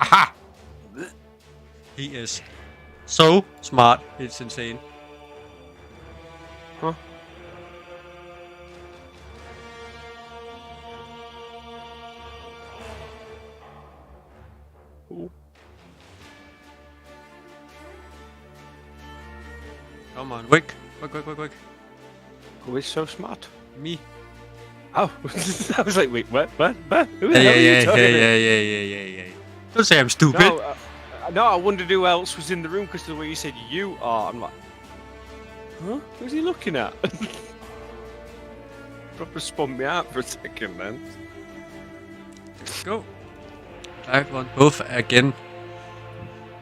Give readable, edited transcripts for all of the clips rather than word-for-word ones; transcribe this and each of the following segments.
ha! He is so smart. It's insane. Huh? Ooh. Come on, quick. Quick. Who is so smart? Me. Oh, I was like, wait, what? Who the hell are you Yeah. talking about? Don't say I'm stupid. No, I wondered who else was in the room because of the way you said you are. I'm like, huh? Who's he looking at? Proper spun me out for a second, man. Let's go. I've won both again.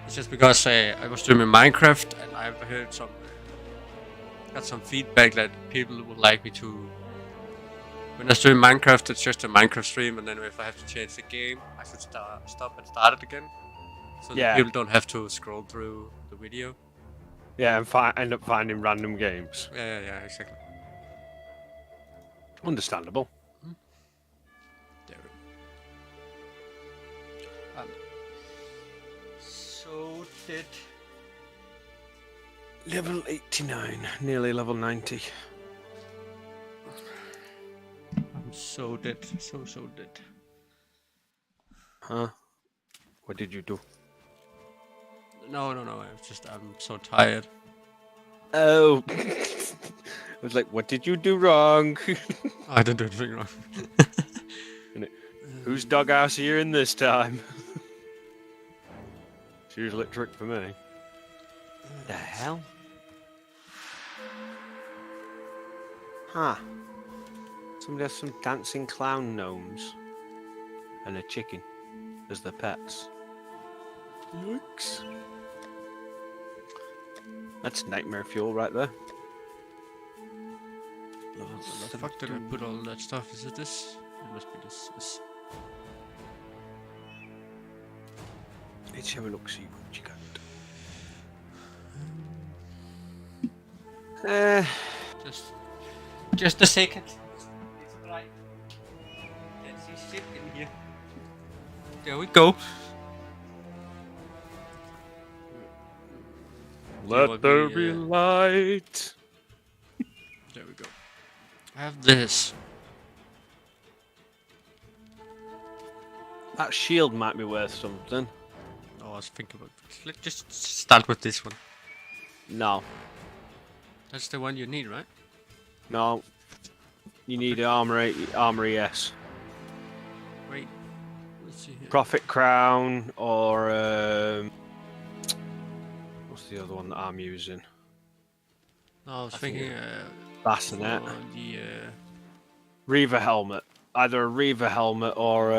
It's just because I was streaming Minecraft and I've heard got some feedback that people would like me to. When I stream Minecraft, it's just a Minecraft stream, and then if I have to change the game, I should stop and start it again. So that people don't have to scroll through the video. Yeah, and end up finding random games. Yeah, exactly. Understandable. There we go. So did... Level 89, nearly level 90. I'm so dead, so dead. Huh? What did you do? No, I'm so tired. Oh. I was like, what did you do wrong? I didn't do anything wrong. Whose doghouse are you in this time? It's usually a trick for me. The hell? Huh. Somebody has some dancing clown gnomes. And a chicken as their pets. Yikes. That's nightmare fuel right there. Where the fuck did I put all that stuff? Is it this? It must be this. Let's have a look, see what you got. Just a second. It's right. Can't see shit in here. There we go. Let there be light. There we go. I have this. That shield might be worth something. Oh, I was thinking about. Let's just start with this one. No. That's the one you need, right? No. You need armory S. Wait. Let's see here. Prophet Crown or what's the other one that I'm using? No, I was thinking Bassinet. the Reaver helmet. Either a Reaver helmet or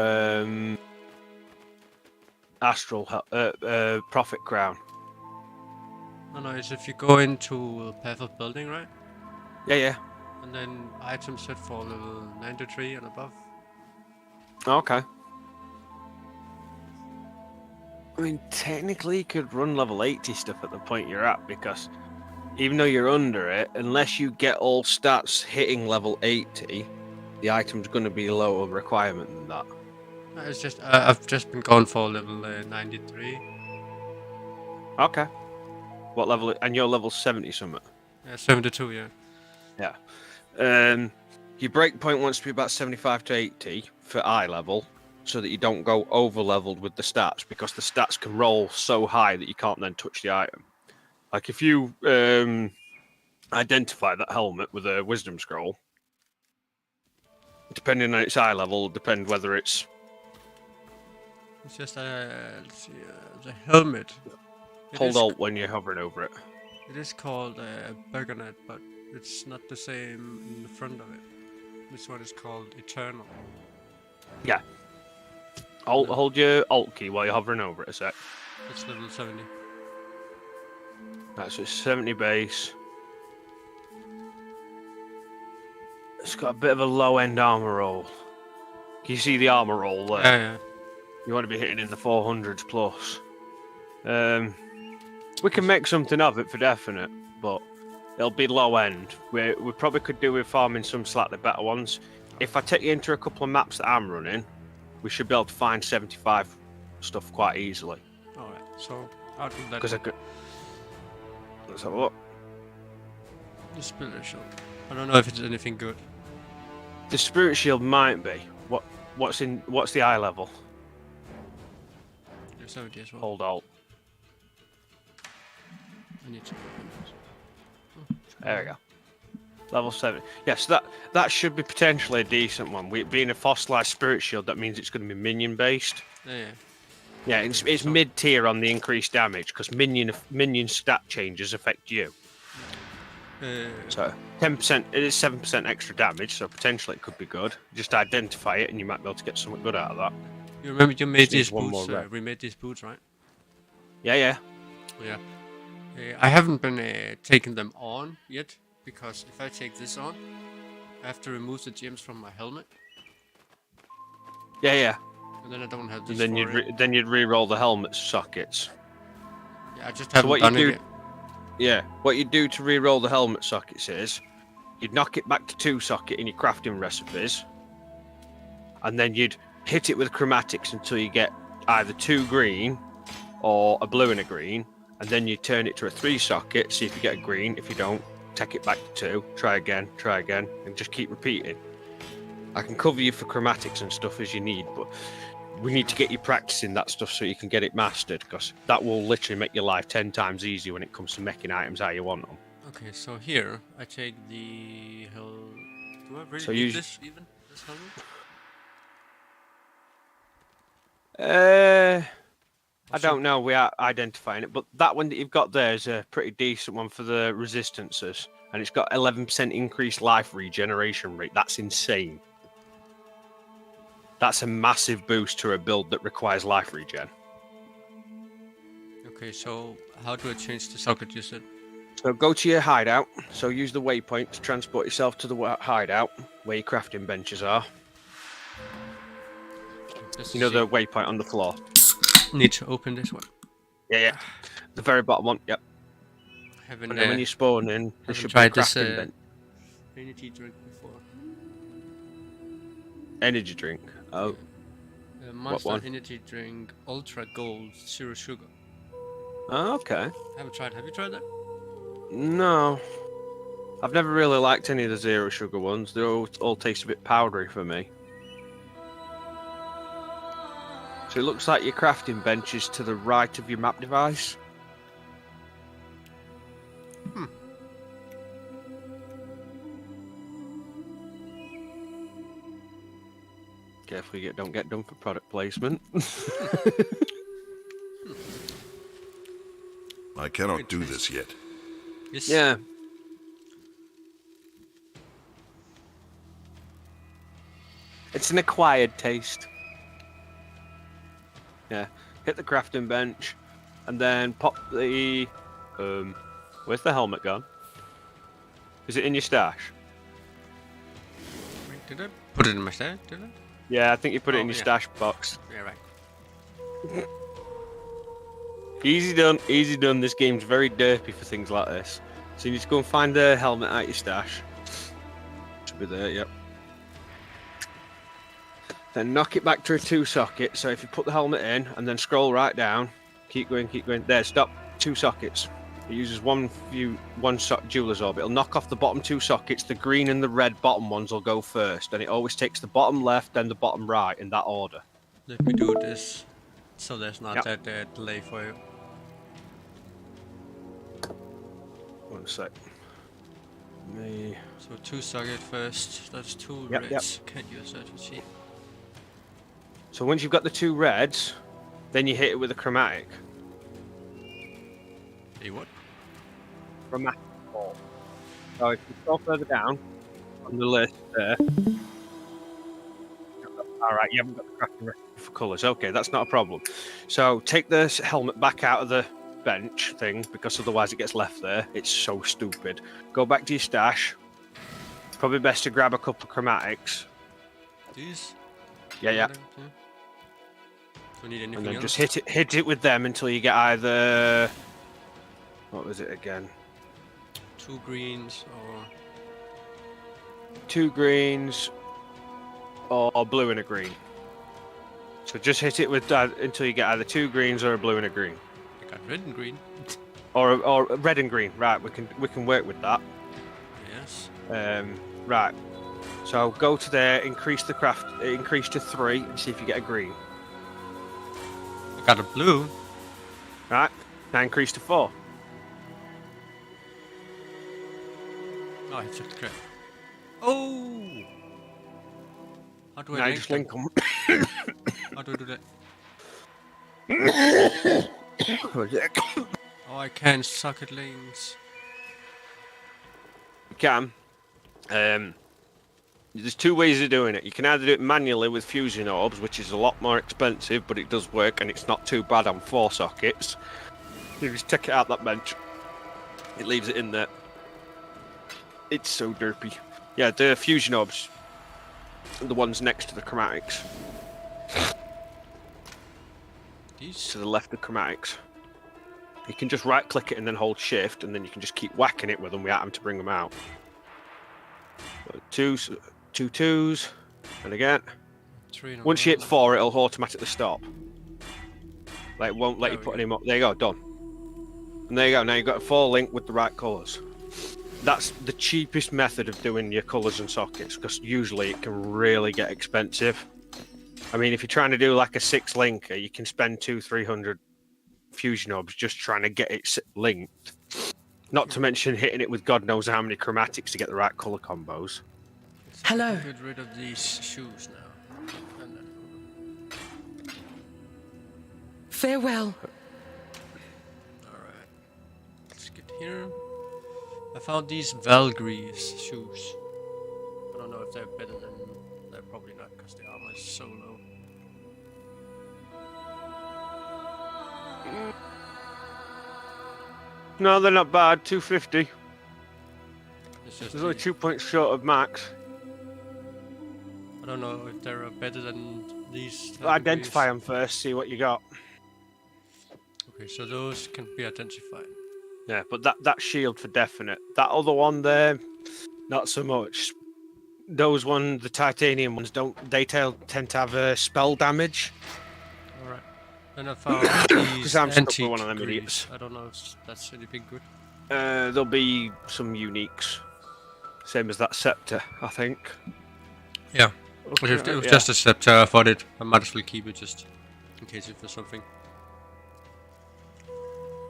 Astral Prophet Crown. No, it's if you go into Path of Building, right? Yeah. And then items set for level 93 and above. Okay. I mean, technically you could run level 80 stuff at the point you're at, because even though you're under it, unless you get all stats hitting level 80, the item's going to be a lower requirement than that. It's just I've just been going for level 93. Okay. What level? And you're level 70 something. Yeah, 72. Yeah. Yeah. Your breakpoint wants to be about 75 to 80 for eye level, so that you don't go over leveled with the stats, because the stats can roll so high that you can't then touch the item. Like if you identify that helmet with a wisdom scroll, depending on its eye level, depend whether it's. It's just let's see, the helmet. Hold Alt when you're hovering over it. It is called Bergonet, but it's not the same in the front of it. This one is called Eternal. Yeah. Hold your Alt key while you're hovering over it a sec. It's level 70. That's a 70 base. It's got a bit of a low end armor roll. Can you see the armor roll there? Yeah. You want to be hitting in the 400s plus. We can make something of it for definite, but it'll be low end. We probably could do with farming some slightly better ones. If I take you into a couple of maps that I'm running, we should be able to find 75 stuff quite easily. Alright, so I'll do that. Because I could. Let's have a look. The spirit shield. I don't know if it's anything good. The spirit shield might be. What's the eye level? There's 70 as well. Hold alt. I need to open this. There we go. Level 7. Yes, that should be potentially a decent one. Being a fossilized spirit shield, that means it's going to be minion based. Yeah. Yeah, it's mid tier on the increased damage because minion stat changes affect you. So 10%, it is 7% extra damage, so potentially it could be good. Just identify it, and you might be able to get something good out of that. You remember you made Just these one boots? more We made these boots, right? Yeah. Yeah. I haven't been taking them on yet because if I take this on, I have to remove the gems from my helmet. Yeah. And then I don't have these. And then you'd re-roll the helmet sockets. Yeah, I just haven't what done you it do, yet. Yeah, what you do to re-roll the helmet sockets is you'd knock it back to 2 socket in your crafting recipes, and then you'd hit it with chromatics until you get either 2 green or a blue and a green, and then you turn it to a 3 socket, see if you get a green. If you don't, take it back to 2, try again, and just keep repeating. I can cover you for chromatics and stuff as you need, but we need to get you practicing that stuff so you can get it mastered, because that will literally make your life 10 times easier when it comes to making items how you want them. Okay, so here I take the hell. Do I really So need this even? This helmet? I don't know. We are identifying it, but that one that you've got there is a pretty decent one for the resistances, and it's got 11% increased life regeneration rate. That's insane. That's a massive boost to a build that requires life regen. Okay, so how do I change the socket you said? So go to your hideout. So use the waypoint to transport yourself to the hideout where your crafting benches are. You know the waypoint on the floor? Need to open this one. Yeah. The very bottom one, yep. Haven't, and then when you spawn in, there should be a tried this crafting bench. energy drink before. Energy drink? Oh. Monster one? energy drink, ultra gold, 0 sugar. Oh, okay. Haven't tried. Have you tried that? No. I've never really liked any of the 0 sugar ones. They all taste a bit powdery for me. So it looks like your crafting bench is to the right of your map device. Careful you don't get done for product placement. I cannot do this yet. Yes. Yeah. It's an acquired taste. Yeah. Hit the crafting bench and then pop the where's the helmet gone? Is it in your stash? Wait, did I put it in my stash? Did I? Yeah, I think you put it in your yeah. stash box. Yeah, right. Easy done. This game's very derpy for things like this. So you need to go and find the helmet at your stash. Should be there, yep. Then knock it back to a 2 socket. So if you put the helmet in and then scroll right down, keep going. There, stop. 2 sockets. It uses one jeweler's orb. It'll knock off the bottom 2 sockets. The green and the red bottom ones will go first, and it always takes the bottom left, then the bottom right in that order. Let me do this, so there's not Yep. that delay for you. 1 sec. Me. So 2 socket first. That's 2 Yep, reds. Can't use that to see. So once you've got the 2 reds, then you hit it with a chromatic. Hey, what? Chromatic ball. So if you scroll further down on the list there. Alright, you haven't got the crafting recipe for colours. Okay, that's not a problem. So take this helmet back out of the bench thing, because otherwise it gets left there. It's so stupid. Go back to your stash. Probably best to grab a couple of chromatics. These? Yeah. Do I need anything And then else? just hit it with them until you get either... What was it again? 2 greens or 2 greens or blue and a green. So just hit it with until you get either 2 greens or a blue and a green. I got red and green. Or red and green. Right, we can work with that. Yes. Right. So go to there, increase to 3 and see if you get a green. I got a blue. Right. Now increase to 4. Oh, I took the crap. Oh! How do I Now you link just them? link them. How do I do that? Oh, I can't socket links. You can. There's 2 ways of doing it. You can either do it manually with fusion orbs, which is a lot more expensive, but it does work and it's not too bad on 4 sockets. You just take it out that bench. It leaves it in there. It's so derpy. Yeah, the fusion orbs. The ones next to the chromatics. These? To the left of chromatics. You can just right click it and then hold shift, and then you can just keep whacking it with them without having to bring them out. 2 2s, and again. 3 in a Once you hit row. 4, it'll automatically stop. Like, it won't let There you we put go. any more. There you go, done. And there you go, now you've got a 4 link with the right colours. That's the cheapest method of doing your colours and sockets, because usually it can really get expensive. I mean, if you're trying to do like a 6 linker, you can spend 200-300 fusion orbs just trying to get it linked. Not to mention hitting it with God knows how many chromatics to get the right colour combos. Hello. Get rid of these shoes now. And then... Farewell. Alright. Let's get here. I found these Valkyries shoes. I don't know if they're better than... They're probably not, because the armor is so low. No, they're not bad. 250. It's just There's only the- 2 points short of max. I don't know if they're better than these. Identify them first, see what you got. Okay, so those can be identified. Yeah, but that shield for definite. That other one there, not so much. Those the titanium ones, they tend to have spell damage. Alright. Then I found these I'm stuck with antique one of them greaves. idiots. I don't know if that's anything good. There'll be some uniques. Same as that scepter, I think. Yeah. If it was Yeah. just a scepter, I thought I might as well keep it just in case it was something.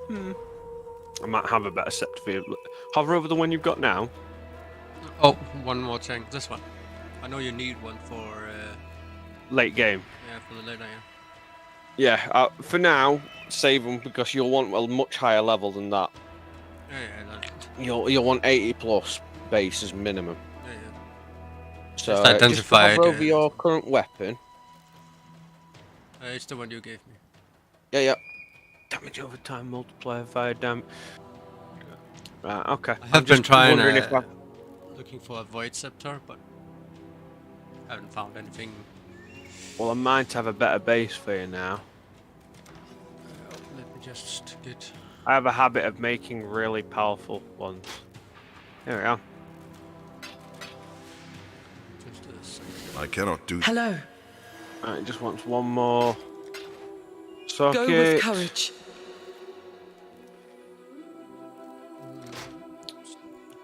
I might have a better scepter for you. Hover over the one you've got now. Oh, one more thing. This one. I know you need one for Late game. for the later. Yeah. Yeah, for now, save them because you'll want a much higher level than that. Yeah. You'll want 80 plus base as minimum. Yeah. So Just just identify hover it, over your current weapon. It's the one you gave me. Yeah. Damage over time multiplier via damage. Right, okay. I have been just trying wondering if looking for a void scepter, but I haven't found anything. Well, I might have a better base for you now. Let me just get. I have a habit of making really powerful ones. There we go. Just a second. I cannot do Hello. Right, it just wants one more socket. Go with courage.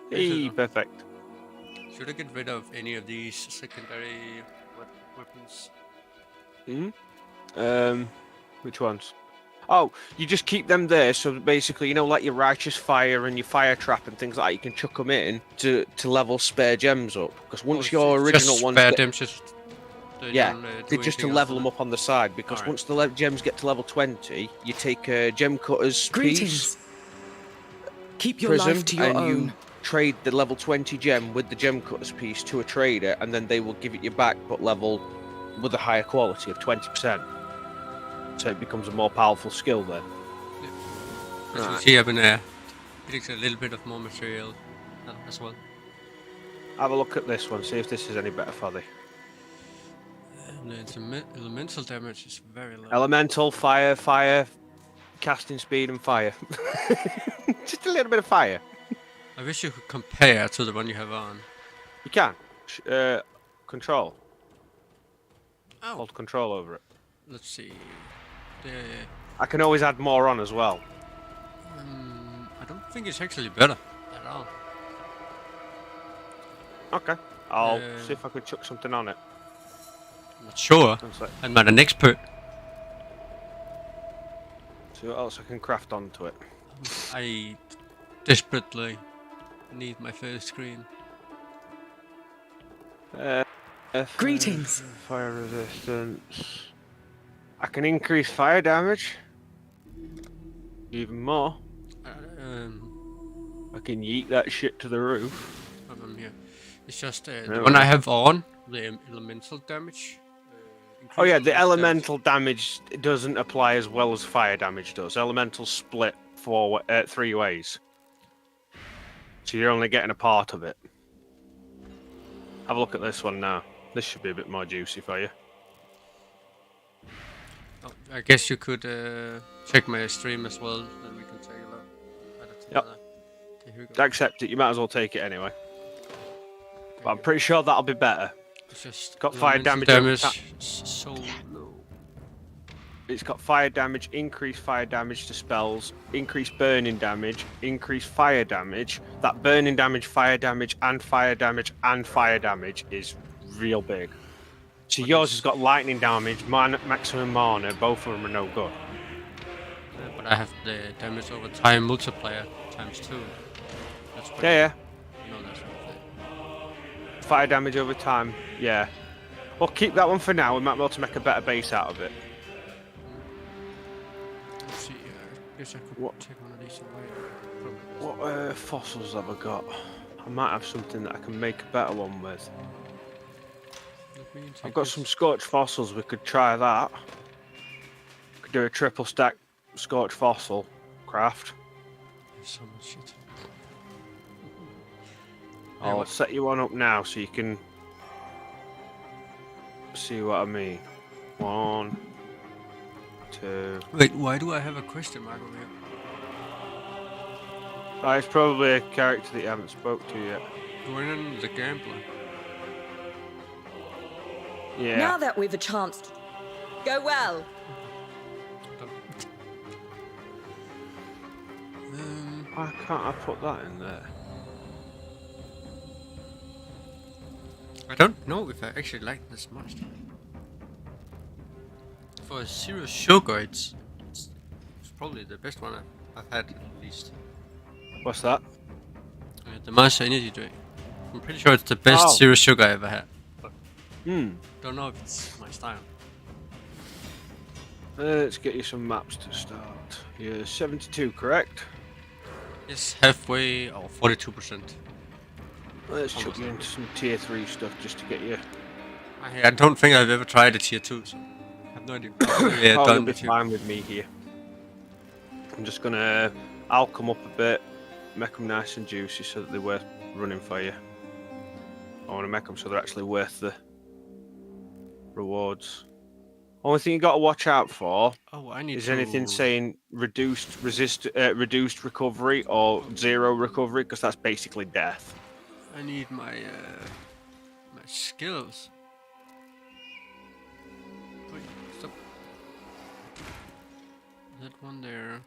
Hey, perfect. Should I get rid of any of these secondary weapons? Which ones? Oh, you just keep them there. So basically, you know, like your righteous fire and your fire trap and things like that, you can chuck them in to level spare gems up. Because once your original ones, spare them, just they yeah, don't, do they're just to anything else level with them up on the side. Because Alright. once the gems get to level 20, you take a gem cutter's Greetings. piece, Keep your prism, life to your and own. you trade the level 20 gem with the gem cutter's piece to a trader, and then they will give it you back, but level with a higher quality of 20%. So it becomes a more powerful skill then. As you Right. see, I've been getting a little bit of more material as well. Have a look at this one, see if this is any better for thee. And its elemental damage is very low. Elemental, fire, casting speed, and fire. Just a little bit of fire. I wish you could compare to the one you have on. You can. Control. Oh, Hold control over it. let's see. I can always add more on as well. I don't think it's actually better at all. Okay. I'll see if I could chuck something on it. I'm not sure. One sec. I'm not an expert. See what else I can craft onto it. I desperately need my first screen. Greetings. Fire resistance. I can increase fire damage. Even more. I can yeet that shit to the roof. Problem here. It's just There the we one go. I have on, the elemental damage. Oh yeah, increases the damage. elemental damage doesn't apply as well as fire damage does. Elemental split three ways. So you're only getting a part of it. Have a look at this one now. This should be a bit more juicy for you. Oh, I guess you could check my stream as well, then we can take a look at it Yep. together. Okay, here we To go. accept it, you might as well take it anyway. But I'm pretty sure that'll be better. It's just got fire elemental damage over so low. It's got fire damage, increased fire damage to spells, increased burning damage, increased fire damage. That burning damage, fire damage, and fire damage, and fire damage is real big. So yours has got lightning damage, maximum mana, both of them are no good. But I have the damage over time multiplier times 2. That's pretty Yeah, No, that's not fair. yeah. Fire damage over time, yeah. Well, keep that one for now. We might be able to make a better base out of it. Let's see, I guess I could What- take one of these away. Probably best. What fossils have I got? I might have something that I can make a better one with. Let me I've take got this. some scorched fossils. We could try that. Could do a triple stack scorched fossil craft. There's so much shit. I'll what- set you one up now so you can see what I mean. 1, 2. Wait, why do I have a question mark over here? It's probably a character that you haven't spoke to yet. Gordon the Gambler. Yeah. Now that we've a chance to go well. Why can't I put that in there? I don't know if I actually like this much. For zero sugar, it's probably the best one I've had at least. What's that? The Monster Energy Drink. I'm pretty sure it's the best Oh. zero sugar I ever had. But Hmm. don't know if it's my style. Let's get you some maps to start. You're 72, correct? It's halfway or 42%. Let's chuck you into some tier 3 stuff just to get you. I don't think I've ever tried a tier 2, so I have no idea. Yeah, I'll done be the tier. fine with me here. I'm just gonna. I'll come up a bit, make them nice and juicy so that they're worth running for you. I want to make them so they're actually worth the rewards. Only thing you got to watch out for Oh, I need is to... anything saying reduced recovery or 0 recovery, because that's basically death. I need my my skills. Wait, stop. That one there.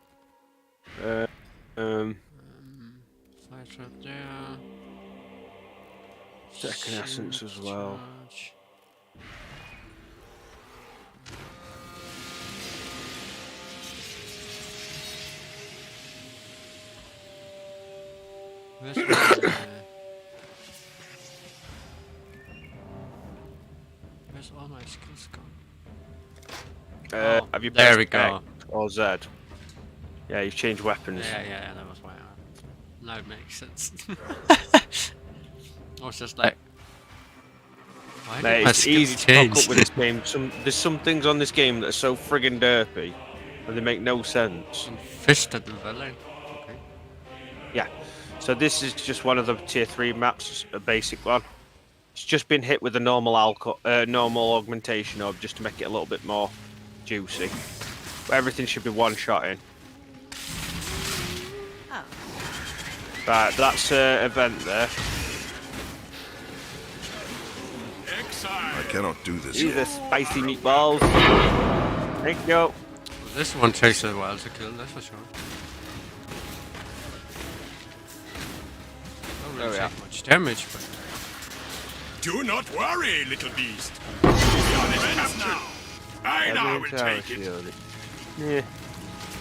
Fire trap there. Second essence as Shield well. charge. Where's where's all my skills gone? Oh, Have you there we pressed go. X or Z? Yeah, you've changed weapons. Yeah, that was why. Now it makes sense. I was just like, why Mate, did my it's skills easy to change? fuck up with this game. There's some things on this game that are so friggin' derpy, and they make no sense. Fisted in Berlin. Okay. Yeah. So this is just one of the tier 3 maps, a basic one. It's just been hit with a normal normal augmentation orb just to make it a little bit more juicy. But everything should be one-shotting. Oh. Right, that's an event there. I cannot do this These yet. are spicy meatballs. Thank you. This one takes a while to kill, that's for sure. Don't really take much damage, but... Do not worry, little beast. We are friends now. I now will take it. Yeah.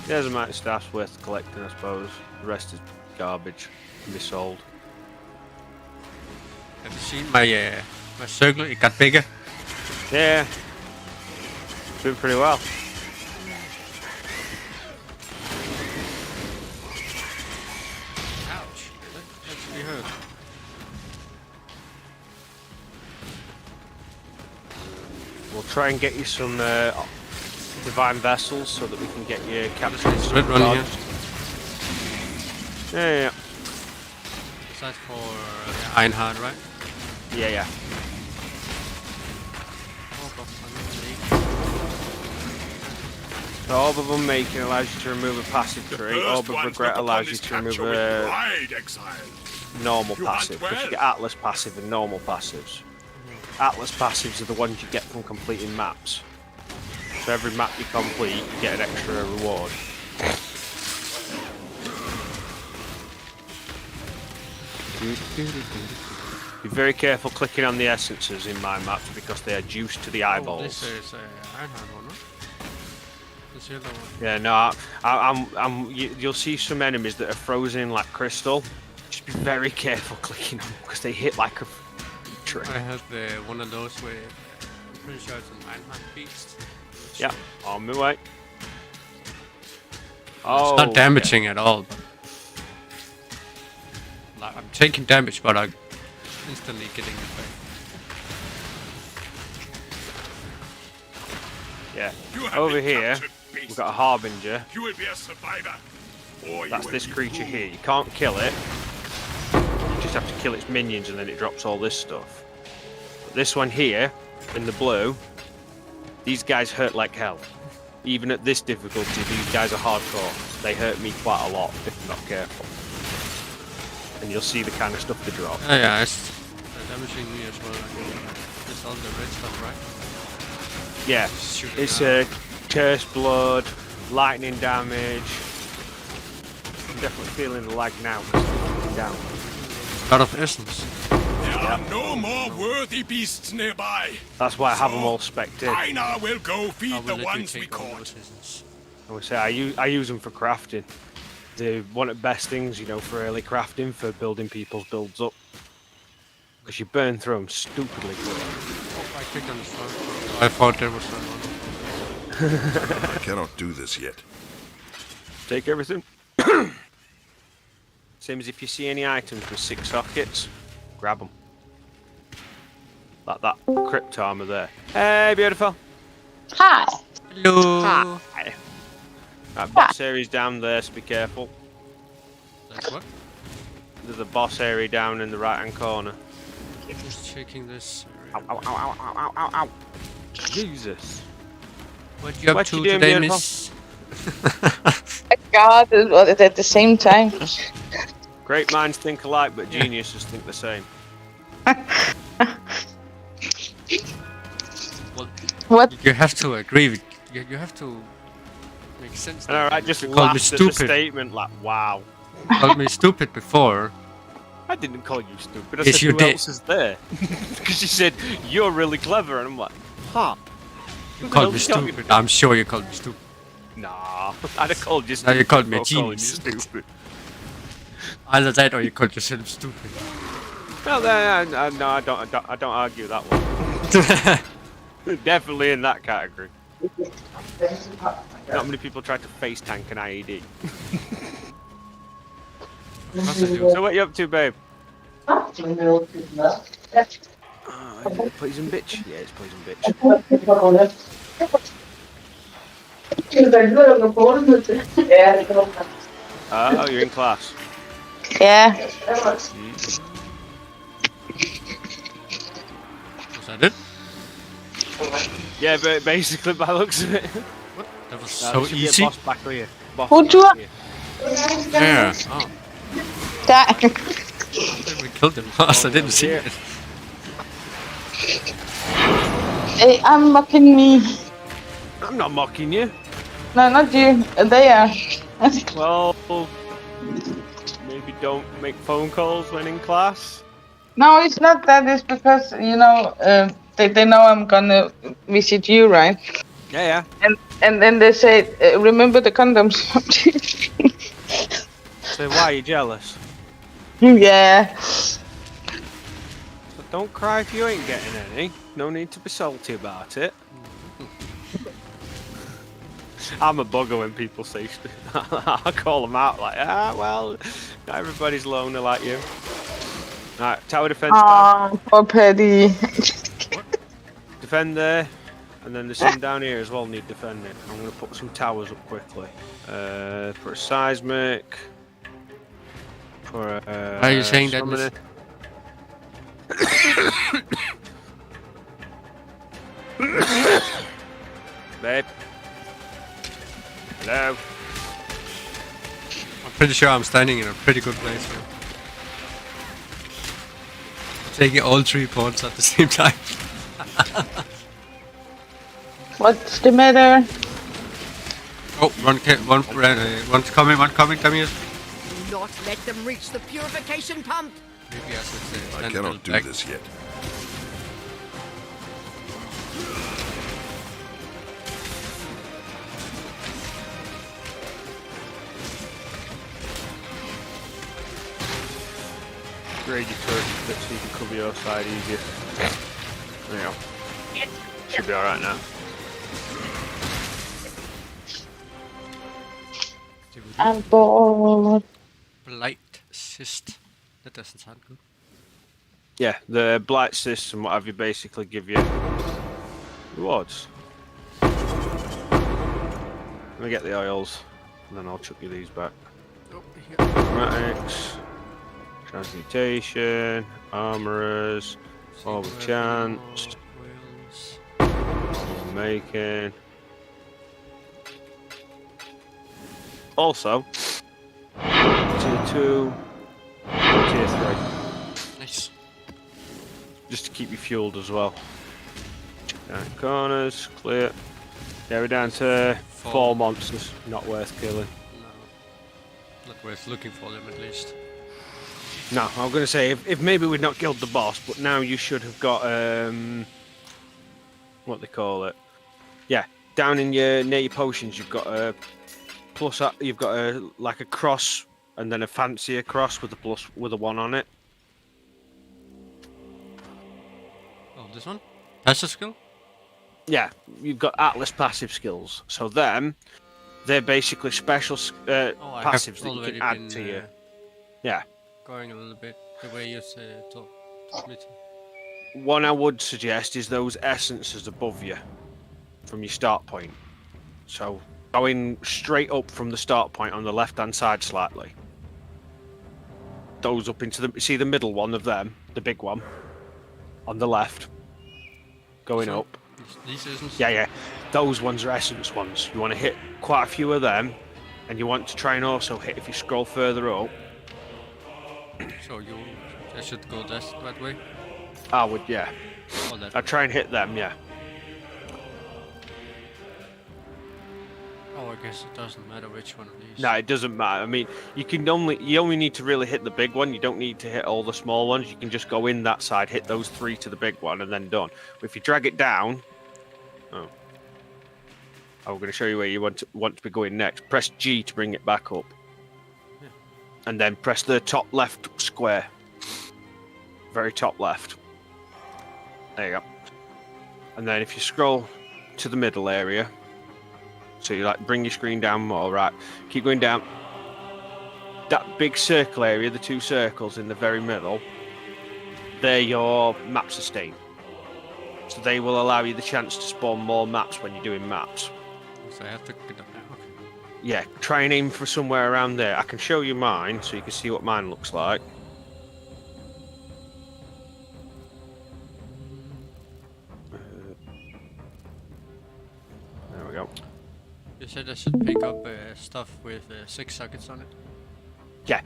There's a amount of staffs worth collecting, I suppose. The rest is garbage. Can be sold. Have you seen my my circle? It got bigger. Yeah. Doing pretty well. Ouch. That actually hurt. We'll try and get you some divine vessels so that we can get you captured. This red one here. Yeah. Besides for Ironheart, right? Yeah. The Orb of Unmaking allows you to remove a passive tree. Orb of Regret allows you to remove a normal passive. Because you get Atlas passive and normal passives. Atlas passives are the ones you get from completing maps. So every map you complete, you get an extra reward. Be very careful clicking on the essences in my maps because they are juiced to the eyeballs. Oh, this is Ironheart one, no? This yellow one. Yeah, no, you'll see some enemies that are frozen in like crystal. Just be very careful clicking on them because they hit like a tree. I have one of those where I'm pretty sure it's an Ironheart beast. Yeah, on my way. It's not damaging at all. But like, I'm taking damage, but I'm instantly getting it back. Yeah. Over here, we've got a Harbinger. You will be a survivor. Or That's this creature here. You can't kill it. You just have to kill its minions and then it drops all this stuff. But this one here, in the blue, these guys hurt like hell. Even at this difficulty, these guys are hardcore. They hurt me quite a lot if I'm not careful. And you'll see the kind of stuff they drop. Oh yeah, it's damaging me as well. It's all the red stuff, right? Yeah, it's curse blood, lightning damage. I'm definitely feeling the lag now because it's down. A lot of essence. There are no more worthy beasts nearby. That's why I have them all spec'd in. I now will go I feed will the let you ones we take all caught. those essence. I would say I use them for crafting. They're one of the best things, you know, for early crafting, for building people's builds up. Because you burn through them stupidly quick. Oh, I clicked on the star. I thought there was one. I cannot do this yet. Take everything. Same as if you see any items with 6 sockets, grab them. Like that crypt armor there. Hey, beautiful. Hi. Hello. Hi. Right, boss area's down there, so be careful. That's what? There's a boss area down in the right hand corner. Just checking this. Ow, ow, ow, ow, ow, ow, ow, ow. Jesus. What you up What to you doing, today, beautiful? miss? God, at the same time. Great minds think alike, but geniuses think the same. Well, What? you have to agree with. You have to make sense. Alright, just you called me laughed at the stupid. statement like, wow. You called me stupid before. I didn't call you stupid. I Yes, said, you who did. else is there? Because you said, you're really clever, and I'm like, huh. You Who the called hell me you talking stupid. about? I'm sure you called me stupid. Nah, I'd have called you No, stupid. you called me a before calling genius. you stupid. Either that or you called yourself stupid. No, no, I don't argue that one. Definitely in that category. Not many people try to face tank an IED. So what you up to, babe? Is it poison bitch? Yeah, it's poison bitch. Oh, you're in class. Yeah. Was that it? Yeah, but basically by the looks of it. What? That was There so should be a easy. boss back here. Boss Who do back I- here. Yeah. Oh, That. I think we killed him last. I didn't see yeah. it. I'm mocking me. I'm not mocking you. No, not you. They are. Well, maybe don't make phone calls when in class. No, it's not that. It's because they know I'm gonna visit you, right? Yeah. And then they say, remember the condoms. So why are you jealous? Yeah. But don't cry if you ain't getting any. No need to be salty about it. I'm a bugger when people say I call them out like, well, not everybody's lonely like you. Alright, tower defense down. Oh, poor Paddy. Defend there. And then there's some down here as well need defending. I'm going to put some towers up quickly. Put a seismic. Put a, Are you saying that? summoner. Babe. Hello. I'm pretty sure I'm standing in a pretty good place here. Taking all 3 points at the same time. What's the matter? Oh, one's coming, Damius. Do not let them reach the purification pump. Maybe I should say. I stand cannot do back. this yet. Grade your turret a bit so you can cover your side easier. There you go. Should be alright now. I'm bored. Blight cyst. That doesn't sound good. Yeah, the blight system, what have you, basically give you rewards. Let me get the oils, and then I'll chuck you these back. Oh, here. Chromatics, transmutation, armorers, all the chance, Wheels. making. Also, tier 2, tier 3. Nice. Just to keep you fueled as well. Down corners, clear. Yeah, we're down to 4 monsters. Not worth killing. No. Not worth looking for them at least. No, I'm going to say, if maybe we'd not killed the boss, but now you should have got, what they call it. Yeah, down in near your potions, you've got a plus, you've got like a cross, and then a fancier cross with a 1 on it. Oh, this one? Passive skill? Yeah, you've got Atlas passive skills. So they're basically special passives that you can add to you. Yeah. Going a little bit the way you told me to. One I would suggest is those essences above you from your start point. So going straight up from the start point on the left-hand side slightly. Those up into see the middle one of them, the big one, on the left. Going So, up. These essence? Yeah. Those ones are essence ones. You want to hit quite a few of them, and you want to try and also hit, if you scroll further up. So I should go that way? I would, yeah. Oh, that I'd try and hit them, yeah. Oh, I guess it doesn't matter which one of these. No, it doesn't matter. I mean, you only need to really hit the big one. You don't need to hit all the small ones. You can just go in that side, hit those 3 to the big one, and then done. But if you drag it down, I'm going to show you where you want to be going next. Press G to bring it back up, and then press the top left square. Very top left. There you go. And then if you scroll to the middle area. So you bring your screen down more, right? Keep going down. That big circle area, the 2 circles in the very middle, they're your map sustain. So they will allow you the chance to spawn more maps when you're doing maps. So I have to get up there. Okay. Yeah, try and aim for somewhere around there. I can show you mine so you can see what mine looks like. There we go. You said I should pick up stuff with 6 sockets on it. Yeah,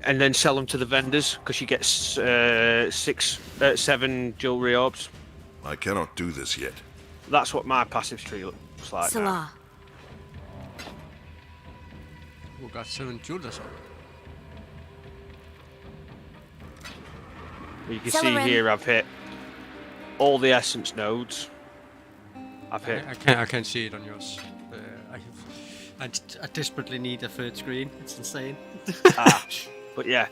and then sell them to the vendors because you get 7 jewelry orbs. I cannot do this yet. That's what my passive tree looks like now. Salah. We got 7 jewelers on. You can see Celerin. here I've hit all the essence nodes. I've hit. I can't see it on yours. I desperately need a third screen. It's insane. But yeah,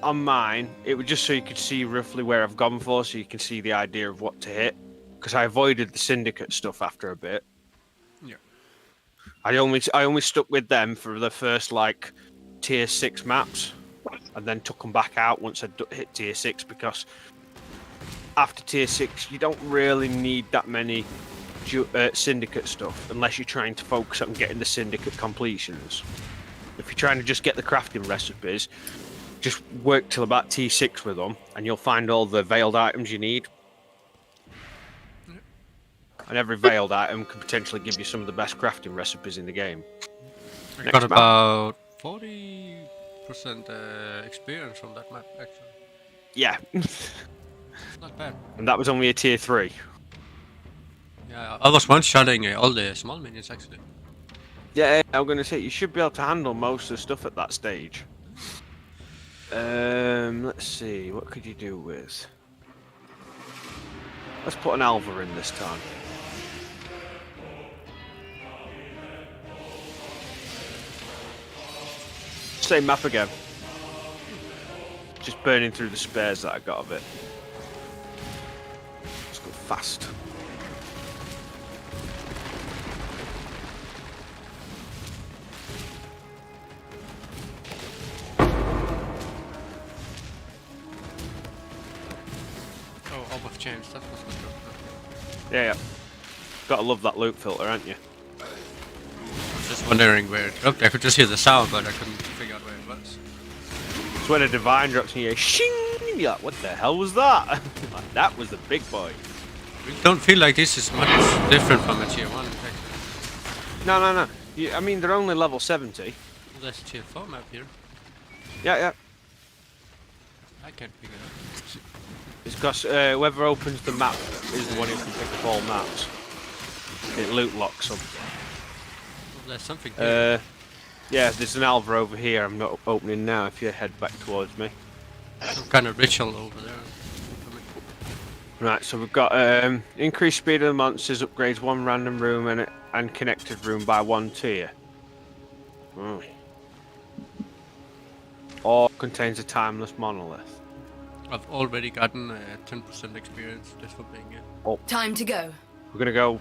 on mine, it was just so you could see roughly where I've gone for, so you can see the idea of what to hit. Because I avoided the syndicate stuff after a bit. Yeah. I only stuck with them for the first like tier 6 maps, and then took them back out once I hit tier 6, because after tier 6 you don't really need that many syndicate stuff unless you're trying to focus on getting the syndicate completions. If you're trying to just get the crafting recipes, just work till about T6 with them, and you'll find all the veiled items you need. And every veiled item can potentially give you some of the best crafting recipes in the game. I Next got map. about 40% experience from that map, actually. Yeah, Not bad. and that was only a tier 3. Yeah, I was one-shotting all the small minions, actually. Yeah, I'm gonna say you should be able to handle most of the stuff at that stage. Let's see, what could you do with? Let's put an Alva in this time. Same map again. Just burning through the spares that I got of it. Let's go fast. Oh, Orb of Change, that was good. Yeah. Gotta love that loot filter, aren't you? I was just wondering where it dropped. I could just hear the sound, but I couldn't figure out where it was. It's when a divine drops and you hear shing, you're like, what the hell was that? Like, that was the big boy. We don't feel like this is much different from a tier 1, actually. No. I mean, they're only level 70. There's a tier 4 map here. Yeah. I can't figure it out. It's because whoever opens the map is the one who can pick up all maps. It loot locks them. Well, there's something here. Yeah, there's an Alva over here. I'm not opening now. If you head back towards me. Some kind of ritual over there. Right, so we've got increased speed of the monsters, upgrades one random room and connected room by 1 tier. Or contains a timeless monolith. I've already gotten 10% experience just for being here. Time to go. We're gonna go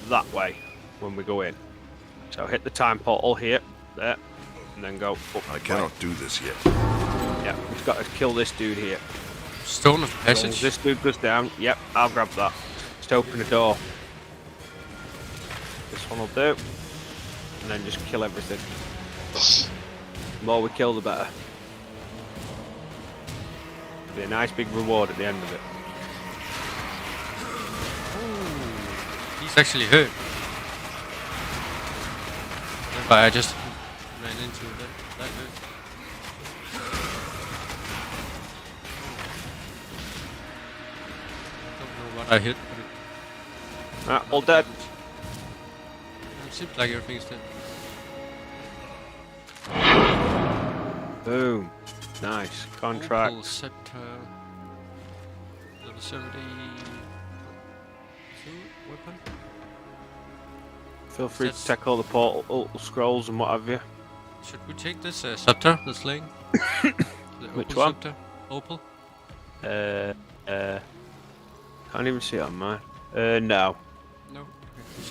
that way when we go in. So hit the time portal here, there, and then go up. I cannot do this yet. Yeah, we've got to kill this dude here. Stone of As long as Passage. this dude goes down, yep, I'll grab that. Just open the door. This one will do. And then just kill everything. The more we kill, the better. Be a nice big reward at the end of it. He's actually hurt. But I just ran into that hurt. Don't know what I hit, but it All dead. it seems like everything's dead. Boom. Nice. Contract. Opal Scepter. Level 72 weapon. Feel free to That's- take all the portal scrolls and what have you. Should we take this scepter, the sling? The Which Opal one? Scepter? Opal? Can't even see it on mine. No. No.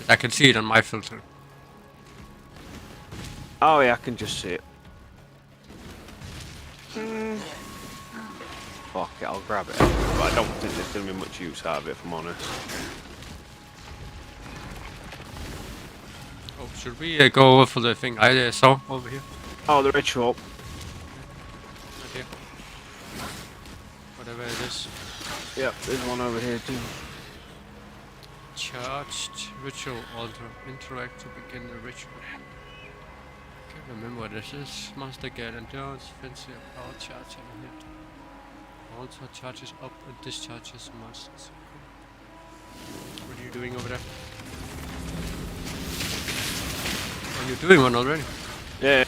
I can see it on my filter. Oh yeah, I can just see it. Fuck it, I'll grab it. But I don't think there's gonna be much use out of it, if I'm honest. Oh, should we go over for the thing I saw over here? Oh, the ritual. Right here. Whatever it is. Yep, there's one over here too. Charged ritual altar. Interact to begin the ritual. Can't remember what this is. Monster get endurance, fancy power charge and hit. Altar charges up and discharges monsters. What are you doing over there? You're doing one already. Yeah,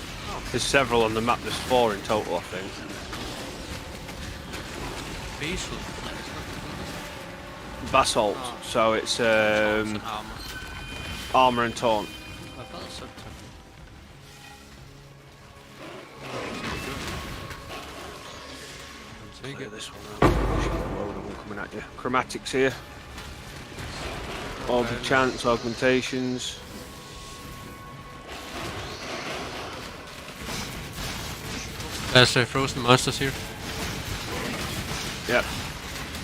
there's several on the map. There's 4 in total, I think. Basal. Basalt, Oh. so it's Armor. armor and taunt. I thought so. Take Clear it. this one out. Load of them coming at you. Chromatics here. Orb of chance, augmentations. There's frozen monsters here. Yep.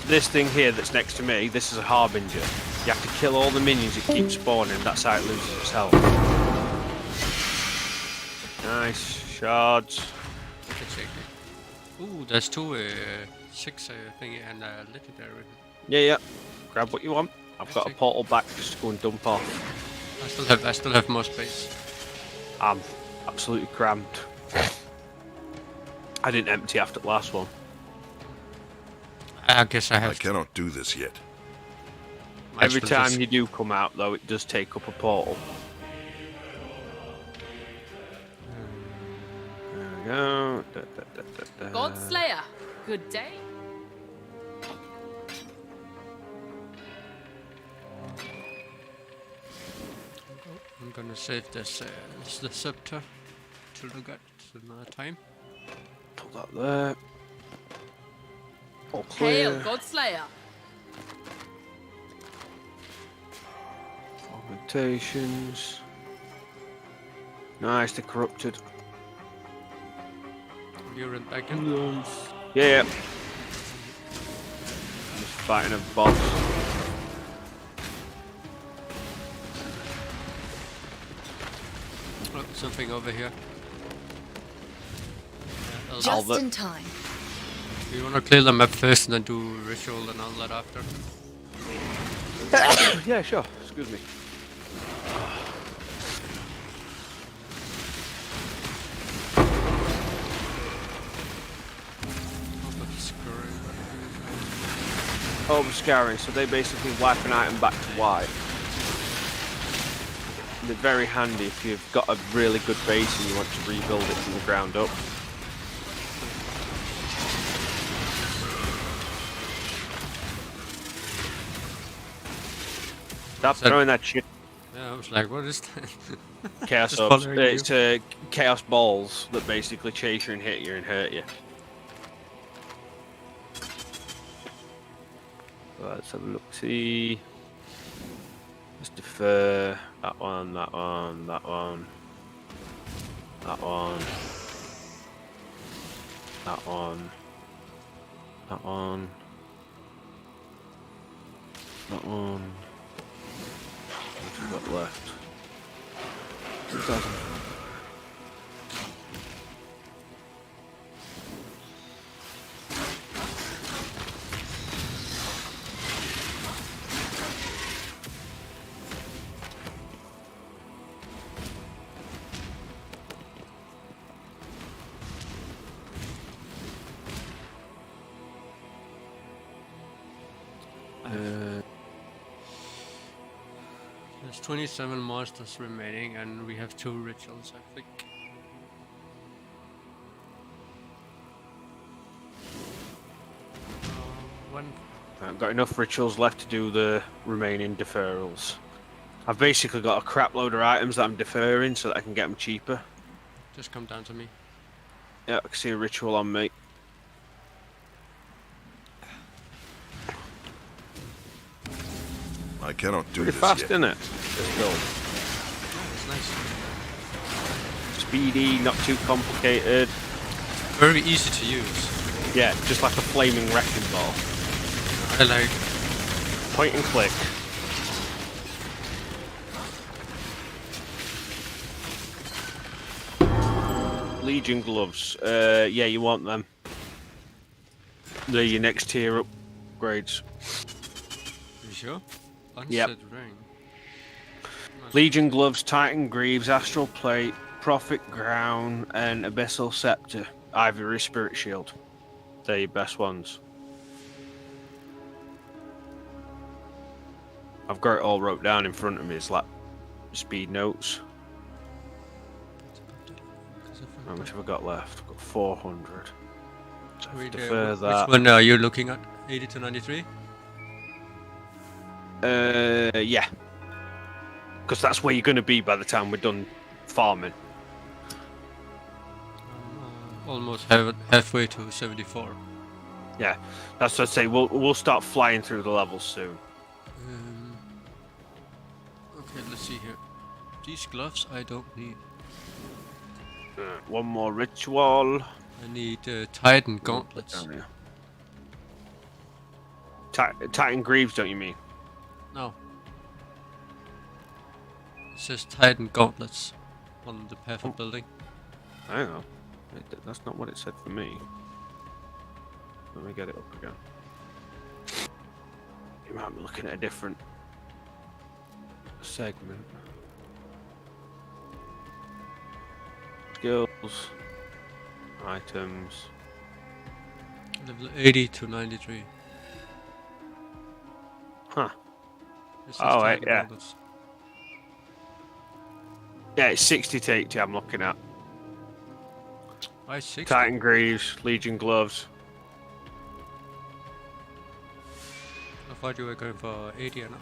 This thing here that's next to me, this is a harbinger. You have to kill all the minions that keep spawning, that's how it loses its health. Nice. Shards. Ooh, there's 2 6 thingy and a legendary. Yeah. Grab what you want. I've got a portal back just to go and dump off. I still have more space. I'm absolutely cramped. I didn't empty after the last one. I guess I I have. cannot do this yet. Might Every as well time just- you do come out, though, it does take up a portal. There we go. Godslayer, good day. I'm gonna save this the scepter to look at another time. Put that there. All Hail, clear. Godslayer. Augmentations. Nice, they're corrupted. You're in back in. Yeah. Just fighting a boss. Oh, something over here. Just Albert. in time. Do you wanna clear the map first and then do ritual and all that after? Yeah, sure. Excuse me. Overscaring, so they basically wipe an item back to white. They're very handy if you've got a really good base and you want to rebuild it from the ground up. Stop that- throwing that shit. Yeah, I was like, what is that? Chaos Just orbs. following you. It's chaos balls that basically chase you and hit you and hurt you. Let's have a look. See. Let's defer that one, that one, that one, that one, that one, that one, that one. What have we got left? 2000. There's 27 monsters remaining and we have 2 rituals, I think. One. I've got enough rituals left to do the remaining deferrals. I've basically got a crap load of items that I'm deferring so that I can get them cheaper. Just come down to me. Yeah, I can see a ritual on me. I cannot do Pretty this fast, yet. isn't it? Let's go. It's nice. Speedy, not too complicated. Very easy to use. Yeah, just like a flaming wrecking ball. I like. Point and click. Legion gloves. Yeah, you want them. They're your next tier upgrades. You sure? Yep. Unset ring. Legion gloves, Titan greaves, astral plate, prophet crown, and abyssal scepter. Ivory spirit shield. They're your best ones. I've got it all wrote down in front of me. It's like speed notes. How much have I got left? I've got 400. So if I Wait, defer that. which one are you looking at? 80 to 93? Yeah. Because that's where you're going to be by the time we're done farming. Almost halfway to 74. Yeah, that's what I'd say. We'll start flying through the levels soon. Okay, let's see here. These gloves I don't need. One more ritual. I need Titan gauntlets. Down here. Titan greaves, don't you mean? No. It says Titan gauntlets on the path of building. I don't know. That's not what it said for me. Let me get it up again. You might be looking at a different segment. Skills, items. Level 80 to 93. Huh. This is Oh, wait, Titan yeah. gauntlets. Yeah, it's 60 to 80 I'm looking at. Why 60? Titan greaves, Legion gloves. I thought you were going for 80 or not.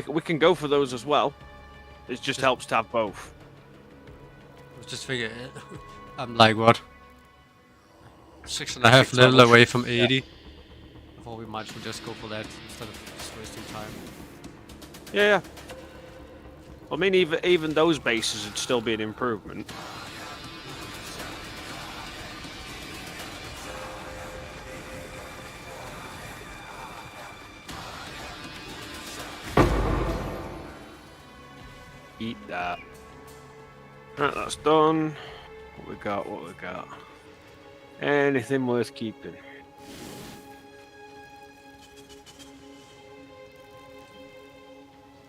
We can go for those as well. It just helps to have both. I was just figuring, I'm like what? 6.5 Six level levels. away from 80. I thought we might as well just go for that instead of just wasting time. Yeah. I mean, even those bases would still be an improvement. Eat that. Right, that's done. What we got? What we got? Anything worth keeping?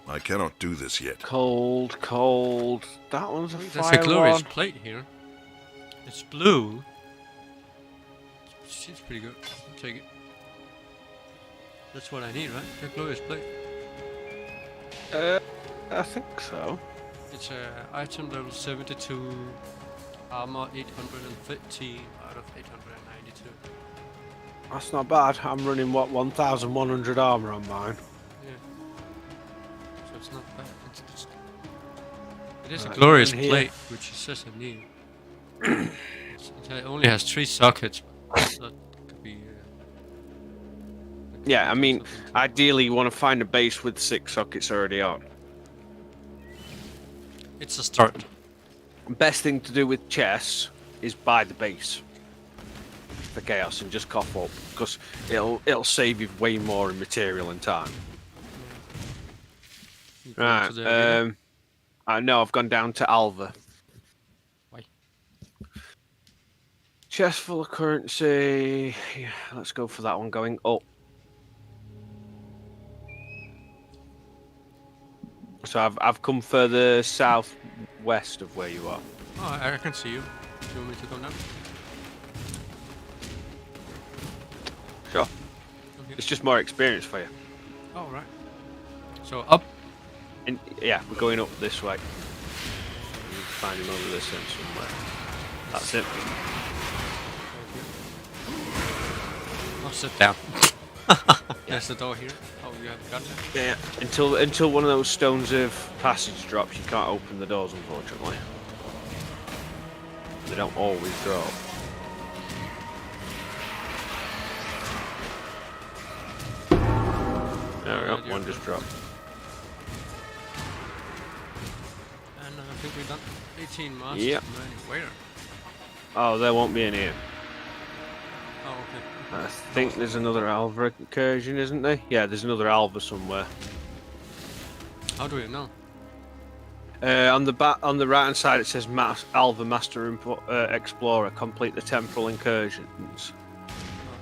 I cannot do this yet. Cold, cold. That one's a There's fire a glorious one. plate here. It's blue. Seems pretty good. I'll take it. That's what I need, right? A glorious plate. I think so. It's item level 72, armor 850 out of 892. That's not bad. I'm running what 1,100 armor on mine. Yeah. So it's not bad. It's just... It is Right, a glorious in here. plate, which it says I need. It only has 3 sockets. So that could be. Yeah, I mean, something. ideally you want to find a base with 6 sockets already on. It's a start. Best thing to do with chests is buy the base for chaos and just cough up, because it'll save you way more in material and time. You go to the arena. Right. I know I've gone down to Alva. Why? Chest full of currency. Yeah, let's go for that one. Going up. So I've come further southwest of where you are. Oh, I can see you. Do you want me to go now? Sure. Okay. It's just more experience for you. Oh, right. So up. And yeah, we're going up this way. You can find him over this end somewhere. That's it. I'll sit down. There's the door here. Oh, you haven't got it? Yeah. Until one of those stones of passage drops, you can't open the doors, unfortunately. They don't always drop. There we go. One just dropped. And I think we've done 18 miles. Yep. Where? Oh, there won't be any here. Oh, okay. I think there's another Alva incursion, isn't there? Yeah, there's another Alva somewhere. How do you know? On the right hand side it says Alva Master Explorer. Complete the temporal incursions. Oh,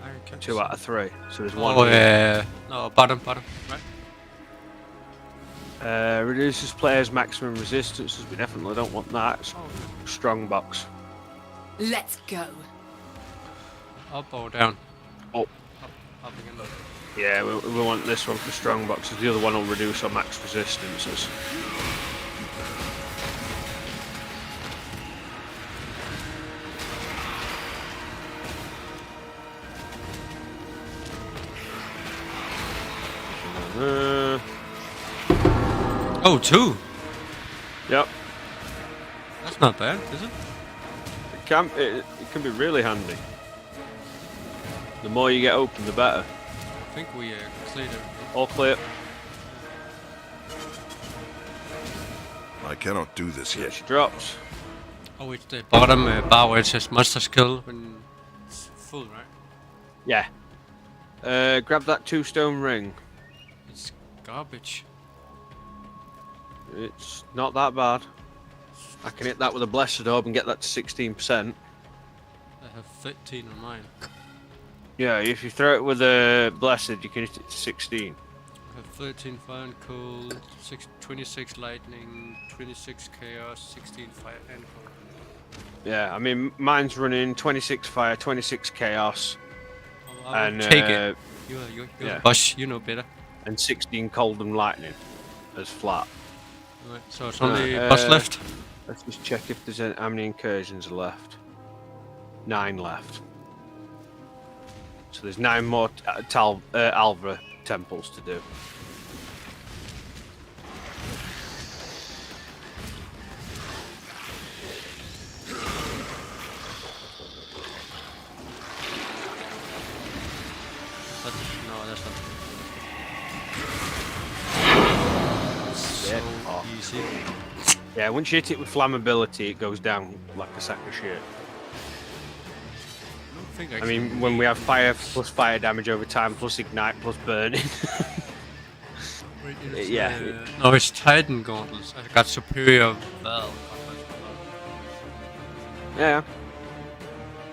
I can't 2 see. out of 3. So there's one. Oh, here. yeah. No, bottom, right? Reduces players' maximum resistances. We definitely don't want that. It's Oh, strong box. Let's go. up or down? Up. Up again. Yeah, we want this one for strong boxes. The other one will reduce our max resistances. Oh, 2. Yep. That's not bad, is it? It can be really handy. The more you get open, the better. I think we cleared it. All clear. I cannot do this Yeah, yet. she drops. Oh, it's the bottom bar where it says monster skill when it's full, right? Yeah. Grab that 2-stone ring. It's garbage. It's not that bad. I can hit that with a blessed orb and get that to 16%. I have 13 on mine. Yeah, if you throw it with a blessed, you can hit it to 16. I have 13 fire and cold, 26 lightning, 26 chaos, 16 fire and cold. Yeah, I mean, mine's running 26 fire, 26 chaos, Oh, I will and take it. You're yeah. the boss, you know better. and 16 cold and lightning as flat. Right, so it's only Right, boss left. Let's just check if there's how many incursions are left. 9 left. So there's 9 more Alva temples to do. No, that's not. So Oh. easy. Yeah, once you hit it with flammability, it goes down like a sack of shit. I don't think I mean, when we have fire plus fire damage over time, plus ignite, plus burning. Wait, it's, yeah. No, it's Titan gauntlets. I got superior Val. Yeah.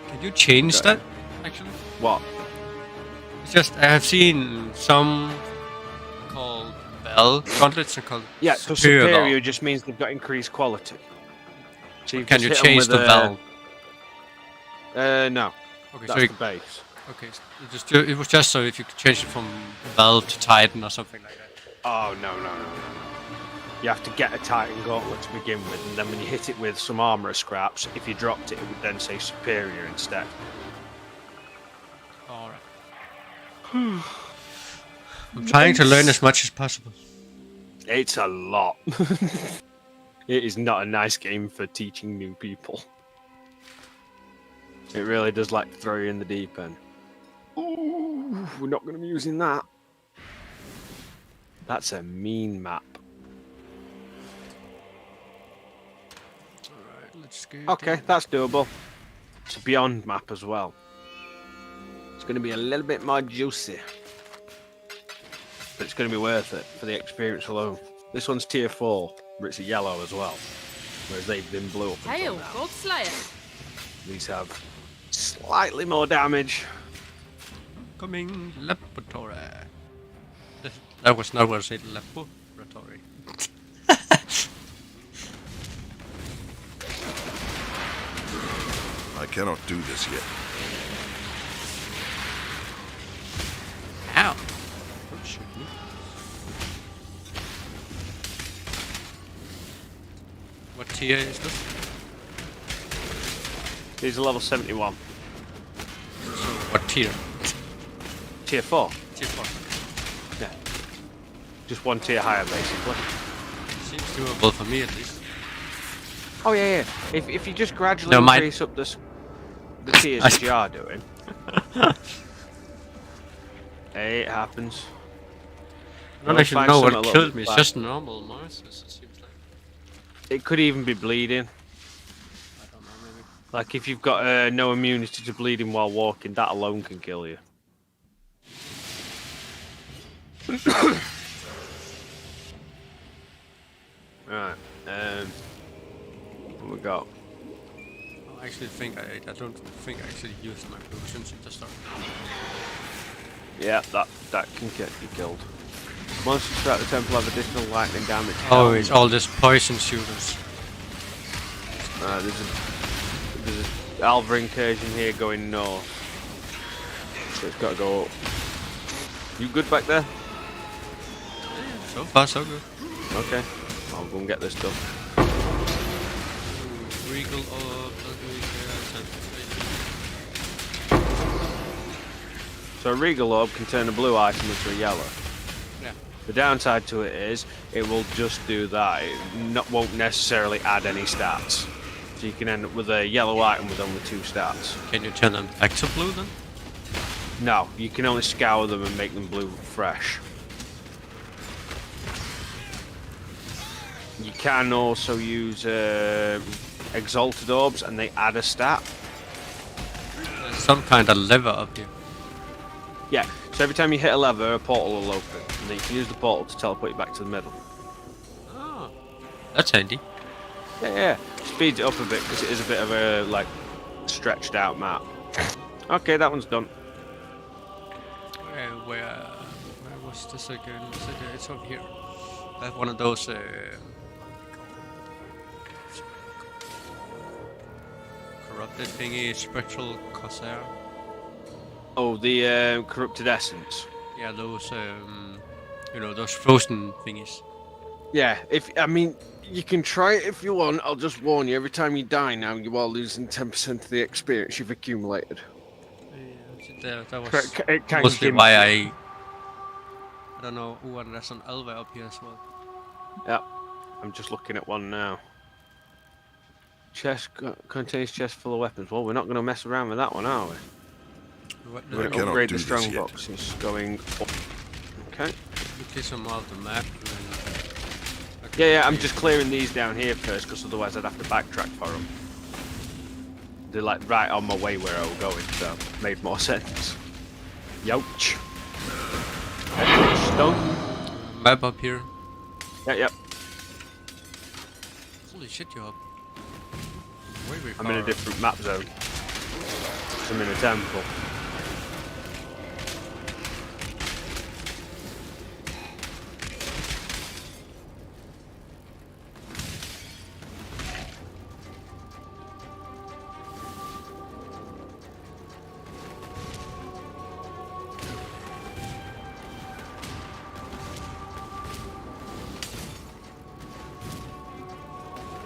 Can you change that? Actually, What? it's just I have seen some called Val gauntlets and called Yeah, so superior. superior just means they've got increased quality. So Val. Can just you hit 'em change with the a- Val? No. Okay, That's so the you, base. okay, so it was just so if you could change it from Val to Titan or something like that. Oh, no. You have to get a Titan Gauntlet to begin with, and then when you hit it with some armor scraps, if you dropped it, it would then say superior instead. Alright. I'm trying to learn as much as possible. It's a lot. It is not a nice game for teaching new people. It really does like throw you in the deep end. Ooh, we're not going to be using that. That's a mean map. Alright, let's go. Okay, that's doable. It's a beyond map as well. It's going to be a little bit more juicy. But it's going to be worth it for the experience alone. This one's tier 4, but it's a yellow as well. Whereas they've been blue up until Hail, now. Godslayer. These have slightly more damage. Coming laboratory. That was not what I said, laboratory. I cannot do this yet. Ow! Don't shoot me. What tier is this? These are level 71. So, what tier? Tier 4. Tier 4. Yeah. Just one tier higher, basically. Seems doable for me at least. Oh, yeah. If you just gradually No, increase up the tiers as you are doing. Hey, it happens. I don't We'll actually find know something a what little killed bit me, it's flat. just normal monsters, it seems like. It could even be bleeding. I don't know, maybe. Like, if you've got no immunity to bleeding while walking, that alone can kill you. Right. What we got? I actually think I don't think I actually used my potions at the start. Yeah, that can get you killed. Monsters throughout the temple have additional lightning damage. Oh, it's all this poison shooters. There's a Alva incursion here going north. So it's got to go up. You good back there? So far, so good. Okay. I'll go and get this done. Regal or So a Regal Orb can turn a blue item into a yellow. yeah. The downside to it is it will just do that. It won't necessarily add any stats. So you can end up with a yellow item with only 2 stats. Can you turn them back to blue then? No, you can only scour them and make them blue fresh. You can also use exalted orbs and they add a stat. There's some kind of lever up here. Yeah, so every time you hit a lever, a portal will open. And then you can use the portal to teleport you back to the middle. Oh, that's handy. Yeah. Speeds it up a bit because it is a bit of a, like, stretched out map. Okay, that one's done. Where was this again? It's over here. I have one of those corrupted thingy, spectral corsair. Oh, the corrupted essence. Yeah, those you know, those frozen thingies. Yeah, I mean, you can try it if you want. I'll just warn you, every time you die now, you are losing 10% of the experience you've accumulated. Yeah, that was It can mostly give why you- I don't know. Ooh, and there's an Elva up here as well. Yeah, I'm just looking at one now. Chest contains chest full of weapons. Well, we're not going to mess around with that one, are we? What, I We're going to cannot upgrade do the this strong yet. box. It's going up. Okay. you clear some more of the map. And then Yeah, I'm just clearing these down here first, because otherwise I'd have to backtrack for them. They're like right on my way where I was going, so made more sense. Youch. Stone. map up here. Yep. Holy shit, you're up. Way I'm in a far. different map zone. I'm in a temple.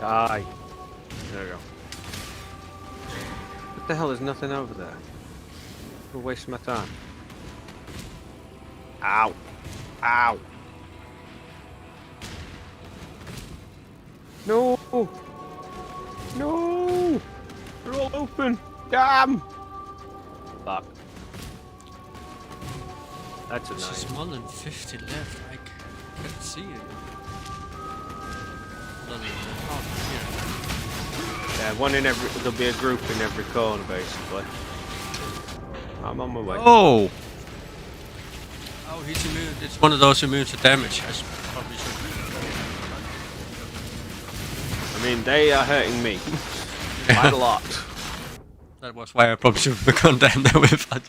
Die. There we go. What the hell? There's nothing over there. We're wasting my time. Ow. Ow. No. No. They're all open. Damn. Fuck. That's There's annoying. just more than 50 left. I can't see it. Other than Yeah, one in every. There'll be a group in every corner, basically. I'm on my way. Oh! Oh, he's immune. It's one of those immune to damage. I probably should. I mean, they are hurting me quite a lot. That was why I probably should have gone down there with that.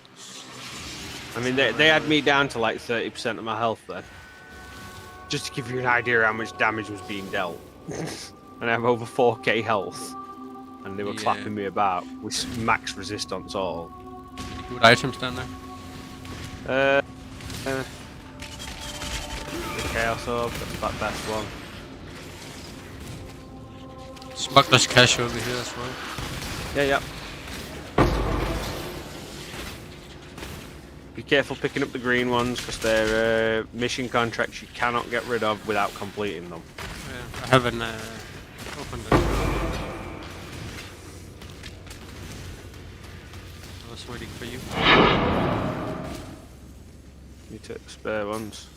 I mean, they had me down to like 30% of my health then. Just to give you an idea how much damage was being dealt. And I have over 4k health. And they were Yeah. clapping me about with max resistance all. Good items down there. The Chaos Orb, that's that best one. Smuggler's cash over here as well. Yeah. Be careful picking up the green ones because they're mission contracts you cannot get rid of without completing them. Yeah, I haven't opened it. I was waiting for you. You take the spare ones.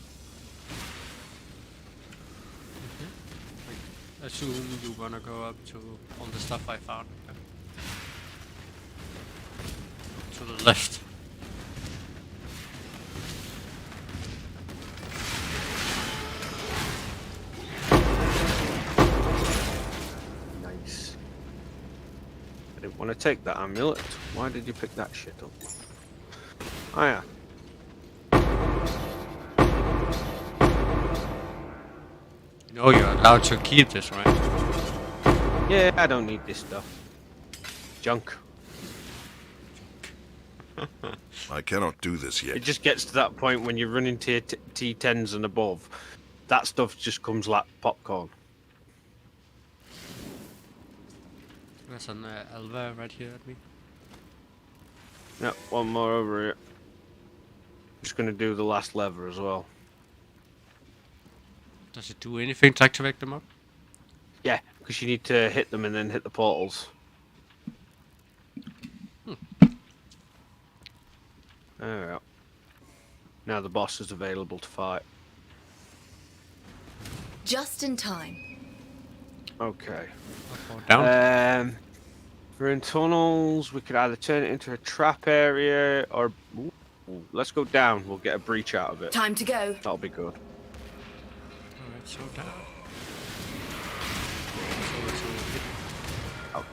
I assume you wanna go up to all the stuff I found. To the left. Nice. I didn't want to take that amulet. Why did you pick that shit up? Oh yeah. You know you're allowed to keep this, right? Yeah, I don't need this stuff. Junk. I cannot do this It yet. just gets to that point when you're running tier T10s and above. That stuff just comes like popcorn. There's an Elva right here at me. Yep, one more over here. Just gonna do the last lever as well. Does it do anything to activate them up? Yeah, because you need to hit them and then hit the portals. There we go. Now the boss is available to fight. Just in time. Okay. Up or down? We're in tunnels. We could either turn it into a trap area or... Ooh, let's go down. We'll get a breach out of it. Time to go. That'll be good. Alright, so down. Oh.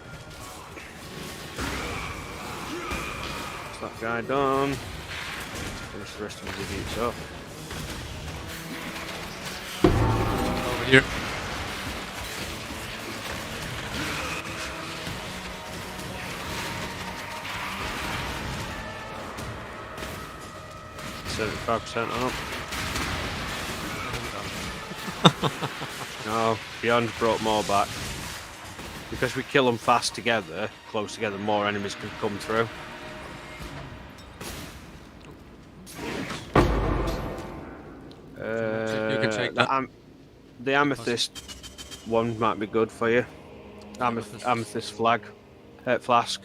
That's that guy done. Finish the rest of the idiots off. Over here. %75% up. No, Beyond brought more back. Because we kill them fast together, close together, more enemies can come through. You can take that. The amethyst one might be good for you. Amethyst flag, flask.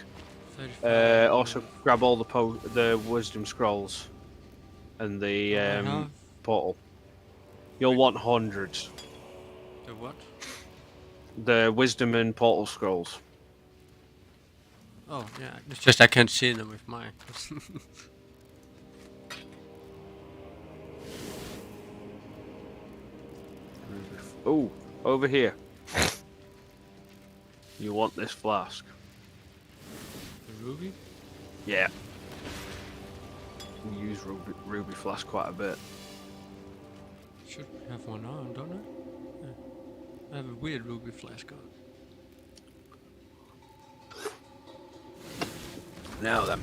35. Also, grab all the wisdom scrolls and the portal. You'll want hundreds. The what? The wisdom and portal scrolls. Oh, yeah. It's just I can't see them with mine. Oh, over here. You want this flask? The ruby? Yeah. We use ruby flask quite a bit. Should have one on, don't I? Yeah. I have a weird ruby flask on. Now then,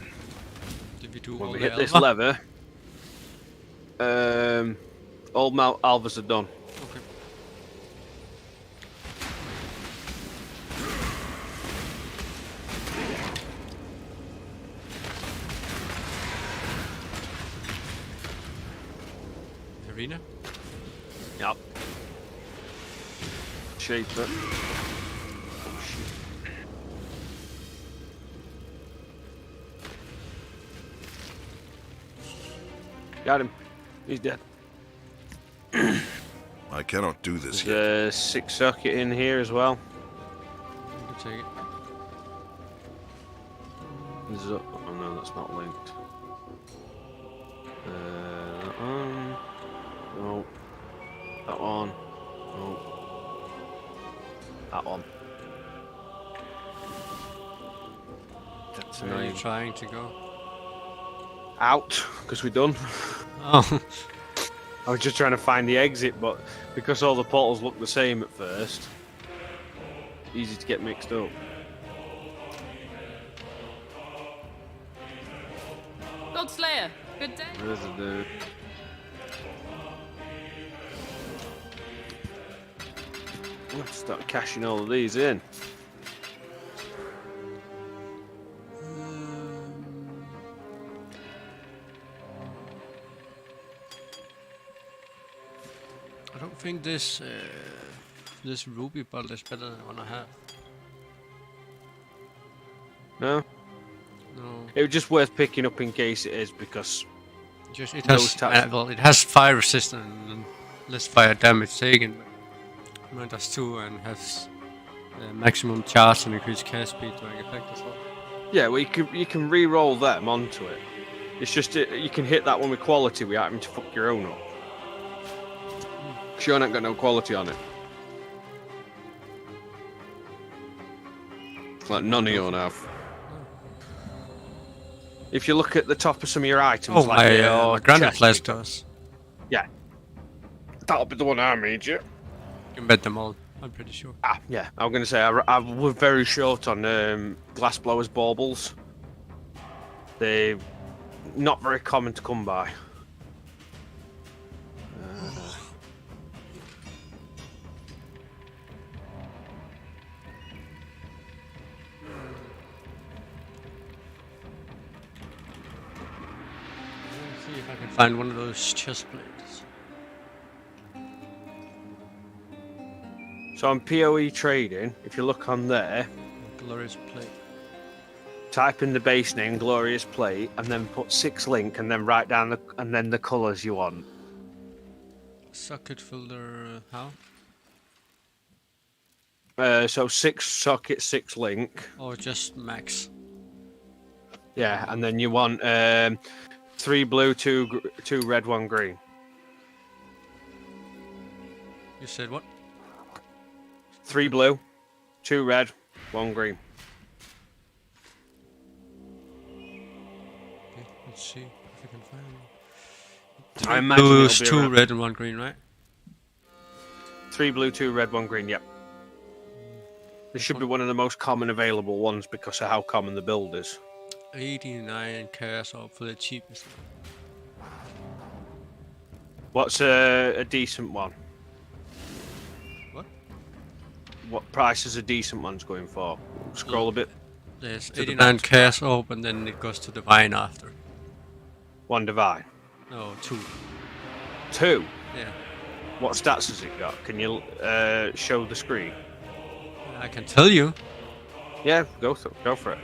Did we do when all we the hit this Alva? lever, all Alvas are done. Okay. Arena? Yep. Shape it. Got him. He's dead. I cannot do this yet. There's a 6 circuit in here as well. You can take it. Oh no, that's not linked. That one. No. That one. No. That one. That's Where are you annoying. trying to go? Out, because we're done. Oh. I was just trying to find the exit, but because all the portals look the same at first, easy to get mixed up. God Slayer, good day. There's a dude. Let's start cashing all of these in. I don't think this this ruby bolt is better than one I have. No? No, It was just worth picking up in case it is, because just it Those has types of- well, it has fire resistance and less fire damage taken. But mine does too and has maximum charge and increased cast speed during effect as well. yeah, well, you can re-roll them onto it. It's just you can hit that one with quality without having to fuck your own up. Sure, ain't got no quality on it. Like none of you have. If you look at the top of some of your items, Oh, like my, your my granite chest, flask does. yeah, that'll be the one I made you. You can bet them all. I'm pretty sure. Ah, yeah, I'm gonna say I was very short on glass blowers baubles. They're not very common to come by. Let's see if I can find one of those chest plates. So on PoE trading, if you look on there, Glorious plate. type in the base name, Glorious Plate, and then put 6 link, and then write down the colours you want. Socket filter, how? So 6 socket, 6 link. Or just max? Yeah, and then you want 3 blue, 2 red, 1 green. You said what? 3 blue, 2 red, 1 green. Okay, let's see if I can find it. I 3 imagine blue it'll is be 2 around- red and 1 green, right? 3 blue, 2 red, 1 green. Yep. This should be one of the most common available ones because of how common the build is. 89 cash up for the cheapest. What's a decent one? What? What price is a decent one's going for? Scroll a bit. There's the 89 box. cash up and then it goes to divine after. 1 divine. No, 2. 2. Yeah. What stats has it got? Can you show the screen? I can tell you. Yeah, go for it.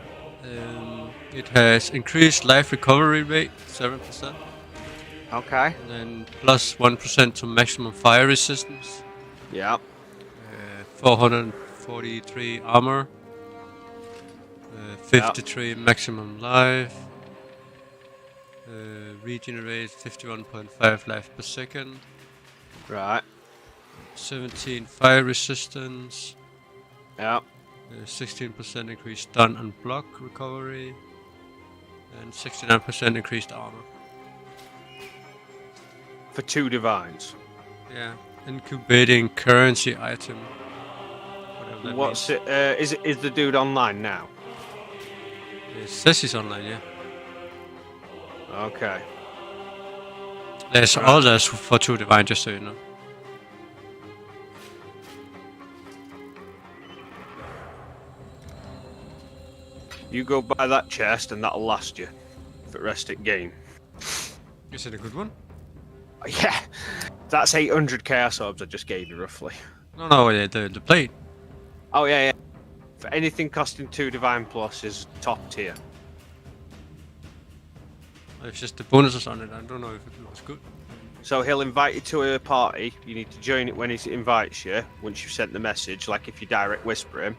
It has increased life recovery rate, 7%. Okay. And then plus 1% to maximum fire resistance. Yeah. 443 armor. 53 maximum life. Regenerate 51.5 life per second. Right. 17 fire resistance. Yeah. 16% increased stun and block recovery. And 69% increased armor. For 2 divines. Yeah. Incubating currency item. Whatever that What's means. it? Is the dude online now? It says he's online, yeah. Okay. There's others for 2 divine, just so you know. You go buy that chest and that'll last you for the rest of the game. Is it a good one? Yeah. That's 800 chaos orbs I just gave you roughly. No, yeah, the plate. Oh yeah, yeah. For anything costing 2 divine plus is top tier. It's just the bonuses on it. I don't know if it was good. So he'll invite you to a party. You need to join it when he invites you. Once you've sent the message, like if you direct whisper him.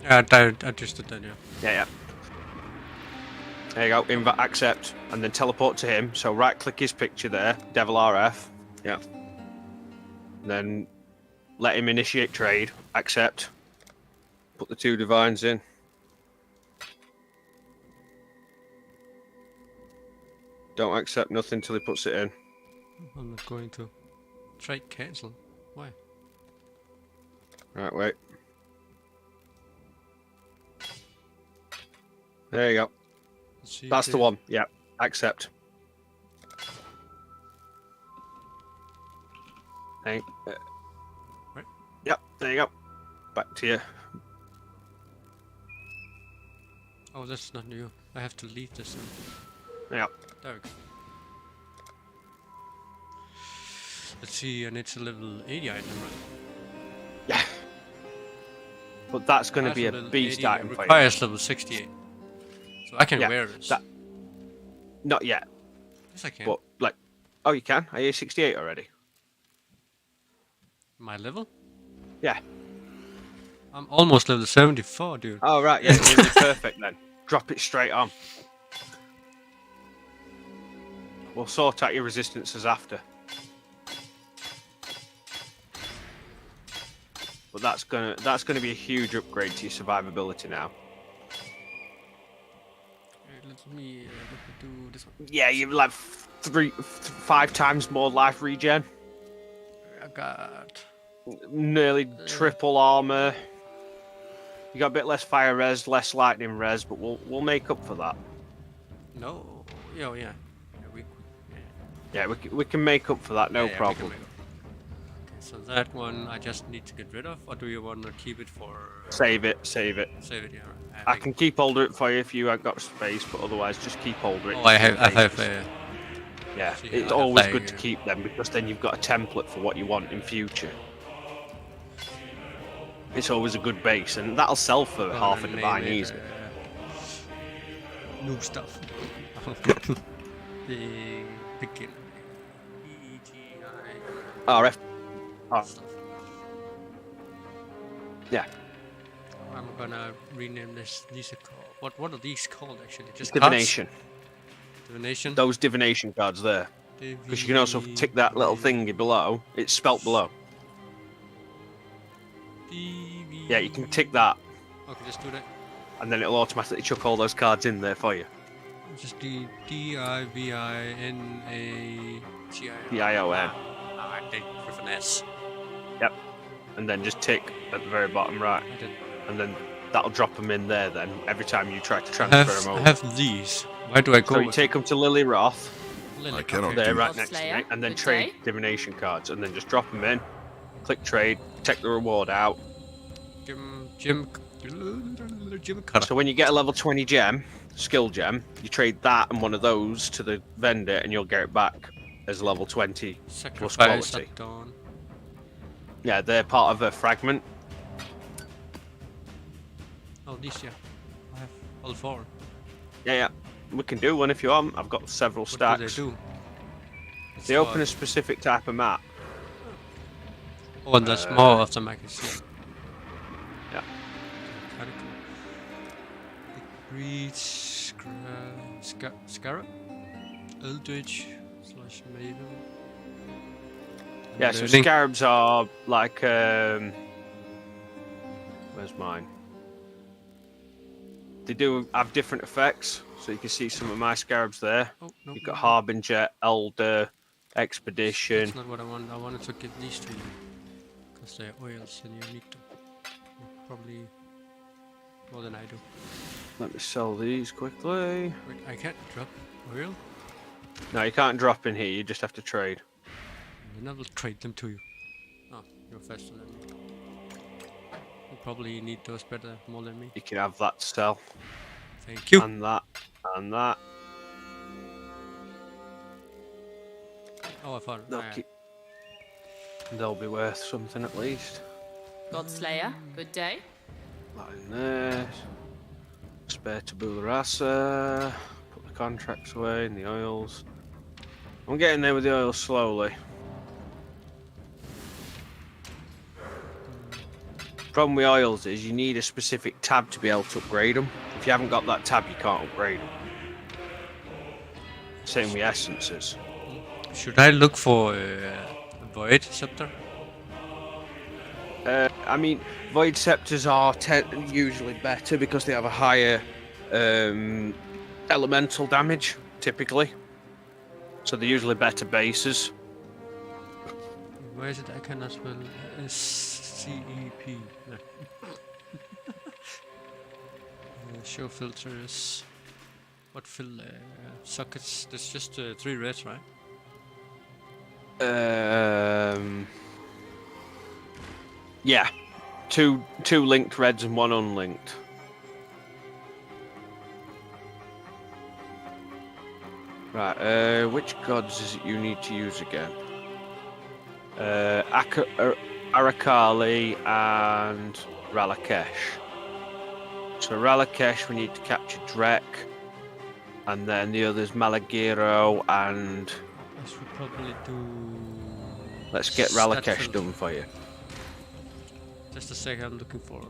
Yeah, I just did that, yeah. Yeah. There you go. Invite, accept, and then teleport to him. So right click his picture there, Devil RF. Yeah. And then let him initiate trade. Accept. Put the 2 divines in. Don't accept nothing till he puts it in. I'm not going to. Trade cancel. Why? Right, wait. There you go. Let's see That's if the it- one. Yeah. Accept. Right. Yep. There you go. Back to you. Oh, that's not new. I have to leave this. Yeah. There we go. Let's see, and it's a level 80 item, right? Yeah. But that's going to That's be a level beast 80, item it for you. requires level 68. So I can Yeah, wear this. that- Not yet. Yes, I can. But like, oh, you can. Are you 68 already? My level? Yeah. I'm almost level 74, dude. Oh right. Yeah. You're perfect then. Drop it straight on. We'll sort out your resistances after. But that's gonna be a huge upgrade to your survivability now. Let me do this one. Yeah, you've like 5 times more life regen, I got... nearly triple armor. You got a bit less fire res, less lightning res, but we'll make up for that. No. Oh, yeah. Yeah, we can make up for that, no Yeah, we can problem. make it. Okay, so that one I just need to get rid of, or do you want to keep it for... Save it. Save it, yeah. Right. I can keep hold of it for you if you have got space, but otherwise just keep hold of it. Oh, I have Yeah, see, it's I have always like, good to keep them because then you've got a template for what you want in future. it's always a good base, and that'll sell for half a Gonna divine name it, easy. New stuff. The begin. EGI RF. stuff. Yeah. I'm gonna rename this. These are called. What are these called actually? Just Divination. Cards? Divination. Those divination cards there. Because you can also tick that little thingy below. It's spelt below. Yeah, you can tick that, Okay, just do that. and then it'll automatically chuck all those cards in there for you. Just D-I-V-I-N-A-T-I-O. P-I-O-N. I think with an S. Yep. And then just tick at the very bottom right. I did. And then that'll drop them in there then, every time you try to transfer them I over. have these. Where do I go? So you with take them to Lily Roth, Lily? I cannot Okay. there do right Lord next to Slayer, me, and then good trade day. divination cards, and then just drop them in, click trade, take the reward out. Jim Cutter. So when you get a level 20 gem, skill gem, you trade that and one of those to the vendor, and you'll get it back as level 20 plus Sacrifice quality. at dawn. Yeah, they're part of a fragment. Oh, these, yeah. I have all four. Yeah, we can do one if you want. I've got several What stacks. do they do? It's They open for- a specific type of map. Oh, and there's more of them I can see. Yeah. Kinda cool. The Breed, Scarab, Eldritch, / Maven. Yeah, so Learning. scarabs are like where's mine? They do have different effects, so you can see some of my scarabs there. Oh, no. You've got Harbinger, Elder, Expedition. That's not what I want. I wanted to give these to you. Because they're oils and you need them. Probably more than I do. Let me sell these quickly. Wait, I can't drop oil? No, you can't drop in here, you just have to trade. Then I will trade them to you. Oh, you're faster than me. You probably need those better, more than me. You can have that to sell. Thank you. And that, and that. Oh, I found it. They'll be worth something at least. God Slayer, good day. That in there. Spare tabula rasa. Put the contracts away in the oils. I'm getting there with the oils slowly. Problem with oils is you need a specific tab to be able to upgrade them. If you haven't got that tab, you can't upgrade them. Same with essences. Should I look for Void Scepter? I mean, void scepters are usually better because they have a higher elemental damage, typically. So they're usually better bases. Where is it? I cannot spell SCEP. No. Show filters. What sockets? There's just 3 reds, right? Yeah, two linked reds and one unlinked. Right, which gods is it you need to use again? Arakali and Ralakesh. So Ralakesh, we need to capture Drek, and then the others Malagiro and. I should probably do. Let's get stat Ralakesh filter. done for you. Just a second, I'm looking for.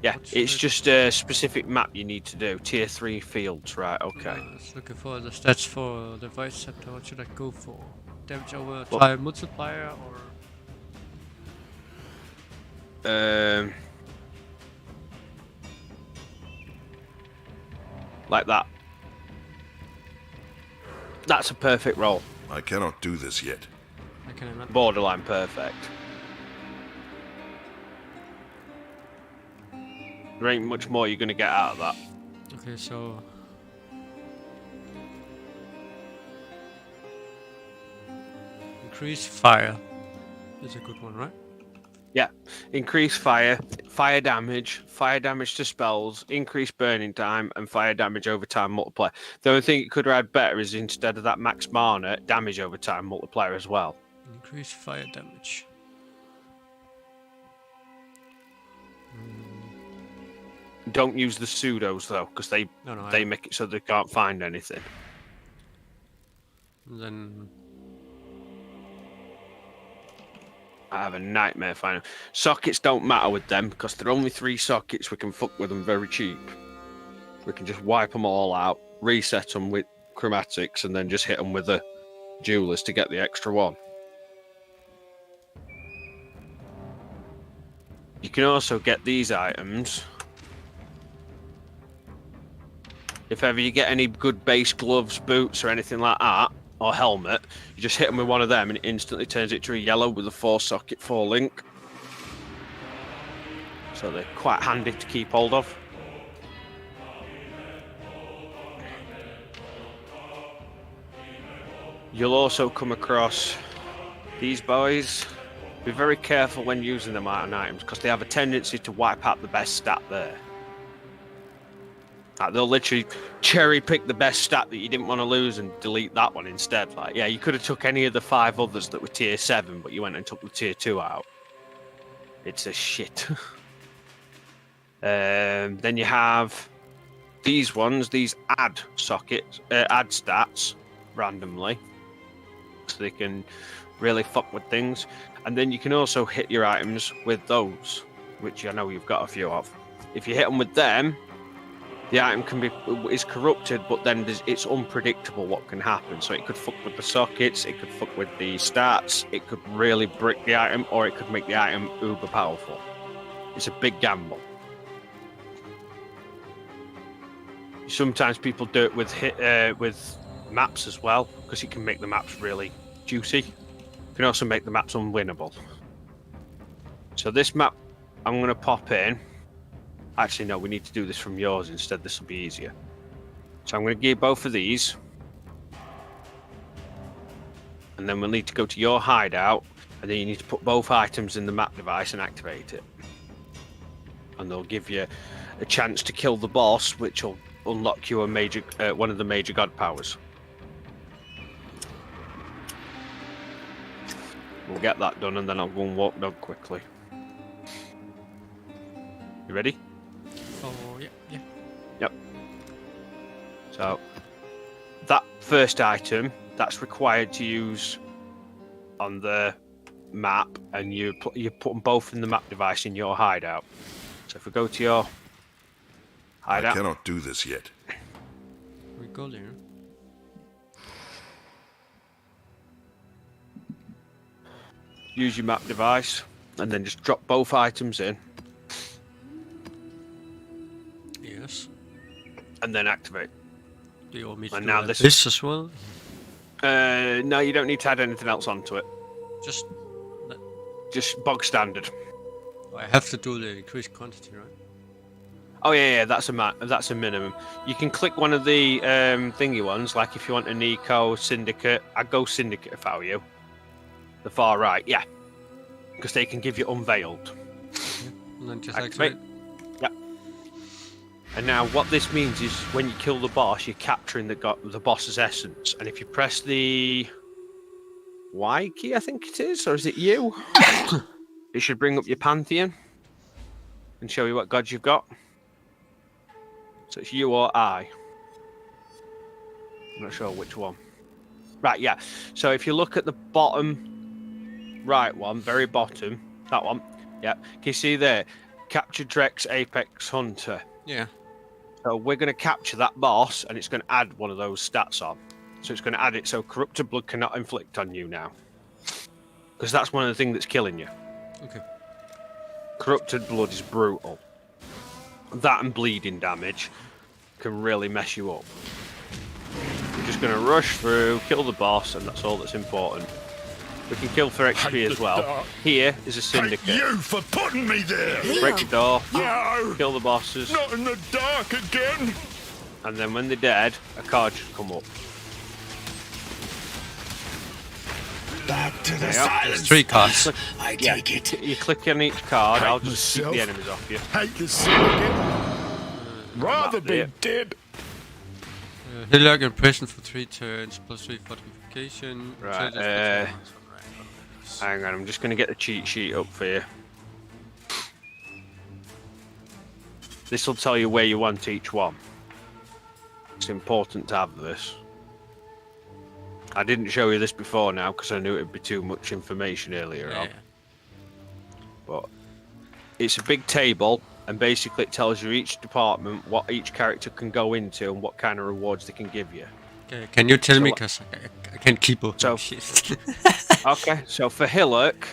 Yeah, What's it's the- just a specific map you need to do. Tier 3 fields, right? Okay. I was looking for the stats for the Void Scepter. What should I go for? Damage over Well- time multiplier or. Like that. That's a perfect roll. I cannot do this yet. I can not. Borderline perfect. There ain't much more you're going to get out of that. Okay, so. Increase fire is a good one, right? Yeah. Increase fire damage to spells, increase burning time, and fire damage over time multiplier. The only thing it could have had better is instead of that max mana, damage over time multiplier as well. Increase fire damage. Don't use the pseudos though, because they make it so they can't find anything. Then I have a nightmare finding sockets. Don't matter with them because they're only 3 sockets. We can fuck with them very cheap. We can just wipe them all out, reset them with chromatics, and then just hit them with the jewelers to get the extra one. You can also get these items. If ever you get any good base gloves, boots, or anything like that, or helmet, you just hit them with one of them and it instantly turns it to a yellow with a 4-socket 4-link. So they're quite handy to keep hold of. You'll also come across these boys. Be very careful when using them out on items because they have a tendency to wipe out the best stat there. Like they'll literally cherry pick the best stat that you didn't want to lose and delete that one instead. Like, yeah, you could have took any of the 5 others that were tier 7, but you went and took the tier 2 out. It's a shit. Then you have these ones, these add sockets, add stats randomly. So they can really fuck with things. And then you can also hit your items with those, which I know you've got a few of. If you hit them with them, the item is corrupted, but then it's unpredictable what can happen. So it could fuck with the sockets, it could fuck with the stats, it could really brick the item, or it could make the item uber powerful. It's a big gamble. Sometimes people do it with maps as well, because it can make the maps really juicy. It can also make the maps unwinnable. So this map, I'm going to pop in. Actually, no, we need to do this from yours instead. This will be easier. So I'm going to give both of these. And then we'll need to go to your hideout. And then you need to put both items in the map device and activate it. And they'll give you a chance to kill the boss, which will unlock you a major, one of the major god powers. We'll get that done and then I'll go and walk dog quickly. You ready? Oh, yeah. Yep. So, that first item, that's required to use on the map, and you put them both in the map device in your hideout. So if we go to your hideout... I cannot do this yet. We go there. Use your map device, and then just drop both items in. Yes. And then activate. Do you want me to And do now this as well? No, you don't need to add anything else onto it. Just bog standard. I have to do the increased quantity, right? Oh yeah, that's a minimum. You can click one of the thingy ones, like if you want a Nico, Syndicate. I'd go Syndicate if I were you. The far right, yeah. Because they can give you unveiled. Yeah. And then just activate. activate. Yep. And now what this means is when you kill the boss, you're capturing the boss's essence. And if you press the Y key, I think it is, or is it U? It should bring up your pantheon and show you what gods you've got. So it's U or I. I'm not sure which one. Right, yeah. So if you look at the bottom right one, very bottom, that one, yeah. Can you see there? Capture Drex Apex Hunter. Yeah. So we're going to capture that boss, and it's going to add one of those stats on. So it's going to add it so Corrupted Blood cannot inflict on you now. Because that's one of the things that's killing you. Okay. Corrupted Blood is brutal. That and bleeding damage can really mess you up. We're just going to rush through, kill the boss, and that's all that's important. We can kill for XP as well. Dark. Here is a Syndicate. Hate you for putting me there! Break the door, No! kill the bosses, Not in the dark again! and then when they're dead, a card should come up. Back to the Yeah. silence! 3 cards. I Yeah, take it. you click on each card, I'll Hate just keep myself. the enemies off you. Hate the syndicate. Rather Map be there. dead. Hillock in prison for 3 turns, +3 fortification. Right, Hang on, I'm just going to get the cheat sheet up for you. This will tell you where you want each one. It's important to have this. I didn't show you this before now because I knew it would be too much information earlier on. But it's a big table, and basically it tells you each department what each character can go into and what kind of rewards they can give you. Okay, can you tell me, because I can't keep up. So- Okay, so for Hillock,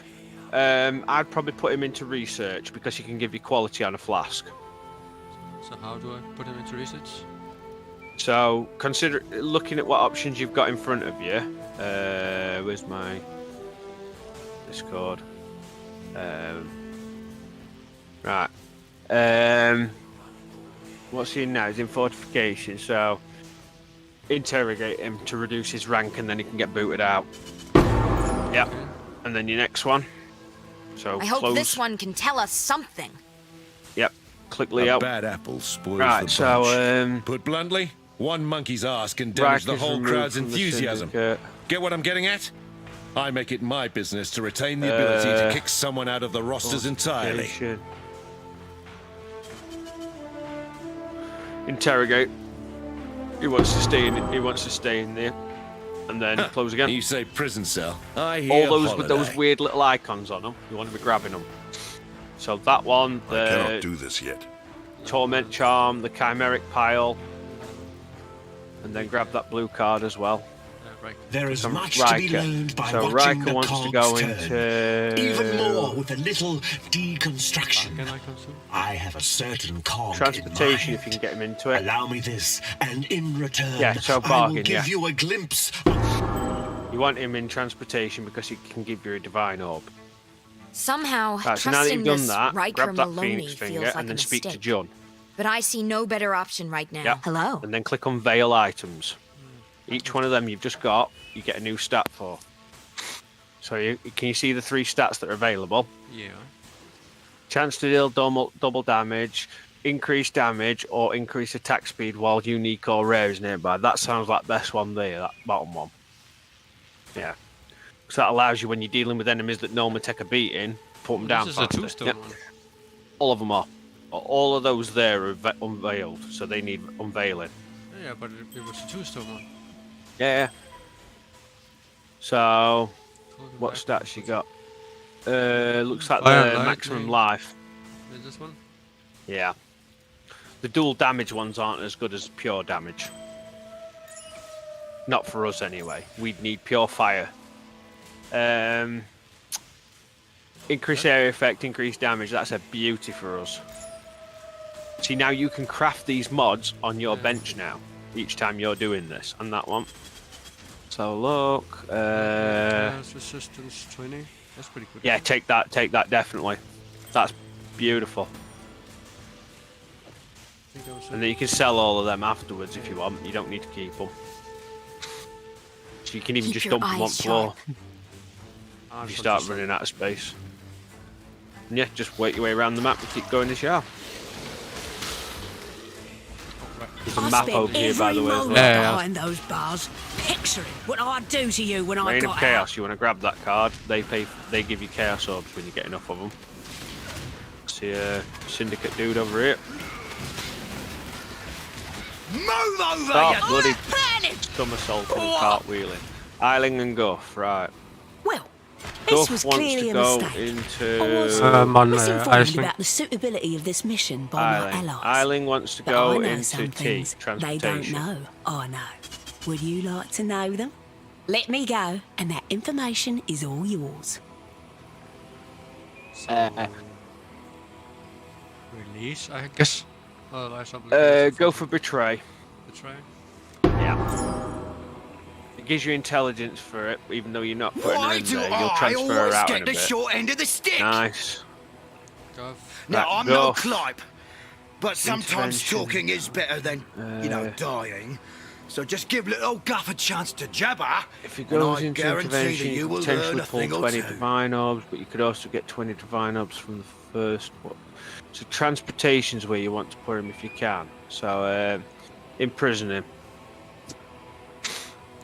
I'd probably put him into research because he can give you quality on a flask. So how do I put him into research? So consider looking at what options you've got in front of you. Where's my Discord? Right. What's he in now? He's in fortification. So interrogate him to reduce his rank, and then he can get booted out. Yep. And then your next one. So I hope close. this one can tell us something. Yep. Click A Leo. bad apple spoils Right. the So bunch. Put bluntly, one monkey's ass can damage the Riker's whole removed crowd's from the enthusiasm. syndicate. Get what I'm getting at? I make it my business to retain the ability to kick someone out of the rosters entirely. Fortification. Interrogate. He wants to stay in. He wants to stay in there, and then close again. You say prison cell. I hear All those with those holiday. weird little icons on them. You want to be grabbing them. So that one, I cannot the do this yet. torment charm, the chimeric pile, and then grab that blue card as well. Right. There is Some much to be Riker. learned by So watching Riker the wants to cogs go turn. into Even more with a little deconstruction. Can I consume? I have a certain cog transportation in if you can mind. get him into it. Allow me this, and in return, Yeah, so I will bargain, give yeah. you a glimpse. You want him in transportation because he can give you a divine orb. Somehow, Right, so now that trusting you've done this that, Riker grab that Maloney Phoenix finger feels like and a then speak to mistake. John. But I see no better option right now. Yep. Hello. And then click on Veil items. Each one of them you've just got, you get a new stat for. So can you see the 3 stats that are available? Yeah. Chance to deal double damage, increase damage, or increase attack speed while unique or rare is nearby. That sounds like the best one there, that bottom one. Yeah. So that allows you, when you're dealing with enemies that normally take a beating, put them down This is a faster. 2-stone Yep. one. All of them are. All of those there are unveiled, so they need unveiling. Yeah, but it was a 2-stone one. Yeah. So, Total what Riker. stats you got? Looks like Fire, the lightning. maximum life. Is this one? Yeah. The dual damage ones aren't as good as pure damage. Not for us anyway. We'd need pure fire. Increase area effect, increase damage. That's a beauty for us. See, now you can craft these mods on your bench now. Each time you're doing this. And that one. So look. Chaos resistance 20. That's pretty good. Yeah, take that definitely. That's beautiful. I think that was And then you can sell all of them afterwards if you want. You don't need to keep them. So you can even Keep just your dump them on eyes the floor Ah, if you so start just- running out of space. And yeah, just work your way around the map and keep going to shower. There's a I map spent over here, by the way, as well. Yeah, yeah. behind those bars, picturing what I'd do to you when I Reign of got Chaos, you want to grab that card. They give you Chaos Orbs when you get enough of them. See a Syndicate dude over here. Move over, Stop bloody Panic! somersaulting and cartwheeling. Eiling and Guff, right. Well, Guff this was wants clearly to a go mistake. into I'm on Misinformed Iceland. about the suitability of this mission by my Eiling. allies. Eiling wants to But go I know into some T, things they transportation. don't know. I know. Would you like to know them? Let me go, and that information is all yours. Release, I guess. Oh, I saw Go for Betray. Betray. Yeah. It gives you intelligence for it, even though you're not putting her Why in do there. You'll I transfer always out in get a the bit. short end of the stick? Nice. Gov. Now, Right, I'm no Guff. Clipe, but sometimes Intervention. talking is better than, dying. So just give little old Guff a chance to jabber, If he and goes I into guarantee that intervention, you you will can learn potentially a pull thing or 20 two. divine orbs, but you could also get 20 divine orbs from the first one. So transportation's where you want to put him if you can. So imprison him.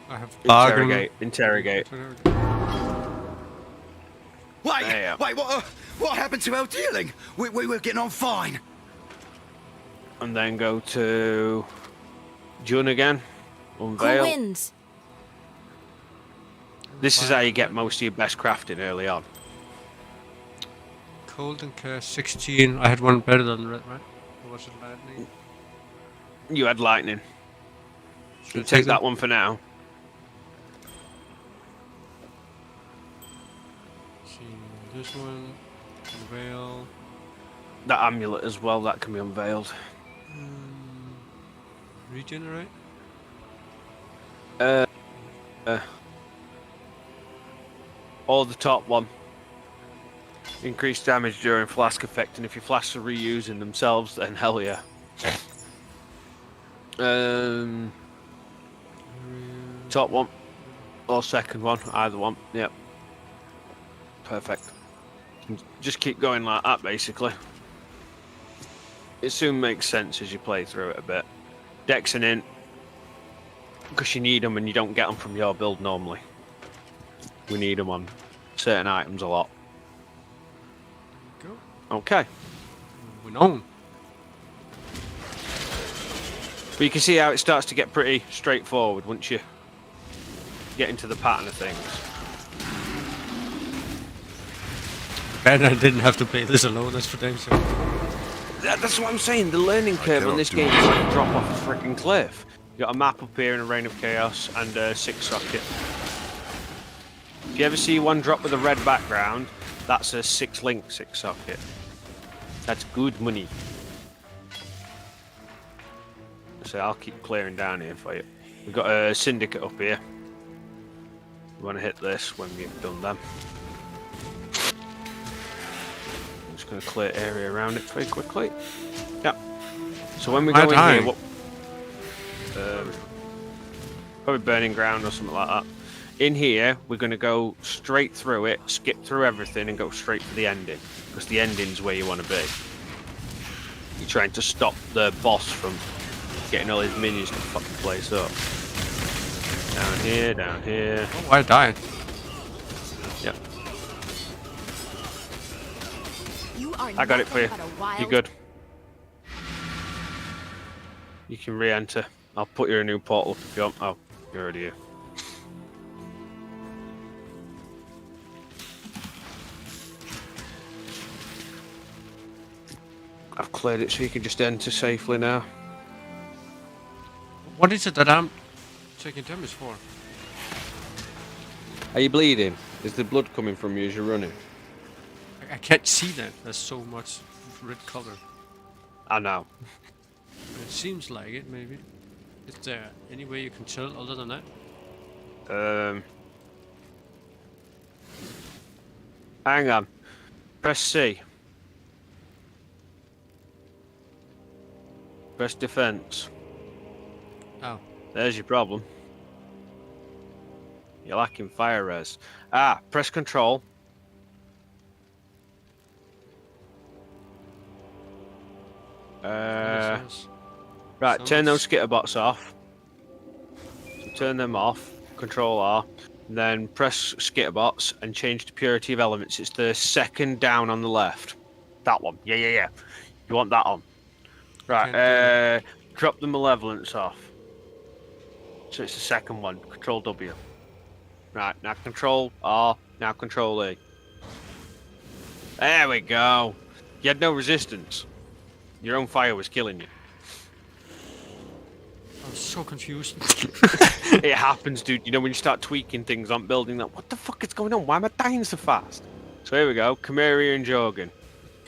I have bargain. Interrogate. Wait, There. what happened to our dealing? We were getting on fine. And then go to June again. Cool Unveil. winds. This is how you get most of your best crafting early on. Cold and care 16. I had one better than red, right? Or was it lightning? You had lightning. Should You I take them? that one for now. See this one. Unveil. That amulet as well, that can be unveiled. Regenerate. Or the top one. Increased damage during flask effect, and if your flasks are reusing themselves, then hell yeah. Top one. Or second one, either one. Yep. Perfect. Just keep going like that, basically. It soon makes sense as you play through it a bit. Dexing in, because you need them and you don't get them from your build normally. We need them on certain items a lot. Go. Okay. We're on. But you can see how it starts to get pretty straightforward once you get into the pattern of things. Bad I didn't have to play this alone, that's for damn sure. That's what I'm saying. The learning curve on this game is like a drop off a freaking cliff. You got a map up here and a Reign of Chaos and a 6-socket. If you ever see one drop with a red background, that's a 6-link 6-socket. That's good money. So I'll keep clearing down here for you. We've got a syndicate up here. We want to hit this when we've done them. I'm just going to clear area around it very quickly. Yeah. So when we go in here, what? Probably burning ground or something like that. In here, we're going to go straight through it, skip through everything, and go straight for the ending. Because the ending's where you want to be. You're trying to stop the boss from getting all his minions to fucking place up. Down here, down here. Oh, I died. Yep. I got it for you. You're good. You can re-enter. I'll put you in a new portal if you want. Oh, you're already here. I've cleared it so you can just enter safely now. What is it that I'm taking damage for? Are you bleeding? Is the blood coming from you as you're running? I can't see that. There's so much red color. I know. It seems like it, maybe. Is there any way you can tell other than that? Hang on. Press C. Press defense. Oh. There's your problem. You're lacking fire res. Ah, press control. Right, turn those skitterbots off. So turn them off. Control R. And then press skitterbots and change to purity of elements. It's the second down on the left. That one. Yeah. You want that on. Right, drop the malevolence off. So it's the second one. Control W. Right, now control R. Now control E. There we go. You had no resistance. Your own fire was killing you. I'm so confused. It happens, dude. You know, when you start tweaking things on building that, what the fuck is going on? Why am I dying so fast? So here we go. Chimera and Jorgen.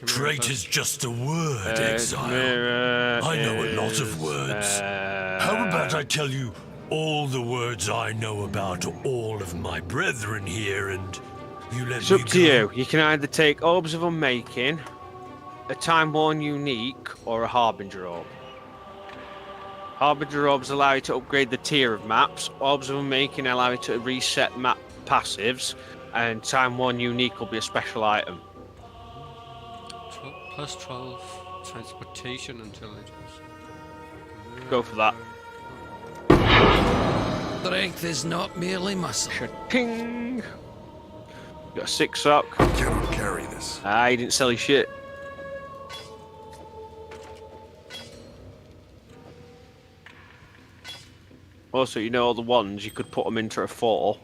Trait is just a word, Exile. Chimera I know a lot of words. How about I tell you all the words I know about all of my brethren here, and you let It's me up to you. You can either take Orbs of Unmaking, a Time-Worn Unique, or a Harbinger Orb. Harbinger Orbs allow you to upgrade the tier of maps. Orbs of Unmaking allow you to reset map passives, and Time-Worn Unique will be a special item. Plus 12 transportation intelligence. Go for that. Strength is not merely muscle. Ping. Got a 6-sock. Cannot carry this. Ah, he didn't sell his shit. Also, you know, all the ones you could put them into a 4,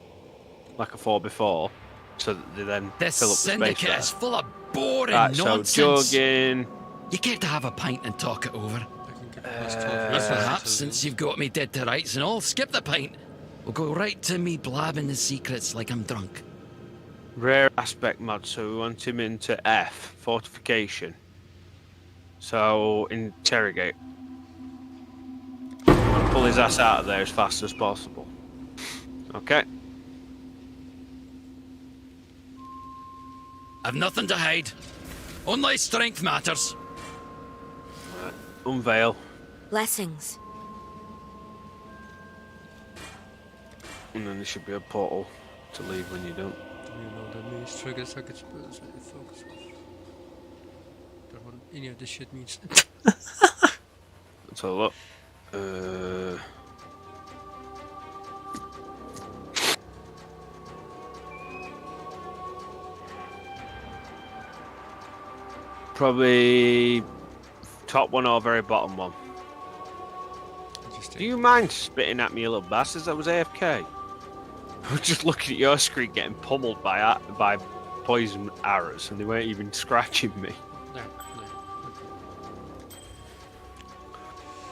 like a 4x4, so that they then This fill up the space syndicate there. is full of boring Right, nonsense. so jogging. You care to have a pint and talk it over? I can give But perhaps since you've got me dead to rights and all, skip the pint. We'll go right to me blabbing the secrets like I'm drunk. Rare aspect mod, so we want him into F, fortification. So, interrogate. We want to pull his ass out of there as fast as possible. Okay. I've nothing to hide. Only strength matters. Right. Unveil. Blessings. And then there should be a portal to leave when you don't. Do you know that means trigger socket spells and you focus on? Don't know what any of this shit means. Let's have a look. Probably top one or very bottom one. Do you mind spitting at me, you little bastards? I was AFK. I was just looking at your screen getting pummeled by poison arrows, and they weren't even scratching me. No.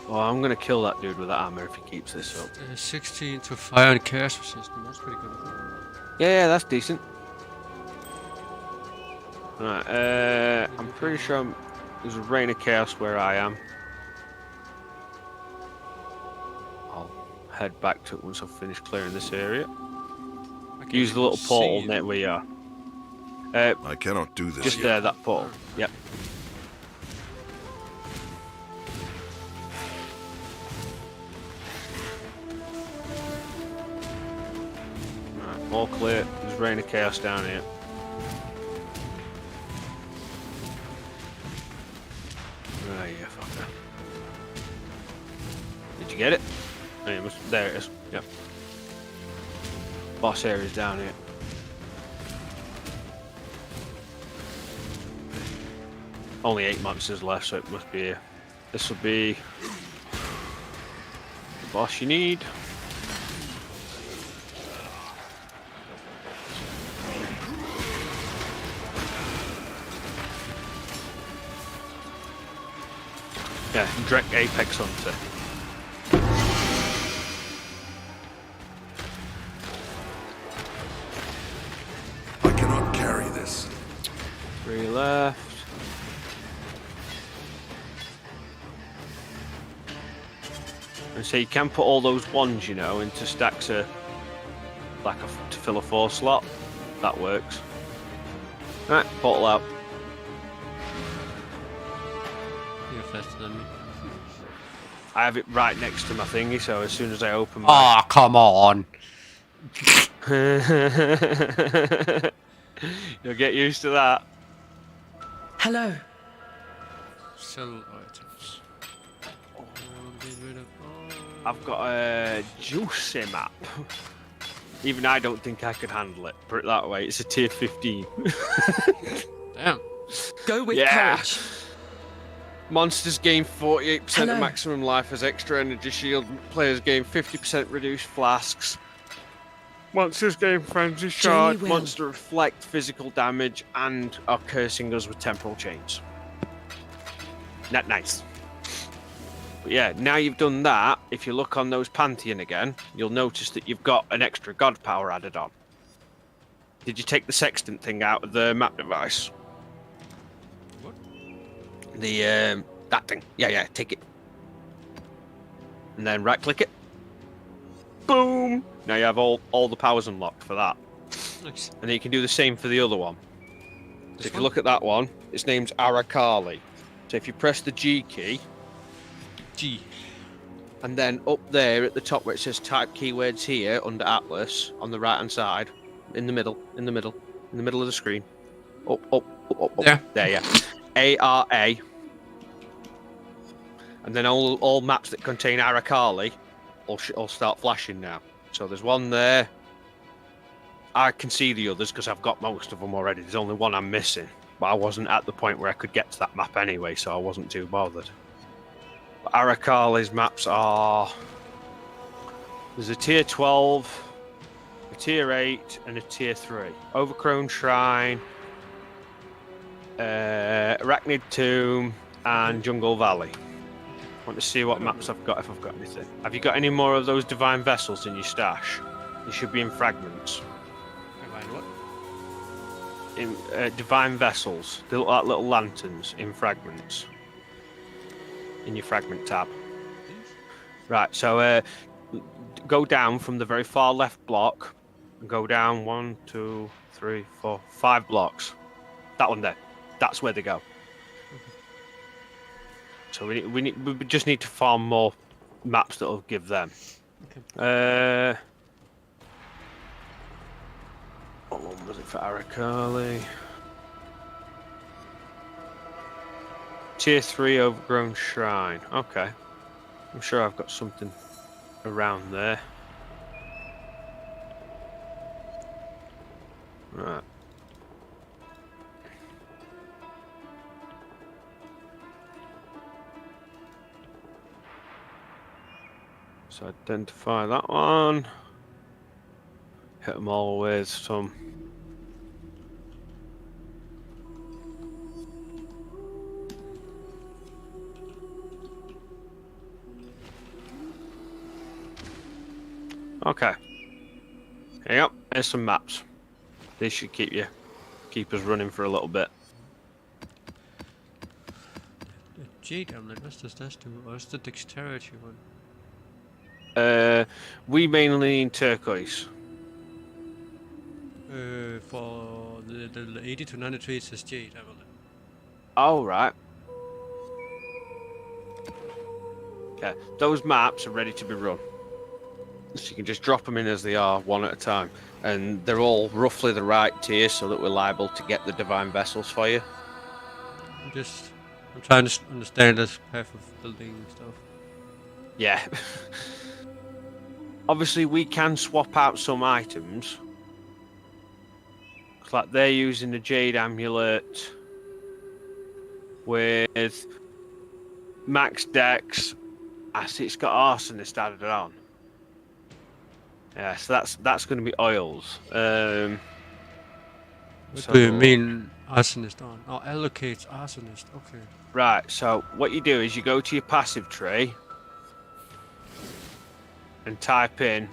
Oh, I'm gonna kill that dude with that hammer if he keeps this up. 16 to fire and chaos resistance. That's pretty good. Yeah, that's decent. Right, I'm pretty sure there's a rain of chaos where I am. I'll head back to it once I've finished clearing this area. Use the little portal net where you are. I cannot do this Just yet. there, that portal. Yep. Right, all clear. There's rain of chaos down here. Oh, yeah, fucker. Did you get it? Oh, you must, there it is. Yep. Boss area's down here. Only 8 monsters left, so it must be here. This will be the boss you need. Yeah, direct Apex Hunter. I cannot carry this. 3 left. And so you can put all those ones, you know, into stacks of like to fill a 4 slot. That works. Right, portal out. You're faster than me. I have it right next to my thingy, so as soon as I open my... Oh, come on. You'll get used to that. Hello. Sell items. I've got a juicy map. Even I don't think I could handle it. Put it that way. It's a tier 15. Damn. Go with Yeah. courage. Monsters gain 48% Hello. of maximum life as extra energy shield. Players gain 50% reduced flasks. Monsters gain frenzy shard. will. Monster reflect physical damage and are cursing us with temporal chains. Not nice. But yeah, now you've done that, if you look on those Pantheon again, you'll notice that you've got an extra god power added on. Did you take the sextant thing out of the map device? What? The that thing. Yeah, take it. And then right click it. Boom! Now you have all the powers unlocked for that. Nice. And then you can do the same for the other one. So This if one? you look at that one, its name's Arakali. So if you press the G key, G. and then up there at the top where it says type keywords here under Atlas on the right hand side, in the middle of the screen. Up. Yeah. There, yeah. ARA. And then all maps that contain Arakali will start flashing now. So there's one there. I can see the others because I've got most of them already. There's only one I'm missing. But I wasn't at the point where I could get to that map anyway, so I wasn't too bothered. But Arakali's maps are There's a tier 12, a tier 8, and a tier 3. Overgrown Shrine, Arachnid Tomb, and Jungle Valley. I want to see what maps I've got, if I've got anything. Have you got any more of those Divine Vessels in your stash? They should be in fragments. Divine what? In Divine Vessels. They look like little lanterns in fragments. In your fragment tab. Right, so go down from the very far left block and go down 1, 2, 3, 4, 5 blocks. That one there. That's where they go. So we just need to farm more maps that'll give them. Okay. What one was it for Arakali? Tier 3 Overgrown Shrine. Okay. I'm sure I've got something around there. Right. So identify that one. Hit them all with some. Okay. Here you go. Here's some maps. These should keep us running for a little bit. The Jade Amulet, what's this do? Or is the Dexterity one? We mainly need turquoise. For the 80 to 93 it says Jade Amulet. Oh, right. Okay, those maps are ready to be run. So you can just drop them in as they are, one at a time. And they're all roughly the right tier so that we're liable to get the Divine Vessels for you. I'm trying to understand this path of building stuff. Yeah. Obviously, we can swap out some items. Like they're using the Jade Amulet with Max Dex. I see it's got Arsonist added on. Yeah, so that's going to be oils. What do you mean Arsonist on? Oh, allocates Arsonist, okay. Right, so what you do is you go to your passive tree and type in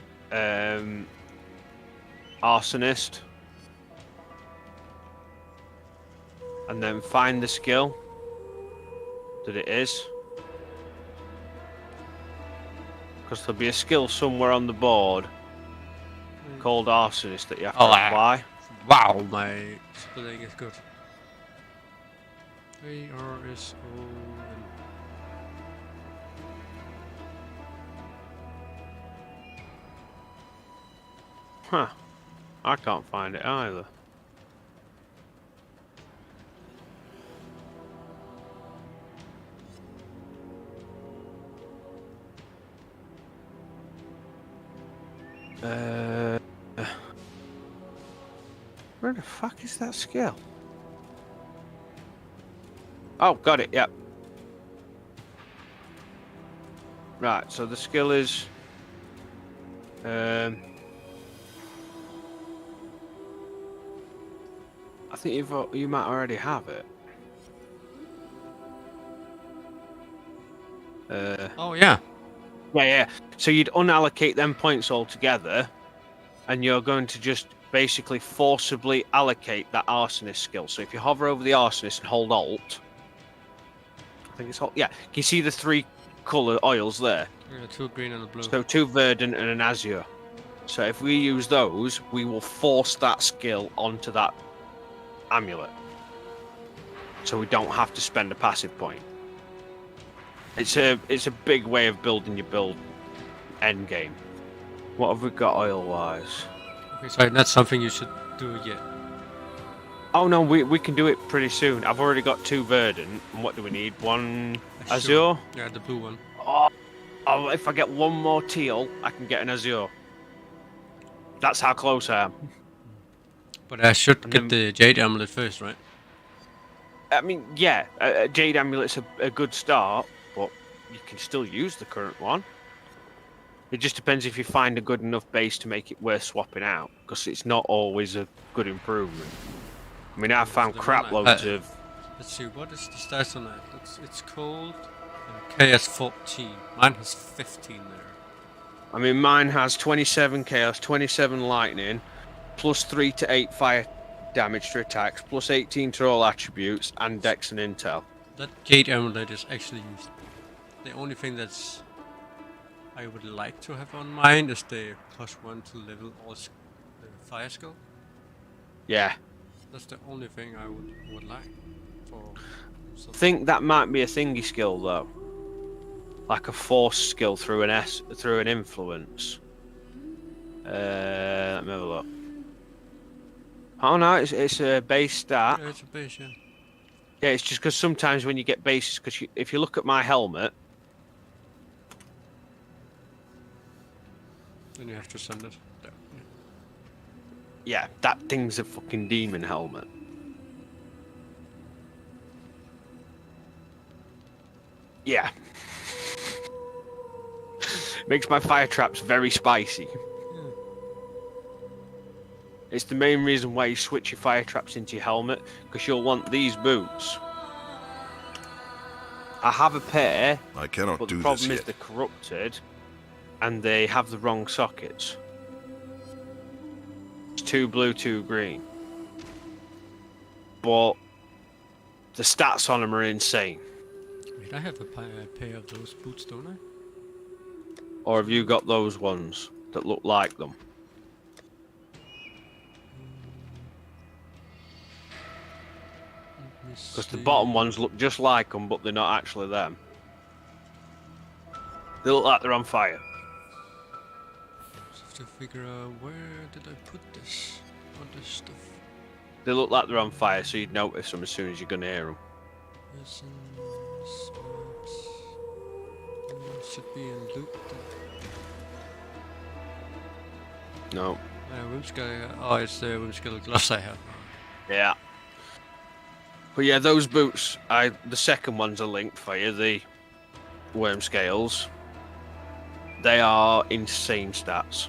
Arsonist and then find the skill that it is, because there'll be a skill somewhere on the board called Arsonist that you have to apply. Wow, my spelling is good. A-R-S-O-N. Huh. I can't find it either. Where the fuck is that skill? Oh, got it, yep. Right, so the skill is I think you might already have it. Oh yeah. Yeah. So you'd unallocate them points altogether, and you're going to just basically forcibly allocate that Arsonist skill. So if you hover over the Arsonist and hold Alt, I think it's Alt. Yeah, can you see the 3 colour oils there? Yeah, 2 green and a blue. So 2 verdant and an azure. So if we use those, we will force that skill onto that amulet. So we don't have to spend a passive point. It's a big way of building your build end game. What have we got oil wise? Okay, so that's something you should do yet. Oh no, we can do it pretty soon. I've already got 2 verdant. And what do we need? 1 azure? Yeah, the blue one. Oh, if I get 1 more teal, I can get an azure. That's how close I am. But I should get the Jade Amulet first, right? I mean, yeah, Jade Amulet's a good start, but you can still use the current one. It just depends if you find a good enough base to make it worth swapping out, because it's not always a good improvement. I mean, I've found crap loads of... Let's see, what is the stats on that? It's called Chaos 14. Mine has 15 there. I mean, mine has 27 Chaos, 27 Lightning, plus 3 to 8 fire damage to attacks, plus 18 to all attributes, and Dex and Intel. That Gate Amulet is actually the only thing that's I would like to have on mine is the +1 to level all fire skill. Yeah. That's the only thing I would like for. I think that might be a thingy skill though, like a force skill through an influence. Let me have a look. Oh no, it's a base stat. Yeah, it's a base, yeah. Yeah, it's just because sometimes when you get bases, because if you look at my helmet, then you have to send it there. Yeah, that thing's a fucking demon helmet. Yeah. Makes my fire traps very spicy. It's the main reason why you switch your fire traps into your helmet, because you'll want these boots. I have a pair, I cannot but do the this problem is yet. they're corrupted, and they have the wrong sockets. It's 2 blue, 2 green. But the stats on them are insane. Wait, I have a pair of those boots, don't I? Or have you got those ones that look like them? Because the bottom ones look just like them, but they're not actually them. They look like they're on fire. Just have to figure out where did I put this? All this stuff. They look like they're on fire, so you'd notice them as soon as you're going to hear them. Should be in loot. No. Oh, it's the whimsical gloves I have. Yeah. But yeah, those boots, the second one's a link for you, the worm scales. They are insane stats.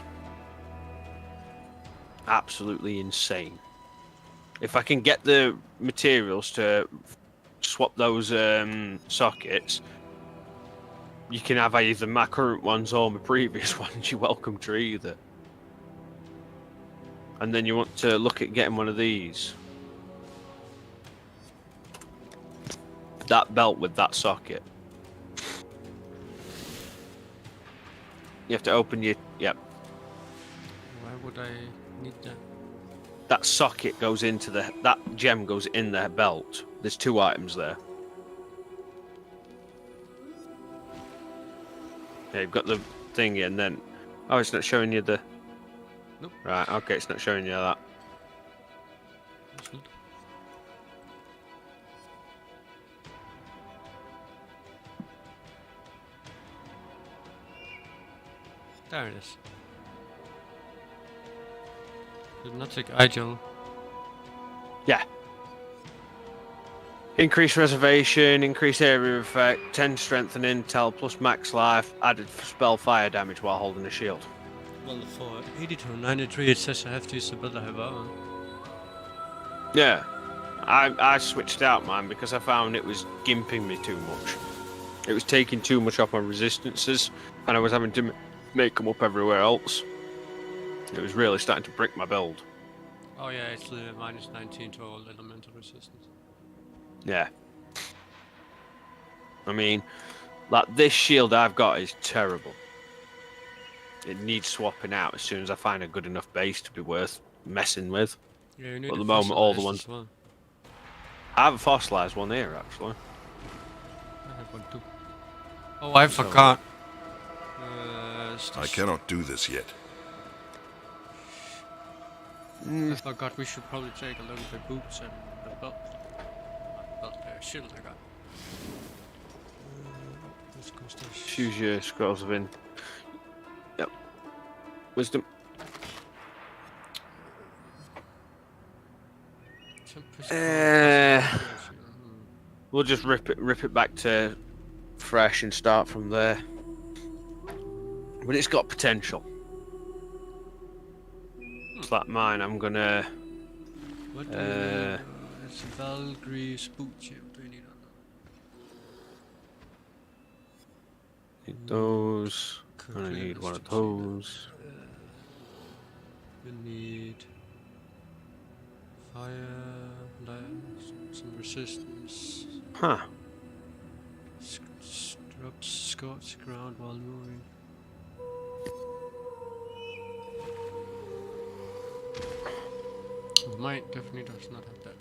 Absolutely insane. If I can get the materials to swap those sockets, you can have either my current ones or my previous ones. You're welcome to either. And then you want to look at getting one of these. That belt with that socket. You have to open your... Yep. Why would I need that? That socket goes into the... That gem goes in their belt. There's 2 items there. Yeah, you've got the thingy and then... Oh, it's not showing you the... Nope. Right, okay, it's not showing you that. That's good. There it is. Hypnotic Exile. Yeah. Increase reservation, increase area effect, 10 strength and intel, plus max life, added spell fire damage while holding a shield. Well, for 80 to 93 it says I have to use the build I have on. Yeah. I switched out mine because I found it was gimping me too much. It was taking too much off my resistances, and I was having to make them up everywhere else. It was really starting to break my build. Oh yeah, it's the minus 19 to all elemental resistance. Yeah. I mean, like this shield I've got is terrible. It needs swapping out as soon as I find a good enough base to be worth messing with. Yeah, you need But at a the moment, all the fossilized ones... as well. I have a fossilized one here, actually. I have one too. Oh, I forgot. I cannot do this yet. I forgot we should probably take a look at the boots and the belt. Shield I got. Let's go stairs. Use your scrolls of in. Yep. Wisdom. We'll just rip it back to fresh and start from there. But it's got potential. It's like mine. I'm gonna. What do you need? It's Valkyrie's boots. What do you need on that? Need those. I need one of those. We need fire, some resistance. Huh. Drops scorch ground while moving. Mine definitely does not have that.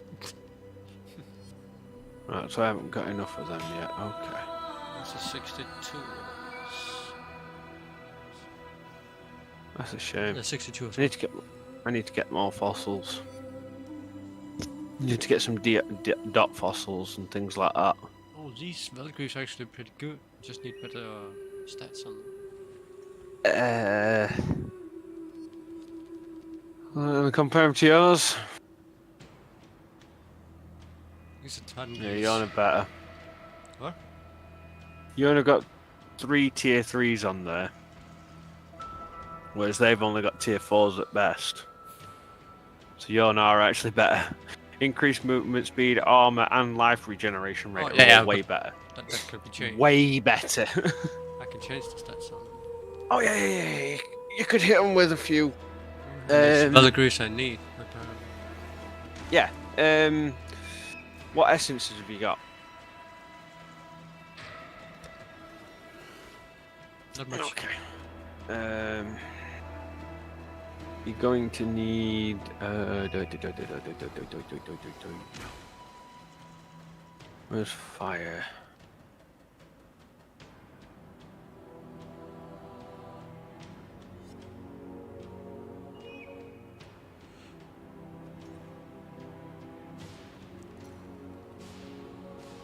Right, so I haven't got enough of them yet. Okay. That's a 62. That's a shame. Yeah, 62. I need to get more fossils. I need to get some dot fossils and things like that. Oh, these Valkyries are actually pretty good. Just need better stats on them. Compare them to yours. These are tons. Yeah, you're on a better. What? You only got 3 tier 3s on there. Whereas they've only got tier 4s at best. So your and are actually better. Increased movement speed, armor, and life regeneration rate are all way better. That could be changed. Way better. I can change the stats on them. Oh yeah. You could hit them with a few. Valkyries I need. But, yeah. What essences have you got? Not much. Okay. You're going to need. Where's fire?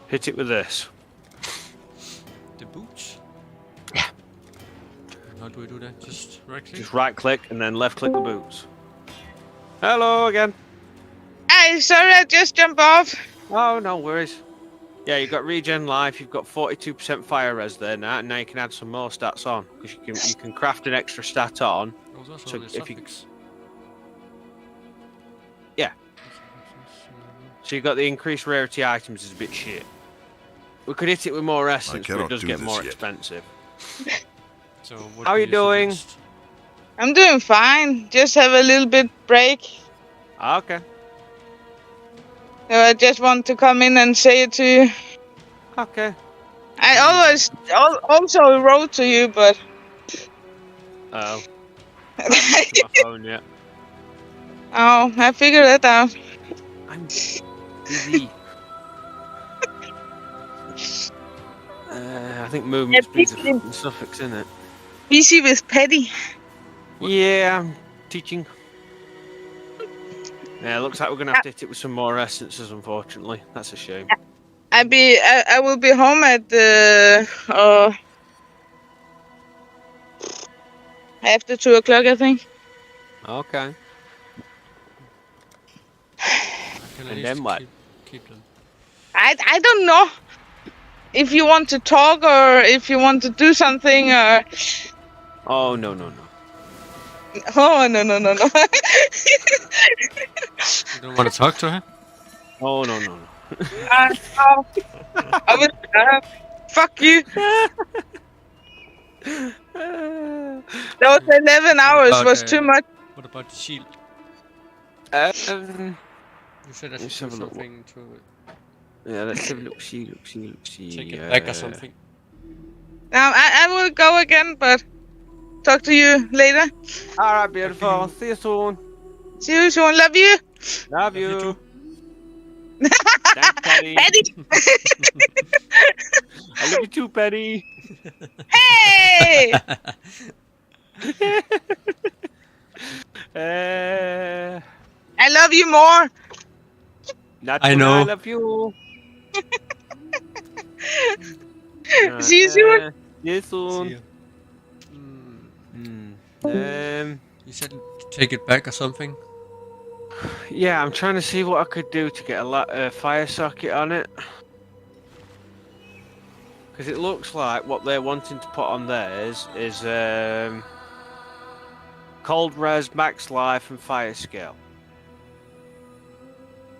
Hit it with this. The boots? Yeah. How do we do that? Just right click? Just right click and then left click the boots. Hello again. Hey, sorry, I just jumped off. Oh, no worries. Yeah, you've got regen life, you've got 42% fire res there now, and now you can add some more stats on. Because you can craft an extra stat on. So if you... Yeah. So you've got the increased rarity items is a bit shit. We could hit it with more essence, but it does get more expensive. So how are you doing? I'm doing fine. Just have a little bit break. Okay. So I just want to come in and say it to you. Okay. I always also wrote to you, but... Oh. I haven't looked at my phone yet. Oh, I figured that out. I'm busy. I think movement speed's a fucking suffix, isn't it? Busy with petty. Yeah, I'm teaching. Yeah, looks like we're gonna have to hit it with some more essences, unfortunately. That's a shame. I will be home at after 2 o'clock, I think. Okay. And then what? Keep them. I don't know if you want to talk or if you want to do something or... Oh, no. Oh, no. You don't want to talk to her? Oh, no. No. I will, fuck you. Those 11 hours was too much. What about the shield? You said I should do something to it. Yeah, let's have a look. See. Take it back or something. Now, I will go again, but talk to you later. Alright, beautiful. See you soon. See you soon. Love you. Love you too. Thanks, Patty. Patty. I love you too, Patty. Hey! I love you more. I know. I love you. See you soon. See you soon. You said take it back or something? Yeah, I'm trying to see what I could do to get a fire socket on it. Because it looks like what they're wanting to put on theirs is cold res, max life, and fire scale.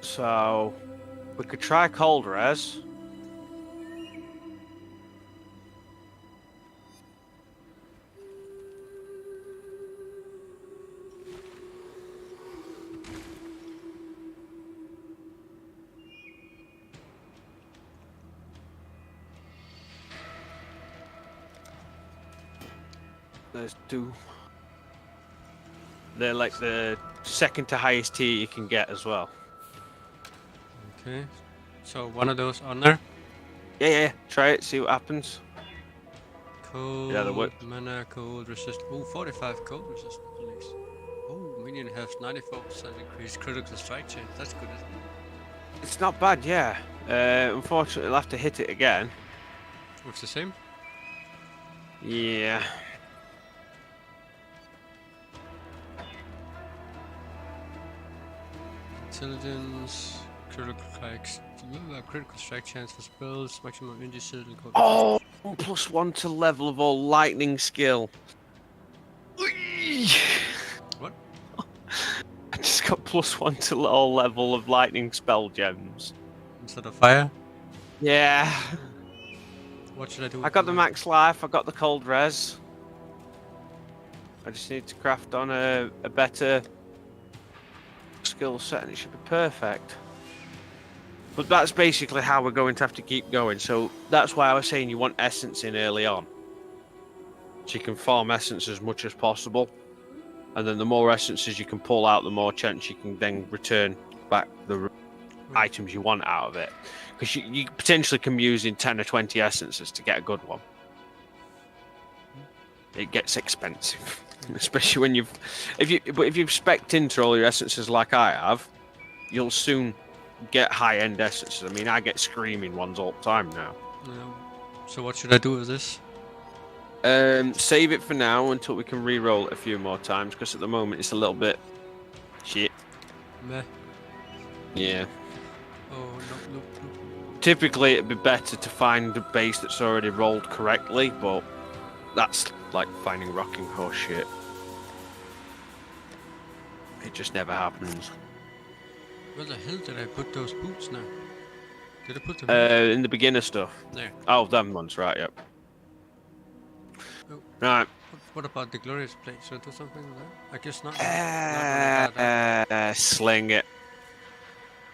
So we could try cold res. Let's do. They're like the second to highest tier you can get as well. Okay. So one of those on there. Yeah. Try it, see what happens. Cold, Yeah, that works. mana, cold resist. Oh, 45 cold resistance at least. Oh, minion has 94% increased critical strike chance. That's good, isn't it? It's not bad, yeah. Unfortunately, I'll have to hit it again. What's the same? Yeah. Intelligence, critical strike chance for spells, maximum indecisive and cold. Oh, 1+1 to level of all lightning skill. What? I just got +1 to all level of lightning spell gems. Instead of fire? Yeah. What should I do? I got the max life, I got the cold res. I just need to craft on a better skill set and it should be perfect. But that's basically how we're going to have to keep going. So that's why I was saying you want essence in early on. So you can farm essence as much as possible. And then the more essences you can pull out, the more chance you can then return back the items you want out of it. Because you potentially can be using 10 or 20 essences to get a good one. It gets expensive. Especially when if you've spec'd into all your essences like I have, you'll soon get high-end essences. I mean, I get screaming ones all the time now. So what should I do with this? Save it for now until we can re-roll it a few more times, because at the moment it's a little bit shit. Meh. Yeah. Oh, no. Typically it'd be better to find a base that's already rolled correctly, but that's like finding rocking horse shit. It just never happens. Where the hell did I put those boots now? Did I put them in the beginner stuff? There. Oh, them ones, right, yep. Oh. Right. What about the glorious plate? Should I do something with that? I guess not. Sling it.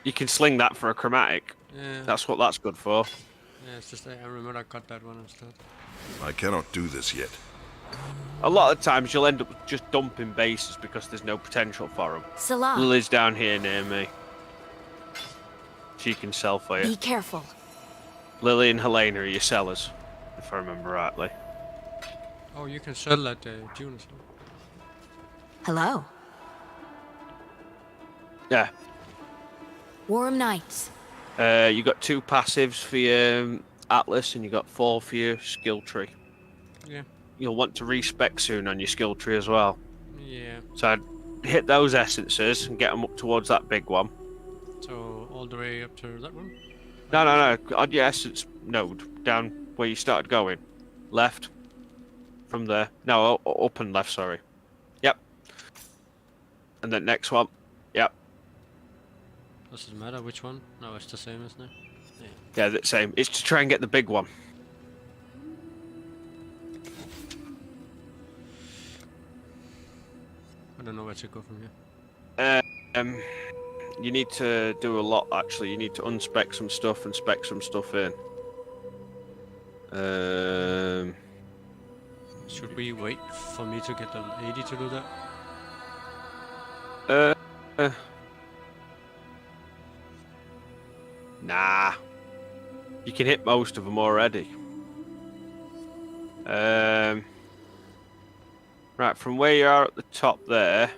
You can sling that for a chromatic. Yeah. That's what that's good for. Yeah, it's just I remember I got that one instead. I cannot do this yet. A lot of times you'll end up just dumping bases because there's no potential for them. Salah. Lily's down here near me. She can sell for you. Be careful. Lily and Helena are your sellers, if I remember rightly. Oh, you can sell at June as well. Hello. Yeah. Warm nights. You got 2 passives for your Atlas, and you got 4 for your skill tree. Yeah. You'll want to respec soon on your skill tree as well. Yeah. So I'd hit those essences and get them up towards that big one. So all the way up to that one? No. On your essence node, down where you started going. Left. From there. No, up and left, sorry. Yep. And then next one. Yep. Does it matter which one? No, it's the same, isn't it? Yeah, the same. It's to try and get the big one. I don't know where to go from here. You need to do a lot, actually. You need to unspec some stuff and spec some stuff in. Should we wait for me to get level 80 to do that? Nah. You can hit most of them already. Right, from where you are at the top there,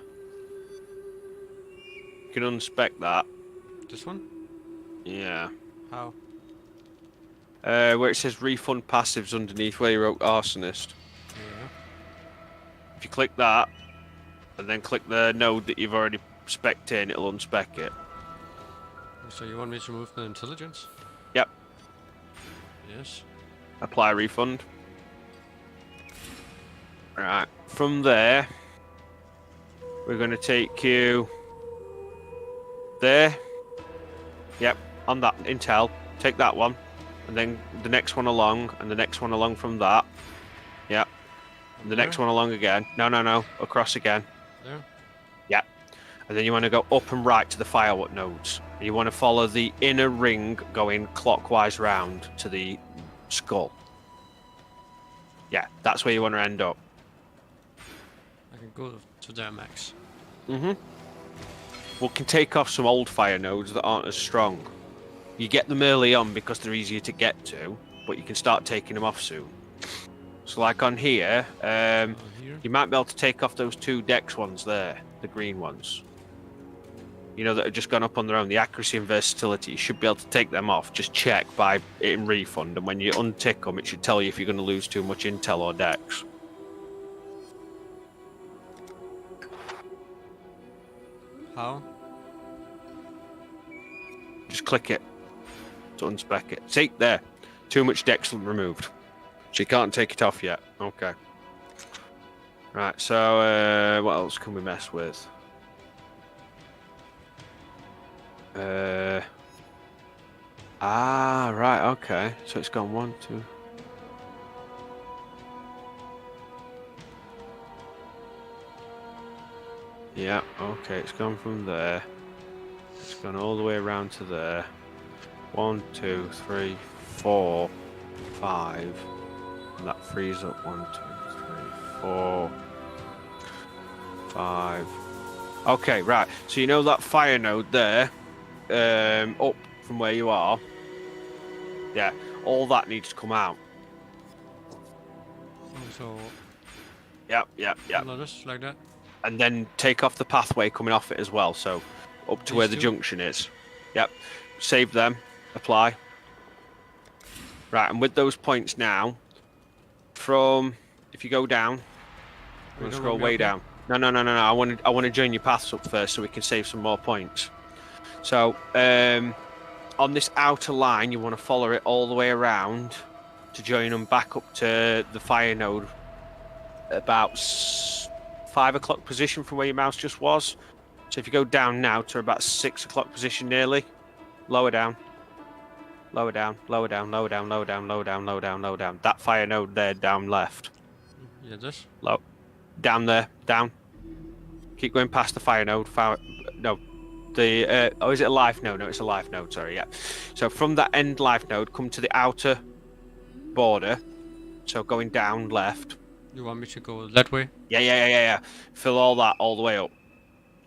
you can unspec that. This one? Yeah. How? Where it says refund passives underneath where you wrote Arsonist. Yeah. If you click that, and then click the node that you've already spec'd in, it'll unspec it. So you want me to remove the intelligence? Yep. Yes. Apply refund. Right, from there, we're going to take you there. Yep, on that intel, take that one, and then the next one along, and the next one along from that. Yep, and the next one along again. No, across again. There. Yep, and then you want to go up and right to the firewood nodes. And you want to follow the inner ring going clockwise round to the skull. Yeah, that's where you want to end up. I can go to there, Max. We can take off some old fire nodes that aren't as strong. You get them early on because they're easier to get to, but you can start taking them off soon. So like on here, you might be able to take off those 2 dex ones there, the green ones. You know, that have just gone up on their own, the accuracy and versatility. You should be able to take them off. Just check by hitting refund, and when you untick them, it should tell you if you're going to lose too much intel or dex. How? Just click it to unspec it. See, there. Too much dex removed. So you can't take it off yet. Okay. Right, so what else can we mess with? Right, okay. So it's gone 1, 2. Yeah, okay, it's gone from there. It's gone all the way around to there. 1, 2, 3, 4, 5. And that frees up 1, 2, 3, 4, 5. Okay, right. So you know that fire node there, up from where you are. Yeah, all that needs to come out. So. Yep. Just like that. And then take off the pathway coming off it as well. So up to where the junction is. Yep. Save them. Apply. Right, and with those points now, from if you go down, I'm gonna scroll way down. No. I want to join your paths up first so we can save some more points. So on this outer line, you want to follow it all the way around to join them back up to the fire node. About 5 o'clock position from where your mouse just was. So if you go down now to about 6 o'clock position nearly, lower down. That fire node there down left. Yeah, this? Low. Down there, down. Keep going past the fire node. No. Is it a life node? No, it's a life node, sorry, yeah. So from that end life node, come to the outer border. So going down left. You want me to go that way? Yeah. Fill all that all the way up.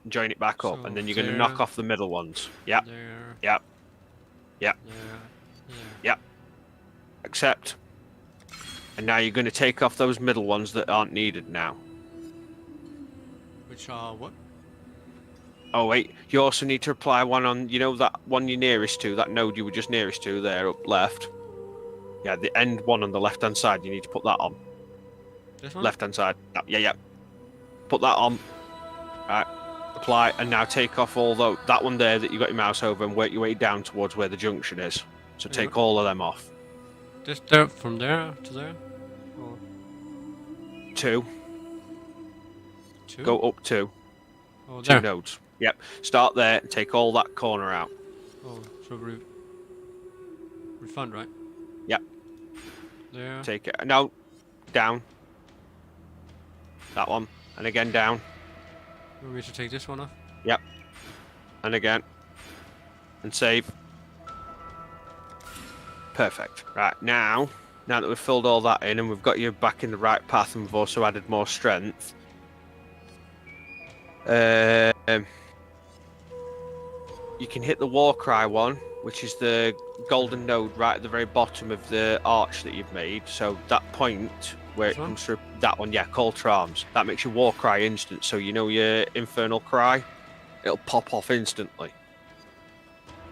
Join it back up, So and then you're going to knock off the middle ones. Yep. There. Yep. Yeah. Accept. And now you're going to take off those middle ones that aren't needed now. Which are what? Oh wait, you also need to apply one on, you know, that one you're nearest to, that node you were just nearest to there, up left. Yeah, the end one on the left-hand side, you need to put that on. This one? Left-hand side. Yeah. Put that on. Right. Apply, and now take off all that one there that you got your mouse over and work your way down towards where the junction is. So take all of them off. This there, from there to there? Or 2. 2? Go up 2. Oh, 2 there. nodes. Yep. Start there and take all that corner out. Oh, so refund, right? Yep. There. Take it. No. Down. That one. And again down. You want me to take this one off? Yep. And again. And save. Perfect. Right, now that we've filled all that in and we've got you back in the right path and we've also added more strength, you can hit the war cry one, which is the golden node right at the very bottom of the arch that you've made. So that point where it comes through, that one, yeah, call to arms. That makes your war cry instant. So you know your infernal cry, it'll pop off instantly.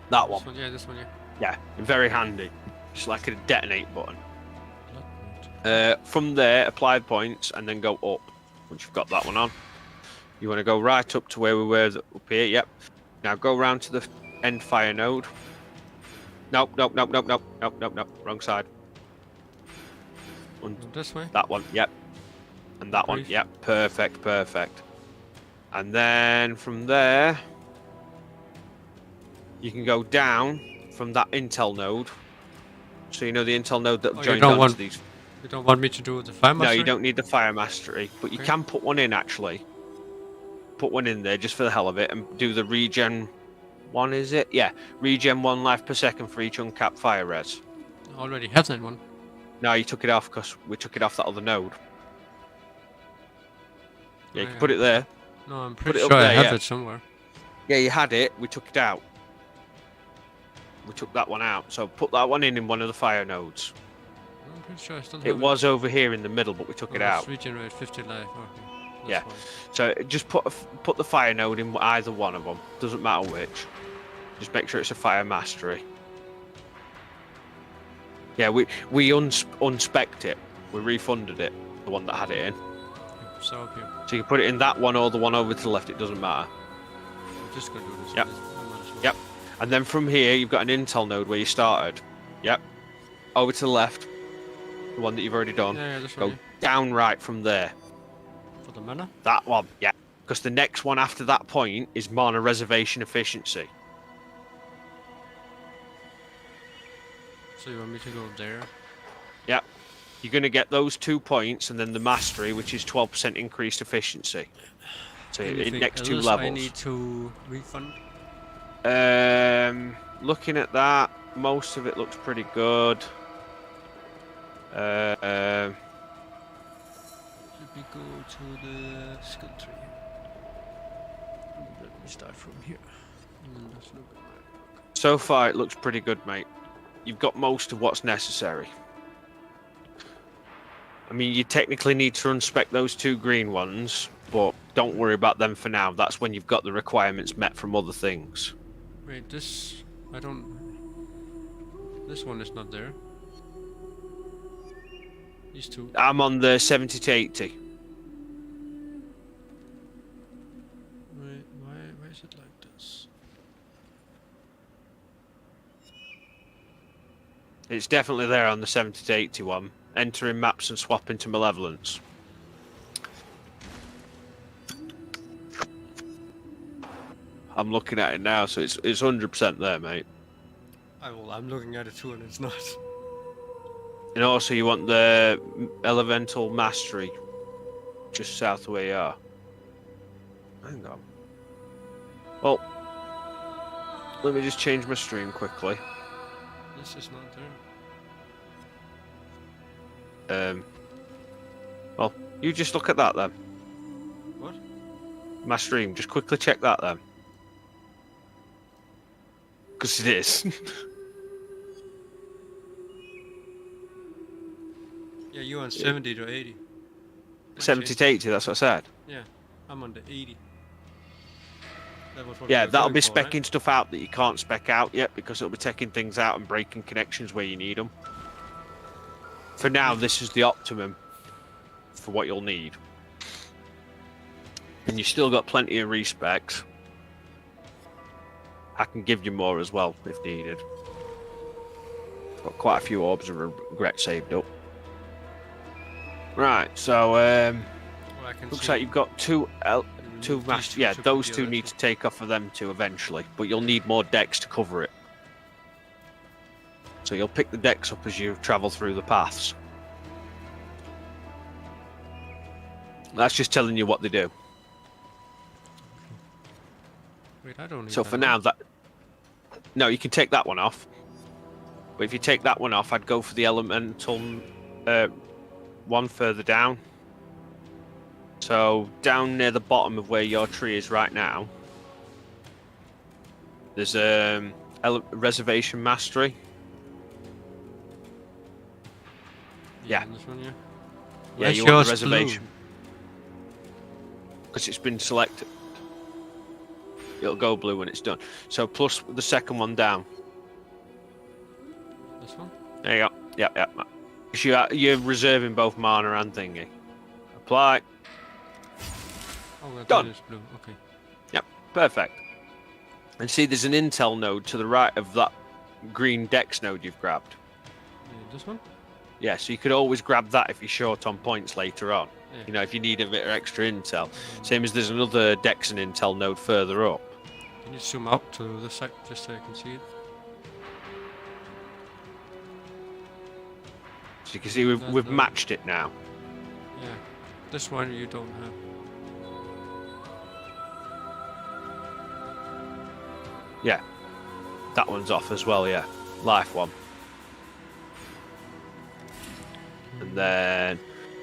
That one. This one, yeah, this one, yeah. Yeah, very handy. It's like a detonate button. From there, apply the points and then go up. Once you've got that one on, you want to go right up to where we were up here. Yep. Now go round to the end fire node. Nope. Wrong side. This way? That one, yep. And that one, Brief. yep. Perfect, perfect. And then from there, you can go down from that intel node. So you know the intel node that joined on to these. You don't want me to do the fire mastery? No, you don't need the fire mastery, but you can put one in actually. Put one in there just for the hell of it and do the regen one, is it? Yeah, regen 1 life per second for each uncapped fire res. I already have that one. No, you took it off because we took it off that other node. Yeah, you can Yeah. put it there. No, I'm Put pretty it up sure I there, have yeah. it somewhere. Yeah, you had it. We took it out. We took that one out. So put that one in one of the fire nodes. I'm pretty sure I still have It was over here in the middle, but we took it out. Regenerate 50 life. Okay. That's Yeah. fine. So just put the fire node in either one of them. Doesn't matter which. Just make sure it's a fire mastery. Yeah, we unspec'd it. We refunded it. The one that had it in. So up here. So you can put it in that one or the one over to the left. It doesn't matter. I'm just gonna do this. Yep. I might as well. Yep. And then from here, you've got an intel node where you started. Yep. Over to the left. The one that you've already done. Yeah, this Go one. down right from there. For the mana? That one, yeah. Because the next one after that point is mana reservation efficiency. So you want me to go there? Yep. You're going to get those 2 points and then the mastery, which is 12% increased efficiency. So Anything next 2 else levels. I need to refund? Looking at that, most of it looks pretty good. Let me go to the skill tree. Let me start from here. Let's look at my book. So far, it looks pretty good, mate. You've got most of what's necessary. I mean, you technically need to unspec those 2 green ones, but don't worry about them for now. That's when you've got the requirements met from other things. Wait, this... I don't... This one is not there. These 2. I'm on the 70 to 80. Wait, why is it like this? It's definitely there on the 70 to 80 one. Entering maps and swapping to Malevolence. I'm looking at it now, so it's 100% there, mate. I'm looking at it too, and it's not. And also, you want the Elemental Mastery, just south of where you are. Hang on. Well, let me just change my stream quickly. This is not there. Well, you just look at that then. What? My stream, just quickly check that then. Because it is. Yeah, you're on 70 to 80. 70 to 80, that's what I said. Yeah, I'm on the 80. That was what Yeah, we were that'll going be for, specking right? stuff out that you can't spec out yet because it'll be taking things out and breaking connections where you need them. For now, this is the optimum for what you'll need. And you've still got plenty of respecs. I can give you more as well if needed. Got quite a few orbs of regret saved up. Right, so I can looks see like you've got two these masters. two Yeah, should those be two the need to take off for them two eventually, but you'll need more decks to cover it. So you'll pick the decks up as you travel through the paths. That's just telling you what they do. Wait, I don't need So that for one. now, no, you can take that one off. But if you take that one off, I'd go for the elemental one further down. So down near the bottom of where your tree is right now, there's reservation mastery. Yeah. This one, yeah. Yeah, Where's you want the yours reservation because it's been selected. It'll go blue when it's done. So plus the second one down. This one? There you go. Yep. You're reserving both mana and thingy. Apply. Oh, that Done. one is blue. Okay. Yep, perfect. And see, there's an intel node to the right of that green dex node you've grabbed. Yeah, this one? Yeah, so you could always grab that if you're short on points later on. Yeah. You know, if you need a bit of extra intel. Same as there's another Dex and Intel node further up. Can you zoom out to the side just so you can see it? So you can see we've matched it now. Yeah. This one you don't have. Yeah. That one's off as well, yeah. Life one. And then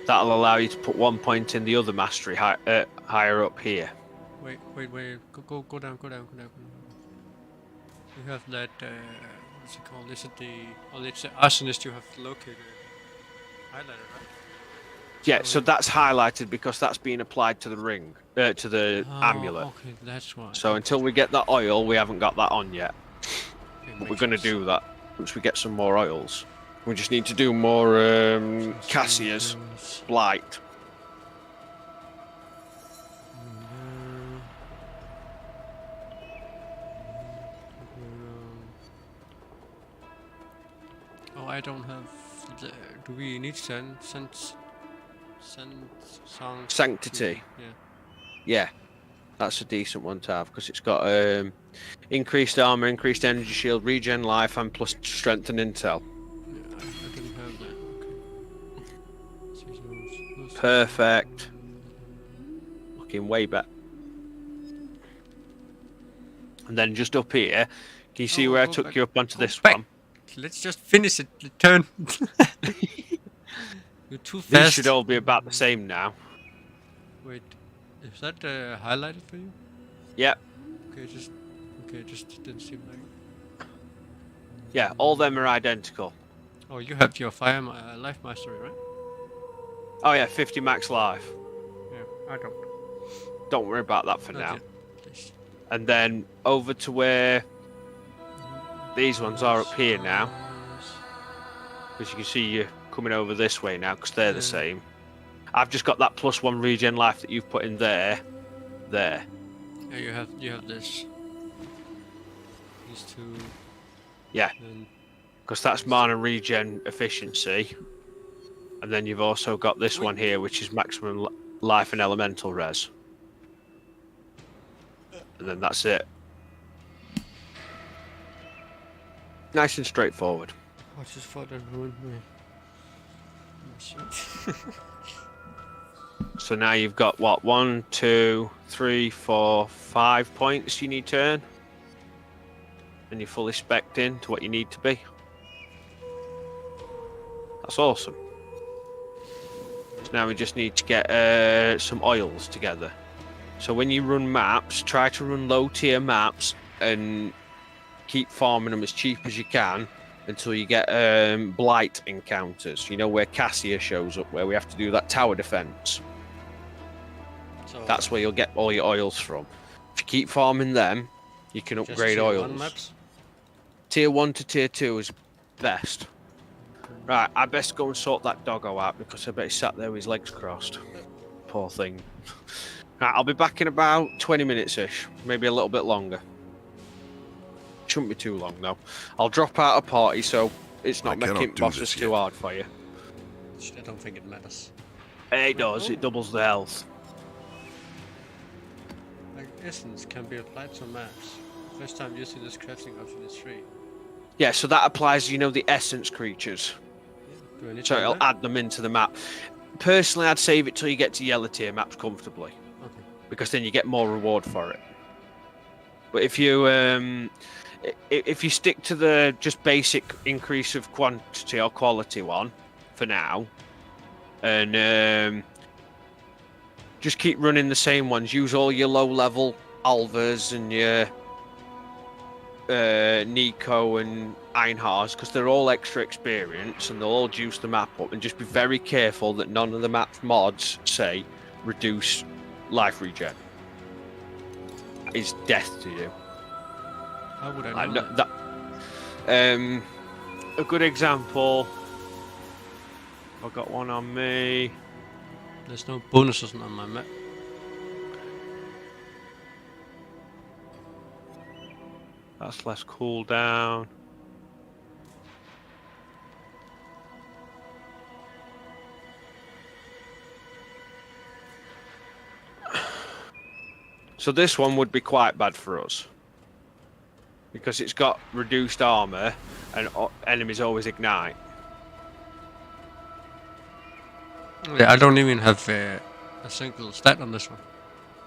that'll allow you to put 1 point in the other mastery higher up here. Wait. Go down. You have that, what's it called? Is it it's the arsonist you have located, highlighted, right? Yeah, so that's highlighted because that's being applied to the ring, to the amulet. Okay, that's why. So until we get that oil, we haven't got that on yet. Okay, We're going to do that once we get some more oils. We just need to do more Cassia's Blight. Oh, I don't have. Do we need songs? Sanctity. Yeah. Yeah, that's a decent one to have because it's got increased armor, increased energy shield, regen life, and plus strength and intel. Yeah, I didn't have that. Okay. Perfect. Looking way better. And then just up here, can you see where I took you up onto this one? Let's just finish it. Turn. You're too fast. These should all be about the same now. Wait, is that highlighted for you? Yep. Okay, just didn't seem like. Yeah, all them are identical. Oh, you have your fire life mastery, right? Oh yeah, 50 max life. Yeah, I don't. Don't worry about that for Not now. yet, please. And then over to where these ones are up here now. Because you can see you coming over this way now because they're the same. I've just got that +1 regen life that you've put in there. There. Yeah, you have this. These two. Yeah. And because that's mana regen efficiency. And then you've also got this one here, which is maximum life and elemental res. And then that's it. Nice and straightforward. I just thought that ruined me. So now you've got what? 1, 2, 3, 4, 5 points you need to earn. And you're fully spec'd in to what you need to be. That's awesome. So now we just need to get some oils together. So when you run maps, try to run low tier maps and keep farming them as cheap as you can until you get blight encounters. You know where Cassia shows up, where we have to do that tower defense. So that's where you'll get all your oils from. If you keep farming them, you can upgrade tier oils. 1 maps? Tier 1 to tier 2 is best. Right, I best go and sort that doggo out because I bet he sat there with his legs crossed. Poor thing. Right, I'll be back in about 20 minutes-ish, maybe a little bit longer. Shouldn't be too long though. I'll drop out a party so it's not making bosses too hard for you. I don't think it matters. It does, it doubles the health. Like essence can be applied to maps. First time using this crafting option is free. Yeah, so that applies, you know, the essence creatures. Do I need So to it'll do that? add them into the map. Personally, I'd save it till you get to yellow tier maps comfortably. Okay. Because then you get more reward for it. But if you stick to the just basic increase of quantity or quality one for now, and just keep running the same ones, use all your low level Alvas and your Nico and Einhars because they're all extra experience and they'll all juice the map up, and just be very careful that none of the map mods say reduce life regen. That is death to you. How would I know that? A good example, I've got one on me. There's no bonuses on my map. That's less cooldown. So this one would be quite bad for us. Because it's got reduced armor and enemies always ignite. Yeah, I don't even have a single stat on this one.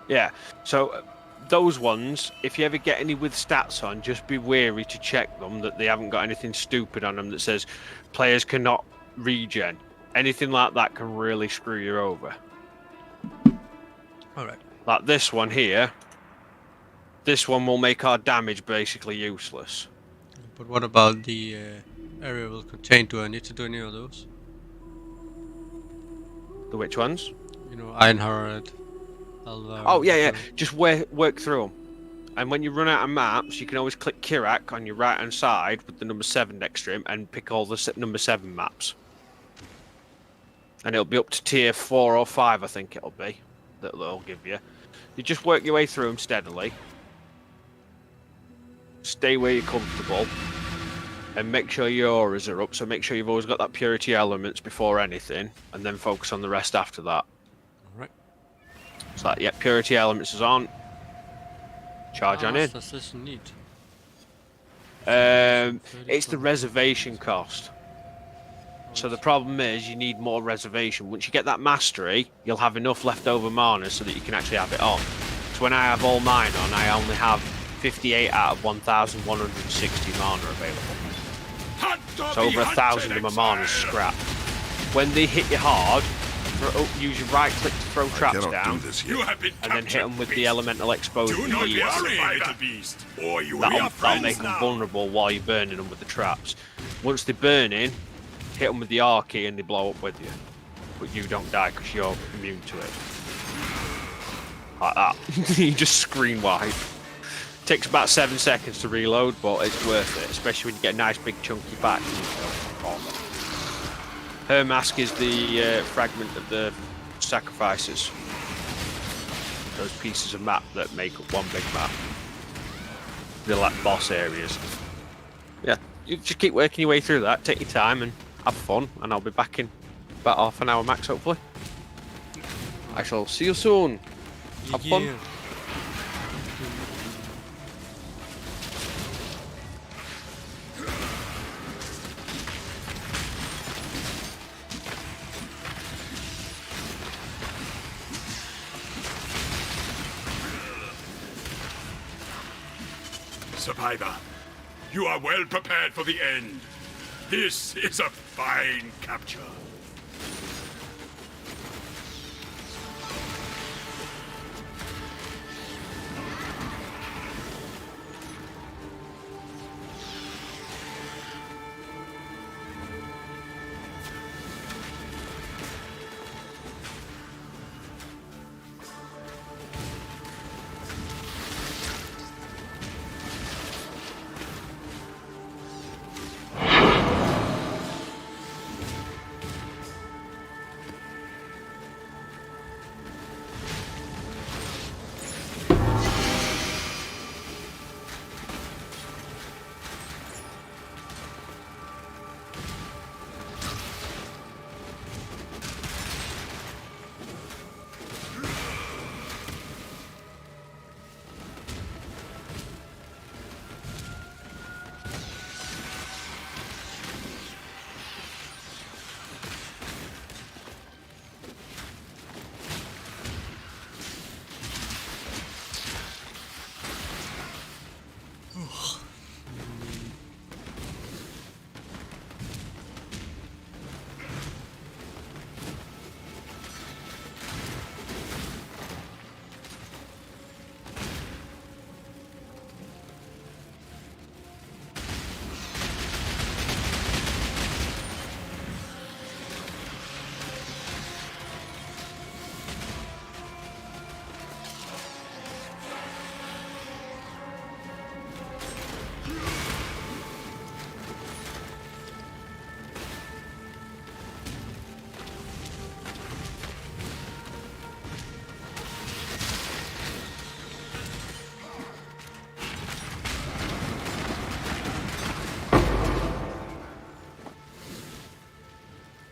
Yeah, so those ones, if you ever get any with stats on, just be wary to check them that they haven't got anything stupid on them that says players cannot regen. Anything like that can really screw you over. Alright. Like this one here. This one will make our damage basically useless. But what about the area will contain? Do I need to do any of those? The which ones? You know, Einhard, Alvar... Oh, yeah. Just work through them. And when you run out of maps, you can always click Kirak on your right-hand side with the number 7 next to him and pick all the number 7 maps. And it'll be up to tier 4 or 5, I think it'll be, that they'll give you. You just work your way through them steadily. Stay where you're comfortable. And make sure your auras are up, so make sure you've always got that purity elements before anything, and then focus on the rest after that. Alright. So that, yeah, purity elements is on. Charge on in. Does this need? It's the reservation cost. So the problem is you need more reservation. Once you get that mastery, you'll have enough leftover mana so that you can actually have it on. So when I have all mine on, I only have 58 out of 1,160 mana available. So over 1,000 of my mana is scrap. When they hit you hard, use your right click to throw traps down, and then hit them with the elemental exposure. That'll make them vulnerable while you're burning them with the traps. Once they're burning, hit them with the Archie and they blow up with you. But you don't die because you're immune to it. Like that. You just screen wipe. Takes about 7 seconds to reload, but it's worth it, especially when you get a nice big chunky back. Her mask is the fragment of the sacrifices. Those pieces of map that make up one big map. They're like boss areas. Yeah, you just keep working your way through that, take your time and have fun, and I'll be back in about half an hour max, hopefully. I shall see you soon. Have fun. Survivor, you are well prepared for the end. This is a fine capture.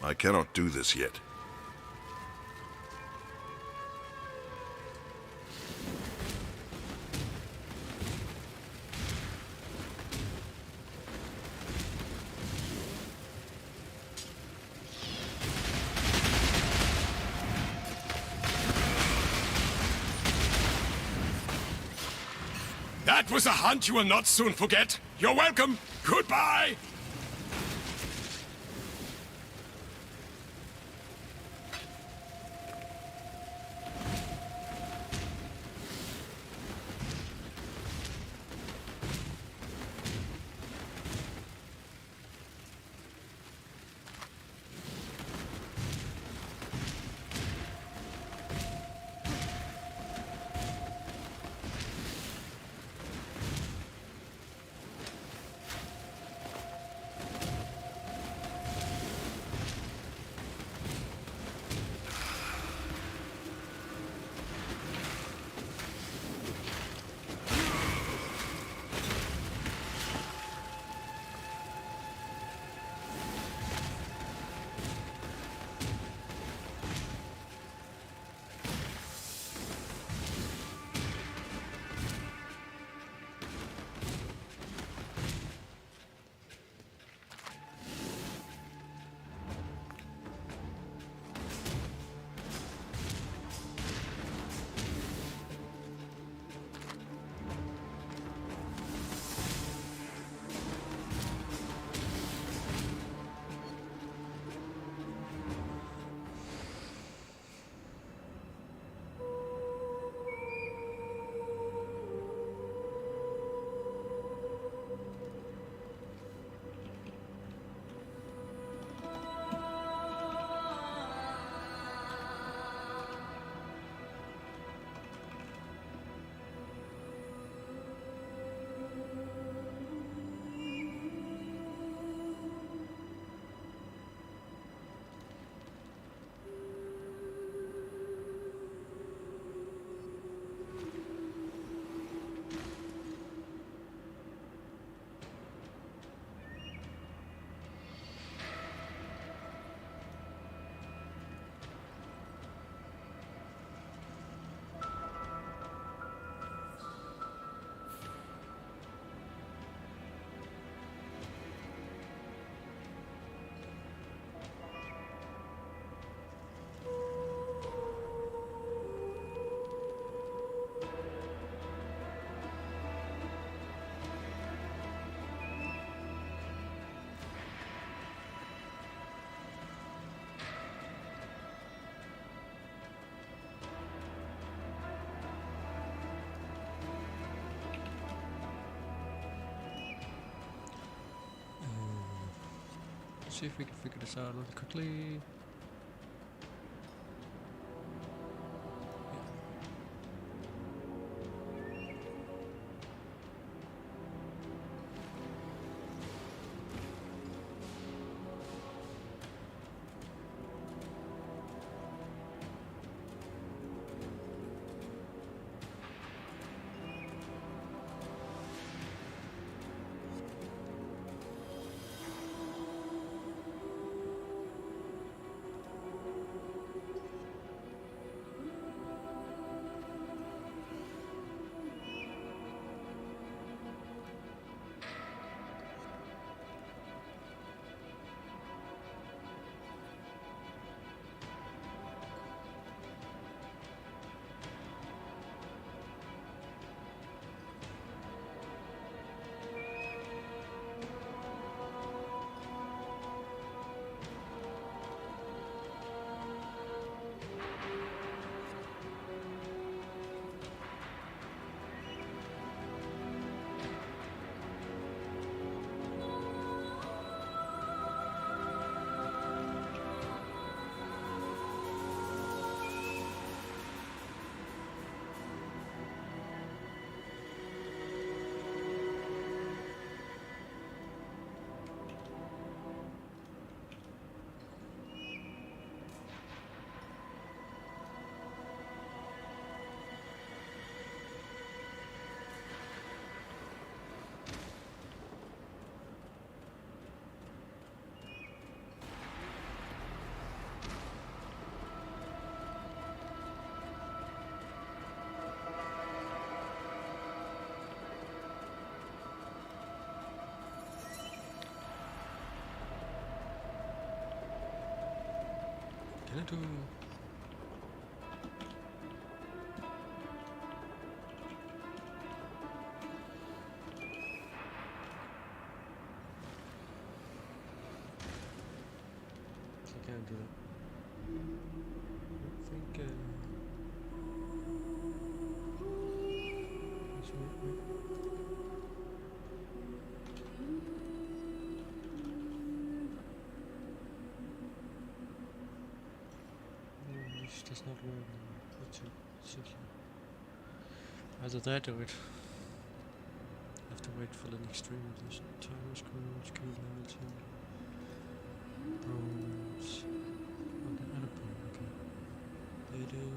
I cannot do this yet. was a hunt you will not soon forget. You're welcome. Goodbye. See if we can figure this out really quickly. Can I do... do that. I think. Wait. No, this does not work. Either that or it. I have to wait for the next stream of this. Time scrolls, skill level 10. Bronze. Okay, and a bronze, okay. Dating.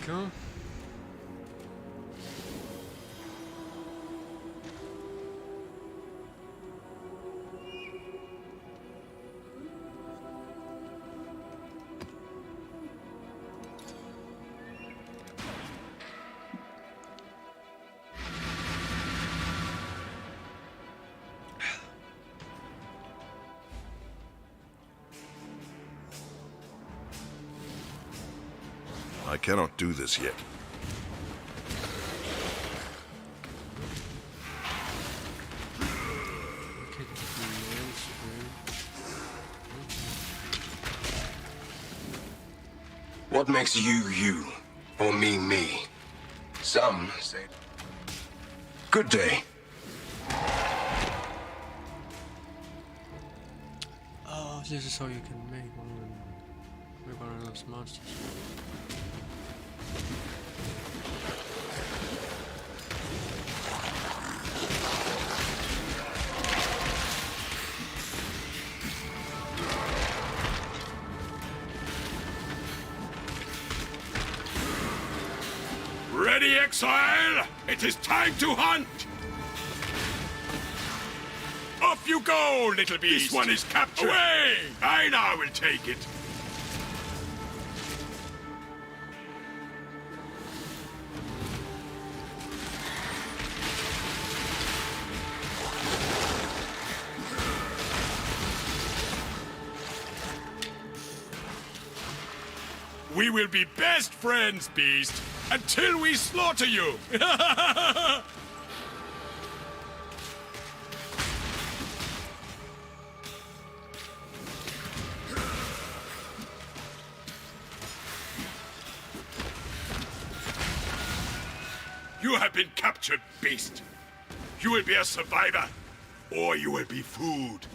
Cool. I cannot do this yet. What makes you you, or me me? Some say... Good day. Oh, this is how you can make one of those monsters. Ready, Exile? It is time to hunt! Off you go, little beast! This one is captured! Away! I now will take it! We will be best friends, beast, until we slaughter you! You have been captured, beast. You will be a survivor, or you will be food.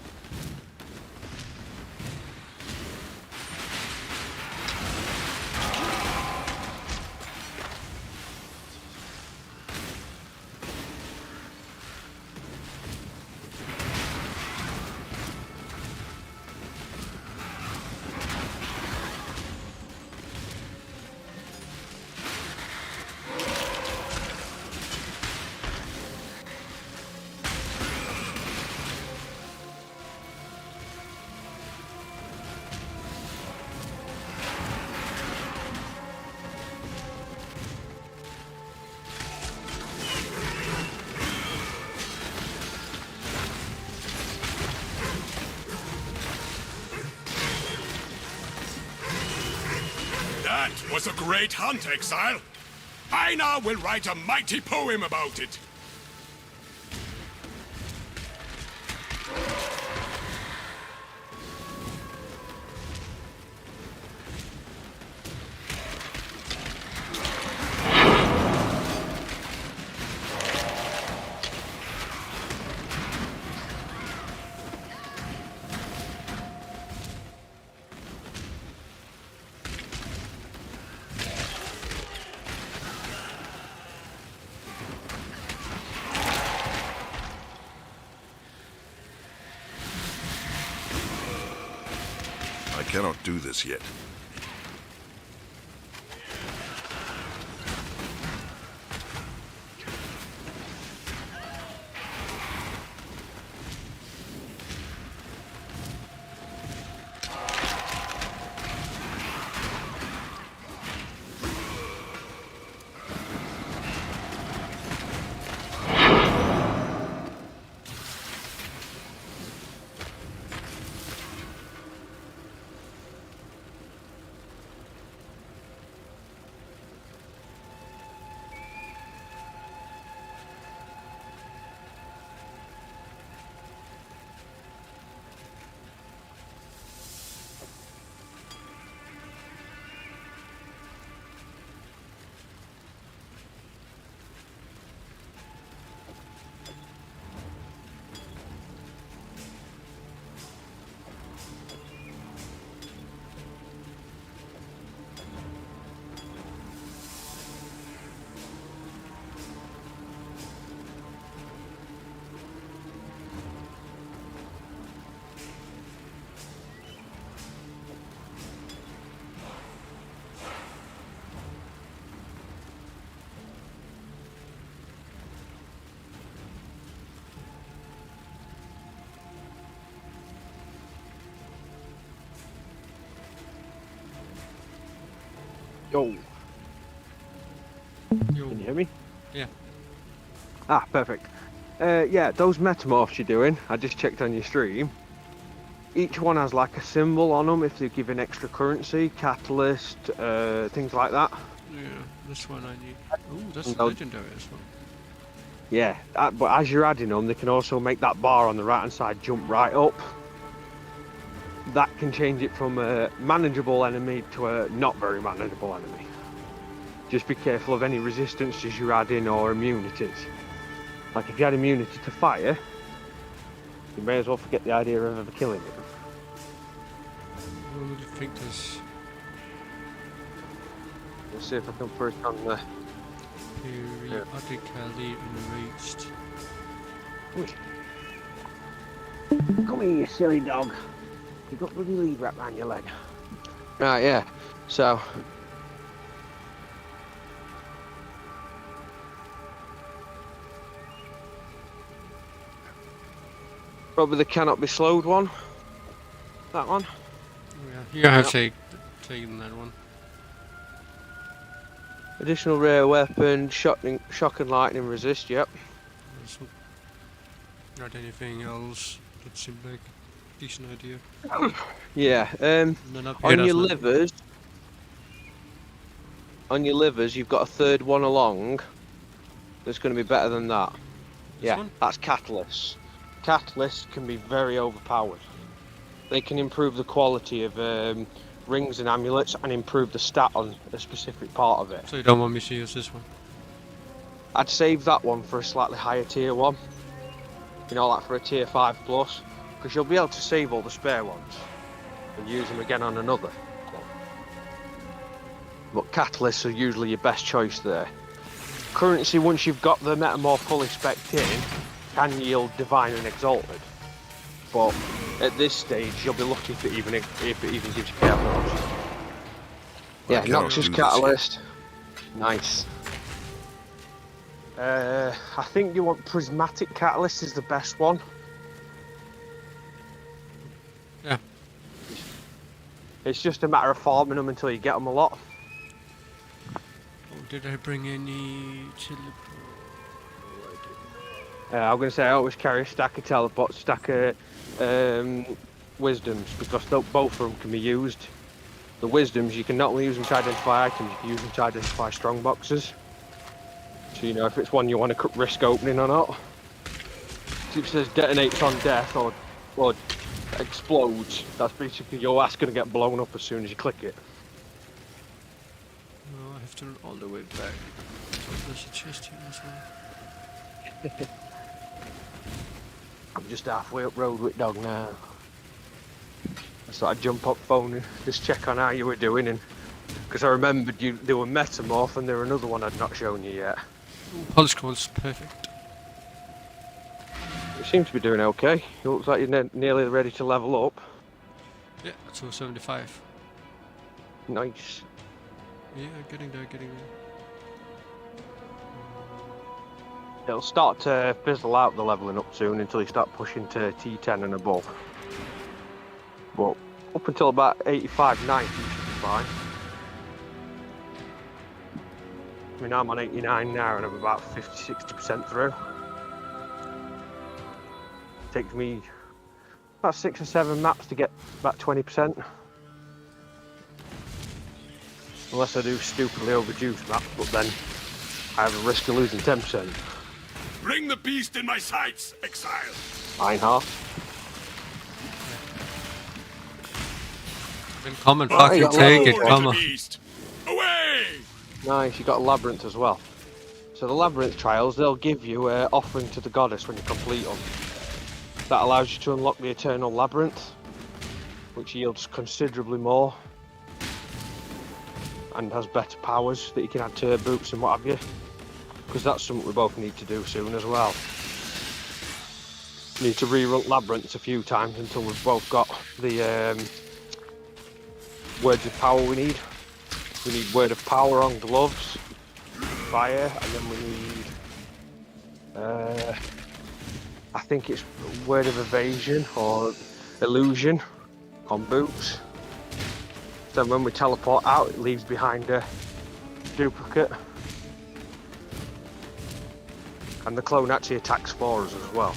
was a great hunt, Exile. I now will write a mighty poem about it. I cannot do this yet. Yo. Yo. Can you hear me? Yeah. Ah, perfect. Yeah, those metamorphs you're doing, I just checked on your stream. Each one has like a symbol on them if they give an extra currency, catalyst, things like that. Yeah, this one I need. Oh, that's a legendary as well. Yeah, but as you're adding them, they can also make that bar on the right hand side jump right up. That can change it from a manageable enemy to a not very manageable enemy. Just be careful of any resistances you're adding or immunities. Like if you had immunity to fire, you may as well forget the idea of ever killing it. I really think this. Let's see if I can put it on the... Periodically enraged. Come here, you silly dog. You've got bloody lead wrapped around your leg. Right, yeah. So... probably the cannot be slowed one. That one. Yeah, you have taken that one. Additional rare weapon, shock and lightning resist, yep. Not anything else that seemed like a decent idea. Yeah, on your livers, you've got a third one along. That's going to be better than that. That's catalysts. Catalysts can be very overpowered. They can improve the quality of rings and amulets and improve the stat on a specific part of it. So you don't want me to use this one? I'd save that one for a slightly higher tier one. You know, like for a tier 5 plus. Because you'll be able to save all the spare ones and use them again on another. But catalysts are usually your best choice there. Currency, once you've got the metamorph fully spec'd in, can yield divine and exalted. But at this stage, you'll be lucky if it even gives you chaos. Yeah, Noxious Catalyst. Nice. I think you want Prismatic Catalyst is the best one. Yeah. It's just a matter of farming them until you get them a lot. Oh, did I bring any teleport? I'm going to say I always carry a stack of teleports, stack of wisdoms, because both of them can be used. The wisdoms, you can not only use them to identify items, you can use them to identify strong boxes. So you know if it's one you want to risk opening or not. So if it says detonates on death or explodes, that's basically your ass going to get blown up as soon as you click it. No, I have to run all the way back. There's a chest here as well. I'm just halfway up road with dog now. So I jump up phone and just check on how you were doing, and because I remembered there were Metamorph and there were another one I'd not shown you yet. Pulse scroll's perfect. You seem to be doing okay. It looks like you're nearly ready to level up. Yeah, 275. Nice. Yeah, getting there. It'll start to fizzle out the leveling up soon until you start pushing to T10 and above. But up until about 85, 90 you should be fine. I mean, I'm on 89 now and I'm about 50, 60% through. Takes me about 6 or 7 maps to get about 20%. Unless I do stupidly overjuice maps, but then I have a risk of losing 10%. Bring the beast in my sights, Exile. Einhardt. Then come and fucking take it, come on. Away! Nice, you got a labyrinth as well. So the labyrinth trials, they'll give you an offering to the goddess when you complete them. That allows you to unlock the eternal labyrinth, which yields considerably more and has better powers that you can add to boots and what have you. Because that's something we both need to do soon as well. We need to rerun labyrinths a few times until we've both got the words of power we need. We need word of power on gloves, fire, and then we need I think it's word of evasion or illusion on boots. Then when we teleport out, it leaves behind a duplicate. And the clone actually attacks for us as well.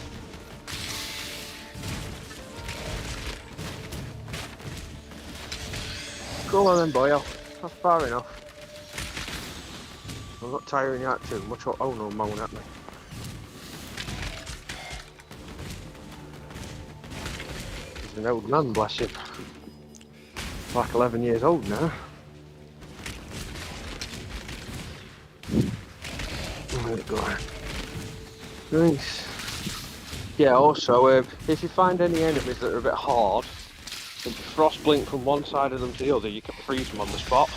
Go on then, boyo. That's far enough. I'm not tiring you out too much. Oh no, moan at me. He's an old man, bless him. Like 11 years old now. Where'd it go? Nice. Yeah, also, if you find any enemies that are a bit hard, if you frost blink from one side of them to the other, you can freeze them on the spot.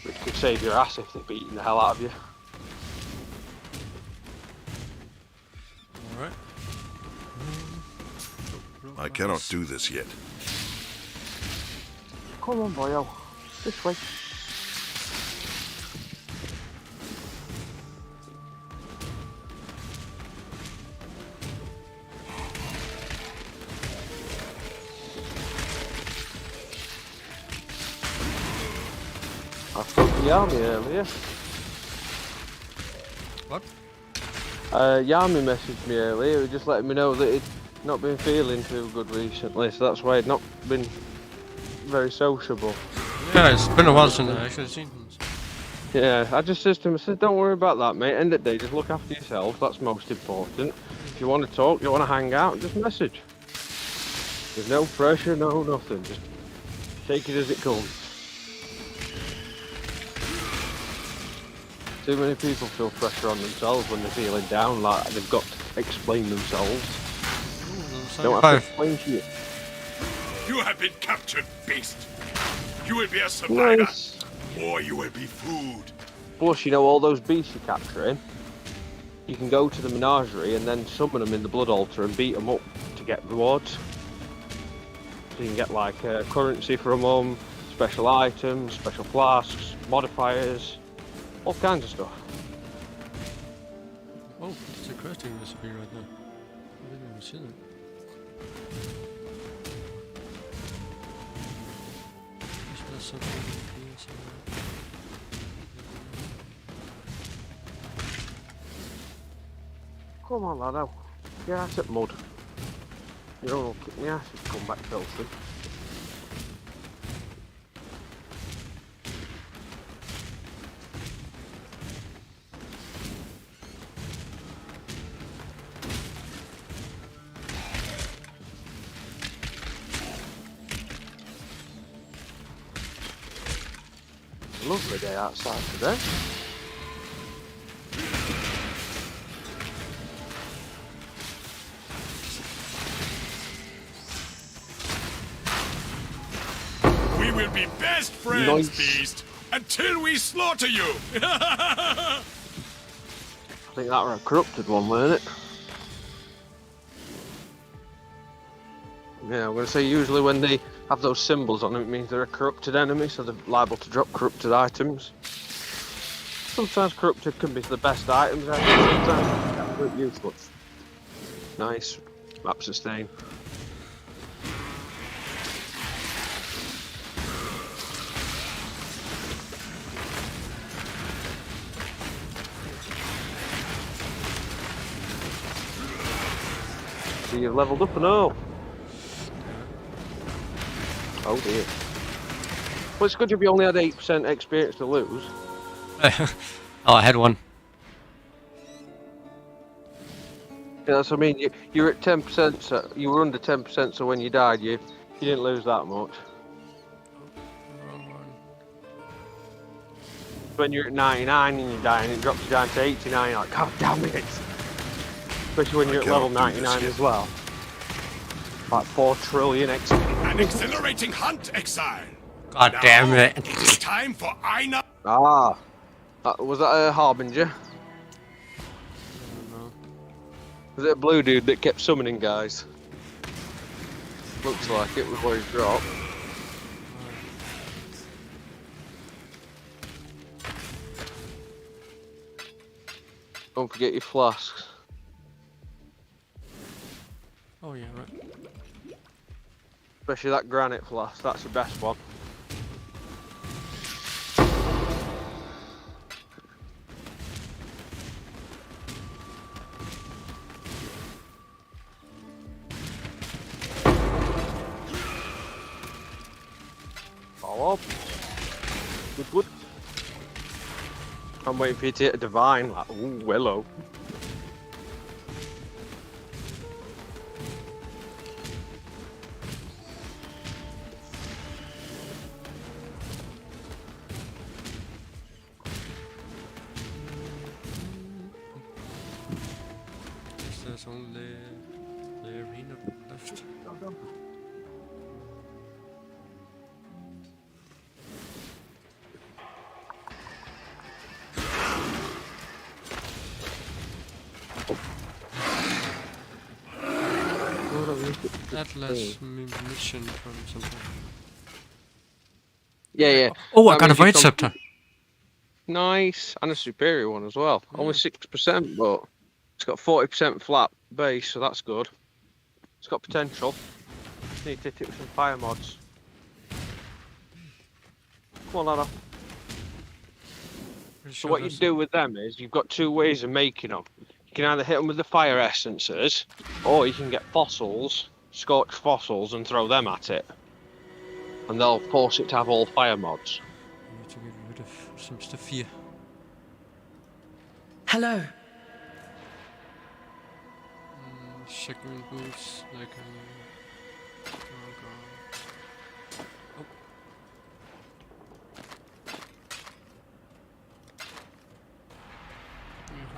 Which could save your ass if they're beating the hell out of you. Alright. I cannot do this yet. Come on, boyo. This way. I spoke to Yami earlier. What? Yami messaged me earlier, he just letting me know that he'd not been feeling too good recently, so that's why he'd not been very sociable. Yeah, it's been a while since I actually seen him. Yeah, I just said to him, I said, don't worry about that, mate. End of the day, just look after yourself. That's most important. If you want to talk, you want to hang out, just message. There's no pressure, no nothing. Just take it as it comes. Too many people feel pressure on themselves when they're feeling down, like they've got to explain themselves. Don't have to explain to you. You have been captured, beast. You will be a survivor, Nice. or you will be food. Plus, you know, all those beasts you're capturing, you can go to the menagerie and then summon them in the blood altar and beat them up to get rewards. So you can get like currency from them, special items, special flasks, modifiers, all kinds of stuff. Oh, it's a crafting recipe right now. I didn't even see that. There's something here somewhere. Come on, lad, your ass at mud. You don't want to kick me ass if you come back filthy. Lovely day outside today. We will be best friends, Nice. Beast, until we slaughter you. I think that was a corrupted one, weren't it? Yeah, I'm going to say usually when they have those symbols on them, it means they're a corrupted enemy, so they're liable to drop corrupted items. Sometimes corrupted can be the best items, I think. Sometimes they're useless. Nice. Map sustain. So you've leveled up and all. Oh dear. Well, it's good if you only had 8% experience to lose. Oh, I had one. Yeah, that's what I mean. You're at 10%, so you were under 10%, so when you died, you didn't lose that much. Wrong one. When you're at 99 and you die, and it drops you down to 89, you're like, God damn it! Especially when you're at level 99 as well. Like 4 trillion XP. An exhilarating hunt, Exile. God Now, damn it. It's time for Aina. Ah, was that a Harbinger? Was it a blue dude that kept summoning guys? Looks like it was where he dropped. Don't forget your flasks. Oh yeah, right. Especially that granite flask, that's the best one. Follow up. Good, good. I'm waiting for you to hit a divine, like, ooh, hello. There's only the arena left. Atlas mission from something. Yeah. Oh, I That got a means you Void come- Scepter. Nice, and a superior one as well. Only 6%, but it's got 40% flat base, so that's good. It's got potential. Just need to hit it with some fire mods. Come on, ladder. So what you do with them is you've got 2 ways of making them. You can either hit them with the fire essences, or you can get fossils, scorched fossils, and throw them at it. And they'll force it to have all fire mods. I need to get rid of some stuff here. Hello. Shotgun boots, like oh.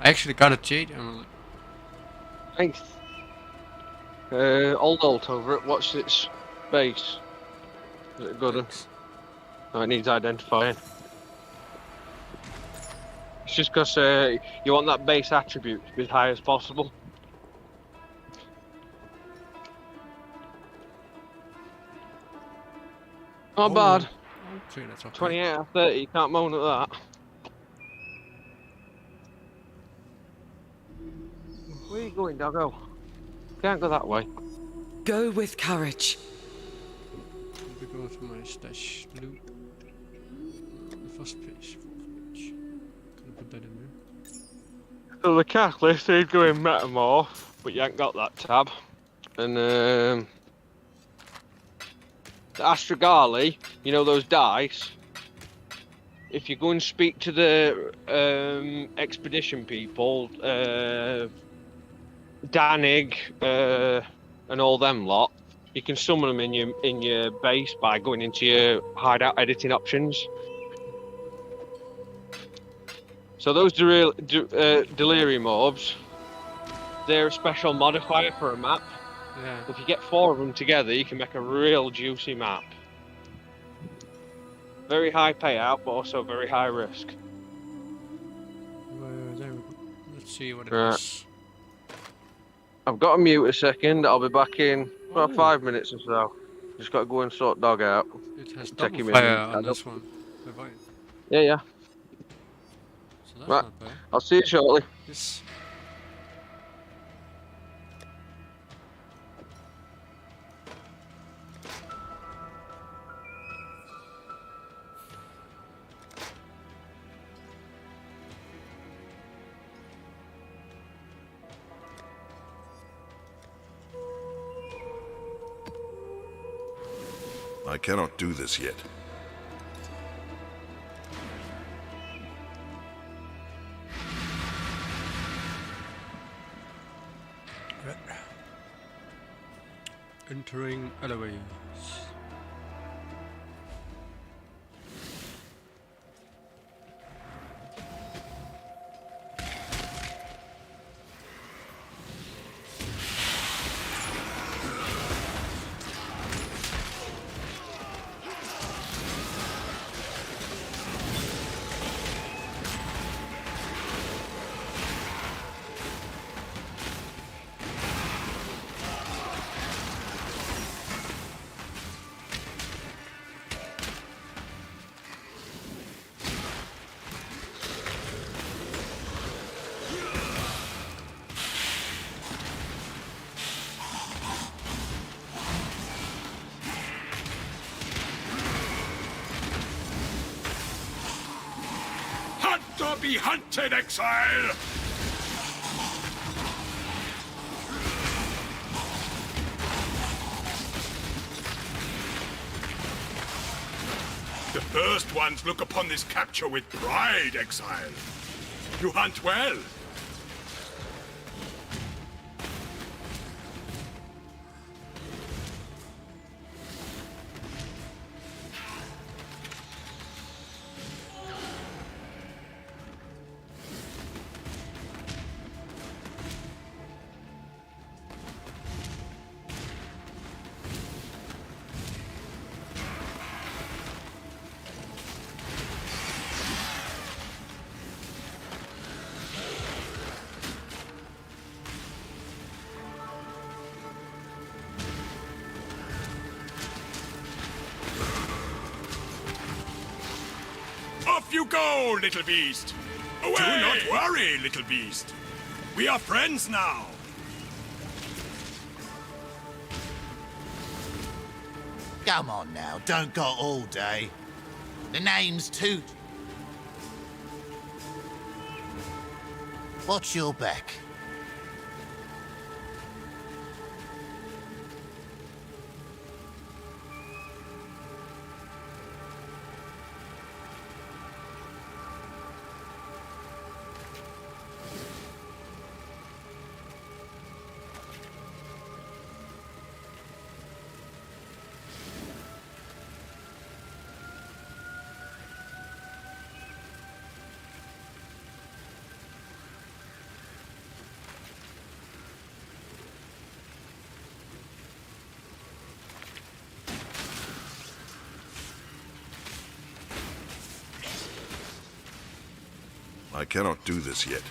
I actually got a jade emerald. Nice. Old alt over it. What's its base? Is it a good one? No, it needs identifying. It's just because you want that base attribute to be as high as possible. Not bad. Okay, that's okay. 28 out of 30, you can't moan at that. Where are you going, doggo? Can't go that way. Go with courage. Let me go to my stash loot. The first page, fourth page. Gonna put that in there. So the catalyst is going metamorph, but you ain't got that tab. And the Astragali, you know those dice. If you go and speak to the expedition people, Danig, and all them lot, you can summon them in your base by going into your hideout editing options. So those delirium orbs, they're a special modifier for a map. Yeah. If you get 4 of them together, you can make a real juicy map. Very high payout, but also very high risk. There we go. Let's see what it Right. is. I've got to mute a second. I'll be back in about Oh. 5 minutes or so. Just got to go and sort dog out. It has Take double him in fire and on stand this up. one. Avoid. Yeah. So that's Right. not bad. I'll see you shortly. Yes. I cannot do this yet. Entering elevators. Hunt or be hunted, Exile! The first ones look upon this capture with pride, Exile. You hunt well. Off you go, little beast! Away! Do not worry, little beast. We are friends now. Come on now, don't got all day. The name's Toot. Watch your back. I cannot do this yet.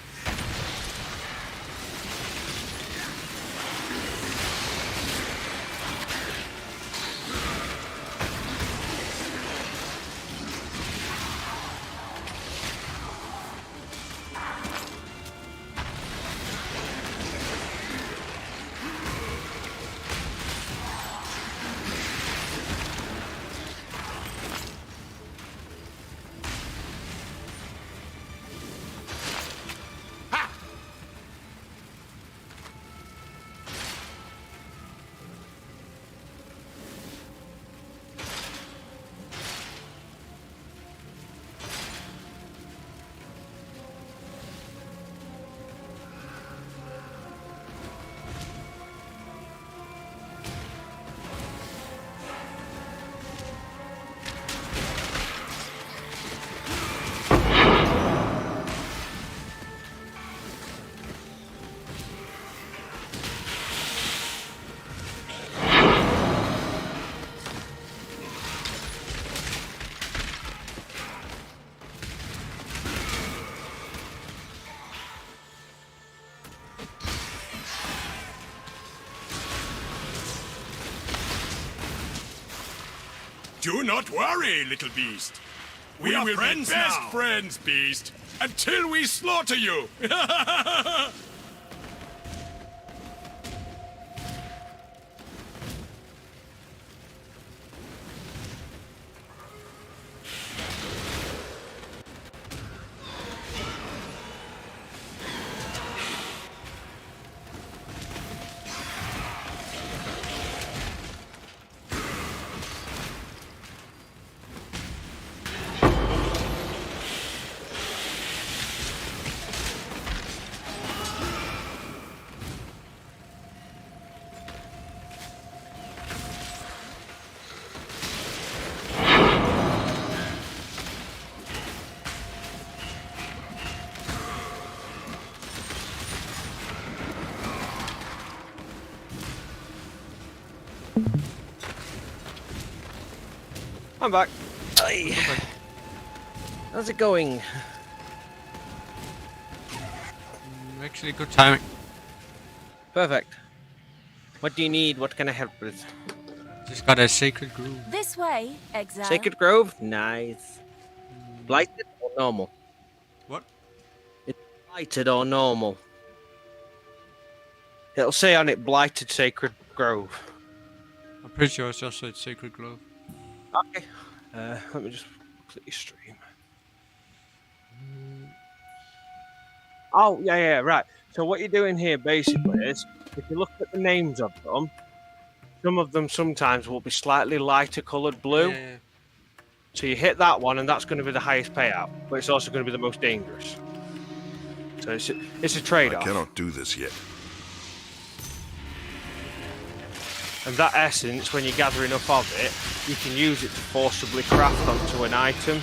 Do not worry, little beast. We are friends best now. Friends, beast, until we slaughter you. I'm back. Aye. How's it going? Actually, good timing. Perfect. What do you need? What can I help with? Just got a sacred grove. This way, Exile. Sacred Grove? Nice. Blighted or normal? What? It's blighted or normal? It'll say on it Blighted Sacred Grove. I'm pretty sure it's just a sacred grove. Okay. Let me just quickly stream. Oh, yeah, right. So what you're doing here basically is, if you look at the names of them, some of them sometimes will be slightly lighter coloured blue. Yeah. So you hit that one and that's going to be the highest payout, but it's also going to be the most dangerous. So it's a trade-off. I cannot do this yet. And that essence, when you gather enough of it, you can use it to forcibly craft onto an item,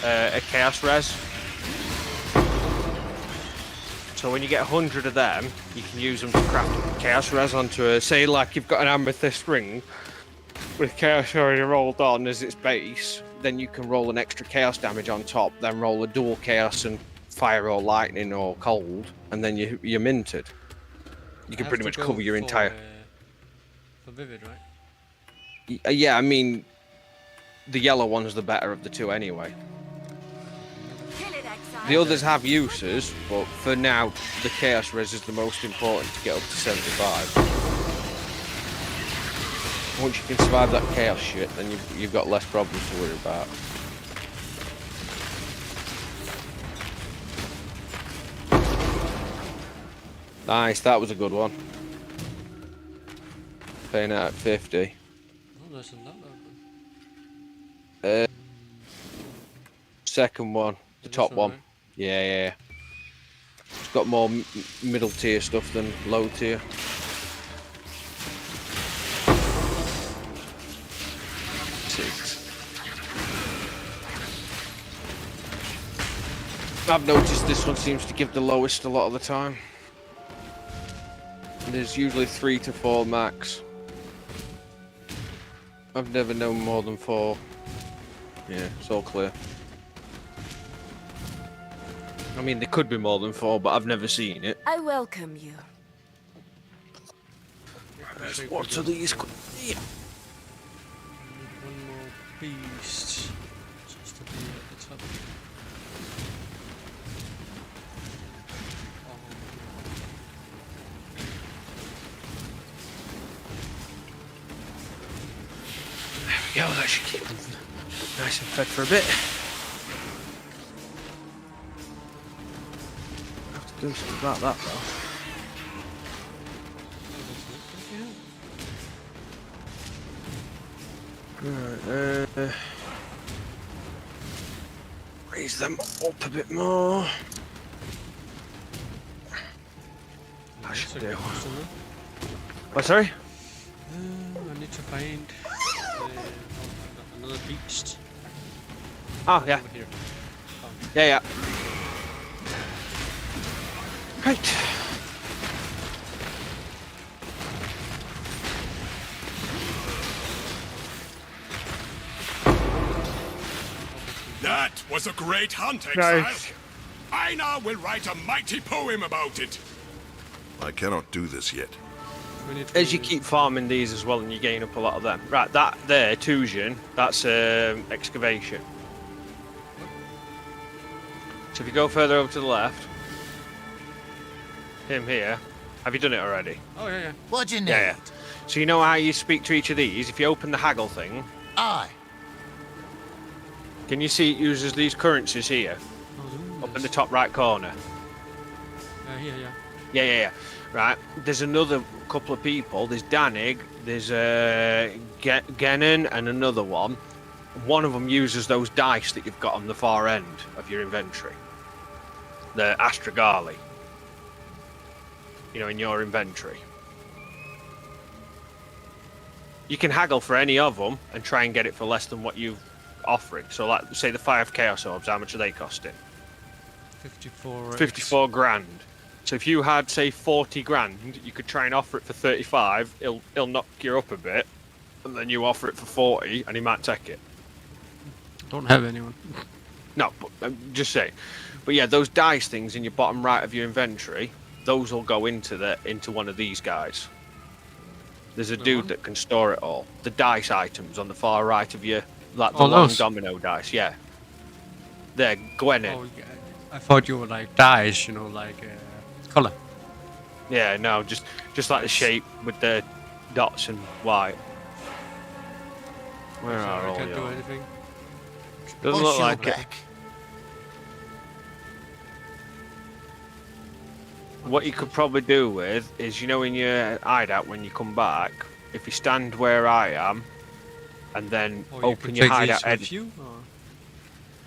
a chaos res. So when you get 100 of them, you can use them to craft chaos res onto a, say like you've got an amethyst ring with chaos already rolled on as its base, then you can roll an extra chaos damage on top, then roll a dual chaos and fire or lightning or cold, and then you're minted. You can pretty much cover your entire... For vivid, right? Yeah, I mean, the yellow one's the better of the two anyway. The others have uses, but for now, the Chaos Res is the most important to get up to 75. Once you can survive that Chaos shit, then you've got less problems to worry about. Nice, that was a good one. Paying out at 50. Oh, that's not that bad. Second one, the top one. Right? Yeah. It's got more middle tier stuff than low tier. I've noticed this one seems to give the lowest a lot of the time. There's usually 3 to 4 max. I've never known more than 4. Yeah, it's all clear. I mean, there could be more than 4, but I've never seen it. I welcome you. What are these? One more beast. Just to be at the top. There we go, that should keep them nice and fed for a bit. I have to do something about that though. Right, raise them up a bit more. That should do. What, sorry? I need to find another beast. Oh, yeah. Over here. Yeah. Right. That was a great hunt, Exile. Nice. I now will write a mighty poem about it. I cannot do this yet. as you keep farming these as well, and you gain up a lot of them. Right, that there, Tusion, that's excavation. So if you go further over to the left, him here. Have you done it already? Oh yeah. What do you need? Yeah. So you know how you speak to each of these? If you open the haggle thing, Aye. can you see it uses these currencies here? Up in the top right corner. Here. Yeah. Right. There's another couple of people. There's Danig, there's Genin, and another one. One of them uses those dice that you've got on the far end of your inventory. The Astragali. You know, in your inventory. You can haggle for any of them and try and get it for less than what you've offering. So, like, say the 5 Chaos Orbs, how much are they costing? 54 grand. So if you had, say, 40 grand, you could try and offer it for 35. He'll knock you up a bit, and then you offer it for 40, and he might take it. Don't have anyone. No, but I'm just saying. But yeah, those dice things in your bottom right of your inventory, those will go into one of these guys. There's a dude that can store it all. The dice items on the far right of your, like the long domino dice, yeah. There, Gwenin. Oh, yeah. I thought you were like dice, you know, like color. Yeah, no, just like the shape with the dots and white. Where are all can't do y'all? anything. Doesn't look like it. What you could probably do with is, you know, in your hideout when you come back, if you stand where I am, and then open your hideout. With you, or?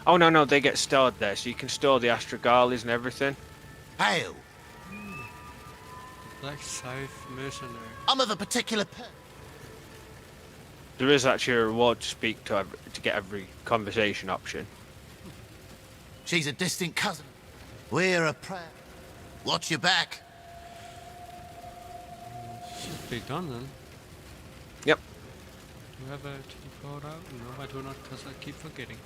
Oh no, they get stored there, so you can store the Astragalis and everything. Hail. Black Scythe Mercenary. I'm of a particular There is actually a reward to speak to get every conversation option. She's a distant cousin. We're a prayer. Watch your back. Should be done then. Yep. Do you have a teleport out? No, I do not, because I keep forgetting.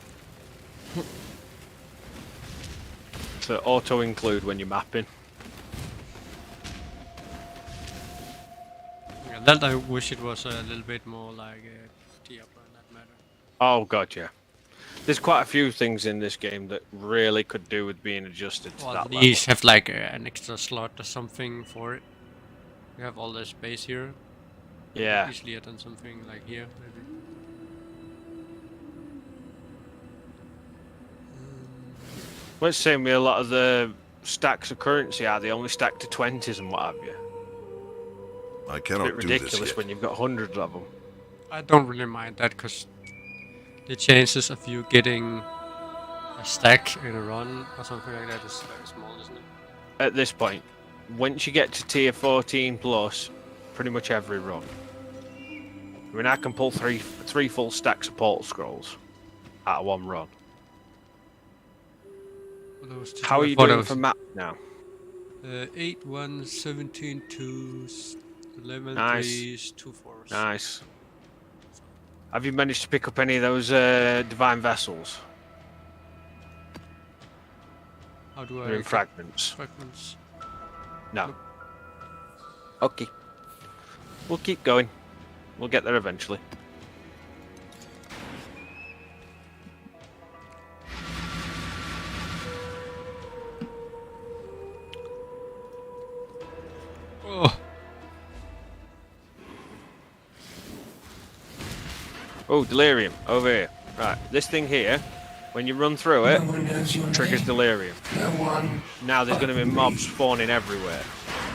So auto include when you're mapping. Yeah, that I wish it was a little bit more like Diablo in that matter. Oh god, yeah. There's quite a few things in this game that really could do with being adjusted to that These level. have like an extra slot or something for it. You have all the space here. Yeah. Easily have done something like here, maybe. Well, it's saying with a lot of the stacks of currency they only stack to 20s and what have you. I It's cannot a bit do this ridiculous yet. when you've got hundreds of them. I don't really mind that, because the chances of you getting a stack in a run or something like that is very small, isn't it? At this point, once you get to tier 14 plus, pretty much every run. I mean, I can pull three full stacks of portal scrolls out of one run. How are you doing for map now? 8 1 17 2s 11 Nice. 3s 2 4s. Nice. Have you managed to pick up any of those divine vessels? How do I? They're in get fragments. Fragments. No. Okay. We'll keep going. We'll get there eventually. Oh. Oh, delirium over here. Right, this thing here, when you run through it, triggers delirium. Now there's going to be mobs spawning everywhere.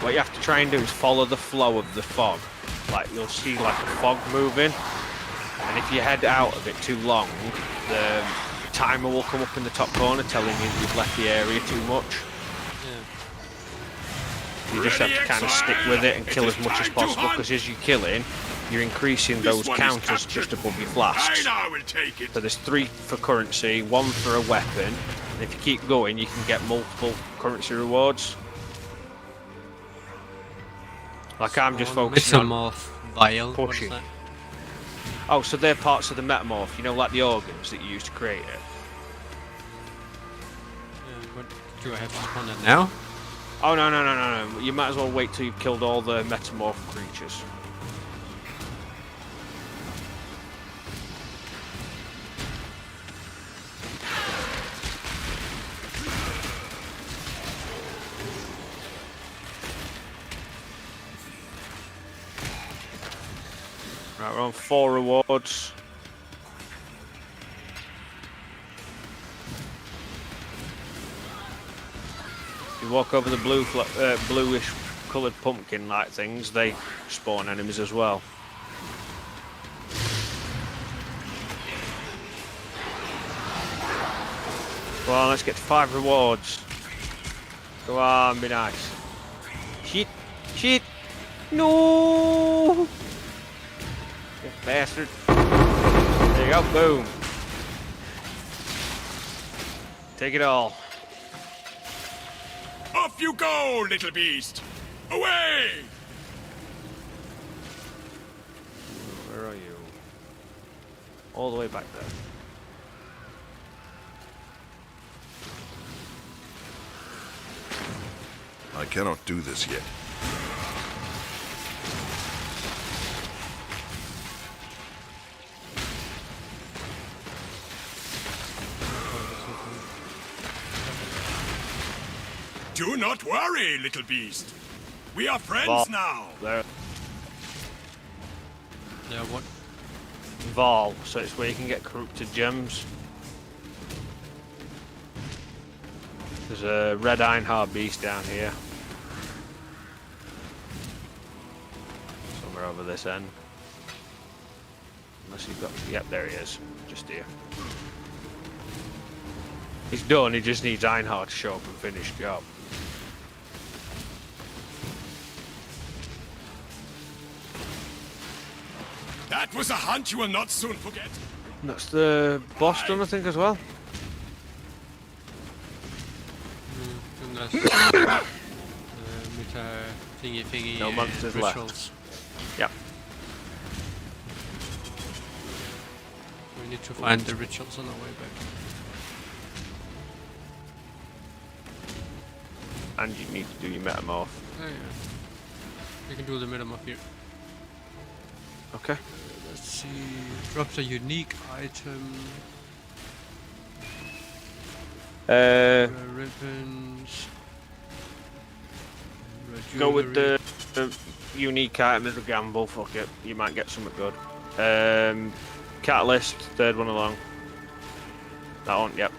What you have to try and do is follow the flow of the fog. Like, you'll see like a fog moving, and if you head out of it too long, the timer will come up in the top corner telling you that you've left the area too much. You just have to kind of stick with it and kill as much as possible, because as you're killing, you're increasing those counters just above your flasks. So there's 3 for currency, 1 for a weapon, and if you keep going, you can get multiple currency rewards. Like I'm just focusing on vial. pushing. Oh, so they're parts of the metamorph, you know, like the organs that you use to create it. What do I have on it now? Oh, no. You might as well wait till you've killed all the metamorph creatures. Right, we're on 4 rewards. If you walk over the bluish coloured pumpkin-like things, they spawn enemies as well. Go on, let's get to 5 rewards. Go on, be nice. Shit! No! You bastard. There you go, boom. Take it all. Off you go, little beast! Away! Where are you? All the way back there. I cannot do this yet. Do not worry, little beast. We are friends Vol. now. There. Yeah, what? Vol, so it's where you can get corrupted gems. There's a red Ironheart beast down here. Somewhere over this end. Unless you've got... Yep, there he is. Just here. He's done, he just needs Ironheart to show up and finish the job. That was a hunt you will not soon forget. That's the boss done, I think, as well. And that's meta thingy No monsters left. rituals. Yep. We need to find the rituals on our way back. And you need to do your metamorph. Oh yeah. You can do the metamorph here. Okay. Let's see. Drops a unique item. Ribbons. Go with the unique item as a gamble. Fuck it. You might get something good. Catalyst, third one along. That one, yep.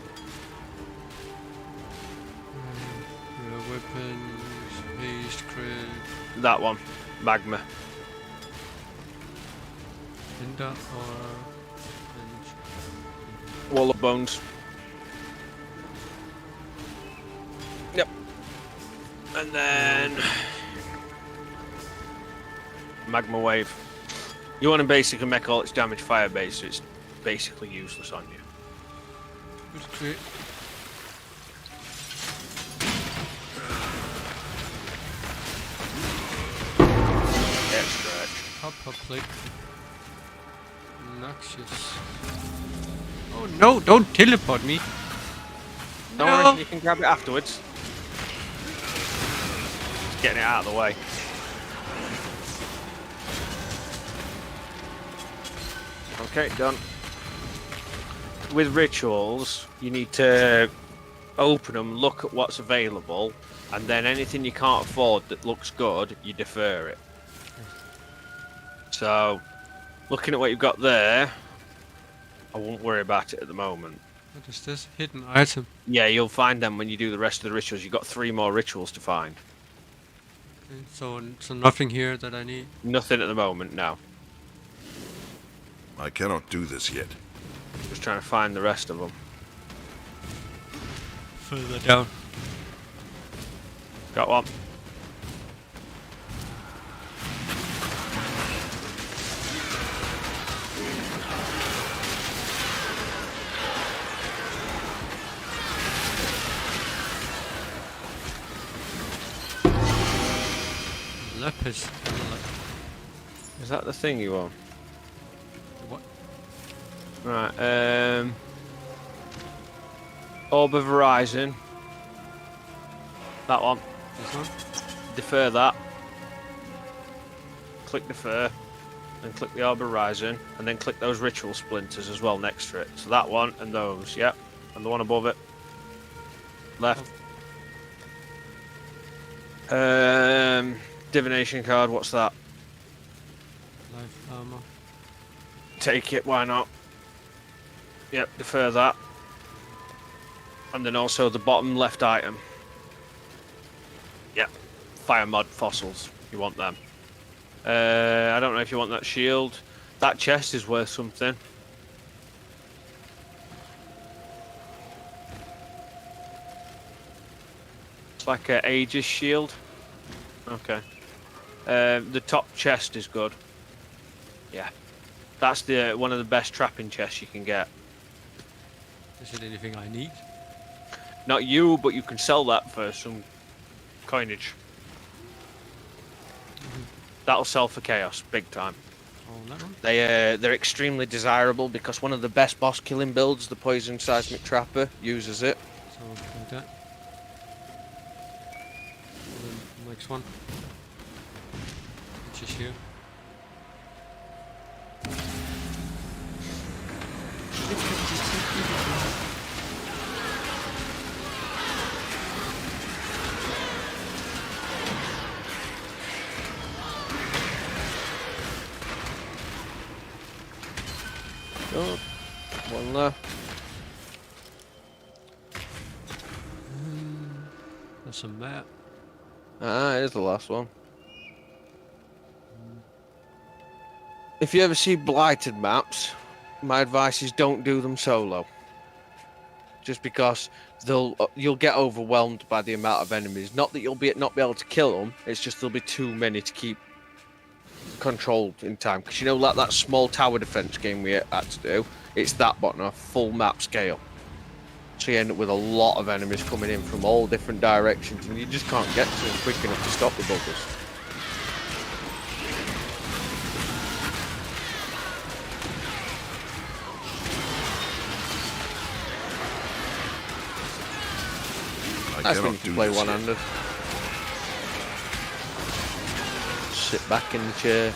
Weapons, haste, crit. That one, magma. Tinder or Wall of bones. Yep. And then magma wave. You want to basically make all its damage fire based, so it's basically useless on you. Good crit. Yeah, stretch. Hop, click. Noxious. Oh no, don't teleport me. Don't worry, you can grab it afterwards. Just getting it out of the way. Okay, done. With rituals, you need to open them, look at what's available, and then anything you can't afford that looks good, you defer it. So, looking at what you've got there, I won't worry about it at the moment. What is this? Hidden item. Yeah, you'll find them when you do the rest of the rituals. You've got 3 more rituals to find. Okay, so nothing here that I need. Nothing at the moment, no. I cannot do this yet. Just trying to find the rest of them. Further down. Got one. Lepus. Is that the thing you want? What? Right, Orb of Horizon. That one. This one? Defer that. Click defer. Then click the Orb Horizon. And then click those ritual splinters as well next to it. So that one and those, yep. And the one above it. Left. Divination card, what's that? Life armor. Take it, why not? Yep, defer that. And then also the bottom left item. Yep, fire mod fossils. You want them. I don't know if you want that shield. That chest is worth something. It's like an Aegis shield. Okay. The top chest is good. Yeah. That's the one of the best trapping chests you can get. Is it anything I need? Not you, but you can sell that for some coinage. That'll sell for chaos, big time. Oh, that one? They're extremely desirable because one of the best boss killing builds, the Poison Seismic Trapper, uses it. So like that. And then the next one. Which is here. Oh, one there. There's a map. Ah, here's the last one. If you ever see blighted maps, my advice is don't do them solo. Just because you'll get overwhelmed by the amount of enemies. Not that you'll not be able to kill them. It's just there'll be too many to keep controlled in time. Because you know, like that small tower defense game we had to do, it's that but on a full map scale. So you end up with a lot of enemies coming in from all different directions, and you just can't get to them quick enough to stop the buggers. That's when you can play one-handed. Sit back in the chair.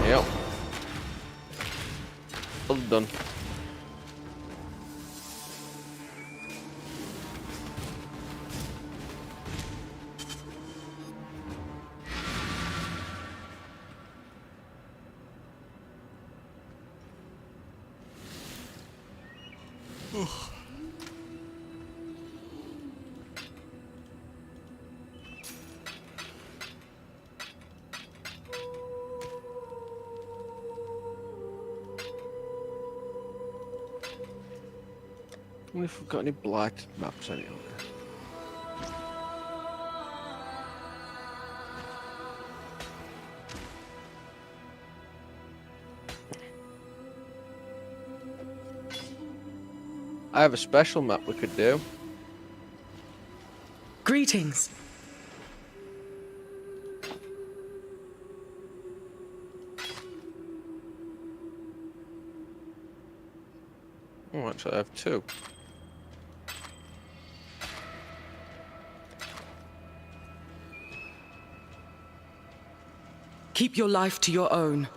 Yep. All done. I wonder if we've got any blighted maps anywhere. I have a special map we could do. Greetings. Oh, actually I have two. Keep your life to your own.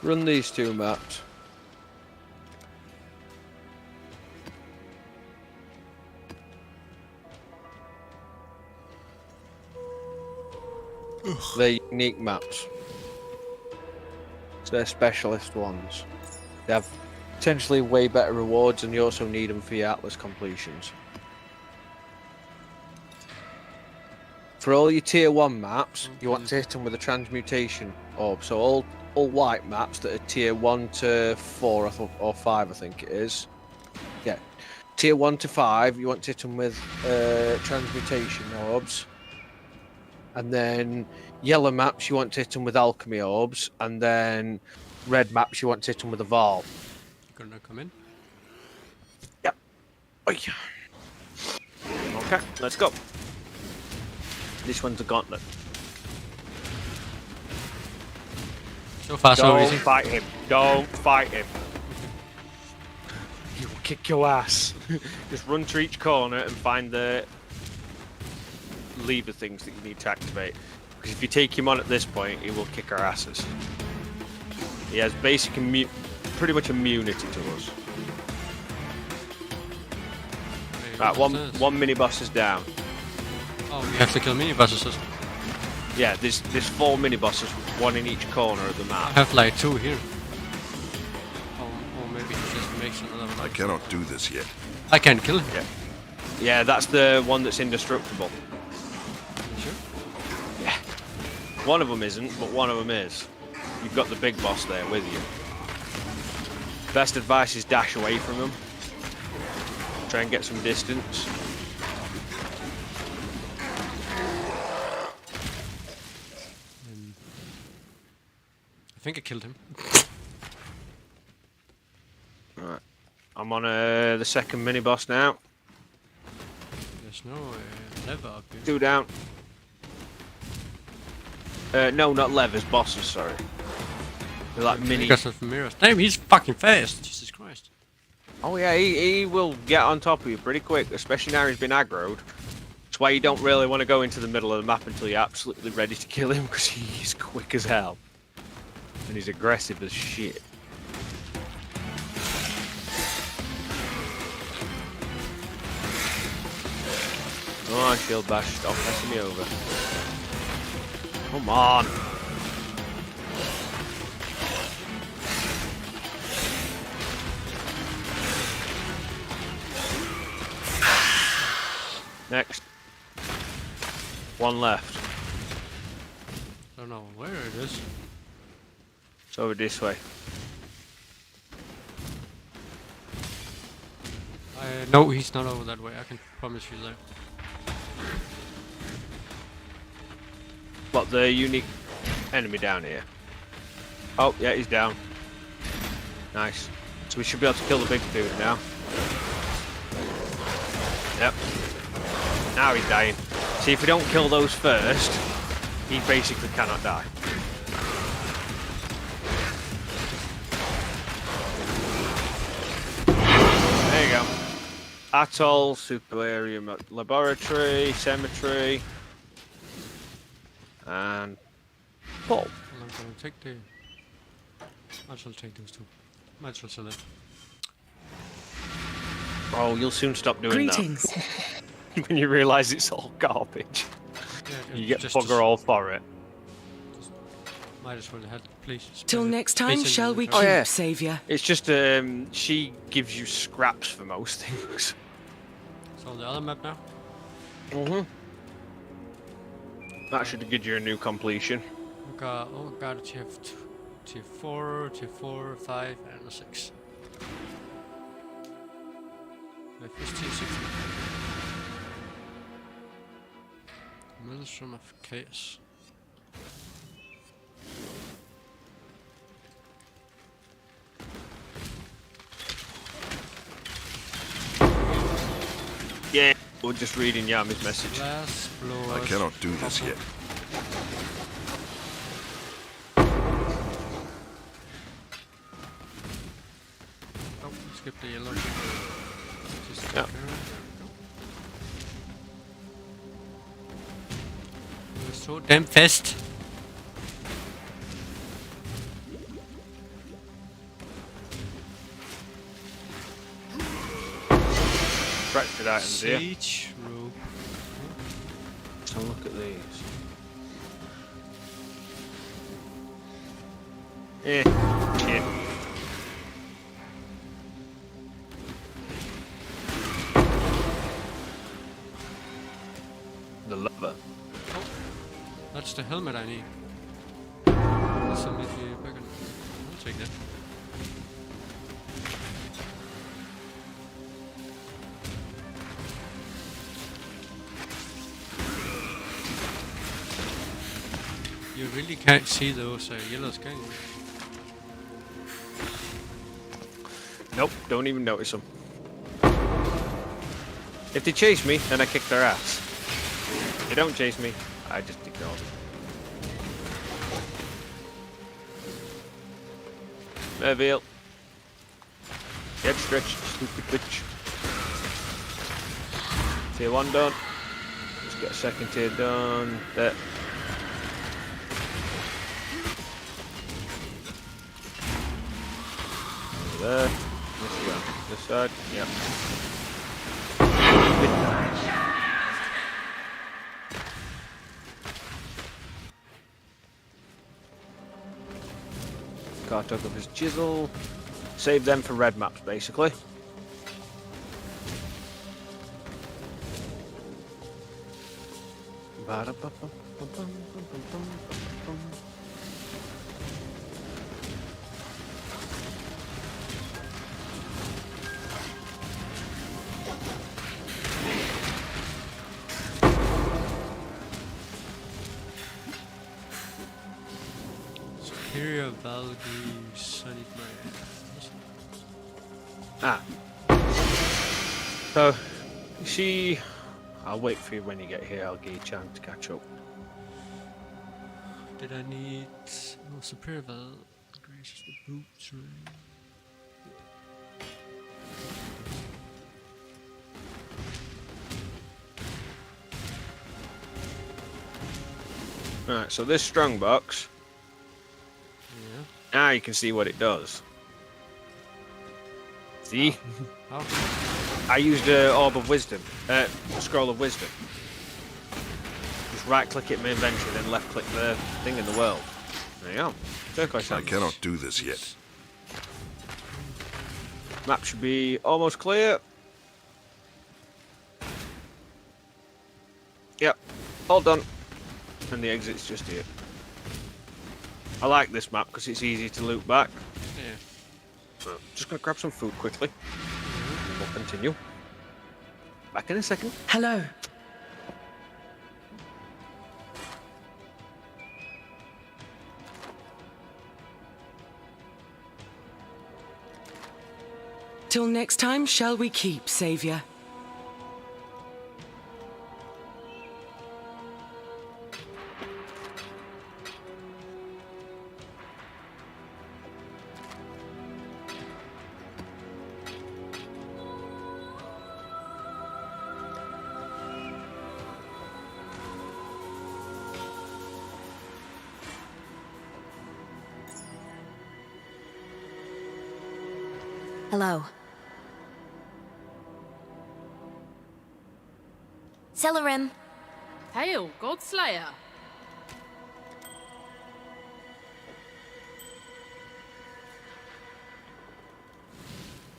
Run these two maps. They're unique maps. So they're specialist ones. They have potentially way better rewards, and you also need them for your Atlas completions. For all your tier 1 maps, you want to hit them with a transmutation orb. So all white maps that are tier 1 to 4 or 5, I think it is. Yeah, tier 1 to 5, you want to hit them with transmutation orbs. And then yellow maps, you want to hit them with alchemy orbs. And then red maps, you want to hit them with a Val. You're gonna come in? Yep. Oy. Okay, let's go. This one's a gauntlet. So far, so easy. Don't fight him. Don't fight him. kick your ass. Just run to each corner and find the lever things that you need to activate. Because if you take him on at this point, he will kick our asses. He has basic pretty much immunity to us. Right, one mini boss is down. Oh, we have to kill mini bosses. Yeah, there's 4 mini bosses, one in each corner of the map. I have like 2 here. Or maybe he just makes another one. I cannot do this yet. I can't kill him. Yeah, that's the one that's indestructible. Sure? Yeah. One of them isn't, but one of them is. You've got the big boss there with you. Best advice is dash away from him. Try and get some distance. I think I killed him. Right. I'm on the second mini boss now. There's no lever up here. 2 down. No, not levers, bosses, sorry. They're like mini. Because of mirrors. Damn, he's fucking fast. Jesus Christ. Oh yeah, he will get on top of you pretty quick, especially now he's been aggroed. That's why you don't really want to go into the middle of the map until you're absolutely ready to kill him, because he's quick as hell. And he's aggressive as shit. Come on, Shield Bash, stop messing me over. Come on! Next. 1 left. I don't know where it is. It's over this way. No, he's not over that way. I can promise you that. What, the unique enemy down here? Oh, yeah, he's down. Nice. So we should be able to kill the big dude now. Yep. Now he's dying. See, if we don't kill those first, he basically cannot die. There you go. Atoll, Superarium Laboratory, Cemetery, and Paul. Well, I'm gonna take the... Might as well take those 2. Might as well sell it. Oh, you'll soon stop doing Greetings. that. When you realise it's all garbage. Yeah, You get just bugger all for it. Might as well head, please. Till next time, Please shall we send keep, me yeah. Saviour? It's just, she gives you scraps for most things. It's on the other map now. That should give you a new completion. We got, oh god, tier 4, tier 4, 5, and a 6. My first tier 6. MultiStream of Chaos. Yeah, we're just reading Yami's message. I cannot do this yet. Oh, skip the yellow. Just Yeah. You're so damn fast. Fractured items here. Siege rope. So look at these. Shit. The lever. Oh, that's the helmet I need. That's a maybe bigger. I'll take that. You really can't see those yellows, can you? Nope, don't even notice them. If they chase me, then I kick their ass. If they don't chase me, I just ignore them. Reveal. Get stretched, stupid bitch. Tier 1 done. Let's get a second tier done. There. There. This side. Yeah. Car took up his chisel. Save them for red maps, basically. Superior value, Sunny Maya. Ah. So, you see, I'll wait for you when you get here. I'll give you a chance to catch up. Did I need more superior value? Gracious the boots, right? Alright, so this strong box. Yeah. Now you can see what it does. See? How? I used Orb of Wisdom, Scroll of Wisdom. Just right click it in my inventory, then left click the thing in the world. There you go. Turquoise I sands. cannot do this yet. Map should be almost clear. Yep, all done. And the exit's just here. I like this map because it's easy to loop back. Yeah. So, just gonna grab some food quickly. We'll continue. Back in a second. Hello. Till next time, shall we keep, Saviour? Hello. Celerim. Hail, Godslayer.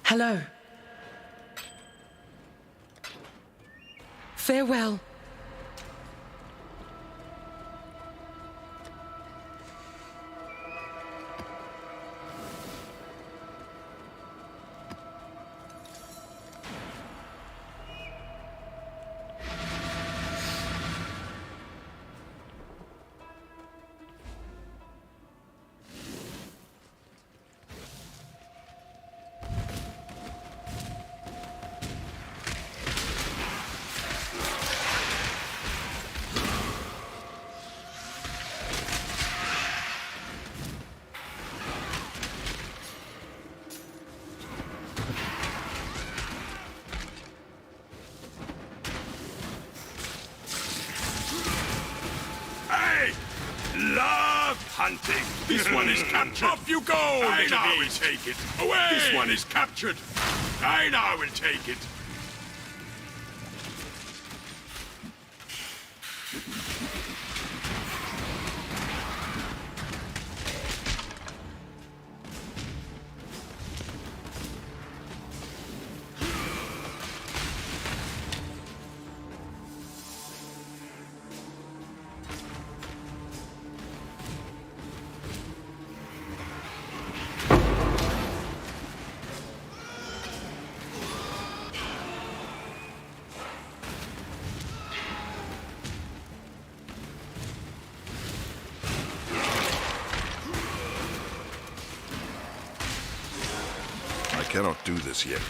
Hello. Farewell. Hey! Love hunting! This one is captured! Off you go, I now will take it! Away! This one is captured! I now will take it! I cannot do this yet.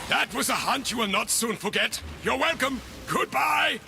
That was a hunt you will not soon forget. You're welcome. Goodbye.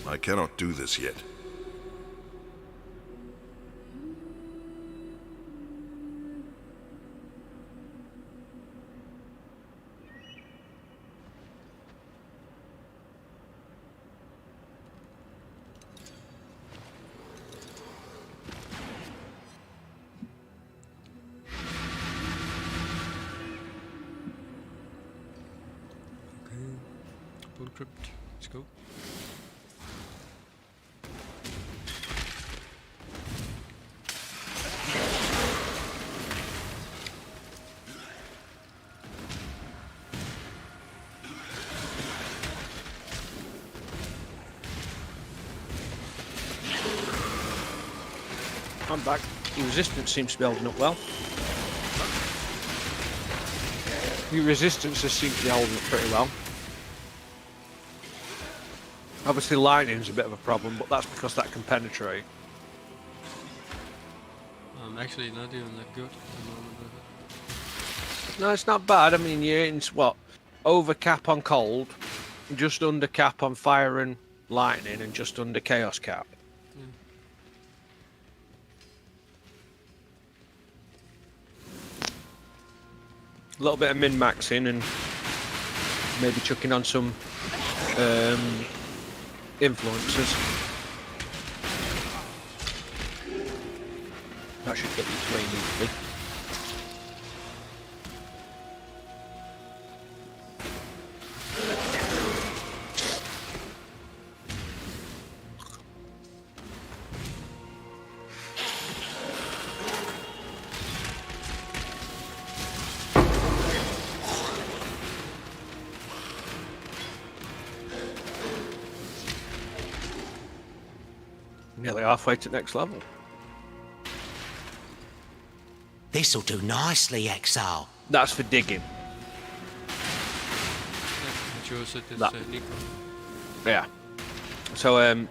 I cannot do this yet. Bone crypt. Let's go. I'm back. Your resistance seems to be holding up well. Your resistances seem to be holding up pretty well. Obviously lightning's a bit of a problem, but that's because that can penetrate. I'm actually not even that good at the moment with it. No, it's not bad. I mean, you're in, what, over cap on cold, just under cap on fire and lightning, and just under chaos cap. A little bit of min-maxing and maybe chucking on some influences. That should get you to where you need to be. Nearly halfway to next level. This'll do nicely, Exile. That's for digging. That. Yeah. So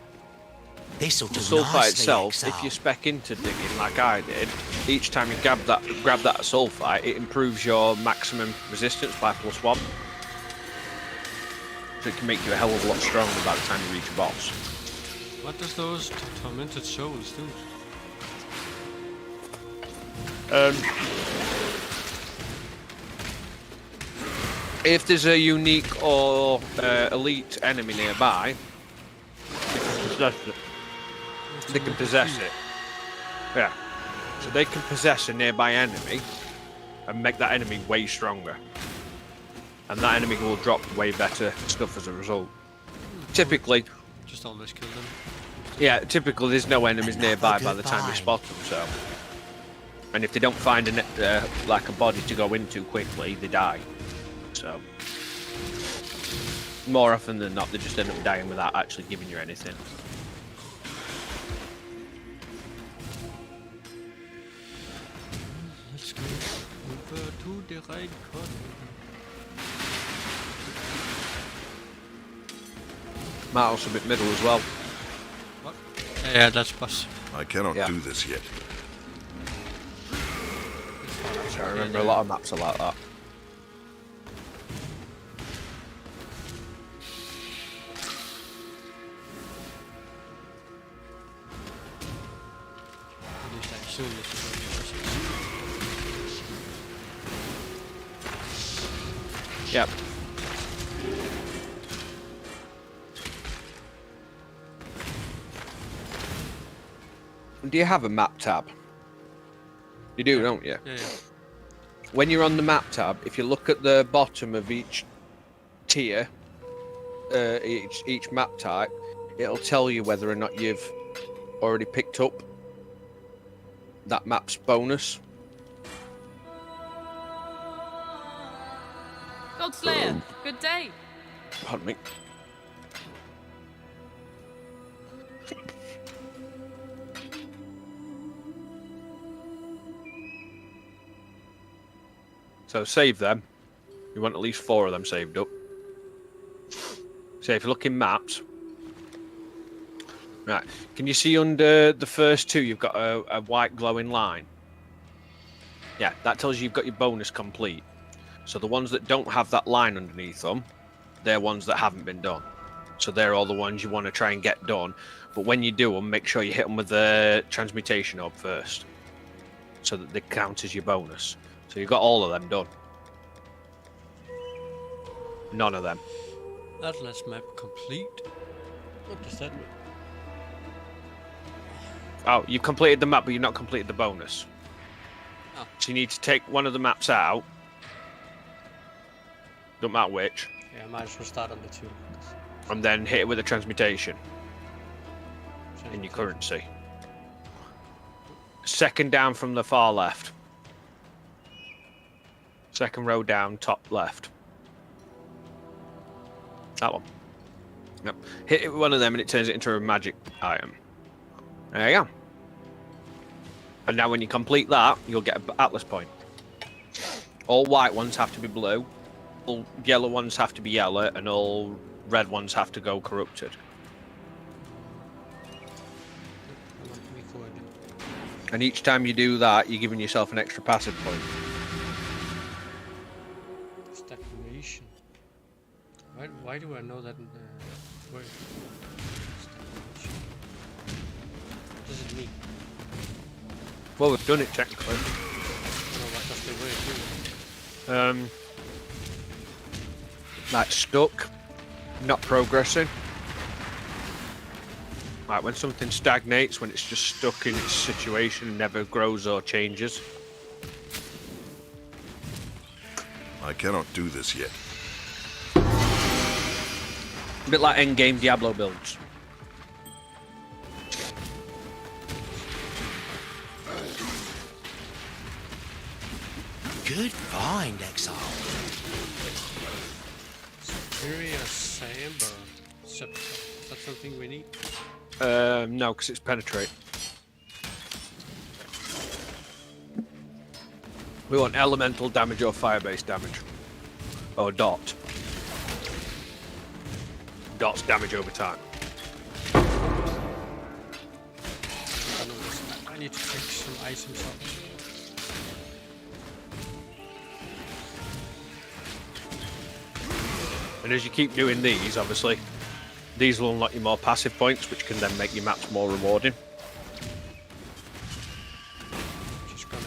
this'll do the sulfite nicely, itself, Exile. if you spec into digging like I did, each time you grab that sulfite, it improves your maximum resistance by +1. So it can make you a hell of a lot stronger by the time you reach a boss. What does those tormented souls do? If there's a unique or elite enemy nearby, they can possess it. Yeah. So they can possess a nearby enemy and make that enemy way stronger. And that enemy will drop way better stuff as a result. Typically, just almost kill them. Yeah, typically there's no enemies nearby by the time you spot them, so. And if they don't find like a body to go into quickly, they die. So. More often than not, they just end up dying without actually giving you anything. Let's go over to the right corner. Might also be middle as well. What? Yeah, that's boss. I cannot do this yet. So I remember a lot of maps are like that. assume it's Yep. Do you have a map tab? You do, don't you? Yeah. When you're on the map tab, if you look at the bottom of each tier, each map type, it'll tell you whether or not you've already picked up that map's bonus. Godslayer, good day. Pardon me. So save them. You want at least 4 of them saved up. So if you look in maps, right? Can you see under the first 2 you've got a white glowing line? Yeah, that tells you you've got your bonus complete. So the ones that don't have that line underneath them, they're ones that haven't been done. So they're all the ones you want to try and get done. But when you do them, make sure you hit them with the transmutation orb first, so that they count as your bonus. So you've got all of them done. None of them. Atlas map complete. What does that mean? Oh, you've completed the map, but you've not completed the bonus. Oh. So you need to take one of the maps out. Don't matter which. Yeah, I might as well start on the 2. And then hit it with a transmutation in your currency. Second down from the far left. Second row down, top left. That one. Yep. Hit it with one of them and it turns it into a magic item. There you go. And now when you complete that, you'll get an Atlas point. All white ones have to be blue. All yellow ones have to be yellow, and all red ones have to go corrupted. And each time you do that, you're giving yourself an extra passive point. Stagnation. Why do I know that in the word? Stagnation. What does it mean? Well, we've done it technically. No, what does the word do? Like stuck, not progressing. Like when something stagnates, when it's just stuck in its situation and never grows or changes. I cannot do this yet. A bit like endgame Diablo builds. Good find, Exile. Superior Samber Scepter. Is that something we need? No, because it's penetrate. We want elemental damage or fire-based damage. Or dot. Dot's damage over time. I need to pick some items up. And as you keep doing these, obviously, these will unlock you more passive points, which can then make your maps more rewarding. Just gonna...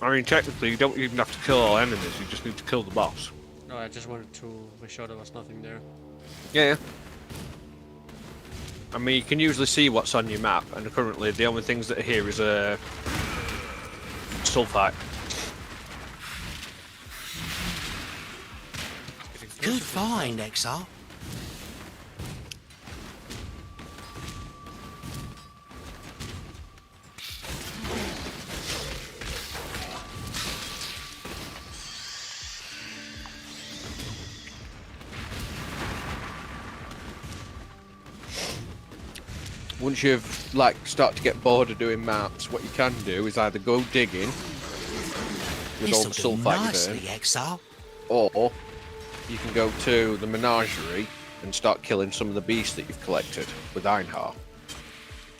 I mean, technically, you don't even have to kill all enemies, you just need to kill the boss. No, I just wanted to make sure there was nothing there. Yeah. I mean, you can usually see what's on your map, and currently the only things that are here is a sulfite. Good find, Exile. Once you've start to get bored of doing maps, what you can do is either go digging with all the This'll do sulfite nicely, you burn, Exile. or you can go to the menagerie and start killing some of the beasts that you've collected with Einhar.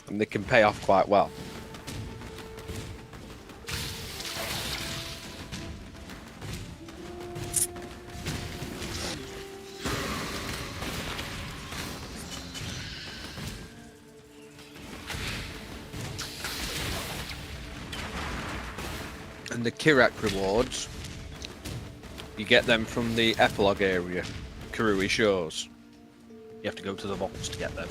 And they can pay off quite well. And the Kirak rewards, you get them from the epilogue area, Karui Shores. You have to go to the vaults to get them.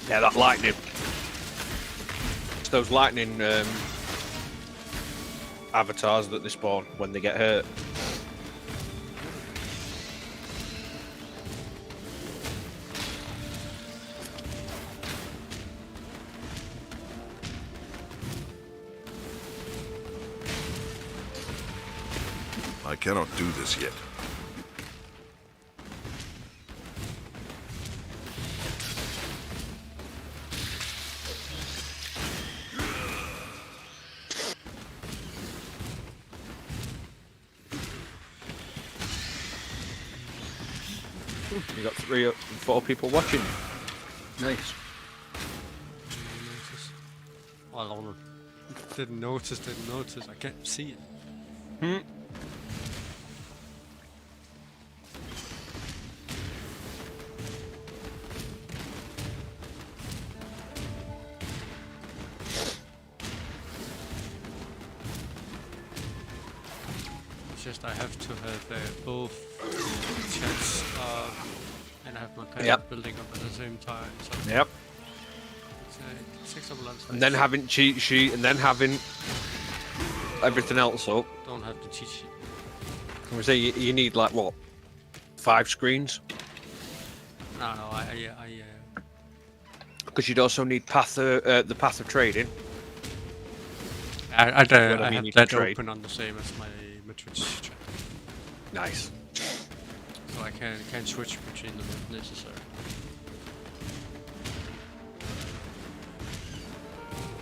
Yeah, that lightning. It's those lightning avatars that they spawn when they get hurt. I cannot do this yet. You got 3 or 4 people watching. Nice. Oh, I don't know. Didn't notice. I can't see it. It's just I have to have both chats and I have my pet building up at the same time. So Yep. It takes up a lot of space. And then having cheat sheet, and then having everything else up. Don't have the cheat sheet. Can we say you need like what, 5 screens? No, Because you'd also need the path of trading. I have you that trade. open on the same as my Twitch chat. Nice. So I can switch between them if necessary.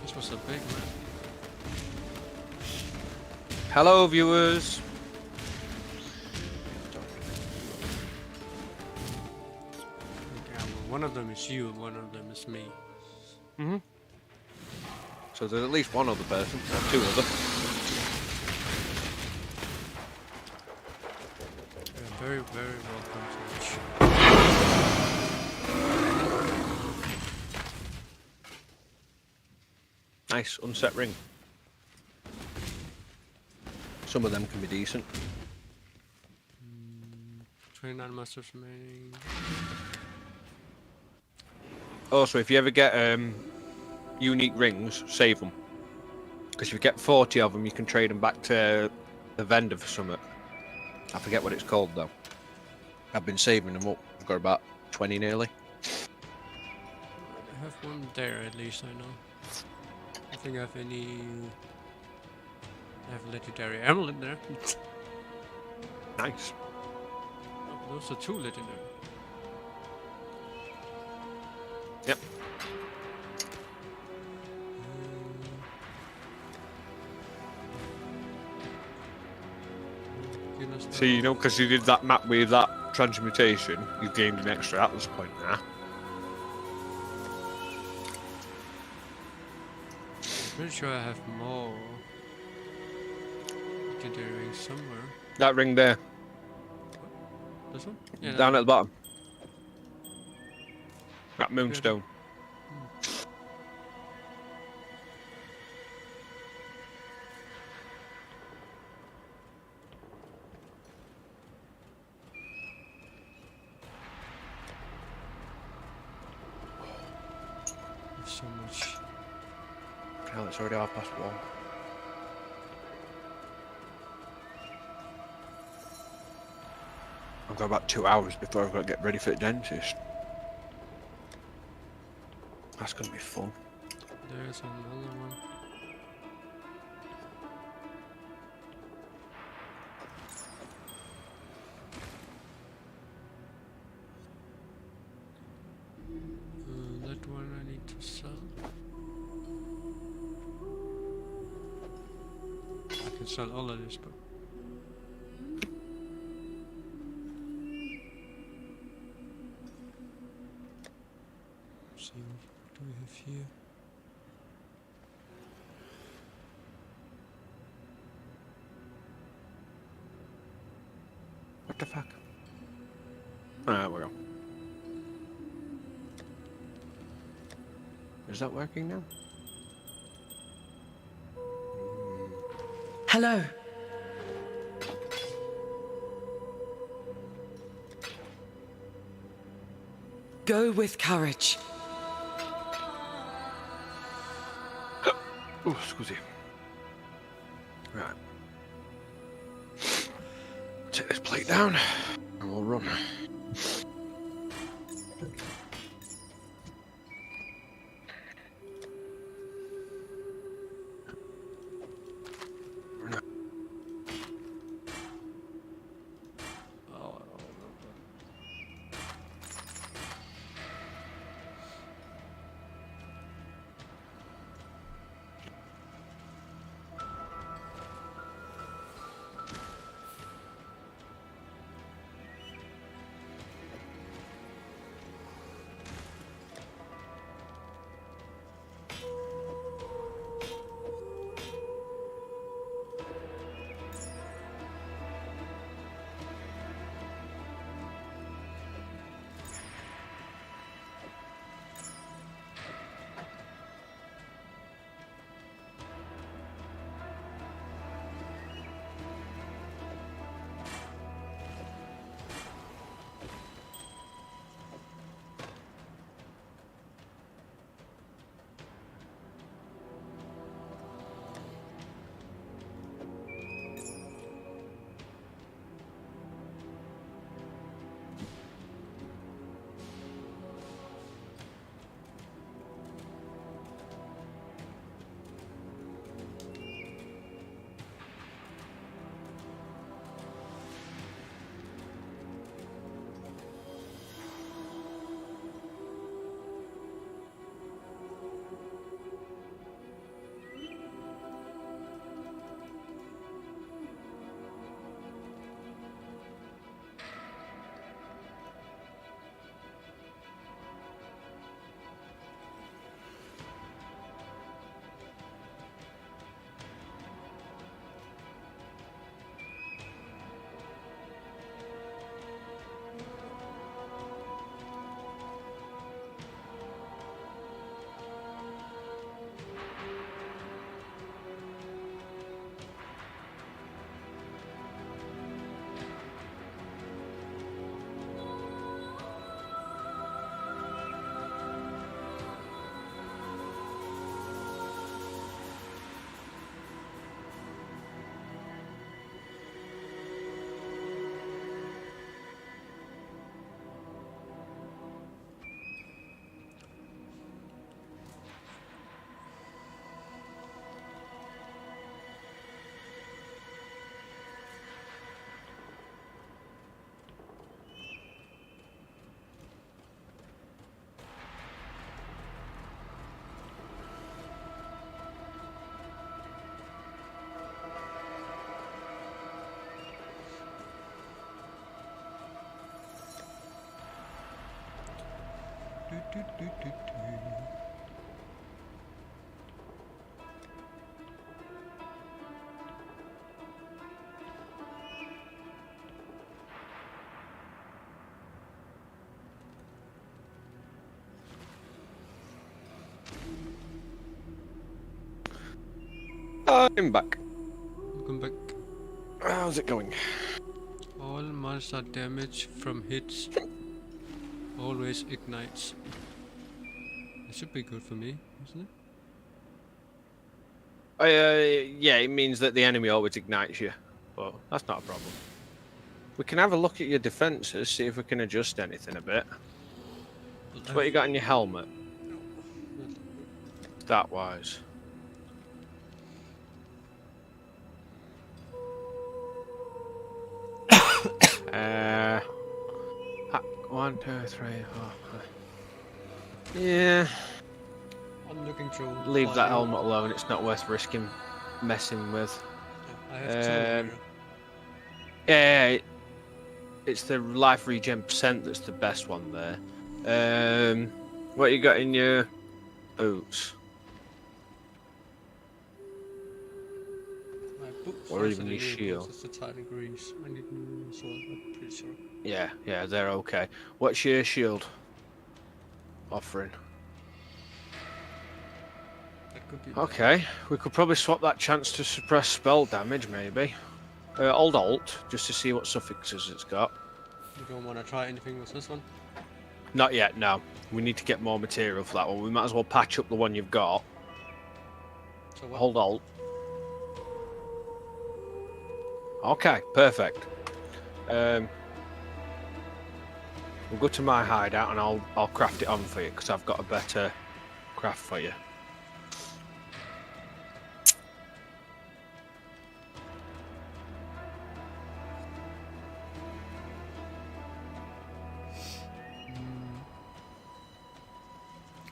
This was a big map. Hello, viewers. Okay, well, one of them is you, one of them is me. So there's at least one other person, or 2 other. You're very, very welcome to the show. Nice, unset ring. Some of them can be decent. 29 masters remaining. Also, if you ever get unique rings, save them. Because if you get 40 of them, you can trade them back to the vendor for something. I forget what it's called though. I've been saving them up. I've got about 20 nearly. I have one there at least, I know. I think I have any... I have a legendary amulet there. Nice. Oh, those are 2 legendary. Yep. So you know, because you did that map with that transmutation, you gained an extra Atlas point now. I'm pretty sure I have more legendary rings somewhere. That ring there. This one? Yeah, Down at the bottom. That moonstone. There's so much. Hell, it's already 1:30. I've got about 2 hours before I've got to get ready for the dentist. That's going to be fun. There's another one. That one I need to sell. I can sell all of this, but... See, what do we have here? the fuck? There we go. Is that working now? Hello. Go with courage. Oh, scusi. Right. Take this plate down and we'll run. I'm back. Welcome back. How's it going? All monster damage from hits always ignites. It should be good for me, isn't it? Yeah, it means that the enemy always ignites you, but that's not a problem. We can have a look at your defenses, see if we can adjust anything a bit. So what you got in your helmet? Stat-wise. One, two, three, four. Yeah. I'm looking through. Leave that helmet alone. It's not worth risking messing with. I have two. Yeah, it's the life regen percent that's the best one there. What you got in your boots? My boots. or even your shield. It's a tiny grease. I need new sword, I'm pretty sure. Yeah, they're okay. What's your shield offering? That could be Okay, we could probably swap that chance to suppress spell damage, maybe. Hold Alt, just to see what suffixes it's got. You don't want to try anything with this one? Not yet, no. We need to get more material for that one. We might as well patch up the one you've got. So what? Hold Alt. Okay, perfect. We'll go to my hideout and I'll craft it on for you because I've got a better craft for you.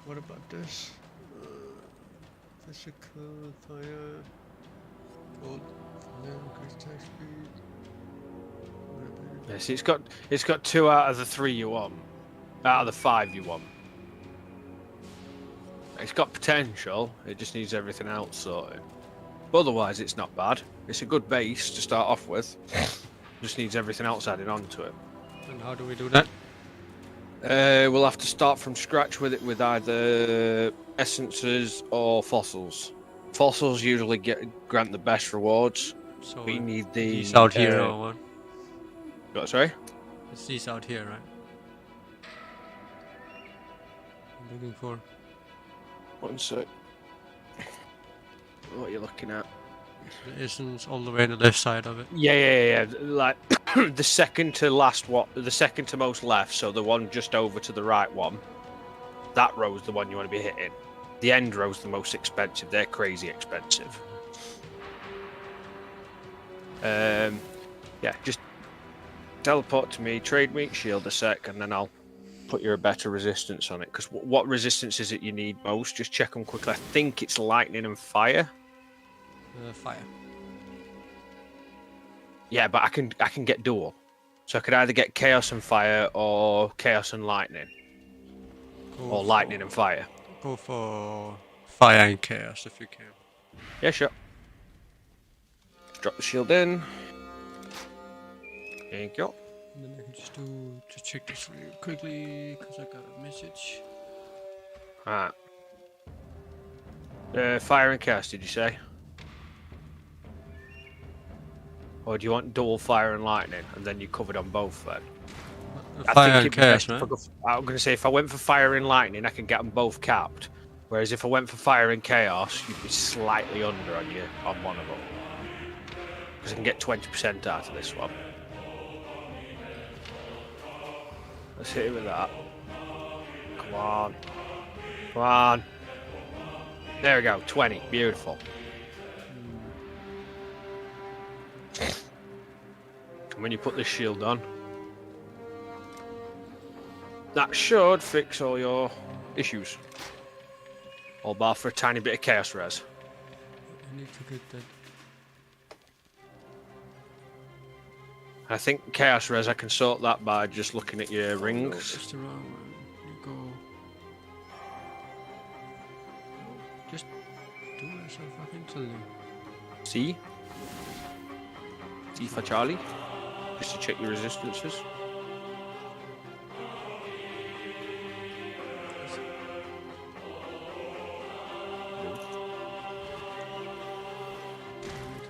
What about this? Physical fire, gold, increase attack speed. Yes, it's got 2 out of the 3 you want. Out of the 5 you want. It's got potential. It just needs everything else sorted. But otherwise, it's not bad. It's a good base to start off with. Just needs everything else added onto it. And how do we do that? We'll have to start from scratch with it with either essences or fossils. Fossils usually grant the best rewards. So we need these out here or what? What, sorry? It's these out here, right? I'm looking for. One sec. What are you looking at? The essence all the way on the left side of it. Yeah. Like the second to last one, the second to most left. So the one just over to the right one. That row's the one you want to be hitting. The end row's the most expensive. They're crazy expensive. Yeah, just teleport to me, trade me, shield a sec, and then I'll put you a better resistance on it. Because what resistance is it you need most? Just check them quickly. I think it's lightning and fire. Fire. Yeah, but I can get dual. So I could either get chaos and fire or chaos and lightning. Or lightning and fire. Go for fire and chaos if you can. Yeah, sure. Drop the shield in. Thank you. And then I can just check this real quickly because I got a message. Alright. Fire and chaos, did you say? Or do you want dual fire and lightning, and then you covered on both then? Fire and chaos, right? I'm going to say if I went for fire and lightning, I can get them both capped. Whereas if I went for fire and chaos, you'd be slightly under on one of them. Because I can get 20% out of this one. Let's hit it with that. Come on. Come on. There we go, 20. Beautiful. And when you put this shield on, that should fix all your issues. All bar for a tiny bit of chaos res. I need to get that. I think chaos res, I can sort that by just looking at your rings. It's the wrong one. You go. Just do it so fucking silly. C. C for Charlie. Just to check your resistances.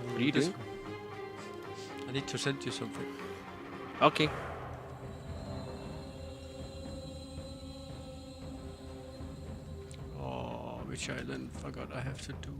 What are you doing? I need to send you something. Okay. Oh, which I then forgot I have to do.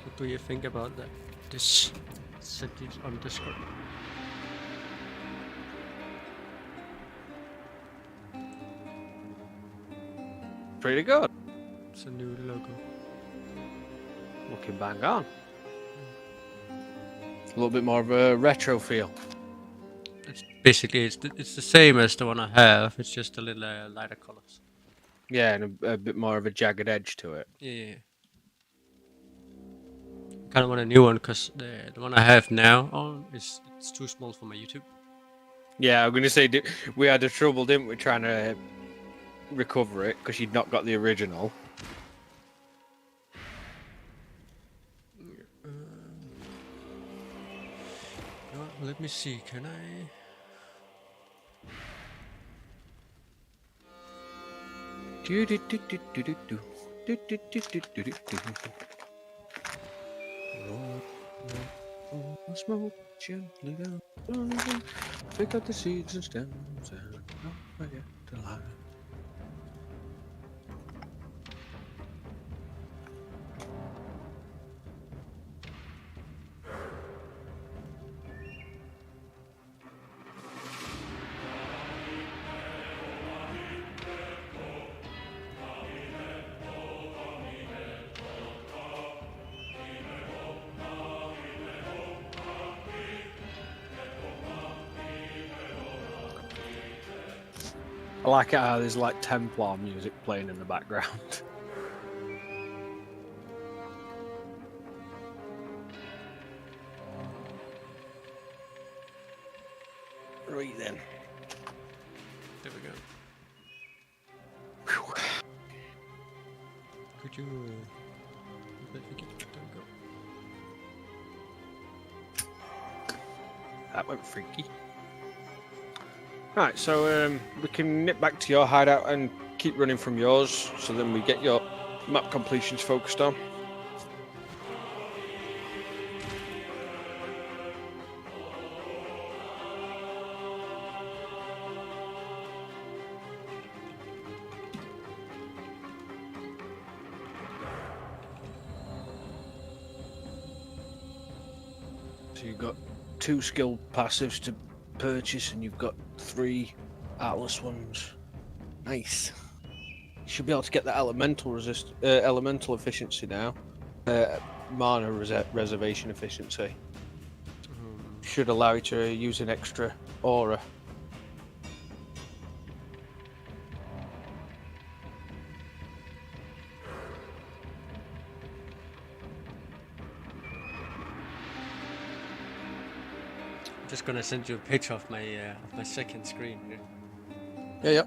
What do you think about that? This settings on Discord. Pretty good. It's a new logo. Looking bang on. A little bit more of a retro feel. It's basically it's the same as the one I have. It's just a little lighter colors. Yeah, and a bit more of a jagged edge to it. Yeah. Kind of want a new one because the one I have now on it's too small for my YouTube. Yeah, I'm gonna say we had a trouble, didn't we, trying to recover it because you'd not got the original. Let me see. Can I? Smoke gently down. Pick up the seeds and stems and don't forget to lie. I like it how there's like Templar music playing in the background. Right then. There we go. Whew. Could you? There we go. That went freaky. Right, so we can nip back to your hideout and keep running from yours, so then we get your map completions focused on. So you've got 2 skill passives to purchase, and you've got 3 Atlas ones. Nice. You should be able to get the elemental elemental efficiency now. Mana reservation efficiency. Should allow you to use an extra aura. Just gonna send you a picture of my second screen. Yeah, yeah.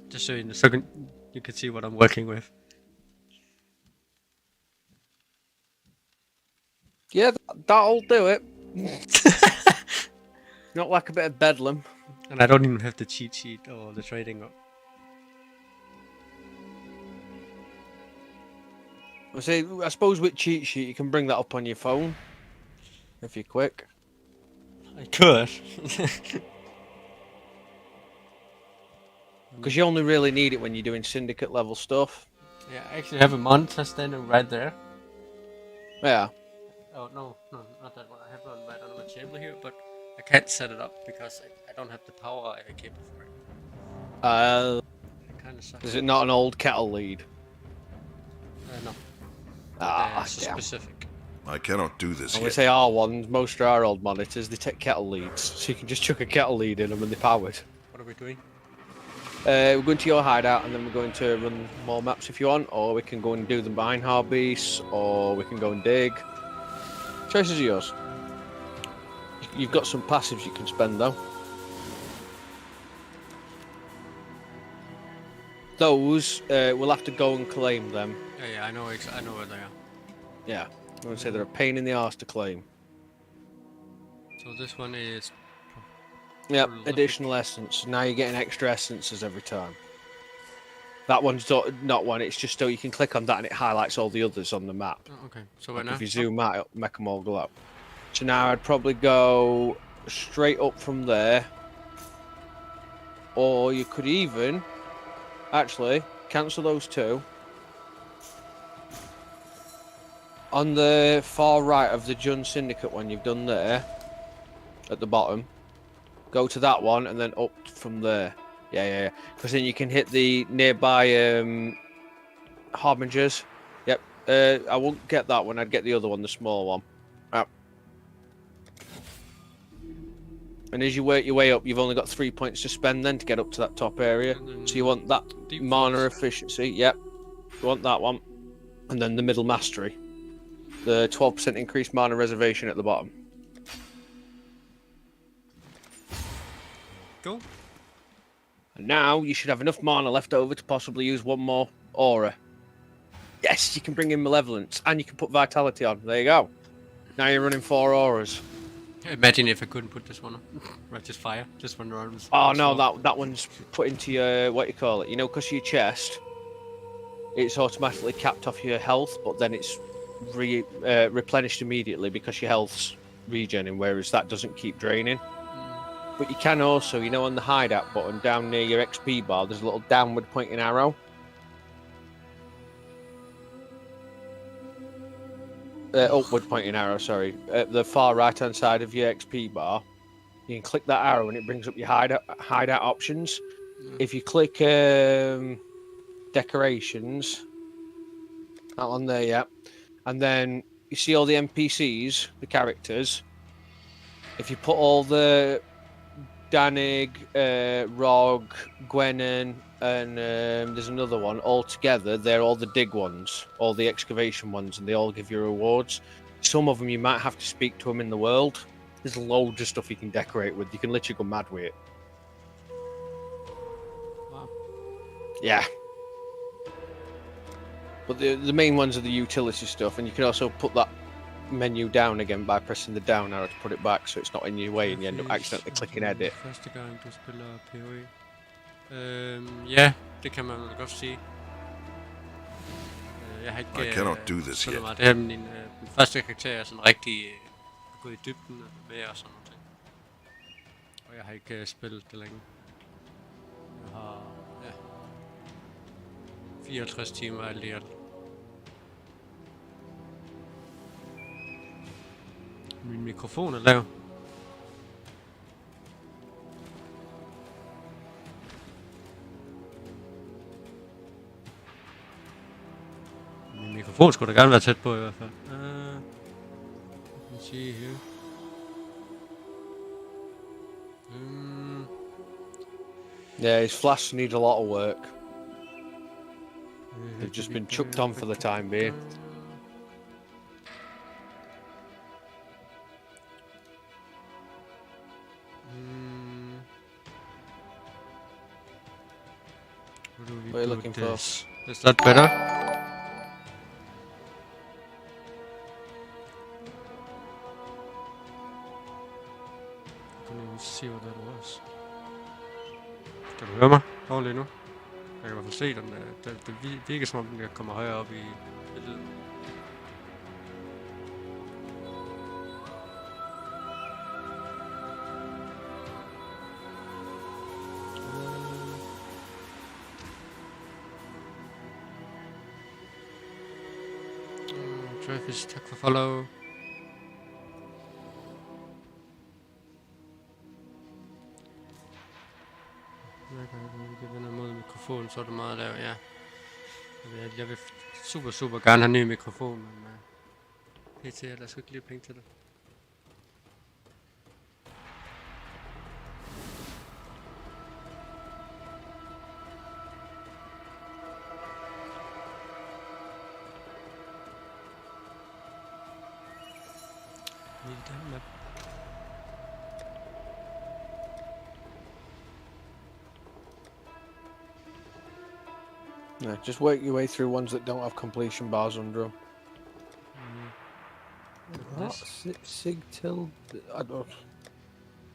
Just so in a second you can see what I'm working with. Yeah, that'll do it. Not like a bit of bedlam. And I don't even have the cheat sheet or the trading. I suppose with cheat sheet you can bring that up on your phone if you're quick. I could. Because you only really need it when you're doing syndicate level stuff. Yeah, I actually have a monitor standing right there. Yeah. Oh no, not that one. I have one right on my table here, but I can't set it up because I don't have the power cable for it. It kind of sucks. Is it not an old kettle lead? No. It's damn. Specific. I cannot do this I'm yet. going to say R1s, most of our old monitors, they take kettle leads, so you can just chuck a kettle lead in them and they're powered. What are we doing? We're going to your hideout and then we're going to run more maps if you want, or we can go and do them behind Harbeast, or we can go and dig. Choices are yours. You've got some passives you can spend though. Those, we'll have to go and claim them. Yeah, I know where they are. Yeah, I'm going to say they're a pain in the arse to claim. So this one is... Yep, additional essence. Now you're getting extra essences every time. That one's not one, it's just so you can click on that and it highlights all the others on the map. Oh, okay, so right now? If you zoom out, it'll make them all glow. So now I'd probably go straight up from there. Or you could even... Actually, cancel those 2. On the far right of the Jun Syndicate one you've done there, at the bottom, go to that one and then up from there. Yeah. Because then you can hit the nearby Harbingers. Yep, I won't get that one. I'd get the other one, the small one. And as you work your way up, you've only got 3 points to spend then to get up to that top area. So you want that mana efficiency. Yep. You want that one. And then the middle mastery. The 12% increased mana reservation at the bottom. Go. And now you should have enough mana left over to possibly use one more aura. Yes, you can bring in Malevolence. And you can put Vitality on. There you go. Now you're running 4 auras. Imagine if I couldn't put this one on. Right, just fire. Just one round. Oh no, that one's put into your, what you call it, you know, because your chest, it's automatically capped off your health, but then it's replenished immediately because your health's regening, whereas that doesn't keep draining. But you can also, you know, on the hideout button down near your XP bar, there's a little downward pointing arrow. Upward pointing arrow, sorry. At the far right hand side of your XP bar, you can click that arrow and it brings up your hideout options. If you click decorations, that one there, yeah, and then you see all the NPCs, the characters. If you put all the Danig, Rog, Gwennen, and there's another one all together, they're all the dig ones, all the excavation ones, and they all give you rewards. Some of them you might have to speak to them in the world. There's loads of stuff you can decorate with. You can literally go mad with it. Wow. Yeah. But the main ones are the utility stuff, and you can also put that menu down again by pressing the down arrow to put it back so it's not in your way and you end up accidentally clicking edit. Første gang du spiller PoE. Ja, det kan man vel godt sige. Jeg har ikke I cannot do this spillet yet. meget. Det her min første karakter er sådan rigtig gået i dybden med og sådan noget. Og jeg har ikke spillet det længe. Jeg har 54 timer alt i alt. Min mikrofon er lav. Min mikrofon skulle da gerne være tæt på i hvert fald. Let's see here. Yeah, his flash needs a lot of work. They've just been chucked on for the time being. What are you looking for? Is that better? I couldn't even see what that was. Kan du høre mig dårligt nu? Jeg kan i hvert fald se den. Det virker som om den kommer højere op i billedet. Travis, tak for follow. Jeg vender mod mikrofonen, så er det meget lav, ja. Jeg vil super gerne have en ny mikrofon, men pt. Der skal ikke lige penge til det. Yeah, just work your way through ones that don't have completion bars under them. What? Sigtil? I don't.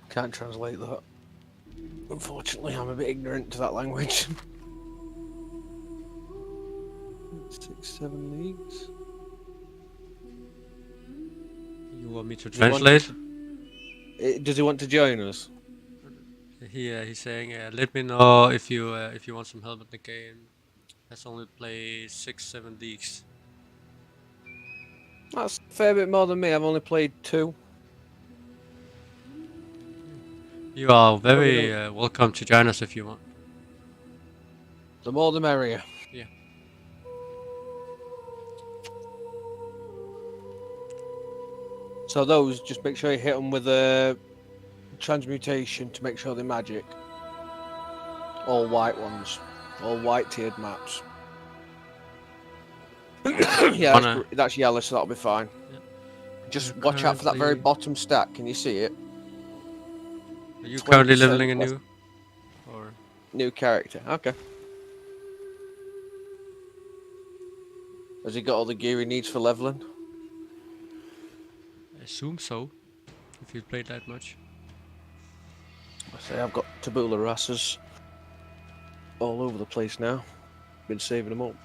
Can't translate that. Unfortunately, I'm a bit ignorant to that language. 6-7 leagues. You want me to translate? Does he want to join us? He's saying, let me know if you want some help with the game. Has only played 6-7 leagues. That's a fair bit more than me. I've only played 2. You are very welcome to join us if you want. The more the merrier. Yeah. So those, just make sure you hit them with a transmutation to make sure they're magic. All white ones. All white tiered maps. Yeah, that's yellow, so that'll be fine. Yeah. Just watch out for that very bottom stack. Can you see it? Are you currently leveling a new? Or new character? Okay. Has he got all the gear he needs for leveling? I assume so. If you've played that much. I say I've got tabula rasas all over the place now. Been saving them up.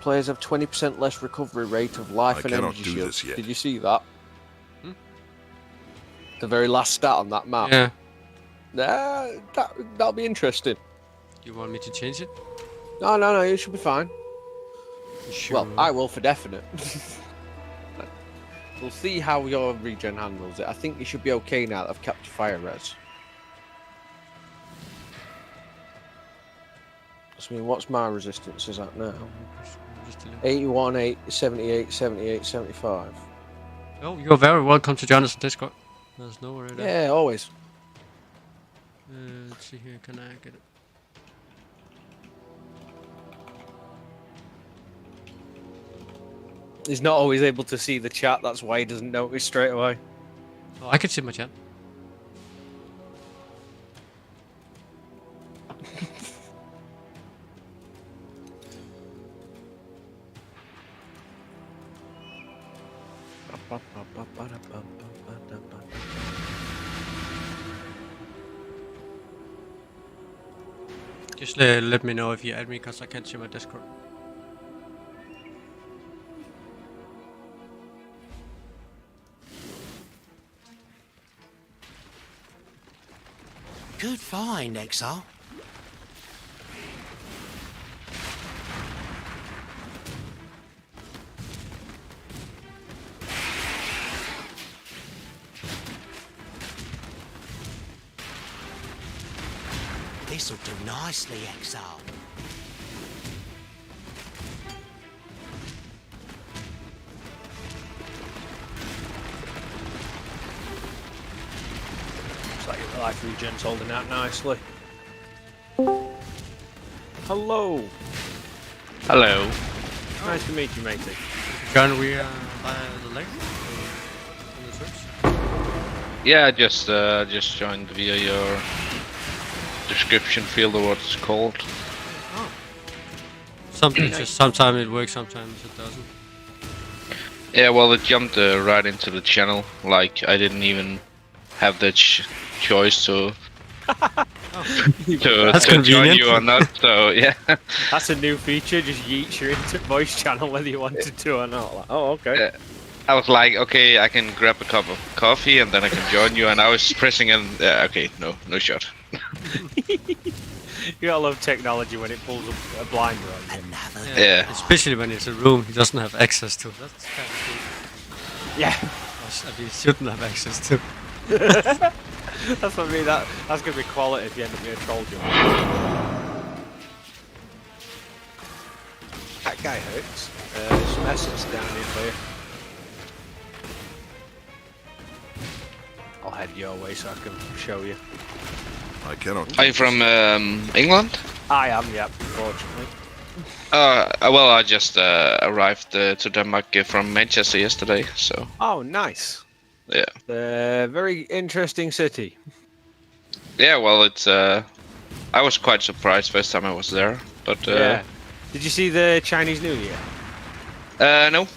Players have 20% less recovery rate of life and energy shields. Did you see that? Hmm? The very last stat on that map. Yeah. That'll be interesting. You want me to change it? No, it should be fine. Sure. Well, I will for definite. We'll see how your regen handles it. I think you should be okay now that I've kept your fire res. I mean, what's my resistance is at now? 81, 8, 78, 78, 75. Oh, you're very welcome to join us on Discord. There's no worry there. Yeah, always. Let's see here, can I get it? He's not always able to see the chat, that's why he doesn't notice straight away. Oh, I can see my chat. Just let me know if you add me, because I can't see my Discord. Good find, Exile. This'll do nicely, Exile. Looks like your life regen's holding out nicely. Hello. Hello. Nice to meet you, matey. Can we buy the link? Yeah, just joined via your description field or what it's called. Oh. Sometimes it works, sometimes it doesn't. Yeah, well, it jumped right into the channel. Like I didn't even have the choice to to join you or not. So yeah. That's a new feature. Just yeets you into voice channel whether you wanted to or not. Like, oh, okay. I was like, okay, I can grab a cup of coffee and then I can join you. And I was pressing and okay, no shot. You gotta love technology when it pulls up a blinder on you. Yeah. Especially when it's a room he doesn't have access to. That's kind of cool. Yeah. Or he shouldn't have access to. That's what I mean. That's gonna be quality if you end up being a troll jump. That guy hurts. There's some essence down here for you. I'll head your way so I can show you. I cannot. Are you from England? I am, yeah, unfortunately. Well, I just arrived to Denmark from Manchester yesterday, so. Oh, nice. Yeah. Very interesting city. Yeah, well, it's. I was quite surprised first time I was there, but. Yeah. Did you see the Chinese New Year? No.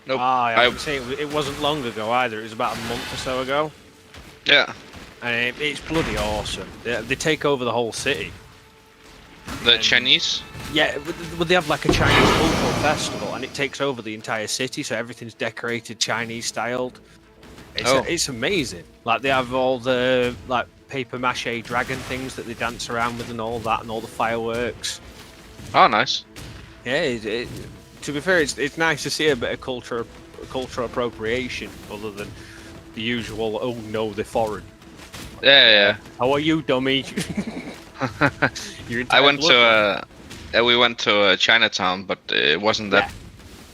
Nope. I would say it wasn't long ago either. It was about a month or so ago. Yeah. And it's bloody awesome. They take over the whole city. The Chinese? Yeah, well, they have like a Chinese cultural festival, and it takes over the entire city, so everything's decorated Chinese styled. It's amazing. Like they have all the like paper mache dragon things that they dance around with, and all that, and all the fireworks. Oh, nice. Yeah, to be fair, it's nice to see a bit of cultural appropriation, other than the usual. Oh no, they're foreign. Yeah. How are you, dummy? We went to Chinatown, but it wasn't that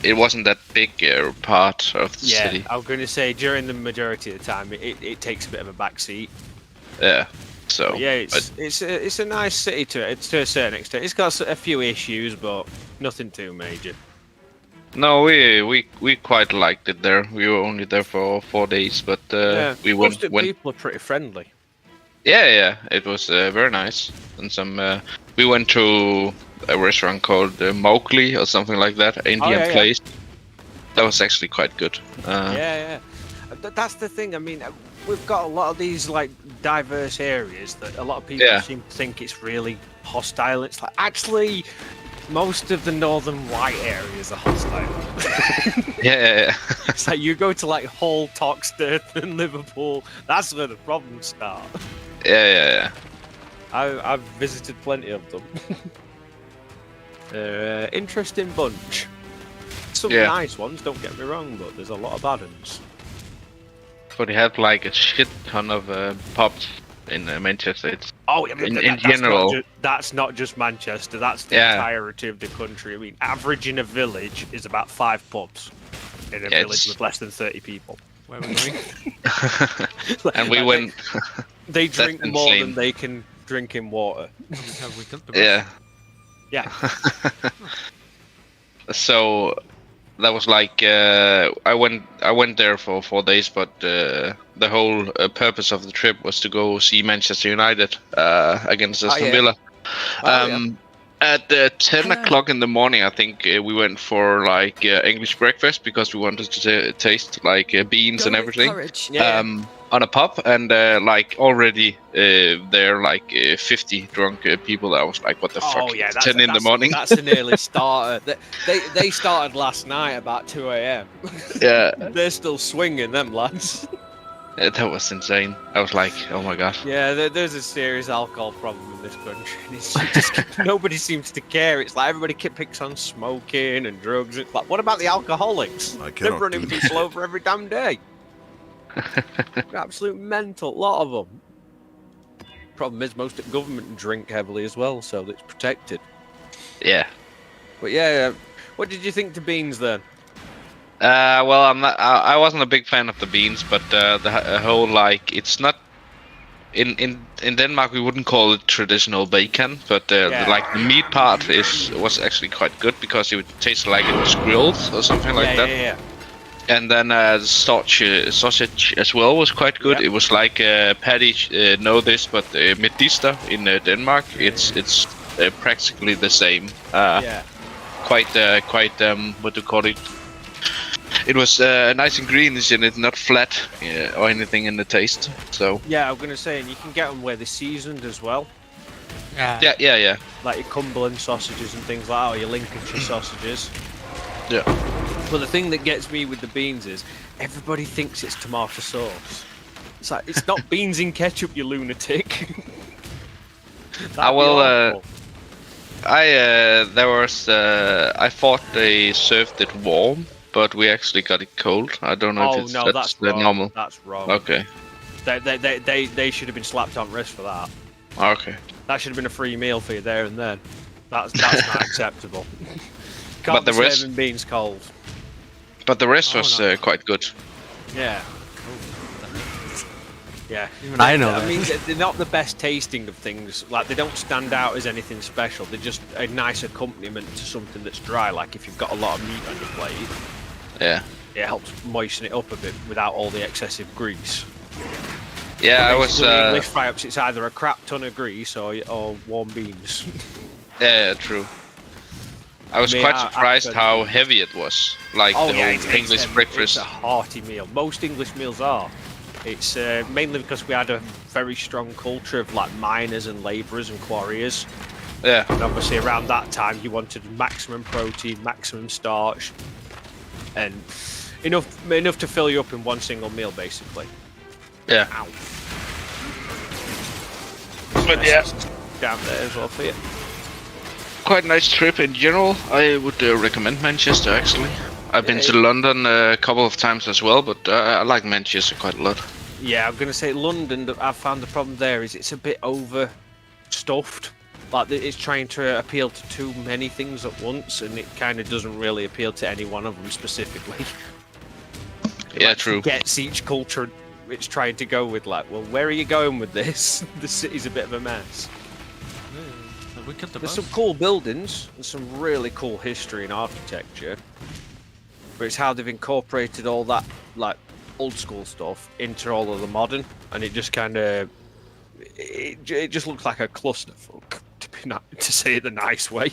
it wasn't that big part of the Yeah, city. I was going to say during the majority of the time, it takes a bit of a backseat. Yeah. So. But yeah, it's a nice city to a certain extent. It's got a few issues, but nothing too major. No, we quite liked it there. We were only there for 4 days, but we most went. People are pretty friendly. Yeah, it was very nice. And we went to a restaurant called Mowgli or something like that, Indian place. That was actually quite good. Yeah. That's the thing. I mean, we've got a lot of these like diverse areas that a lot of people seem to think it's really hostile. It's like actually, most of the northern white areas are hostile. Yeah. It's like you go to like Hull, Toxteth, and Liverpool. That's where the problems start. Yeah. I've visited plenty of them. Interesting bunch. Some nice ones, don't get me wrong, but there's a lot of bad ones. But they have like a shit ton of pubs in Manchester. It's in that's general. That's not just Manchester. That's the entirety of the country. I mean, average in a village is about 5 pubs in a village with less than 30 people. Where are we going? And we went. They drink more than they can drink in water. Have we killed the Yeah. So that was like I went there for 4 days, but the whole purpose of the trip was to go see Manchester United against Aston Villa. At 10 o'clock in the morning, I think we went for like English breakfast because we wanted to taste like beans and everything on a pub, and like already there like 50 drunk people. I was like, what the fuck? Yeah, 10 in the morning. That's an early starter. They started last night about 2 a.m. Yeah. They're still swinging, them lads. That was insane. I was like, oh my god. Yeah, there's a serious alcohol problem in this country. And it's just, nobody seems to care. It's like everybody picks on smoking and drugs. It's like, what about the alcoholics? They're running people over every damn day. Absolute mental, lot of them. Problem is, most of the government drink heavily as well, so it's protected. Yeah. But yeah, what did you think to beans then? Well, I wasn't a big fan of the beans, but the whole like it's not in Denmark we wouldn't call it traditional bacon, but like the meat part was actually quite good because it tasted like it was grilled or something like that. Yeah. And then the sausage as well was quite good. It was like patty. Know this, but medister in Denmark, it's practically the same. Quite what do you call it? It was nice ingredients in it, not flat or anything in the taste. So yeah, I'm gonna say, and you can get them where they're seasoned as well. Yeah. Like your Cumberland sausages and things like that, or your Lincolnshire sausages. Yeah. But the thing that gets me with the beans is everybody thinks it's tomato sauce. It's like it's not beans in ketchup, you lunatic. I thought they served it warm, but we actually got it cold. I don't know if that's the normal. That's wrong. Okay. They should have been slapped on wrist for that. Okay. That should have been a free meal for you there and then. That's not acceptable. Can't But the be rest- serving beans cold. But the rest was quite good. Yeah. Yeah. Even I know I that. mean, they're not the best tasting of things. Like, they don't stand out as anything special. They're just a nice accompaniment to something that's dry. Like, if you've got a lot of meat on your plate, Yeah. it helps moisten it up a bit without all the excessive grease. Yeah, I was. Basically, English fry-ups, it's either a crap ton of grease or warm beans. Yeah, true. I was quite surprised how heavy it was. Like the whole English breakfast. It's a hearty meal. Most English meals are. It's mainly because we had a very strong culture of like miners and labourers and quarriers. Yeah. And obviously around that time you wanted maximum protein, maximum starch, and enough to fill you up in one single meal, basically. Yeah. Ow. But yeah. Down there as well for you. Quite nice trip in general. I would recommend Manchester actually. I've been to London a couple of times as well, but I like Manchester quite a lot. Yeah, I'm going to say London, I've found the problem there is it's a bit overstuffed. like it's trying to appeal to too many things at once, and it kind of doesn't really appeal to any one of them specifically. Yeah, true. Gets each culture it's trying to go with. Like, well, where are you going with this? The city's a bit of a mess. There's some cool buildings and some really cool history and architecture, but it's how they've incorporated all that like old school stuff into all of the modern, and it just kind of it just looks like a clusterfuck, to say it the nice way.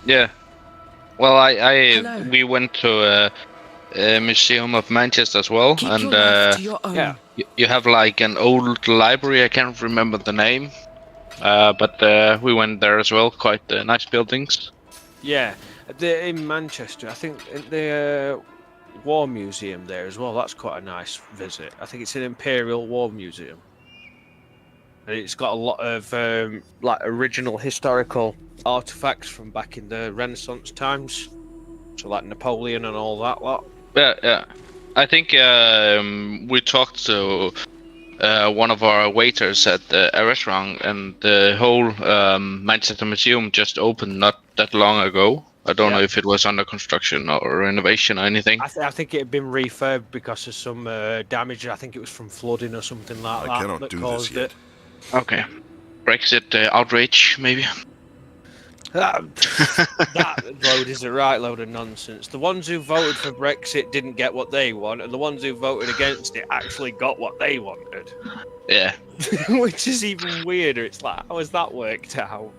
Yeah. Well, we went to a museum of Manchester as well, and yeah, you have like an old library. I can't remember the name, but we went there as well. Quite nice buildings. Yeah, they're in Manchester. I think the War Museum there as well. That's quite a nice visit. I think it's an Imperial War Museum. And it's got a lot of like original historical artifacts from back in the Renaissance times, so like Napoleon and all that lot. Yeah. I think we talked to one of our waiters at a restaurant, and the whole Manchester Museum just opened not that long ago. I don't know if it was under construction or renovation or anything. I think it had been refurbed because of some damage. I think it was from flooding or something like that. I cannot do this yet. Okay. Brexit outrage, maybe? That load is a right load of nonsense. The ones who voted for Brexit didn't get what they want, and the ones who voted against it actually got what they wanted. Yeah. Which is even weirder. It's like, how has that worked out?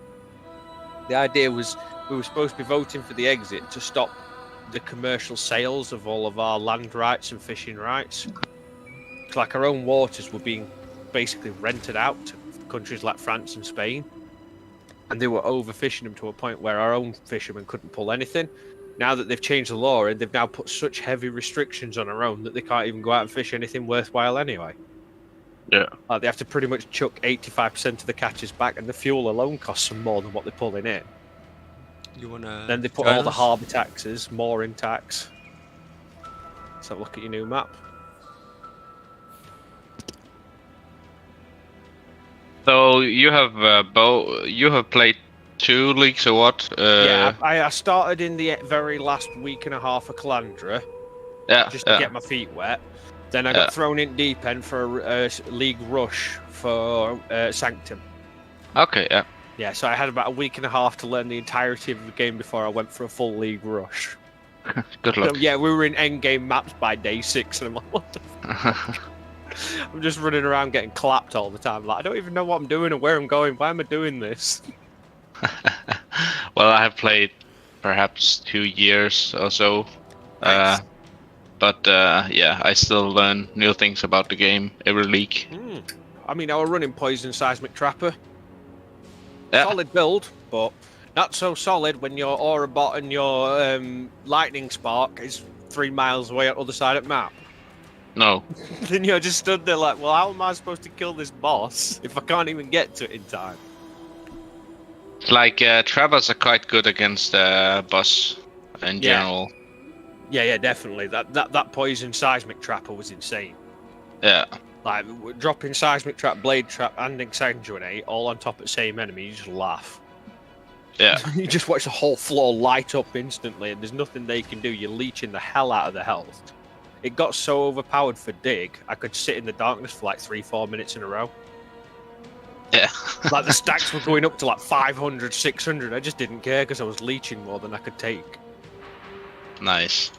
The idea was we were supposed to be voting for the exit to stop the commercial sales of all of our land rights and fishing rights. It's like our own waters were being basically rented out to countries like France and Spain, and they were overfishing them to a point where our own fishermen couldn't pull anything. Now that they've changed the law, and they've now put such heavy restrictions on our own that they can't even go out and fish anything worthwhile anyway. Yeah. They have to pretty much chuck 85% of the catches back, and the fuel alone costs them more than what they're pulling in. Then they put all the harbour taxes, mooring tax. Let's have a look at your new map. So you have you have played 2 leagues or what? Yeah, I started in the very last week and a half of Calandra. Yeah. Just to get my feet wet. Then I got thrown in deep end for a league rush for Sanctum. Okay, yeah. Yeah, so I had about a week and a half to learn the entirety of the game before I went for a full league rush. Good luck. So, yeah, we were in endgame maps by day 6, and I'm like, what the fuck? I'm just running around getting clapped all the time. Like, I don't even know what I'm doing or where I'm going. Why am I doing this? Well, I have played perhaps 2 years or so. Nice. But yeah, I still learn new things about the game every league. I mean, I was running Poison Seismic Trapper. Yeah. Solid build, but not so solid when your Aura Bot and your Lightning Spark is 3 miles away on the other side of the map. No. Then you're just stood there like, well, how am I supposed to kill this boss if I can't even get to it in time? It's like Trappers are quite good against boss in general. Yeah, definitely. That Poison Seismic Trapper was insane. Yeah. Like, dropping Seismic Trap, Blade Trap, and Exsanguinate all on top of the same enemy, you just laugh. Yeah. You just watch the whole floor light up instantly, and there's nothing they can do. You're leeching the hell out of the health. It got so overpowered for Dig, I could sit in the darkness for like 3-4 minutes in a row. Yeah. Like, the stacks were going up to like 500, 600. I just didn't care because I was leeching more than I could take. Nice.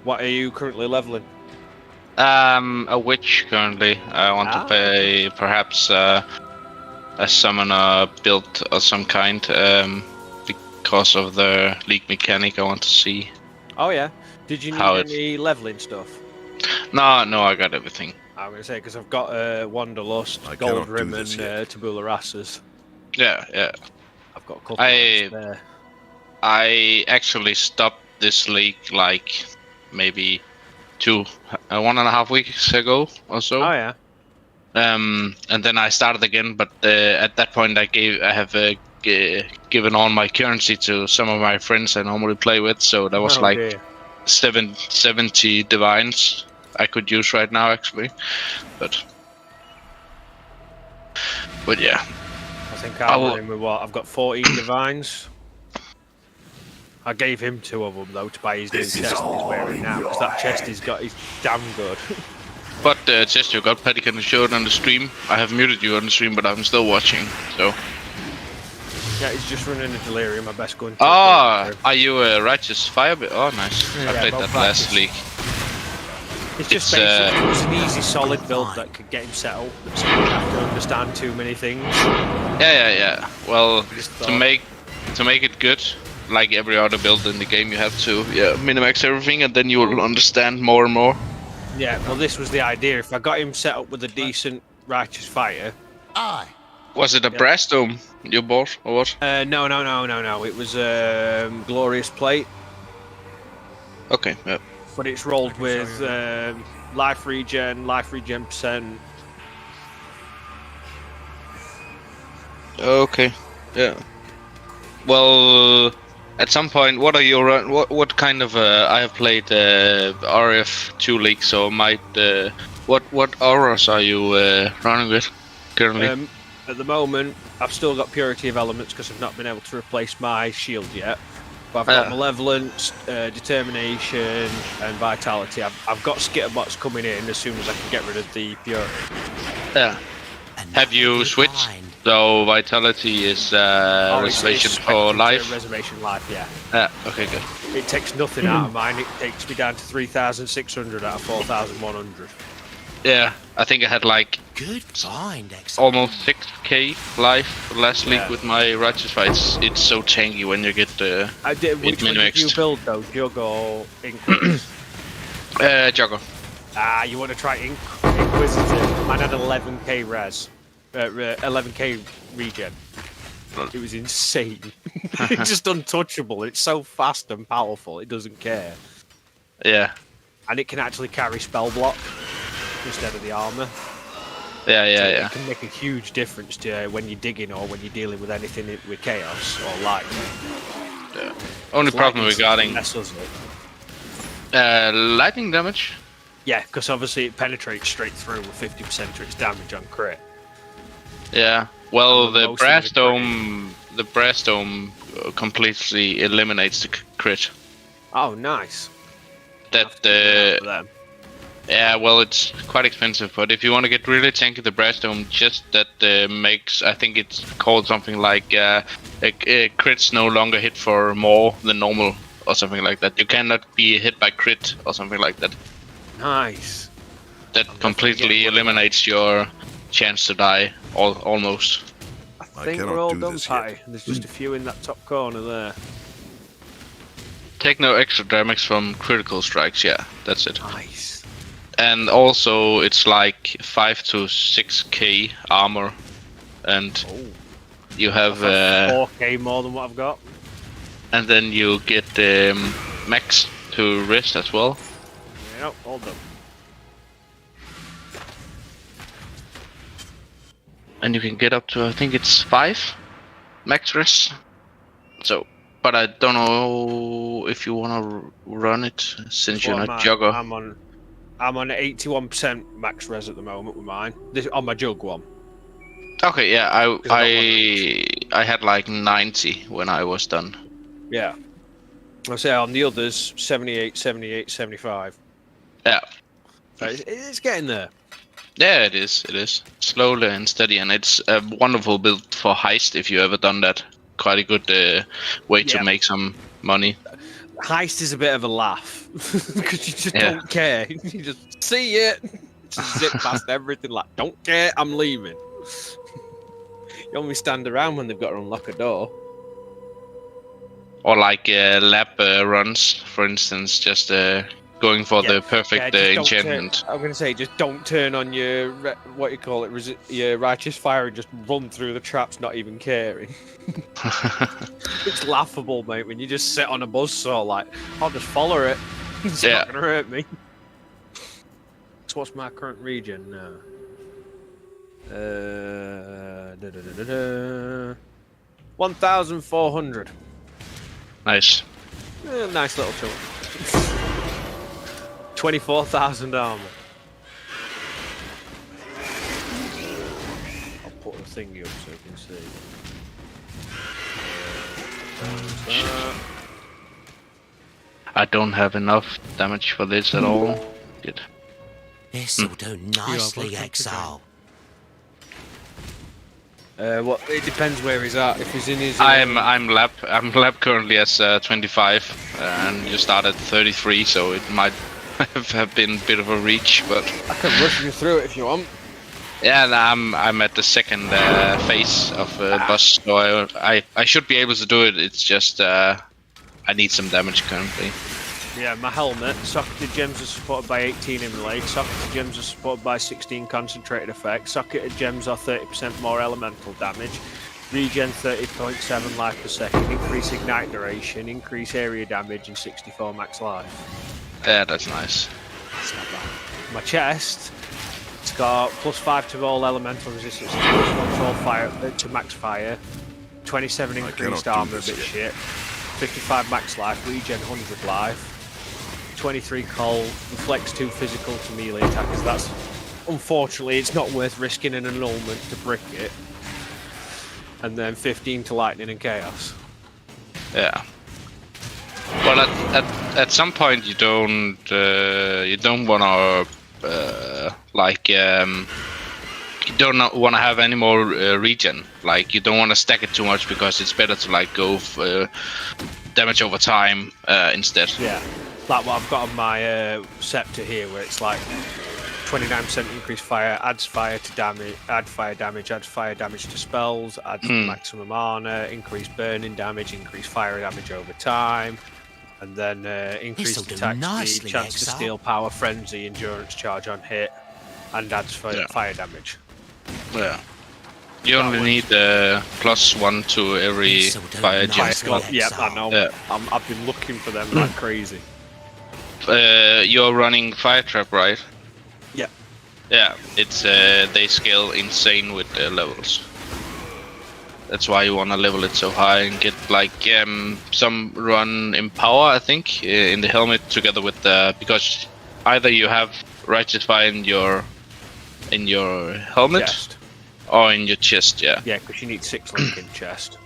What are you currently leveling? A witch currently. I want to play perhaps a summoner build of some kind because of the league mechanic I want to see. Oh yeah. Did you need any leveling stuff? No, I got everything. I'm going to say, because I've got Wanderlust, Gold Rim, and Tabula Rasas. Yeah. I've got a couple there. I actually stopped this league like maybe 1.5 weeks ago or so. Oh yeah. And then I started again, but at that point I have given all my currency to some of my friends I normally play with, so that was 70 divines I could use right now actually, but But yeah. I think I'm running with what? I've got 14 divines. I gave him 2 of them though to buy his new chest he's wearing now, because that chest he's damn good. But the chest you got, Paddy can show it on the stream. I have muted you on the stream, but I'm still watching, so... Yeah, he's just running a delirium, my best gun. Ah, are you a righteous fire? Oh, nice. Yeah, I played that last league. It's just basically it was an easy, solid build that could get him set up. So you didn't have to understand too many things. Yeah. Well, to make it good, like every other build in the game, you have to minimax everything, and then you will understand more and more. Yeah, well, this was the idea. If I got him set up with a decent righteous fighter, was it a brass dome you bought or what? No. It was glorious plate. Okay, yeah. But it's rolled with life regen percent. Okay, yeah. Well, at some point, what are your what kind of I have played RF2 League, so might what auras are you running with currently? At the moment, I've still got Purity of Elements because I've not been able to replace my shield yet. But I've got Malevolence, Determination, and Vitality. I've got Skitterbots coming in as soon as I can get rid of the Purity. Yeah. Have you switched? So Vitality is Reservation for Life? Reservation Life, yeah. Yeah, okay, good. It takes nothing out of mine. It takes me down to 3,600 out of 4,100. Yeah, I think I had like almost 6k life last league with my Righteous Fights. It's so tanky when you get which one did you build though? Jug or Inquisitor? Jugger. You want to try Inquisitor? Mine had 11k res. 11k regen. It was insane. It's just untouchable. It's so fast and powerful, it doesn't care. Yeah. And it can actually carry spell block instead of the armor. Yeah. It can make a huge difference to when you're digging or when you're dealing with anything with chaos or light. Yeah. Only problem regarding lightning damage. Yeah, because obviously it penetrates straight through with 50% of its damage on crit. Yeah. Well, the brass dome completely eliminates the crit. Oh, nice. Yeah, well, it's quite expensive, but if you want to get really tanky, the brass dome just that makes, I think it's called something like crits no longer hit for more than normal or something like that. You cannot be hit by crit or something like that. Nice. That completely eliminates your chance to die, almost. I think we're all done, Patty. There's just a few in that top corner there. Take no extra damage from critical strikes, yeah, that's it. Nice. And also, it's like 5 to 6k armor, and you have 4k more than what I've got. And then you get max to rest as well. Yep, all done. And you can get up to, I think it's 5 max rest. So, but I don't know if you want to run it since you're not Jugger. I'm on 81% max res at the moment with mine. This on my Jug one. Okay, yeah, I had like 90 when I was done. Yeah. I'll say on the others 78, 78, 75. Yeah. So it's getting there. Yeah, it is. It is slowly and steady, and it's a wonderful build for heist if you ever done that. Quite a good way to make some money. Heist is a bit of a laugh because you just don't care. You just see it, just zip past everything like don't care. I'm leaving. You only stand around when they've got to unlock a door. Or like lab runs, for instance, just going for the perfect enchantment. I'm going to say, just don't turn on your, what you call it, your righteous fire and just run through the traps, not even caring. It's laughable, mate, when you just sit on a buzzsaw like, I'll just follow it. It's not going to hurt me. So what's my current regen now? 1,400. Nice. Nice little chunk. 24,000 armor. I'll put thingy up so you can see. I don't have enough damage for this at all. Good. This'll do nicely, Exile. Well, it depends where he's at. If he's in his, I'm lab currently as 25, and you start at 33, so it might have been a bit of a reach, but I can rush you through it if you want. Yeah, and I'm at the second phase of boss, so I should be able to do it. It's just I need some damage currently. Yeah, my helmet, socketed gems are supported by 18 inlay, socketed gems are supported by 16 concentrated effects, socketed gems are 30% more elemental damage, regen 30.7 life per second, increase ignite duration, increase area damage, and 64 max life. Yeah, that's nice. That's not bad. My chest, it's got +5 to all elemental resistance, +1 to all fire, to max fire, 27 increased armor, a bit shit, 55 max life, regen 100 life. 23 cold, reflects 2 physical to melee attackers. That's unfortunately it's not worth risking an annulment to brick it. And then 15 to lightning and chaos. Yeah. Well, at some point you don't want to you don't want to have any more regen. Like you don't want to stack it too much because it's better to like go for damage over time instead. Yeah. Like what I've got on my scepter here, where it's like 29% increased fire, adds fire to damage, adds fire damage to spells, adds maximum mana, increased burning damage, increased fire damage over time, and then increased attack speed, chance to steal, power, frenzy, endurance charge on hit, and adds fire damage. Yeah. You only need +1 to every fire gem. Yeah, I know. Yeah. I've been looking for them like crazy. You're running Fire Trap, right? Yeah. Yeah, it's they scale insane with the levels. That's why you want to level it so high and get like some run in power, I think, in the helmet together with the, because either you have Righteous Fire in your helmet or in your chest. Yeah. Yeah, because you need 6 link in chest.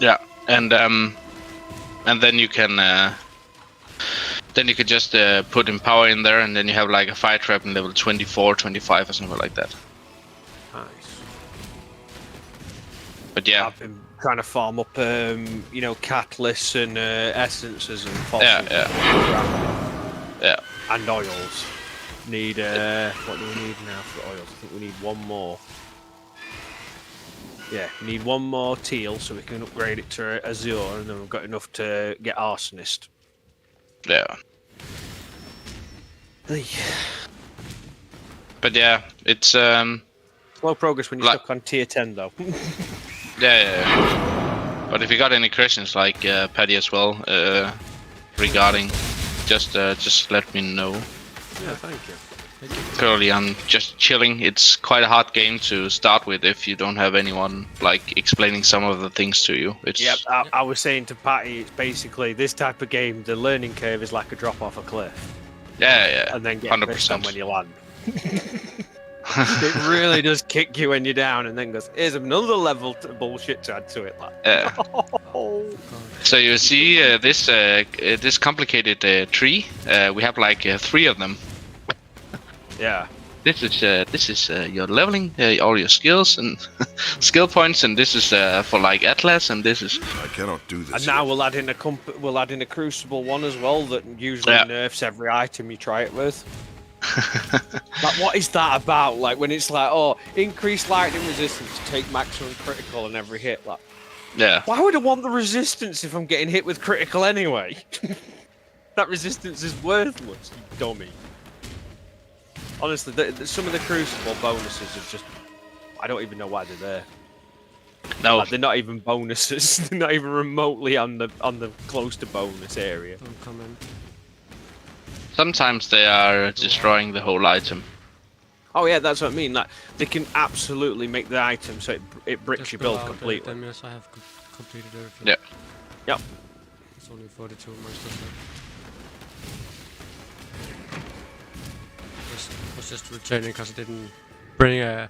Yeah, and then you can. Then you could just put Empower in there, and then you have like a Fire Trap in level 24, 25 or something like that. Nice. But yeah. I've been trying to farm up, catalysts and essences and fossils. Yeah. And oils. Need, what do we need now for oils? I think we need 1 more. Yeah, we need 1 more teal so we can upgrade it to Azure, and then we've got enough to get Arsonist. Yeah. But yeah, it's slow progress when you're stuck on tier 10 though. yeah. But if you got any questions like Paddy as well regarding, just let me know. Yeah, thank you. Currently I'm just chilling. It's quite a hard game to start with if you don't have anyone like explaining some of the things to you. Yep, I was saying to Patty, it's basically this type of game, the learning curve is like a drop off a cliff. Yeah. And then get 100% when you land. It really does kick you when you're down and then goes, here's another level to bullshit to add to it. Like. Yeah. So you see this complicated tree, we have like 3 of them. Yeah. This is your leveling, all your skills and skill points, and this is for like Atlas, and this is. I cannot do this. And now we'll add in a Crucible one as well that usually nerfs every item you try it with. Like, what is that about? Like when it's like, oh, increase lightning resistance, take maximum critical on every hit. Like, yeah. Why would I want the resistance if I'm getting hit with critical anyway? That resistance is worthless, you dummy. Honestly, some of the Crucible bonuses are just... I don't even know why they're there. No. Like, they're not even bonuses. They're not even remotely on the close to bonus area. Don't come in. Sometimes they are destroying the whole item. Oh yeah, that's what I mean. Like, they can absolutely make the item so it bricks your build completely. Damn, yes, I have completed everything. Yeah. Yep. It's only 42 monsters left. I was just returning because I didn't bring a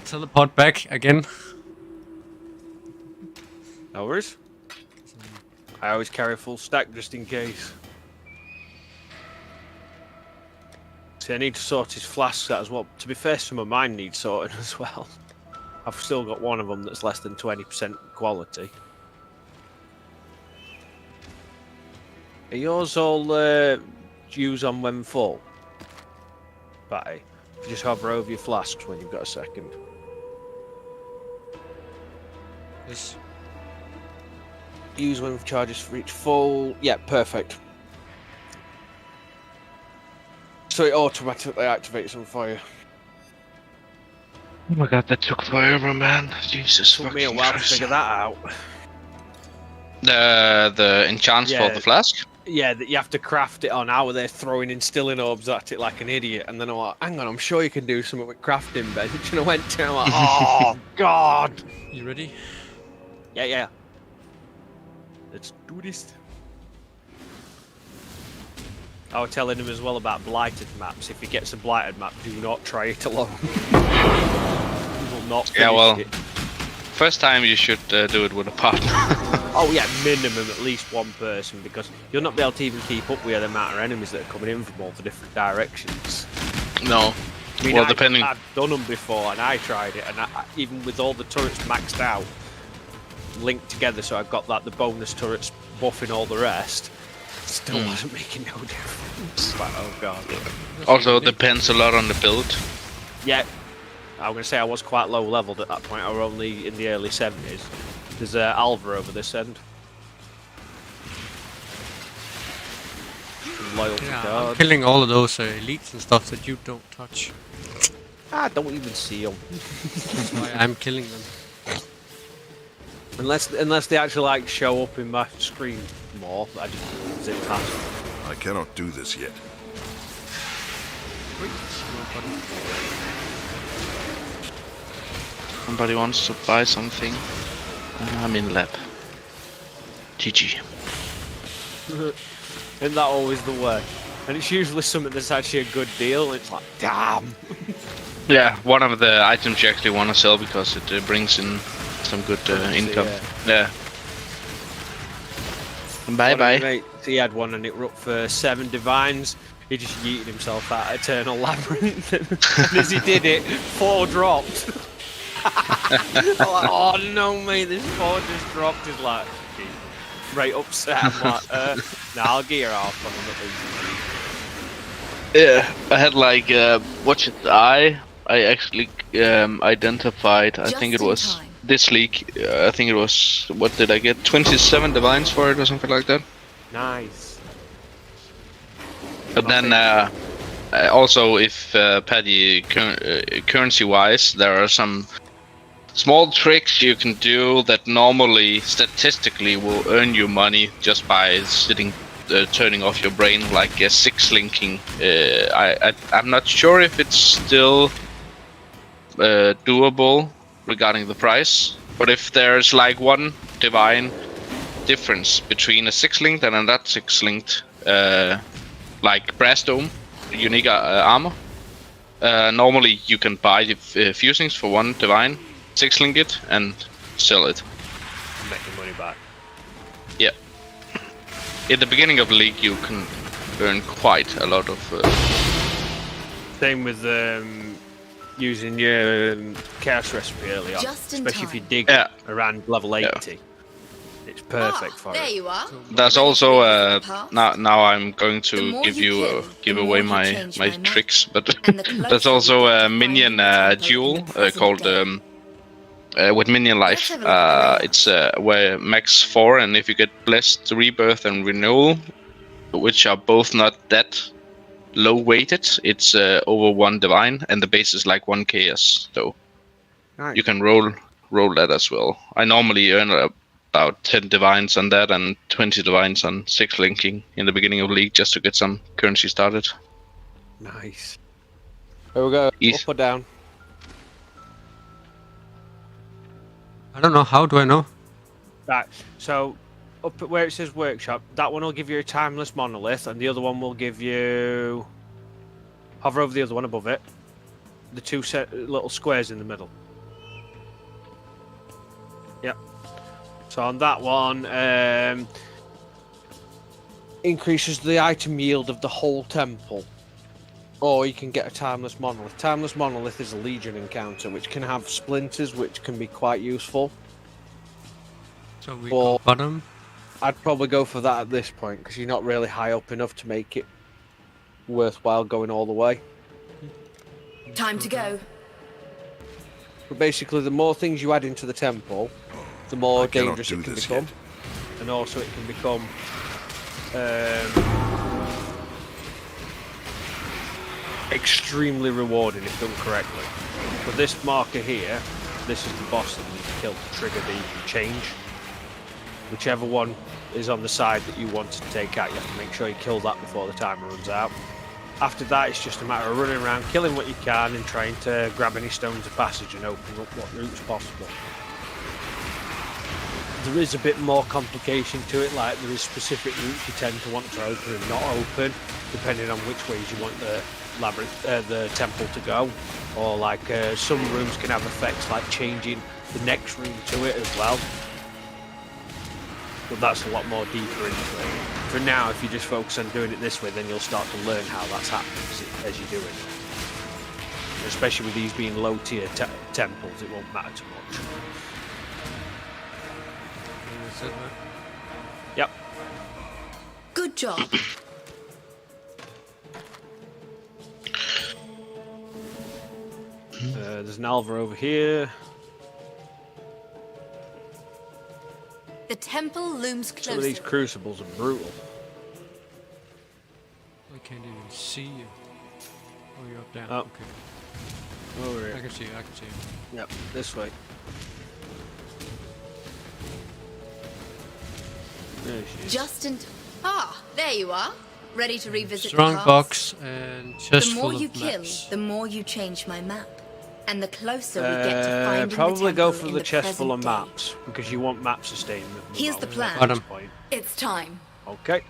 teleport back again. No worries. I always carry a full stack just in case. See, I need to sort his flasks out as well. To be fair, some of mine need sorting as well. I've still got one of them that's less than 20% quality. Are yours all use on when full? Batty? If you just hover over your flasks when you've got a second. Yes. Use when charges reach full. Yeah, perfect. So it automatically activates them for you. Oh my god, that took forever, man. Jesus Took me a while to figure that out. The enchants for the flask? Yeah, that you have to craft it on how they're throwing instilling orbs at it like an idiot, and then I'm like, hang on, I'm sure you can do something with crafting bench. And I went to, I'm like, oh god. You ready? Yeah. Let's do this. I was telling him as well about blighted maps. If he gets a blighted map, do not try it alone. He will not finish it. First time you should do it with a partner. Oh yeah, minimum at least one person, because you'll not be able to even keep up with the amount of enemies that are coming in from all the different directions. No. I mean, Well, depending. I've done them before, and I tried it, and even with all the turrets maxed out, linked together, so I've got the bonus turrets buffing all the rest. Still wasn't making no difference. Like, oh god. Also depends a lot on the build. Yeah. I'm going to say I was quite low leveled at that point. I were only in the early 70s. There's Alva over this end. Loyalty Yeah, card. I'm killing all of those elites and stuff that you don't touch. I don't even see them. That's why I'm killing them. Unless they actually like show up in my screen more, I just zip past. I cannot do this yet. Somebody wants to buy something. I'm in lab. GG. Isn't that always the way? And it's usually something that's actually a good deal, and it's like, damn! Yeah, one of the items you actually want to sell because it brings in some good income. Yeah. Bye. Mate, he had one and it were up for 7 divines. He just yeeted himself out of Eternal Labyrinth, and as he did it, 4 dropped. I'm like, oh no, mate, this 4 just dropped. He's like, right upset. I'm like, nah, I'll gear off on him at least. Yeah, I had like, I actually identified, I think it was this league, I think it was, what did I get? 27 divines for it or something like that. Nice. But then, also if Paddy, currency-wise, there are some small tricks you can do that normally, statistically, will earn you money just by sitting, turning off your brain, like 6-linking. I'm not sure if it's still doable regarding the price, but if there's like 1 divine difference between a 6-linked and a not 6-linked, like brass dome, unique armor, normally you can buy the fusings for 1 divine, 6-link it, and sell it. Making money back. Yeah. In the beginning of the league, you can earn quite a lot of. Same with using your chaos recipe early on, especially if you dig around level 80. Yeah. It's perfect for there it. you are. There's also now I'm going to give away my tricks, but there's also a minion duel called. With minion life, it's where max 4, and if you get blessed, rebirth, and renewal, which are both not that low weighted, it's over 1 divine, and the base is like 1 chaos. So you can roll that as well. I normally earn about 10 divines on that and 20 divines on 6-linking in the beginning of the league just to get some currency started. Nice. There we go. Up or down? I don't know. How do I know? Right. So, up at where it says workshop, that one will give you a timeless monolith, and the other one will give you. Hover over the other one above it. The 2 little squares in the middle. Yep. So on that one, increases the item yield of the whole temple. Or you can get a Timeless Monolith. Timeless Monolith is a Legion encounter, which can have splinters, which can be quite useful. So we go bottom? I'd probably go for that at this point, because you're not really high up enough to make it worthwhile going all the way. Time to go. But basically, the more things you add into the temple, the more dangerous it can become. And also it can become... extremely rewarding if done correctly. But this marker here, this is the boss that you need to kill to trigger the change. Whichever one is on the side that you want to take out, you have to make sure you kill that before the timer runs out. After that, it's just a matter of running around, killing what you can, and trying to grab any stones of passage and open up what routes possible. There is a bit more complication to it, like there is specific routes you tend to want to open and not open, depending on which ways you want the labyrinth, the temple to go. Or like some rooms can have effects like changing the next room to it as well. But that's a lot more deeper into it. For now, if you just focus on doing it this way, then you'll start to learn how that's happening as you do it. Especially with these being low tier temples, it won't matter too much. Yep. Good job. There's an Alva over here. The temple looms closer. Some of these crucibles are brutal. I can't even see you. Oh, you're up there. Oh. Okay. Over here. I can see you, I can see you. Yep, this way. There she is. Justin. Ah, there you are. Ready to revisit Strong the past. box and chest The more full you of kill, maps. the more you change my map. And the closer we get to finding probably the go temple for in the the chest full of present day. maps, because you want map sustainment. Here's the plan. Bottom. It's time. Okay.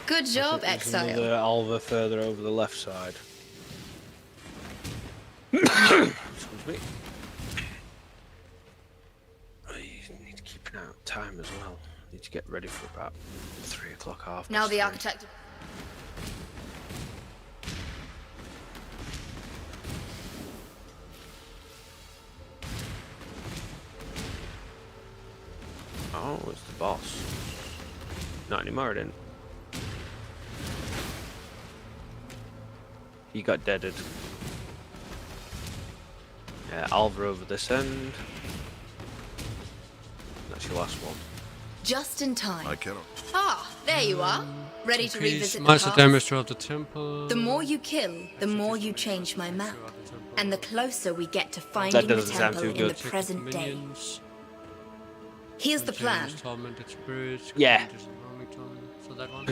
Good job, There's Exile. another Alva further over the left side. Excuse me. I need to keep an eye on time as well. Need to get ready for about 3 o'clock half. Now the architect. Oh, it's the boss. Not anymore, I didn't. He got deaded. Yeah, Alva over this end. That's your last one. Just in time. I cannot. Ah, there you are. Ready to Increase revisit the monster past. damage throughout the temple. The more you kill, the more you change my map. And the closer we get to finding the doesn't sound temple too in the good. present day. Minions. Here's the plan. Tormented spirits. Yeah. So that one.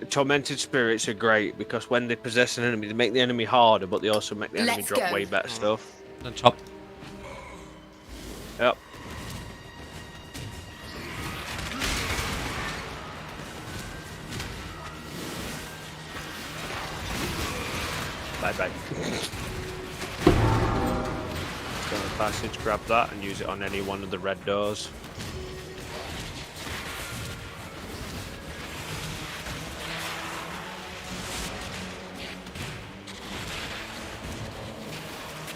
Tormented spirits are great because when they possess an enemy, they make the enemy harder, but they also make the enemy Let's drop go. way better stuff. Then top. Yep. Bye bye. Go in the passage, grab that, and use it on any one of the red doors.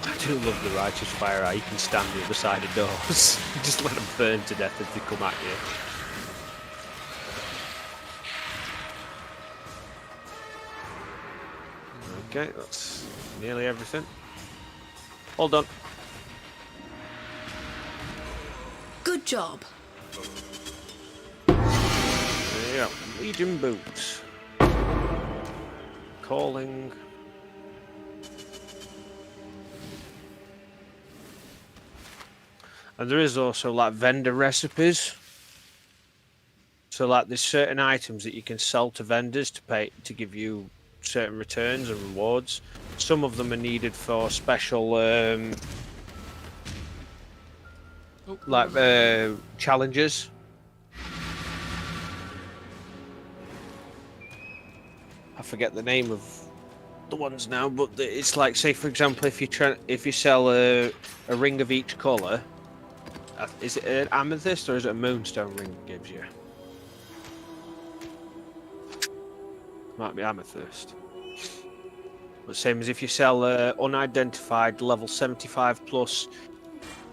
I do love the Righteous Fire. How you can stand the other side of doors. Just let them burn to death as they come at you. Okay, that's nearly everything. All done. Good job. There you go. Legion boots. Calling. And there is also like vendor recipes. So like there's certain items that you can sell to vendors to give you certain returns and rewards. Some of them are needed for special challenges. I forget the name of the ones now, but it's like, say for example, if you sell a ring of each color, is it an amethyst or is it a moonstone ring it gives you? Might be amethyst. But same as if you sell unidentified level 75 plus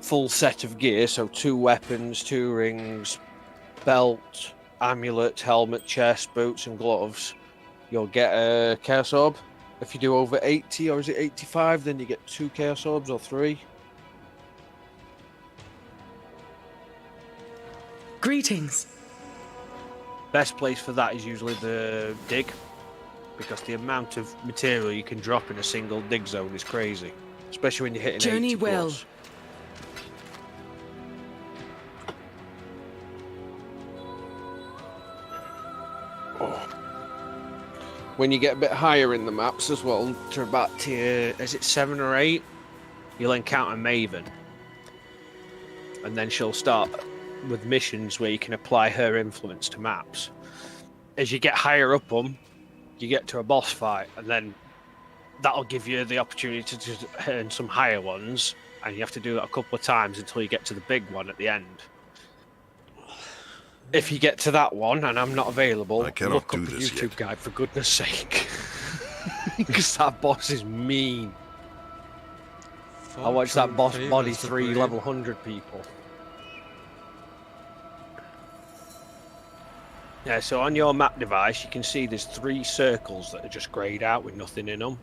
full set of gear, so 2 weapons, 2 rings, belt, amulet, helmet, chest, boots and gloves, you'll get a chaos orb. If you do over 80 or is it 85, then you get 2 chaos orbs or 3. Greetings. Best place for that is usually the dig, because the amount of material you can drop in a single dig zone is crazy, especially when you're hitting Journey 80 well. plus. When you get a bit higher in the maps as well, to about tier, is it 7 or 8, you'll encounter Maven. And then she'll start with missions where you can apply her influence to maps. As you get higher up them, you get to a boss fight, and then that'll give you the opportunity to earn some higher ones, and you have to do that a couple of times until you get to the big one at the end. If you get to that one and I'm not available, look up the YouTube guide for goodness sake. Because that boss is mean. I watched that boss body 3 level 100 people. Yeah, so on your map device, you can see there's 3 circles that are just greyed out with nothing in them.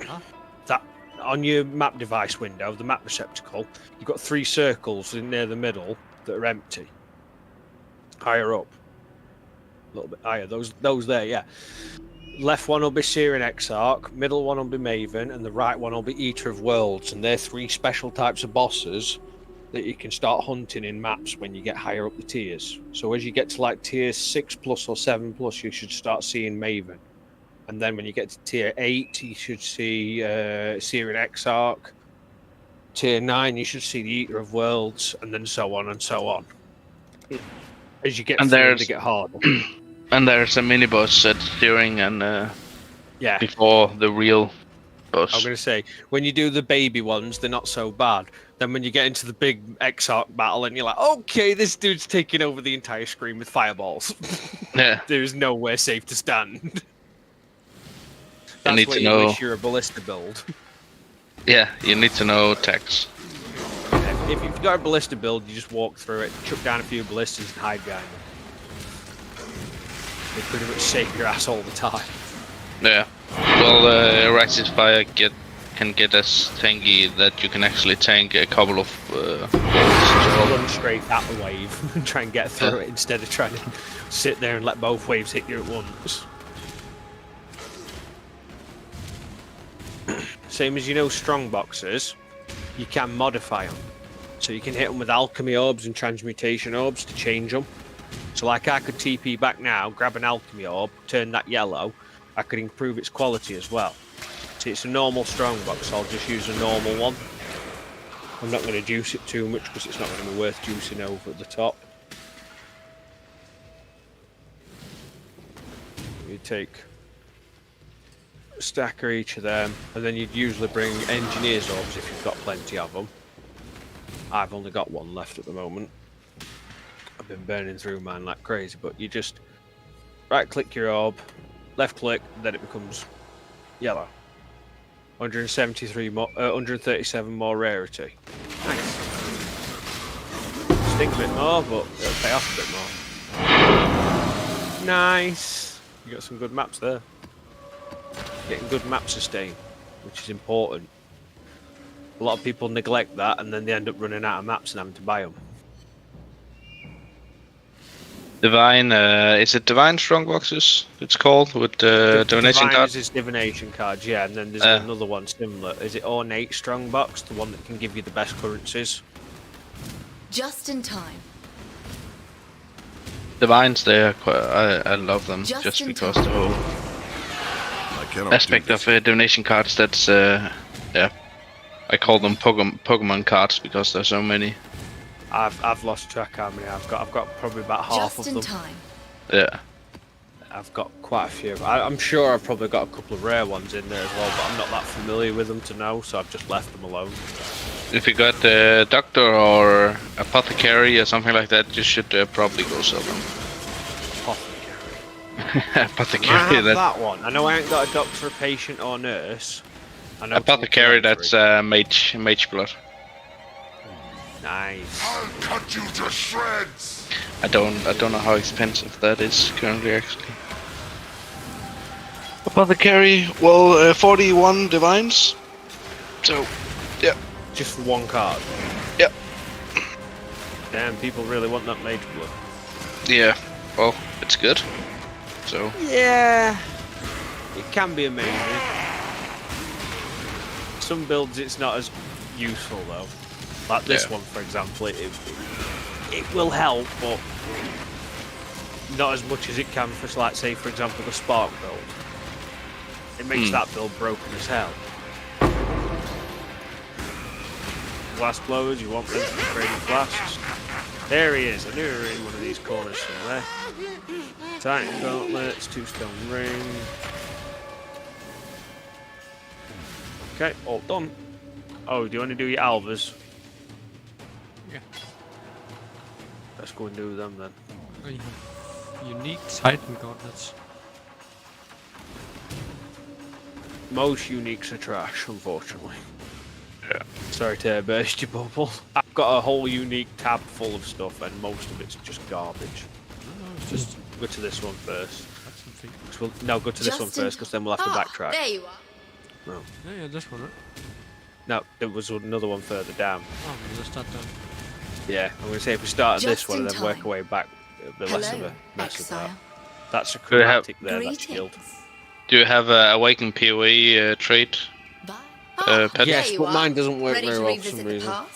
Huh? That on your map device window, the map receptacle, you've got 3 circles in near the middle that are empty. Higher up. A little bit higher. Those there, yeah. Left one will be Seer and Exarch, middle one will be Maven, and the right one will be Eater of Worlds. And they're 3 special types of bosses that you can start hunting in maps when you get higher up the tiers. So as you get to like tier 6 plus or 7 plus, you should start seeing Maven. And then when you get to tier 8, you should see Seer and Exarch. Tier 9, you should see the Eater of Worlds, and then so on and so on. As you get through, they get harder. And there's a mini boss at steering and yeah, before the real boss. I'm gonna say when you do the baby ones, they're not so bad. Then when you get into the big Exarch battle, and you're like, okay, this dude's taking over the entire screen with fireballs. Yeah, there's nowhere safe to stand. You need to know. Wish you're a ballista build. Yeah, you need to know text. If you've got a ballista build, you just walk through it, chuck down a few ballistas, and hide behind them. They pretty much save your ass all the time. Yeah. Well, Righteous Fire can get as tanky that you can actually tank a couple of. Run straight at the wave and try and get through it instead of trying to sit there and let both waves hit you at once. Same as strong boxers, you can modify them. So you can hit them with alchemy orbs and transmutation orbs to change them. So like I could TP back now, grab an alchemy orb, turn that yellow, I could improve its quality as well. See, it's a normal strong box, so I'll just use a normal one. I'm not going to juice it too much because it's not going to be worth juicing over at the top. You take a stack of each of them, and then you'd usually bring engineer's orbs if you've got plenty of them. I've only got one left at the moment. I've been burning through mine like crazy, but you just right click your orb, left click, then it becomes yellow. 173 more, 137 more rarity. Nice. Stink a bit more, but it'll pay off a bit more. Nice. You got some good maps there. Getting good map sustain, which is important. A lot of people neglect that, and then they end up running out of maps and having to buy them. Divine, is it Divine Strongboxes? It's called with donation Divine cards. is his divination cards, yeah, and then there's another one similar. Is it Ornate Strongbox, the one that can give you the best currencies? Just in time. Divines, they are quite. I love them just in because time. the whole aspect of donation cards. That's yeah. I call them Pokemon cards because there's so many. I've lost track how many I've got. I've got probably about half Just of in them. time. Yeah. I've got quite a few. I'm sure I've probably got a couple of rare ones in there as well, but I'm not that familiar with them to know, so I've just left them alone. If you got a doctor or apothecary or something like that, you should probably go sell them. Apothecary. Apothecary. I have that one. I know I ain't got a doctor, a patient, or nurse. I know Apothecary. That's mage blood. Nice. I'll cut you to shreds. I don't know how expensive that is currently actually. Apothecary, well, 41 divines. So, yeah. Just for one card. Yep. Damn, people really want that mage blood. Yeah. Well, it's good. So. Yeah. It can be amazing. Some builds it's not as useful though. Like this one, for example, it will help, but not as much as it can for, like, say, for example, the Spark build. It makes that build broken as hell. Blast blowers, you want them to be trading blasts. There he is. I knew he was in one of these corners somewhere. Titan gauntlets, 2-stone ring. Okay, all done. Oh, do you want to do your Alvas? Yeah. Let's go and do them then. Oh, you have unique Titan gauntlets. Most uniques are trash, unfortunately. Yeah. Sorry to burst your bubble. I've got a whole unique tab full of stuff, and most of it's just garbage. No, it's just Go to this one first. that's something. No, go to this one first, because then we'll have to backtrack. There you are. No. Yeah, this one, right? No, there was another one further down. Oh, let's start down. Yeah, I'm going to say if we start at this Just one and in then work time. our way back, it'll be less of Hello, a mess of that. Exile. That's a Do we have- chromatic there, that's guild. Do you have a Awaken PoE trait? Pet? Yes, There you but are. mine doesn't work Ready very to well for revisit some the reason. past?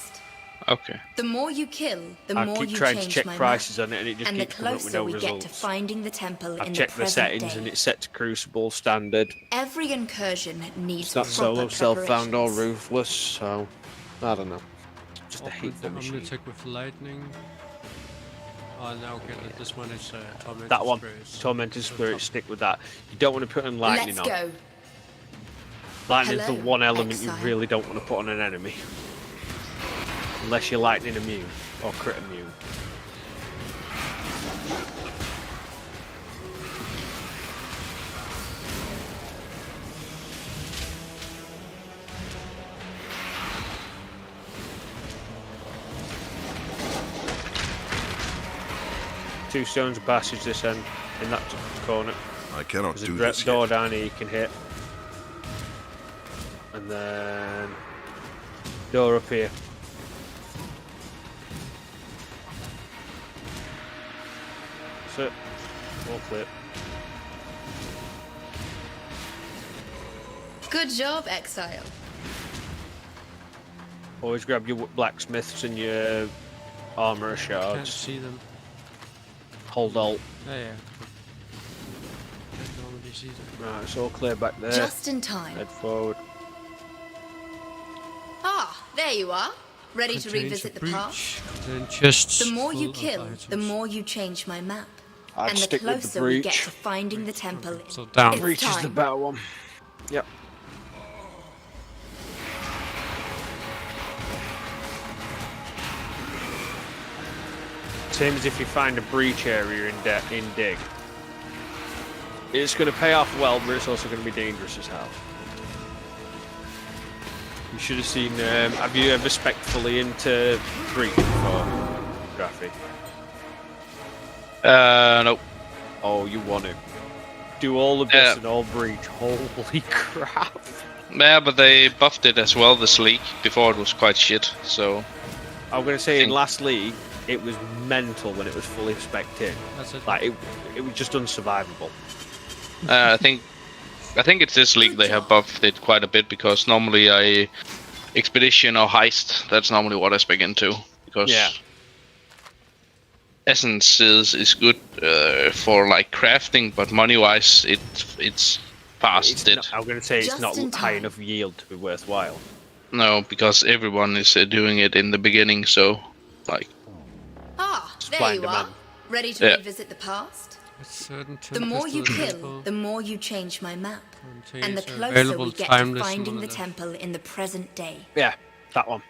Okay. The more you kill, the I more keep you trying to change check my prices map. on it and it just And the keeps coming up with closer no we get to results. finding the temple I've in the checked the present settings day. and it's set to Crucible standard. Every incursion needs It's not proper solo, self-found or preparations. ruthless, so I don't know. Just a hate the I'm gonna machine. take with lightning. Oh, no, okay, this one is tormented That one, spirits. Tormented Spirit, stick with that. You don't want to put in lightning Let's on. go. Lightning's the Hello, one element Exile. you really don't want to put on an enemy. Unless you're lightning immune or crit immune. Two stones of passage this end, in that corner. I cannot There's a do direct this door yet. down here you can hit. And then door up here. That's it. All clear. Good job, Exile. Always grab your blacksmiths and your armor Can't shards. see them. Hold alt. Yeah. Can't normally see them. Right, it's all clear back there. Just in time. Head forward. Ah, there you are. Ready to Contains revisit a the breach, past? then chests The more you full of kill, items. the more you change my map. I'd and the stick with the closer we get breach. to finding the temple. So down. It's Breach is the time. better one. Yep. Same as if you find a breach area in Dig. It's going to pay off well, but it's also going to be dangerous as hell. You should have seen. Have you ever spec'd fully into breach before, Graphy? Nope. Oh, you want to do all the bits and all breach. Holy crap! Yeah, but they buffed it as well this league. Before it was quite shit. So I'm going to say in last league, it was mental when it was fully spec'd in. That's it. Like it was just unsurvivable. I think it's this league they have buffed it quite a bit, because normally expedition or heist, that's normally what I spec into, because essence is good for like crafting, but money wise it's fast dead. I'm going to say it's not high enough yield to be worthwhile. No, because everyone is doing it in the beginning, so like. Ah, there you are. Ready to revisit the past? The more you kill, the more you change my map. And the closer we get to finding the temple in the present day. Yeah, that one.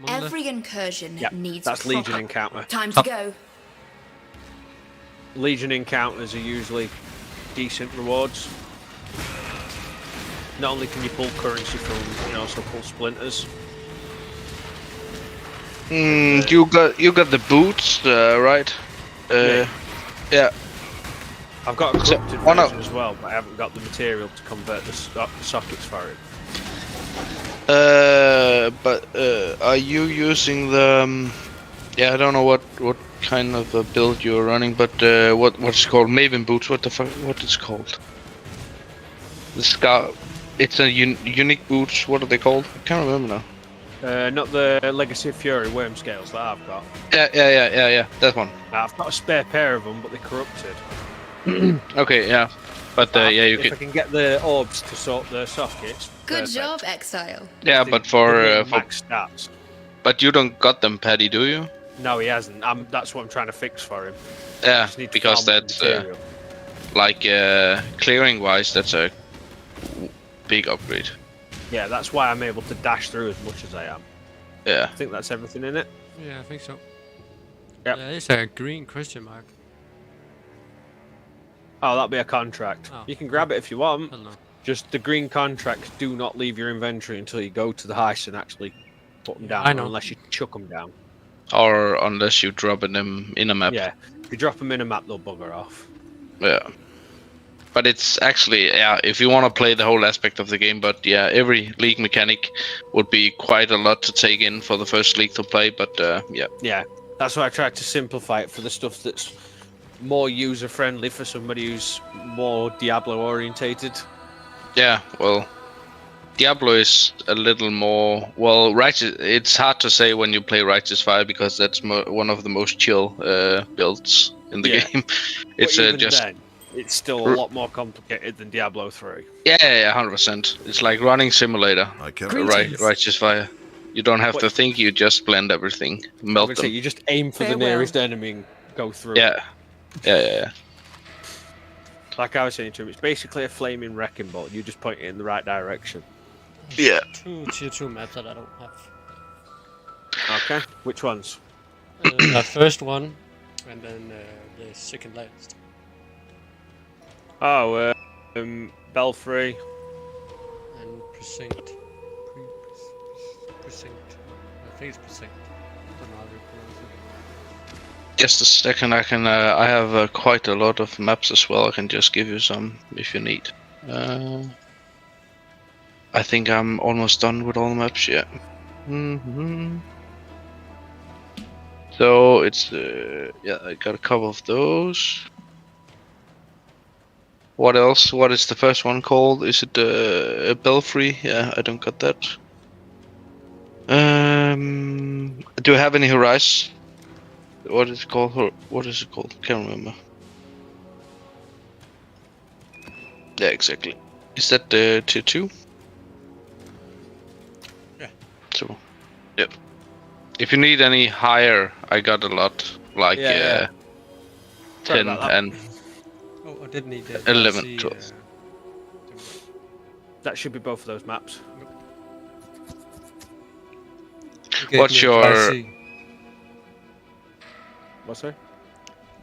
Every incursion needs that's Legion encounter. Time to go. Legion encounters are usually decent rewards. Not only can you pull currency from, you can also pull splinters. You got the boots, right? Yeah. I've got a corrupted version as well, but I haven't got the material to convert the sockets for it. But are you using the? I don't know what kind of a build you're running, but what's it called? Maven boots. What the fuck? What is it called? The Scar. It's a unique boots. What are they called? I can't remember now. Not the Legacy of Fury worm scales that I've got. Yeah. That one. I've got a spare pair of them, but they're corrupted. Okay, yeah. But if I can get the orbs to sort the sockets. Good job, Exile. Yeah, but for max stats. But you don't got them, Paddy, do you? No, he hasn't. That's what I'm trying to fix for him. Yeah, because that's like clearing wise, that's a big upgrade. Yeah, that's why I'm able to dash through as much as I am. Yeah. I think that's everything in it. Yeah, I think so. Yep. Yeah, it's a green question mark. Oh, that'll be a contract. Oh. You can grab it if you want. I don't know. Just the green contracts do not leave your inventory until you go to the heist and actually put them down, unless you chuck them down. Or unless you drop them in a map. Yeah, if you drop them in a map, they'll bugger off. Yeah. But it's actually, if you want to play the whole aspect of the game, but every league mechanic would be quite a lot to take in for the first league to play, but yeah. Yeah, that's why I tried to simplify it for the stuff that's more user-friendly for somebody who's more Diablo-orientated. Yeah, well, Diablo is a little more, Righteous. It's hard to say when you play Righteous Fire, because that's one of the most chill builds in the game. It's then, it's still a lot more complicated than Diablo 3. Yeah, 100%. It's like running simulator. Righteous Fire. You don't have to think; you just blend everything, melt them. You just aim for the nearest enemy and go through. Yeah. Like I was saying to him, it's basically a flaming wrecking ball. You just point it in the right direction. Yeah. 2 tier 2 maps that I don't have. Okay. Which ones? The first one, and then the second last. Oh, Belfry. And Precinct. Precinct. I think it's Precinct. I don't know how to pronounce it. Just a second, I have quite a lot of maps as well. I can just give you some if you need. I think I'm almost done with all the maps, yeah. So it's I got a couple of those. What else? What is the first one called? Is it a Belfry? Yeah, I don't got that. Do I have any Horizon? What is it called? What is it called? Can't remember. Yeah, exactly. Is that the tier 2? Yeah. So, yep. If you need any higher, I got a lot. Like 10 and... Oh, I didn't need 11, 12. That should be both of those maps. What's your... What's that?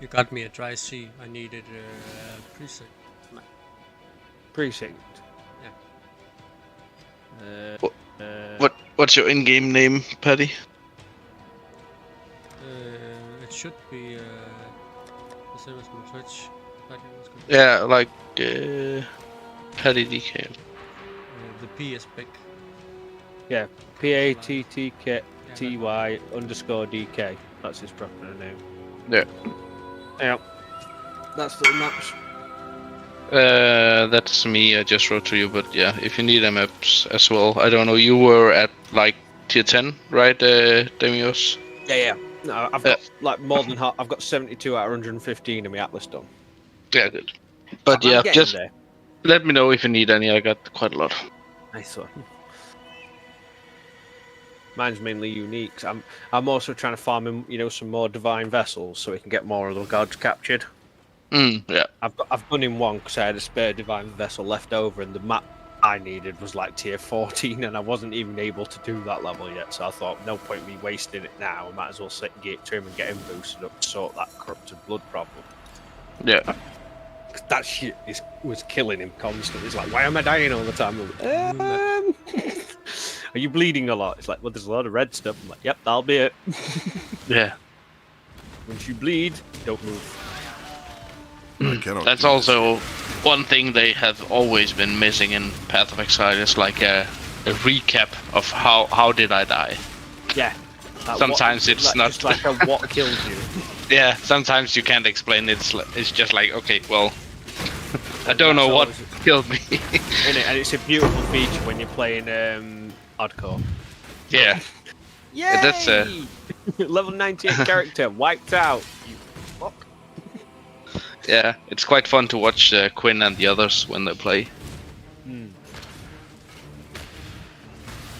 You got me a dry sea. I needed precinct. Precinct. Yeah. What's your in-game name, Paddy? It should be the same as my Twitch. Yeah, like Paddy DK. The P is big. Yeah, PATTK. TY_DK. That's his proper name. Yeah. Yeah. That's the maps. That's me. I just wrote to you, but yeah, if you need a maps as well, I don't know. You were at like tier 10, right, Demios? Yeah. No, I've got like more than half. I've got 72 out of 115 in my Atlas done. Yeah, good. But yeah, just let me know if you need any. I got quite a lot. Nice one. Mine's mainly unique. I'm also trying to farm him, some more divine vessels so we can get more of the gods captured. Yeah. I've done in one because I had a spare divine vessel left over, and the map I needed was like tier 14, and I wasn't even able to do that level yet. So I thought, no point me wasting it now. I might as well get to him and get him boosted up to sort that corrupted blood problem. Yeah. That shit was killing him constantly. It's like, why am I dying all the time? Are you bleeding a lot? It's like, well, there's a lot of red stuff. I'm like, yep, that'll be it. Yeah. Once you bleed, don't move. That's also one thing they have always been missing in Path of Exile is like a recap of how did I die. Yeah. Sometimes what, it's like, not just like a what killed you. Yeah, sometimes you can't explain it. It's just like, okay, well, I don't know what killed me. And it's a beautiful feature when you're playing hardcore. Yeah. Yay! That's level 98 character wiped out. You fuck. Yeah, it's quite fun to watch Quinn and the others when they play.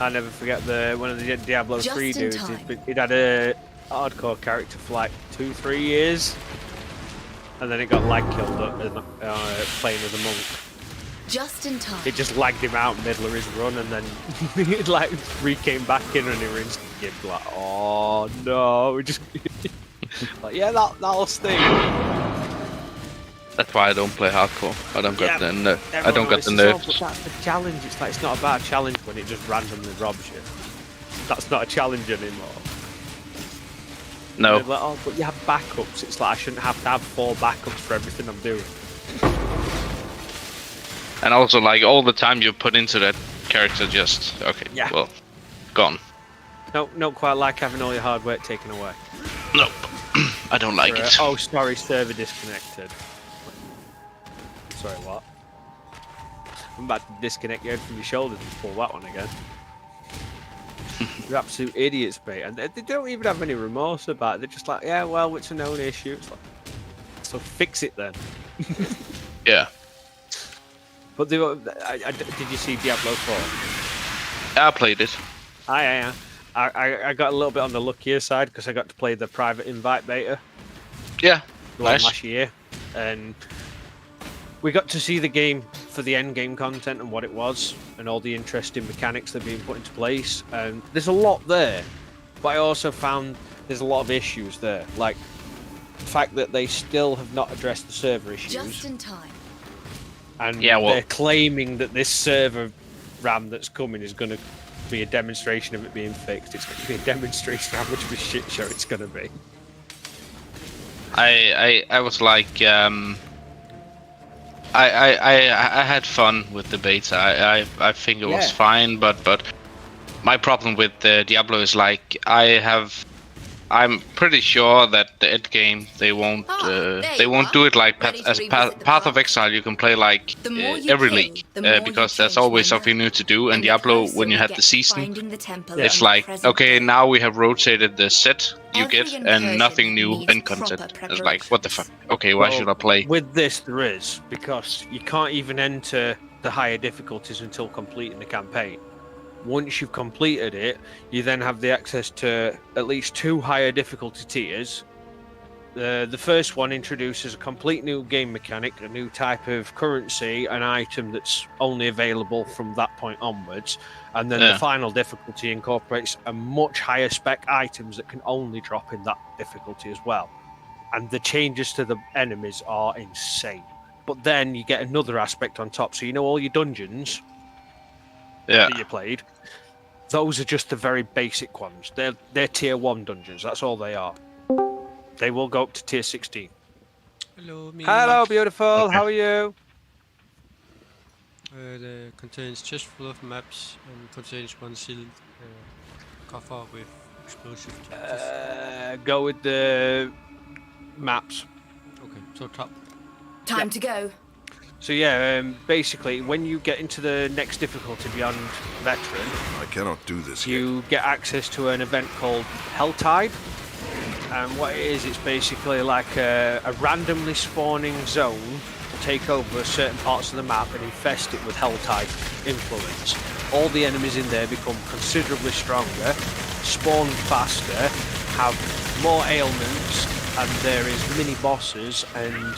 I'll never forget one of the Diablo 3 dudes. He'd had a hardcore character for like 2-3 years, and then it got lag killed up playing as a monk. Just in time. It just lagged him out middle of his run, and then he like came back in, and he was instantly like, "Oh no!" We just like, yeah, that'll stay. That's why I don't play hardcore. I don't got the nerfs. But that's the challenge. It's like it's not about a challenge when it just randomly robs you. That's not a challenge anymore. No. Like, oh, but you have backups. It's like I shouldn't have to have 4 backups for everything I'm doing. And also, like, all the time you put into that character just well, gone. No, not quite like having all your hard work taken away. Nope. I don't like it. Oh, sorry, server disconnected. Sorry, what? I'm about to disconnect your head from your shoulders and pull that one again. You're absolute idiots, mate. And they don't even have any remorse about it. They're just like, yeah, well, it's a known issue. It's like, so fix it then. Yeah. But did you see Diablo 4? I played it. I got a little bit on the luckier side because I got to play the private invite beta. Yeah, nice. Last year, and we got to see the game for the end game content and what it was, and all the interesting mechanics that are being put into place. And there's a lot there, but I also found there's a lot of issues there, like the fact that they still have not addressed the server issues. Just in time. And they're claiming that this server RAM that's coming is going to be a demonstration of it being fixed. It's going to be a demonstration of how much of a shit show it's going to be. I was like, I had fun with the beta. I think it was fine, but my problem with Diablo is like I'm pretty sure that the end game they won't do it like Path of Exile. You can play like every league because there's always something new to do. And Diablo, when you had the season, it's like, okay, now we have rotated the set you get and nothing new in content. It's like, what the fuck? Okay, why should I play? With this, there is, because you can't even enter the higher difficulties until completing the campaign. Once you've completed it, you then have the access to at least 2 higher difficulty tiers. The first one introduces a complete new game mechanic, a new type of currency, an item that's only available from that point onwards. And then the final difficulty incorporates a much higher spec items that can only drop in that difficulty as well. And the changes to the enemies are insane. But then you get another aspect on top. So you know all your dungeons that you played, those are just the very basic ones. They're tier 1 dungeons. That's all they are. They will go up to tier 16. Hello, me. Hello, beautiful. Okay. How are you? It contains chest full of maps and contains one sealed coffer with explosive. Go with the maps. Okay, so top. Time to go. So yeah, basically, when you get into the next difficulty beyond Veteran, I cannot do this you get access to an event called Helltide. And what it is, it's basically like a randomly spawning zone to take over certain parts of the map and infest it with Helltide influence. All the enemies in there become considerably stronger, spawn faster, have more ailments, and there is mini bosses and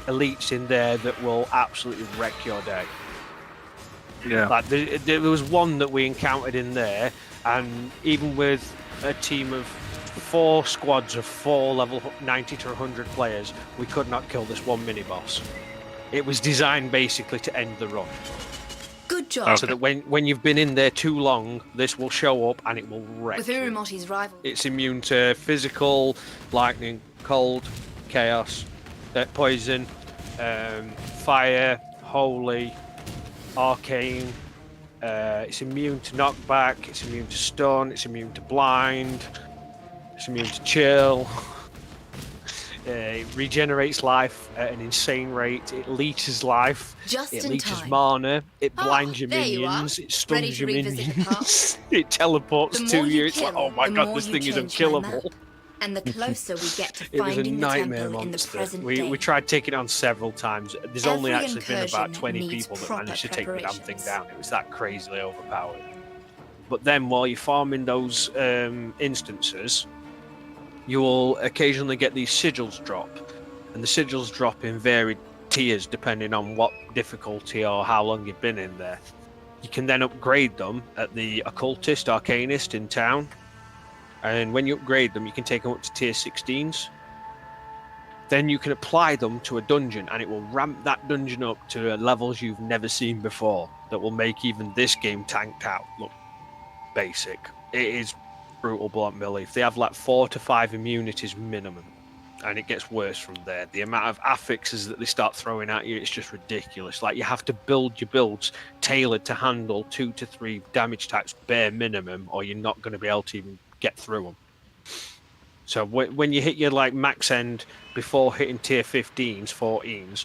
elites in there that will absolutely wreck your day. Yeah. Like there was one that we encountered in there, and even with a team of 4 squads of 4 level 90 to 100 players, we could not kill this one mini boss. It was designed basically to end the run. Good job. So that when you've been in there too long, this will show up and it will wreck With you. Urumoti's rival. It's immune to physical, lightning, cold, chaos, poison, fire, holy, arcane. It's immune to knockback, it's immune to stun, it's immune to blind, it's immune to chill. It regenerates life at an insane rate. It leeches life. Just it in leeches time. mana. It blinds your there you are. minions. It Ready stuns to your revisit the minions. past? It teleports The to more you. you It's like, kill, oh my the god, more this you thing is change my unkillable. map. And the closer we get to It was a finding the nightmare temple in the monster. present We day. tried taking it on several times. There's only Every actually been about incursion 20 needs people that proper managed to take the damn thing preparations. down. It was that crazily overpowered. But then while you're farming those instances, you will occasionally get these sigils drop. And the sigils drop in varied tiers depending on what difficulty or how long you've been in there. You can then upgrade them at the occultist, arcanist in town. And when you upgrade them, you can take them up to tier 16s. Then you can apply them to a dungeon and it will ramp that dungeon up to levels you've never seen before. That will make even this game tanked out look basic. It is brutal beyond belief. They have like 4 to 5 immunities minimum. And it gets worse from there. The amount of affixes that they start throwing at you, it's just ridiculous. Like, you have to build your builds tailored to handle 2 to 3 damage types bare minimum, or you're not going to be able to even get through them. So when you hit your like max end before hitting tier 15s, 14s,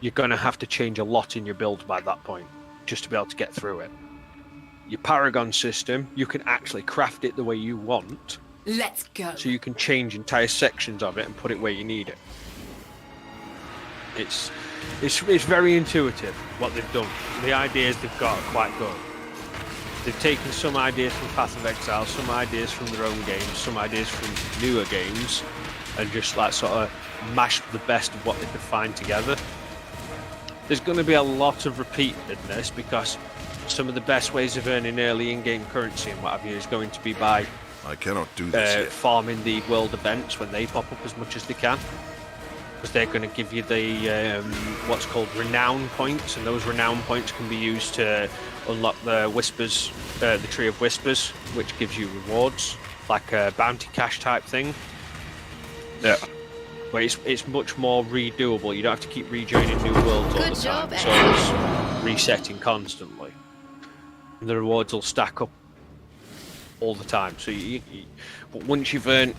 you're going to have to change a lot in your builds by that point, just to be able to get through it. Your Paragon system, you can actually craft it the way you want. Let's go. So you can change entire sections of it and put it where you need it. It's very intuitive what they've done. The ideas they've got are quite good. They've taken some ideas from Path of Exile, some ideas from their own games, some ideas from newer games, and just like sort of mashed the best of what they could find together. There's going to be a lot of repeatedness because some of the best ways of earning early in-game currency and what have you is going to be by I cannot do this yet. farming the world events when they pop up as much as they can, because they're going to give you the what's called renown points, and those renown points can be used to unlock the whispers, the tree of whispers, which gives you rewards like a bounty cash type thing. Yeah, but it's much more redoable. You don't have to keep rejoining new worlds all Good the job, time, so Ed. it's resetting constantly. And the rewards will stack up all the time. So but once you've earned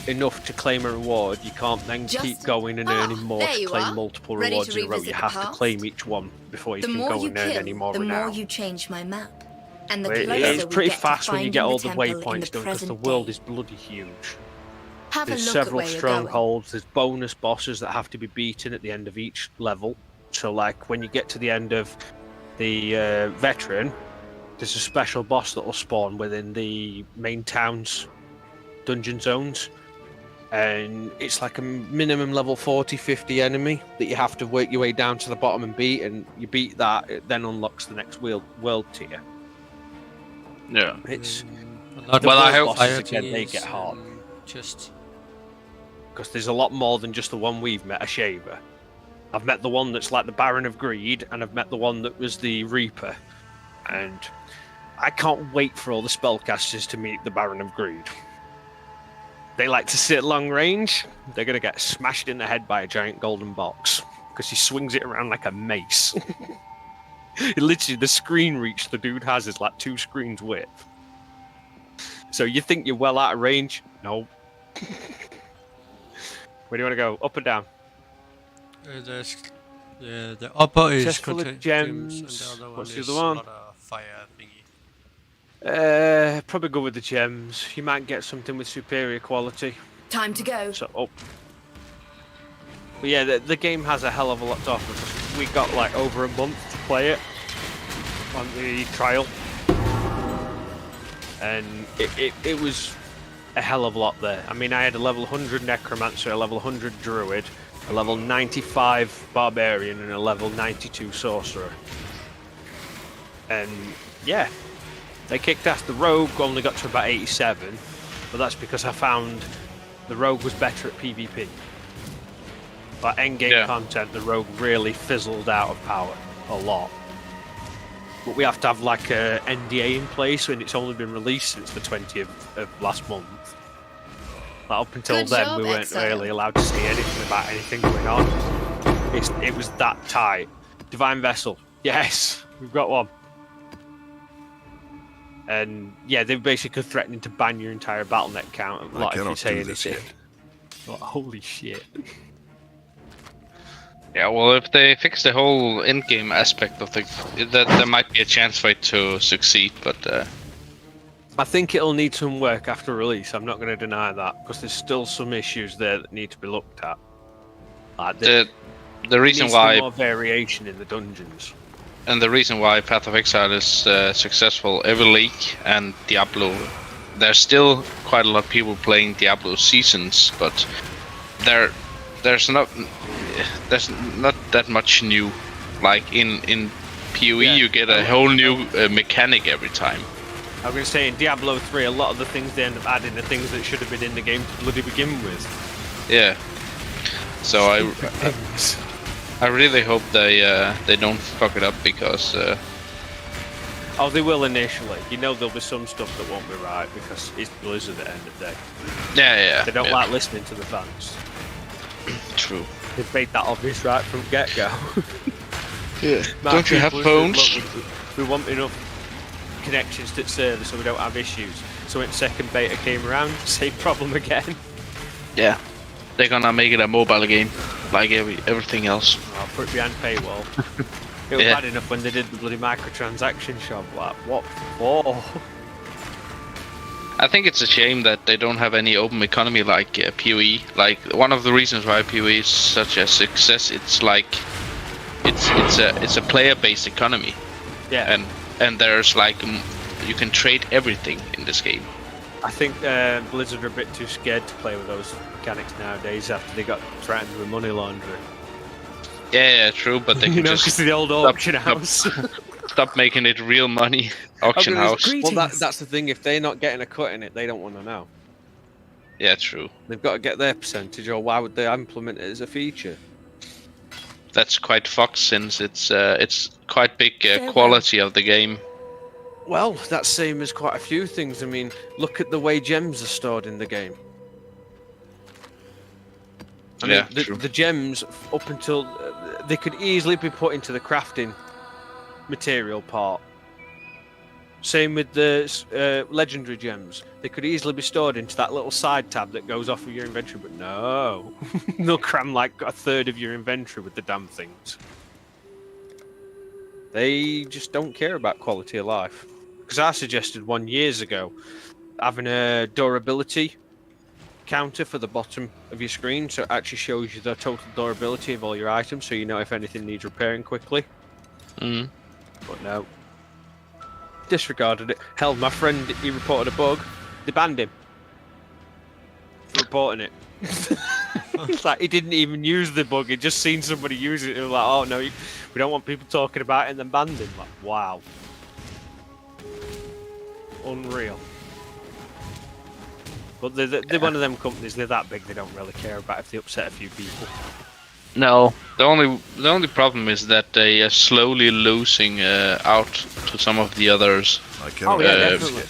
enough to claim a reward, you can't then keep going and earning more there to you claim are. multiple Ready rewards to in a row. revisit You the have to past? claim each one before you The can more go you and earn any kill, more the more renown. you change my map. And the But closer it's we pretty get fast to when you get finding all the temple in waypoints done, because the present world day. is bloody huge. Have There's a look several at where you're going. strongholds, there's bonus bosses that have to be beaten at the end of each level. So like when you get to the end of the veteran, there's a special boss that will spawn within the main town's dungeon zones. And it's like a minimum level 40-50 enemy that you have to work your way down to the bottom and beat, and you beat that, it then unlocks the next world tier. Yeah. It's Well, I hope bosses again, they get hard. Just Because there's a lot more than just the one we've met, a Shaver. I've met the one that's like the Baron of Greed, and I've met the one that was the Reaper. And I can't wait for all the spellcasters to meet the Baron of Greed. They like to sit long range. They're going to get smashed in the head by a giant golden box, because he swings it around like a mace. Literally, the screen reach the dude has is like 2 screens width. So you think you're well out of range? No. Where do you want to go? Up or down? The upper is Chest full of gems. and the other one What's the is other one? another fire thingy. Probably go with the gems. You might get something with superior quality. Time to go. So up. But yeah, the game has a hell of a lot to offer. We got like over a month to play it on the trial, and it was a hell of a lot there. I mean, I had a level 100 necromancer, a level 100 druid, a level 95 barbarian, and a level 92 sorcerer. And yeah, they kicked ass. The rogue only got to about 87, but that's because I found the rogue was better at PvP. But endgame content, the rogue really fizzled out of power a lot. But we have to have like a NDA in place, and it's only been released since the 20th of last month. But up until Good then, job, we weren't Exile. really allowed to see anything about anything going on. It was that tight. Divine Vessel, yes, we've got one. And yeah, they're basically threatening to ban your entire BattleNet count. Like if you say anything. Like, holy shit. Yeah, well, if they fix the whole in-game aspect of that, there might be a chance for it to succeed. But I think it'll need some work after release. I'm not going to deny that, because there's still some issues there that need to be looked at. Like the reason needs why more variation in the dungeons. And the reason why Path of Exile is successful every league and Diablo, there's still quite a lot of people playing Diablo seasons, but there's not that much new. Like in PoE, you get a whole new mechanic every time. I was going to say, in Diablo 3, a lot of the things they end up adding are things that should have been in the game to bloody begin with. Yeah. So I really hope they don't fuck it up, because oh, they will initially. You know, there'll be some stuff that won't be right because it's Blizzard at the end of the day. Yeah. They don't like listening to the fans. True. They've made that obvious right from get-go. Yeah. Don't you have phones? We want enough connections to the server so we don't have issues. So when second beta came around, same problem again. Yeah. They're gonna make it a mobile game, like everything else. I'll put it behind paywall. It was bad enough when they did the bloody microtransaction shop. Like, what for? I think it's a shame that they don't have any open economy like PoE. Like, one of the reasons why PoE is such a success, it's like it's a player-based economy. Yeah. And there's like you can trade everything in this game. I think Blizzard are a bit too scared to play with those mechanics nowadays after they got threatened with money laundering. Yeah, true, but they can just because the old auction house. Stop making it real money. Auction house. Well, that's the thing. If they're not getting a cut in it, they don't want to know. Yeah, true. They've got to get their percentage, or why would they implement it as a feature? That's quite fucked, since it's quite big quality of the game. Well, that's same as quite a few things. I mean, look at the way gems are stored in the game. I mean, the gems, up until they could easily be put into the crafting material part. Same with the legendary gems. They could easily be stored into that little side tab that goes off of your inventory, but no. They'll cram like a third of your inventory with the damn things. They just don't care about quality of life. Because I suggested 1 year ago having a durability counter for the bottom of your screen, so it actually shows you the total durability of all your items, so you know if anything needs repairing quickly. Mm. But no. Disregarded it. Hell, my friend, he reported a bug. They banned him for reporting it. It's like he didn't even use the bug. He'd just seen somebody use it. He was like, oh no, we don't want people talking about it, and then banned him. Like, wow. Unreal. But they're one of them companies, they're that big, they don't really care about if they upset a few people. No, the only problem is that they are slowly losing out to some of the others. Oh yeah, definitely.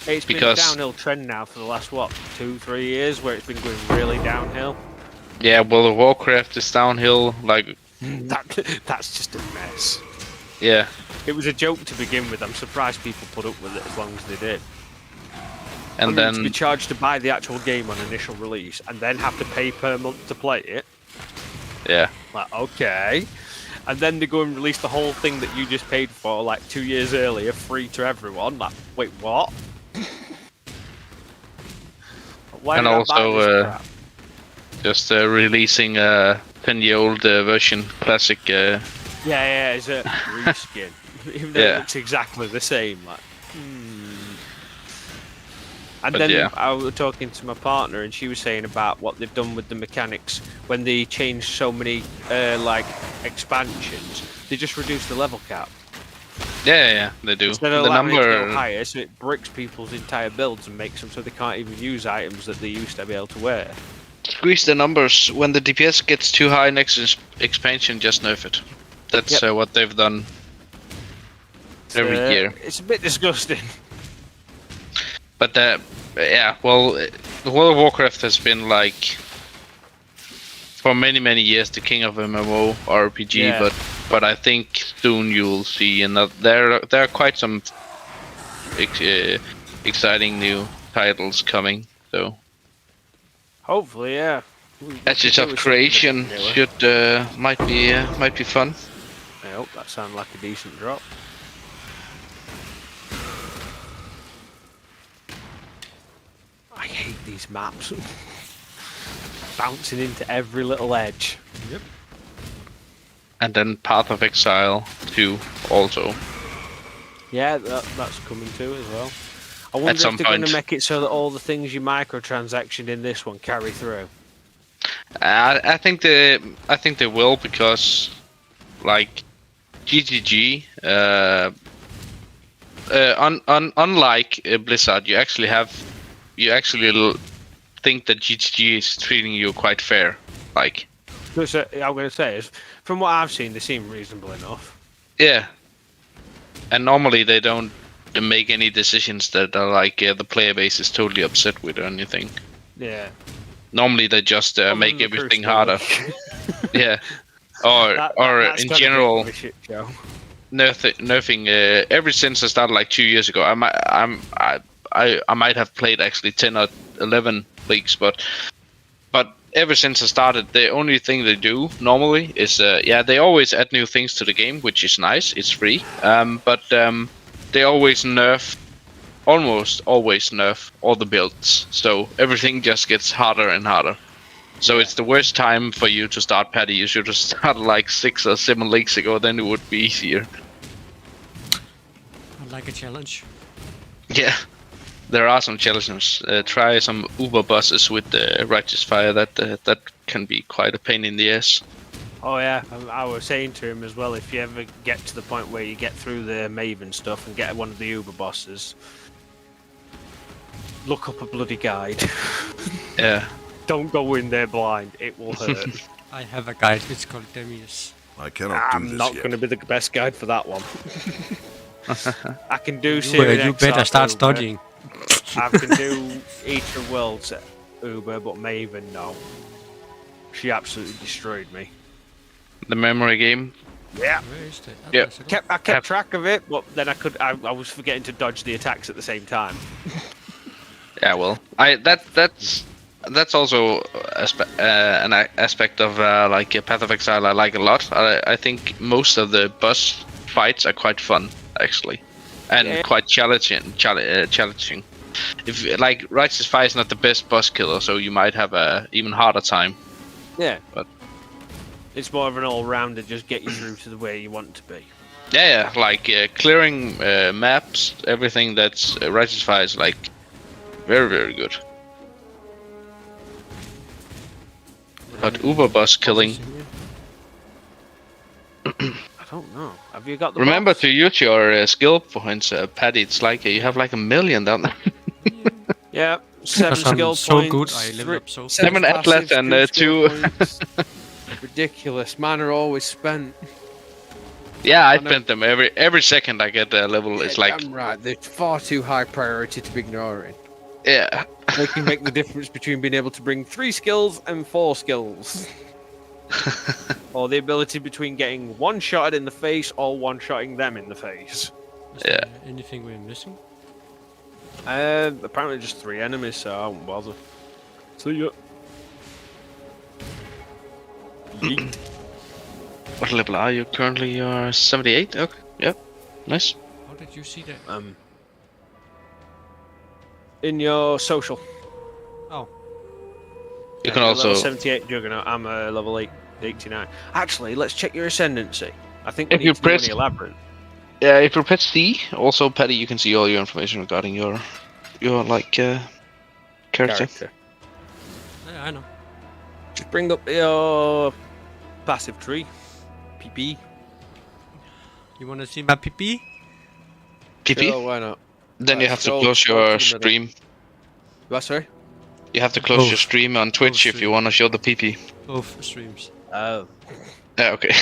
It's been a downhill trend now for the last, 2-3 years, where it's been going really downhill. Yeah, World of Warcraft is downhill, like... That's just a mess. Yeah. It was a joke to begin with. I'm surprised people put up with it as long as they did. And then to be charged to buy the actual game on initial release, and then have to pay per month to play it. Yeah. Like, okay. And then they go and release the whole thing that you just paid for like 2 years earlier, free to everyone. Like, wait, what? Why and did also I buy this crap? just releasing a 10-year-old version classic. Yeah, it's a reskin. Even though it looks exactly the same. Like, And But then yeah. I was talking to my partner, and she was saying about what they've done with the mechanics when they changed so many like expansions. They just reduced the level cap. Yeah, they do. Instead of The allowing it to number go higher, so it bricks people's entire builds and makes them so they can't even use items that they used to be able to wear. squeeze the numbers when the DPS gets too high next expansion. Just nerf it. That's what they've done every year. It's a bit disgusting. But yeah, well, World of Warcraft has been like for many years the king of MMO RPG, but I think soon you'll see there are quite some exciting new titles coming. So Hopefully, yeah. Edges of Creation should might be fun. I hope that sounds like a decent drop. I hate these maps. Bouncing into every little edge. Yep. And then Path of Exile 2 also. Yeah, that's coming too as well. I wonder if they're going to make it so that all the things you microtransactioned in this one carry through. I think they will, because like GGG, unlike Blizzard, you actually think that GGG is treating you quite fair. Like, I'm going to say is, from what I've seen, they seem reasonable enough. Yeah. And normally they don't make any decisions that are like the player base is totally upset with or anything. Yeah. Normally they just make everything harder. Yeah. Or in general, nerfing. Ever since I started like 2 years ago, I might have played actually 10 or 11 leagues, but ever since I started, the only thing they do normally is they always add new things to the game, which is nice. It's free. But they almost always nerf all the builds, so everything just gets harder and harder. So it's the worst time for you to start Paddy. You should have started like 6 or 7 leagues ago, then it would be easier. I like a challenge. Yeah, there are some challenges. Try some Uber buses with the Righteous Fire. That can be quite a pain in the ass. Oh yeah, I was saying to him as well, if you ever get to the point where you get through the Maven stuff and get one of the Uber bosses, look up a bloody guide. Yeah. Don't go in there blind, it will hurt. I have a guide, it's called Demius. I cannot do this I'm not yet. going to be the best guide for that one. I can do You better start studying. I can do Eater Worlds at Uber, but Maven, no. She absolutely destroyed me. The memory game. Yeah. Where is that? Yeah. I kept track of it, but then I was forgetting to dodge the attacks at the same time. Yeah, well, that's also an aspect of like Path of Exile I like a lot. I think most of the boss fights are quite fun, actually, and quite challenging. If like Righteous Fire is not the best boss killer, so you might have a even harder time. Yeah, but it's more of an all-rounder, just get you through to the way you want to be. Yeah, like clearing maps, everything that's Righteous Fire is like very good. But Uber boss killing. I don't know. Have you got the Remember boss? to use your skill points, Paddy. It's like you have like 1 million down there. Yeah, 7 skill so points. good, I leveled up so 7 atlas and 2. Ridiculous. Mine are always spent. Yeah, I spent them every second I get a level. It's like I'm right. They're far too high priority to be ignoring. Yeah. They can make the difference between being able to bring 3 skills and 4 skills. Or the ability between getting one-shotted in the face or one-shotting them in the face. Is there anything we're missing? Apparently just 3 enemies, so I won't bother. See ya. Yeet. What level are you currently? You're 78? Okay, yep. Nice. How did you see that? In your social. Oh. You can also... Level 78 Juggernaut, I'm level 89. Actually, let's check your Ascendancy. I think we If need you to do press... an Labyrinth. Yeah, if you press C, also, Paddy, you can see all your information regarding your like, character. Yeah, I know. Just bring up your passive tree. PP. You want to see my PP? PP? Sure, why not? Then you have to close your stream. What, sorry? You have to close your stream on Twitch if you want to show the PP. Both streams. Oh. Yeah, okay.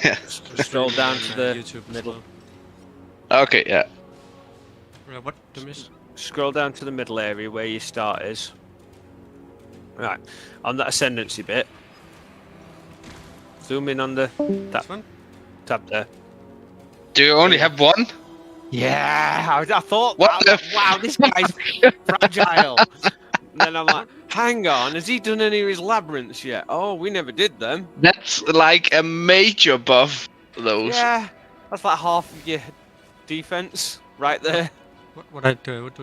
Yeah. Scroll down to the YouTube middle. Okay, yeah. What? The miss? Scroll down to the middle area where your start is. Right. On that Ascendancy bit. Zoom in on the tab there. Do you only have one? Yeah, I thought, What wow, this guy's fragile. And then I'm like, hang on, has he done any of his labyrinths yet? Oh, we never did them. That's like a major buff, those. Yeah, that's like half of your defense right there. What do I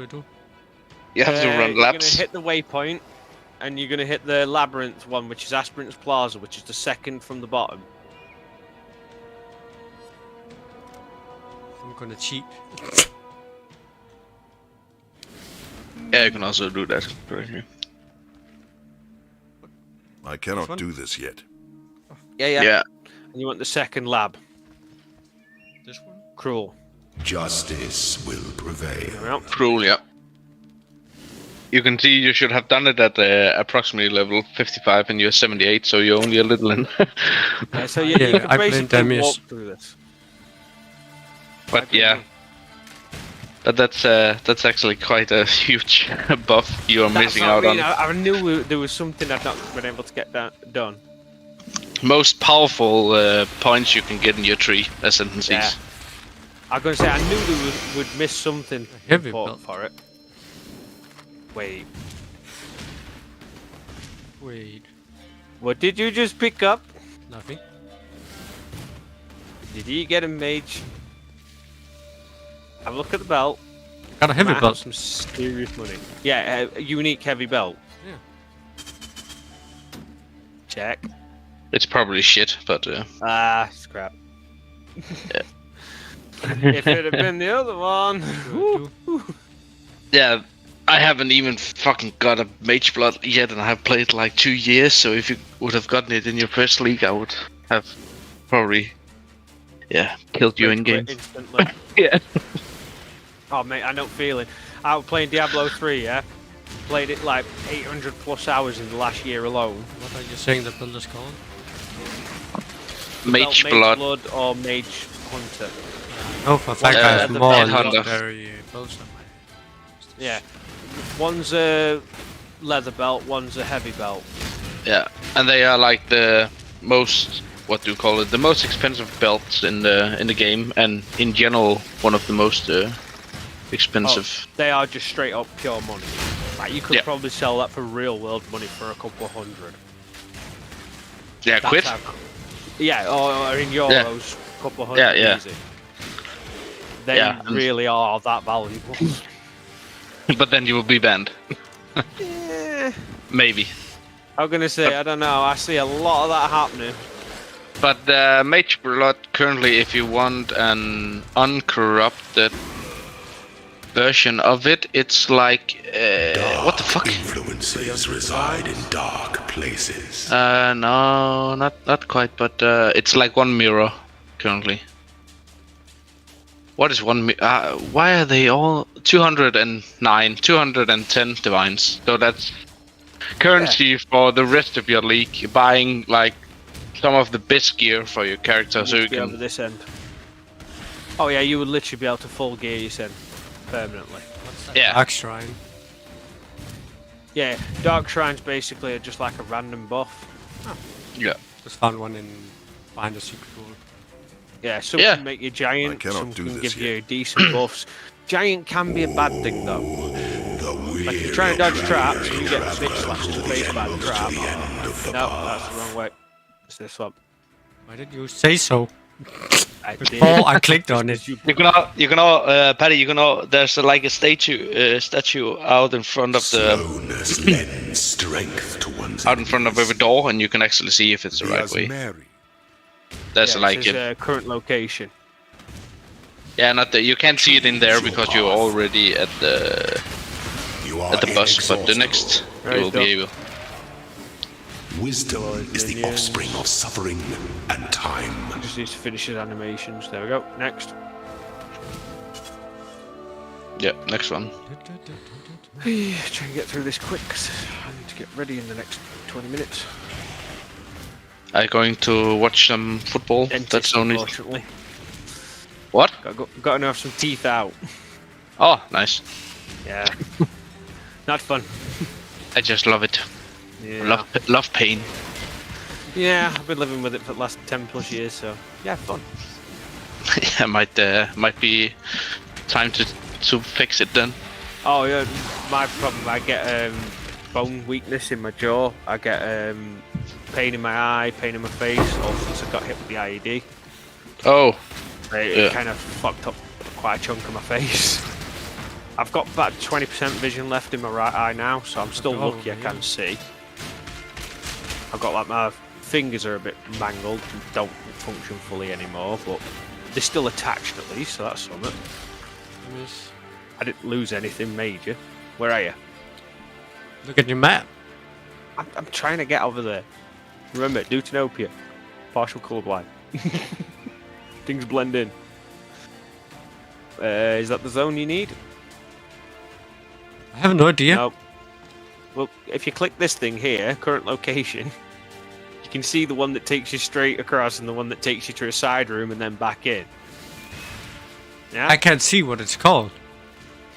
do? You have to run You're laps. going to hit the waypoint, and you're going to hit the labyrinth one, which is Aspirant's Plaza, which is the second from the bottom. I'm gonna cheat. Yeah, you can also do that right here. I cannot do this yet. Yeah. And you want the second lab. This one? Cruel. Justice will prevail. Cruel, yeah. You can see you should have done it at approximately level 55 and you're 78, so you're only a little in. So you can I basically walk through this. But yeah. But that's actually quite a huge buff you're missing out on. I knew there was something I'd not been able to get done. Most powerful points you can get in your tree ascendancies. Yeah. I was going to say, I knew there would miss something important for it. Wait. What did you just pick up? Nothing. Did he get a mage? Have a look at the belt. Got a heavy belt. Some serious money. Yeah, a unique heavy belt. Yeah. Check. It's probably shit, but it's crap. Yeah. If it had been the other one. Yeah, I haven't even fucking got a mage blood yet, and I have played like 2 years. So if you would have gotten it in your first league, I would have probably, killed you in game. Instantly. Yeah. Oh mate, I know feeling. I was playing Diablo 3, yeah? Played it like 800 plus hours in the last year alone. What are you saying the build is called? Mage Blood or Mage Hunter. Oh, for fact I have more legendary builds on my... Yeah. One's a leather belt, one's a heavy belt. Yeah, and they are like the most, what do you call it, the most expensive belts in the game, and in general one of the most expensive. Oh, they are just straight up pure money. Like you could probably sell that for real world money for a couple of hundred. Yeah, That's quid? Or in euros, couple of hundred easy. They really are that valuable. But then you will be banned. Maybe. I'm gonna say, I don't know, I see a lot of that happening. But the Mage Blood currently, if you want an uncorrupted version of it, it's like what the fuck? Influences reside in dark places. No, not quite, but it's like 1 mirror currently. What is 1 mirror? Why are they all 209, 210 divines? So that's currency for the rest of your league, buying like some of the best gear for your character, so you can. Over this end. Oh yeah, you would literally be able to full gear your end permanently. Dark Shrine. Yeah, Dark Shrines basically are just like a random buff. Oh. Yeah. Just found one behind the secret wall. Yeah, some can make you giant, some can give you decent buffs. Giant can be a bad thing though. Like if you're trying to dodge traps, you get snake slashed in the face by the trap. No, that's the wrong way. It's this one. Why did you say so? I Before I clicked on it. You can all, Patty. You can all. There's like a statue out in front of the. Strength to one's out in front of every door, and you can actually see if it's the right way. There's like a current location. Yeah, not the, you can't see it in there because you're already at the bus, but the next you will be able. Wisdom is the offspring of suffering and time. Just needs to finish his animations. There we go. Next. Yeah, next one. Try and get through this quick, 'cause I need to get ready in the next 20 minutes. I'm going to watch some football. That's only. Unfortunately. What? Got to have some teeth out. Oh, nice. Yeah. Not fun. I just love it. Yeah. Love pain. Yeah, I've been living with it for the last 10 plus years, so yeah, fun. Yeah, might be time to fix it then. Oh yeah, my problem. I get bone weakness in my jaw. I get pain in my eye, pain in my face. All since I got hit with the IED. Oh. It kind of fucked up quite a chunk of my face. I've got about 20% vision left in my right eye now, so I'm still lucky I can see. I've got like my fingers are a bit mangled and don't function fully anymore, but they're still attached at least, so that's something. I didn't lose anything major. Where are you? Look at your map. I'm trying to get over there. Remember, Deuteranopia. Partial colourblind. Things blend in. Is that the zone you need? I have no idea. No. Well, if you click this thing here, current location, you can see the one that takes you straight across and the one that takes you to a side room and then back in. Yeah? I can't see what it's called.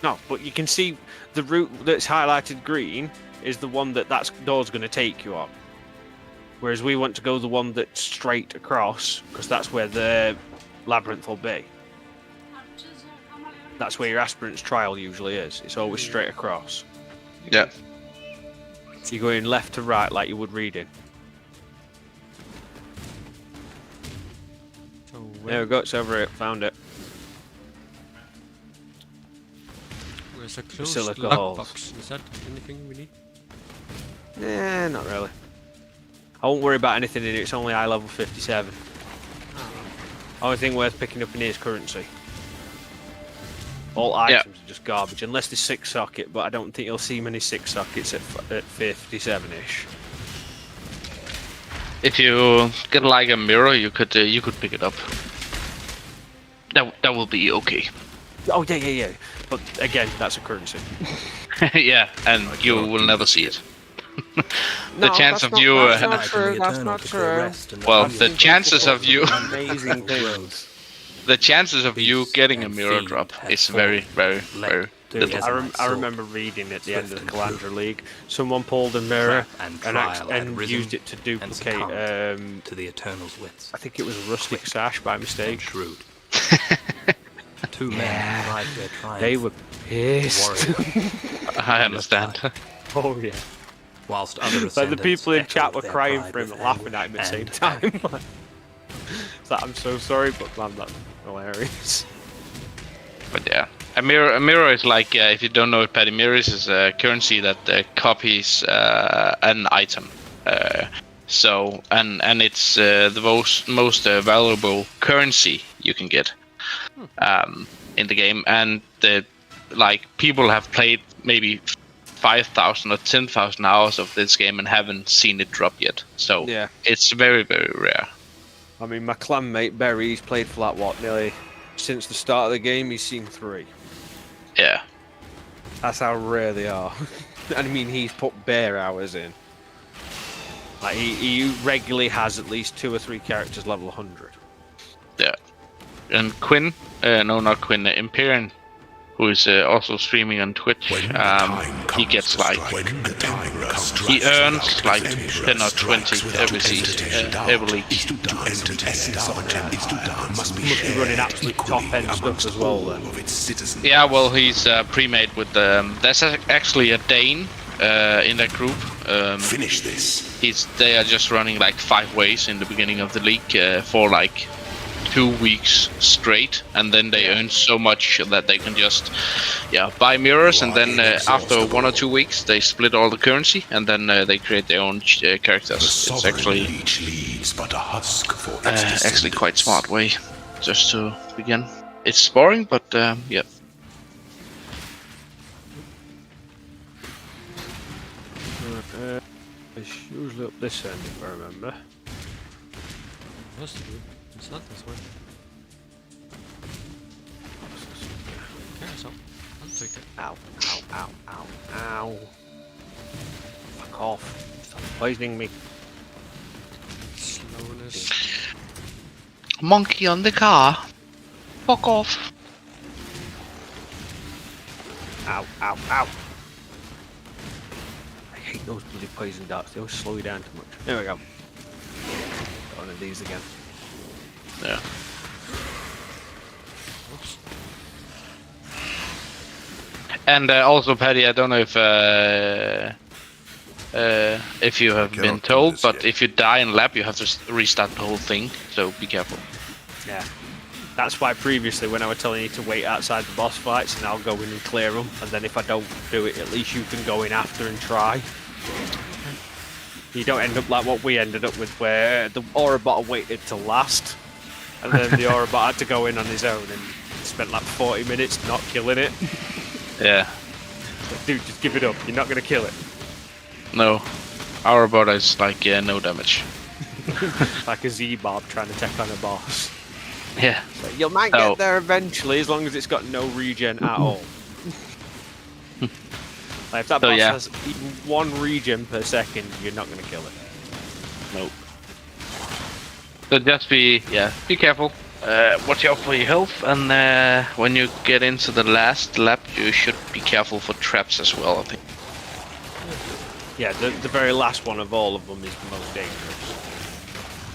No, but you can see the route that's highlighted green is the one that door's going to take you on. Whereas we want to go the one that's straight across, because that's where the labyrinth will be. That's where your aspirant's trial usually is. It's always straight across. Yeah. So you're going left to right like you would reading. There we go, it's over it. Found it. Where's a closed Silica lockbox? Is that anything we need? Nah, not really. I won't worry about anything in it. It's only eye level 57. Only thing worth picking up in here is currency. All items are just garbage, unless there's 6 socket, but I don't think you'll see many 6 sockets at 57-ish. If you get like a mirror, you could pick it up. That will be okay. Oh yeah. But again, that's a currency. Yeah, and you will never see it. The chance of you. That's not true. That's not true. Well, the chances of you. Amazing things. The chances of you getting a mirror drop is very, very, very little. I remember reading at the end of the Calandra League, someone pulled a mirror and used it to duplicate. To the Eternal's wits. I think it was a rustic sash by mistake. Shrewd. Two men tried their triumph. They were pissed. I understand. Oh yeah. Whilst other like the people in chat were crying for him and laughing at him at the same time. It's like, I'm so sorry, but man, that's hilarious. But yeah, a mirror is like, if you don't know it, Paddy, mirrors is a currency that copies an item. So and it's the most valuable currency you can get in the game, and like people have played maybe 5,000 or 10,000 hours of this game and haven't seen it drop yet. So yeah, it's very, very rare. I mean, my clanmate Barry, he's played for like what, nearly since the start of the game. He's seen 3. Yeah, that's how rare they are. I mean, he's put bare hours in. Like he regularly has at least 2 or 3 characters level 100. Yeah, and Quinn, no, not Quinn, Empyrean, who is also streaming on Twitch. He gets like he earns like 10 or 20 every season, every league. Must be running absolute top end stuff as well then. Yeah, well, he's pre-made with there's actually a Dane in that group. Finish this. They are just running like 5 ways in the beginning of the league for like 2 weeks straight, and then they earn so much that they can just buy mirrors, and then after 1 or 2 weeks they split all the currency, and then they create their own characters. It's actually actually quite smart way just to begin. It's boring, but yeah. It's usually up this end if I remember. Supposed to be. It's not this way. Okay, so I'll take it. Ow, ow, ow, ow, ow. Fuck off. Stop poisoning me. Slowness. Monkey on the car. Fuck off. Ow, ow, ow. I hate those bloody poison darts. They always slow you down too much. There we go. Got one of these again. Yeah. Oops. And also, Paddy, I don't know if you have been told, but if you die in lab, you have to restart the whole thing. So be careful. Yeah. That's why previously when I was telling you to wait outside the boss fights and I'll go in and clear them, and then if I don't do it, at least you can go in after and try. You don't end up like what we ended up with, where the aura bot waited till last, and then the aura bot had to go in on his own and spent like 40 minutes not killing it. Yeah. Like, dude, just give it up. You're not gonna kill it. No. Our bot is like, no damage. Like a Z-Bob trying to take on a boss. Yeah. So you might get there eventually, as long as it's got no regen at all. Like if that boss has even 1 regen per second, you're not gonna kill it. Nope. So just be careful. Watch out for your health, and when you get into the last lap, you should be careful for traps as well, I think. Yeah, the very last one of all of them is the most dangerous.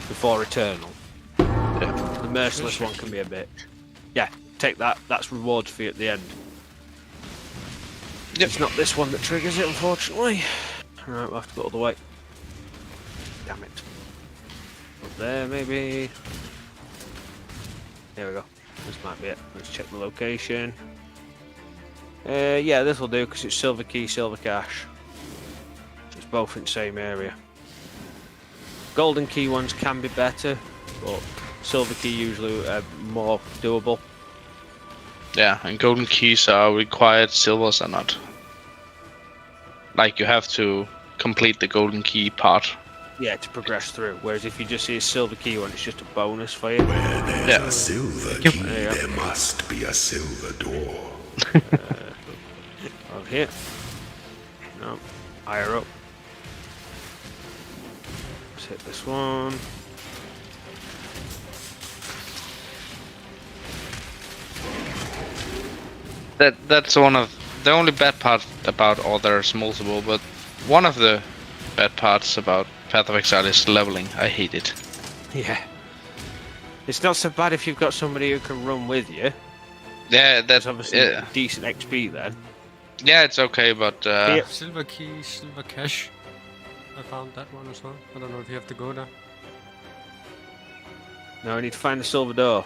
Before Eternal. Yeah. The Merciless one can be a bitch. Yeah, take that. That's rewards for you at the end. Yep. It's not this one that triggers it, unfortunately. Alright, we'll have to go all the way. Damn it. Up there, maybe. There we go. This might be it. Let's check the location. Yeah, this will do because it's silver key, silver cash. It's both in the same area. Golden key ones can be better, but silver key usually more doable. Yeah, and golden keys are required, silvers are not. Like you have to complete the golden key part. Yeah, to progress through. Whereas if you just see a silver key one, it's just a bonus for you. Where there's a silver key, there must be a silver door. Over here. No, higher up. Let's hit this one. That's one of the only bad part about, or there's multiple, but one of the bad parts about Path of Exile is leveling. I hate it. Yeah. It's not so bad if you've got somebody who can run with you. Yeah, that's obviously decent XP then. Yeah, it's okay, but Silver key, silver cash. I found that one as well. I don't know if you have to go there. No, I need to find the silver door.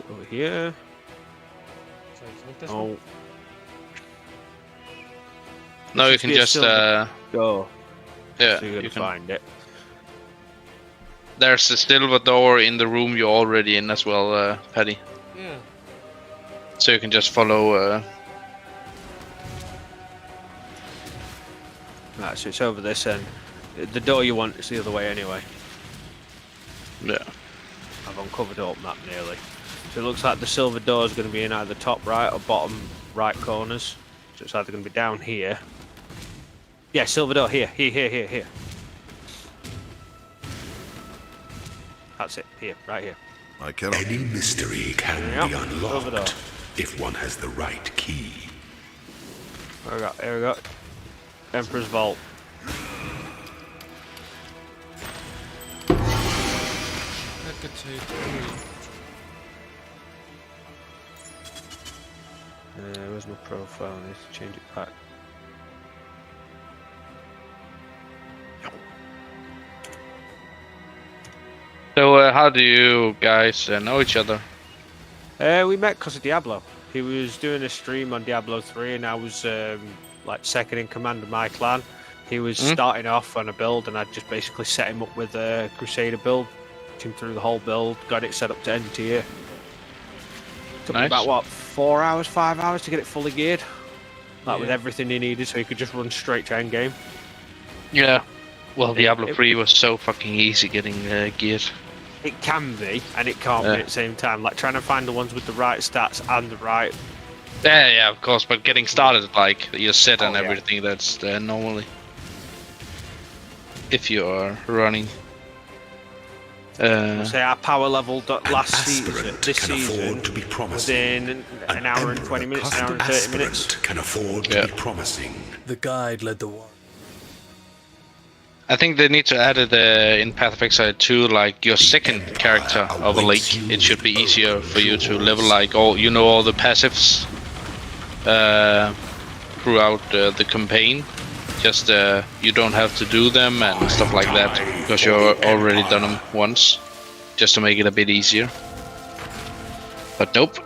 Over here. So it's not this Oh. one? No, you can just go. Yeah, So you're gonna find it. There's a silver door in the room you're already in as well, Paddy. Yeah. So you can just follow. Right, so it's over this end. The door you want is the other way anyway. Yeah. I've uncovered the up map nearly. So it looks like the silver door is going to be in either top right or bottom right corners. So it's either going to be down here. Yeah, silver door here. Here. That's it. Here, right here. Any mystery can be unlocked if one has the right key. Here we go. Emperor's Vault. Where's my profile? I need to change it back. So, how do you guys know each other? We met because of Diablo. He was doing a stream on Diablo 3, and I was like second in command of my clan. He was starting off on a build, and I just basically set him up with a Crusader build, took him through the whole build, got it set up to end tier. Took me about what, 4 hours, 5 hours to get it fully geared, like with everything he needed, so he could just run straight to end game. Yeah. Well, Diablo 3 was so fucking easy getting geared. It can be, and it can't be at the same time. Like trying to find the ones with the right stats and the right. Yeah, of course. But getting started, like you're set and everything, that's there normally. If you are running. Say our power level last season, this season, to be within an hour and 20 minutes, an hour and 30 minutes. Can afford to be promising. The guide led the war. I think they need to add it in Path of Exile 2, like your second character of a lake. It should be easier for you to level like all the passives throughout the campaign. Just you don't have to do them and stuff like that because you've already done them once, just to make it a bit easier. But nope.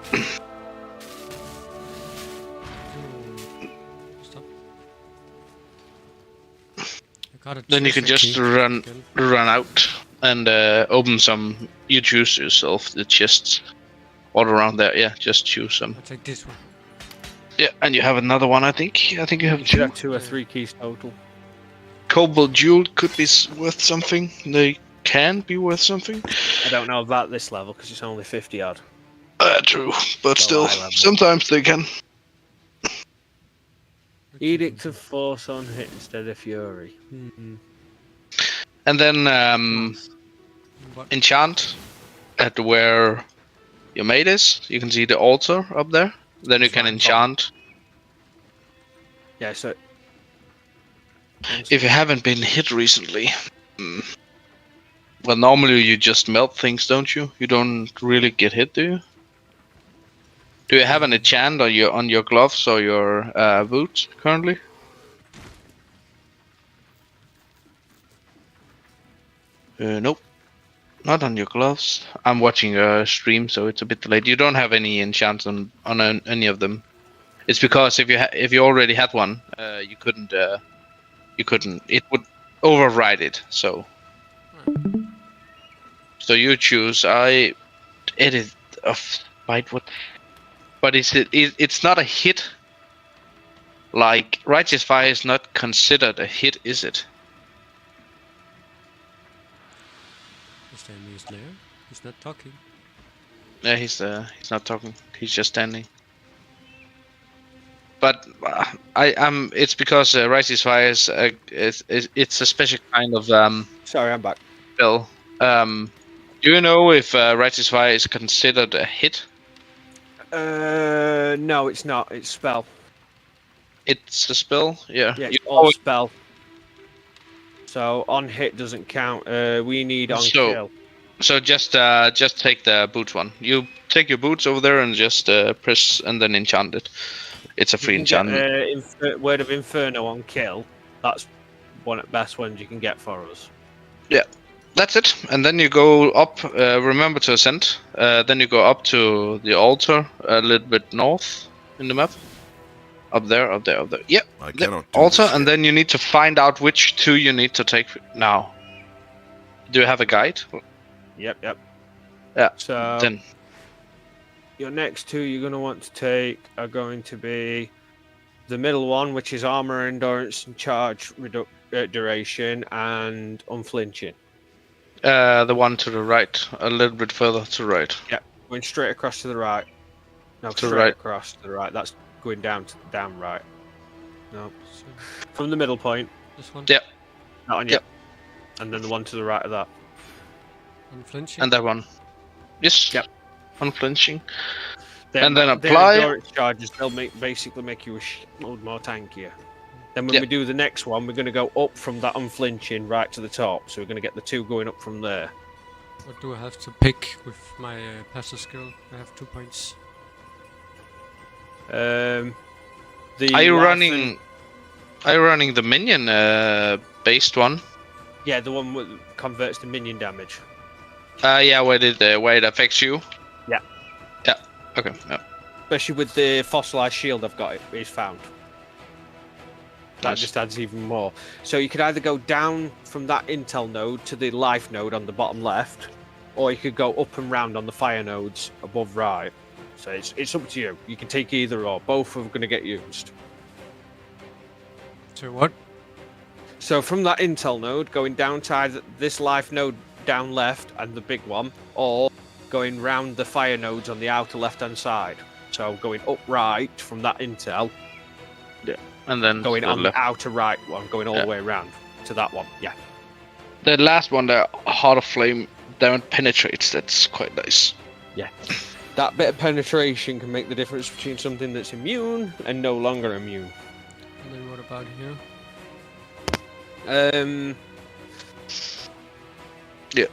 Then you can just run out and open some. You choose yourself the chests all around there. Yeah, just choose some. I'll take this one. Yeah, and you have another one. I think you have You should have 2 or 3 keys total. Cobalt Jewel could be worth something. They can be worth something. I don't know about this level because it's only 50 odd. True, but still, sometimes they can. Edict of Force on hit instead of Fury. And then enchant at where your mate is. You can see the altar up there. Then you can enchant. Yeah, so if you haven't been hit recently, well, normally you just melt things, don't you? You don't really get hit, do you? Do you have an enchant on your gloves or your boots currently? Nope, not on your gloves. I'm watching your stream, so it's a bit delayed. You don't have any enchants on any of them. It's because if you already had one, you couldn't. It would override it. So you choose. I edit a fight. What? But it's not a hit. Like Righteous Fire is not considered a hit, is it? His name is Leo. He's not talking. Yeah, he's not talking. He's just standing. But it's because Righteous Fire is it's a special kind of Sorry, I'm back. spell. Do you know if Righteous Fire is considered a hit? No, it's not. It's spell. It's a spell, yeah. Yeah, it's all spell. So on hit doesn't count. We need on kill. So just take the boots one. You take your boots over there and just press and then enchant it. It's a free enchantment. Word of Inferno on kill. That's one of the best ones you can get for us. Yeah. That's it, and then you go up, remember to ascend, then you go up to the altar, a little bit north in the map. Up there. Yep, the altar, and then you need to find out which 2 you need to take now. Do you have a guide? Yep. Yeah, so then your next 2 you're going to want to take are going to be the middle one, which is armor, endurance, and charge duration, and unflinching. The one to the right, a little bit further to the right. Yeah, going straight across to the right. No, to straight right. across to the right. That's going down to the down right. No, from the middle point. This one. Yep. Not on yet. And then the one to the right of that. Unflinching. And that one. Yes. Yep. Unflinching. And then apply. Their endurance charges, they'll basically make you a shitload more tankier. Then when we do the next one, we're going to go up from that unflinching right to the top. So we're going to get the 2 going up from there. What do I have to pick with my passive skill? I have 2 points. Are you running the minion based one? Yeah, the one that converts to minion damage. Yeah, where it affects you? Yeah. Yeah. Okay. Yeah. Especially with the fossilized shield I've got, it's found. That just adds even more. So you could either go down from that intel node to the life node on the bottom left, or you could go up and round on the fire nodes above right. So it's up to you. You can take either or. Both are going to get used. So what? So from that intel node, going down to either this life node down left and the big one, or going round the fire nodes on the outer left-hand side. So going up right from that intel. Yeah. And then going on left. the outer right one, going all the way around to that one. Yeah. The last one, the Heart of Flame, that penetrates. That's quite nice. Yeah. That bit of penetration can make the difference between something that's immune and no longer immune. And then what about here? Yeah.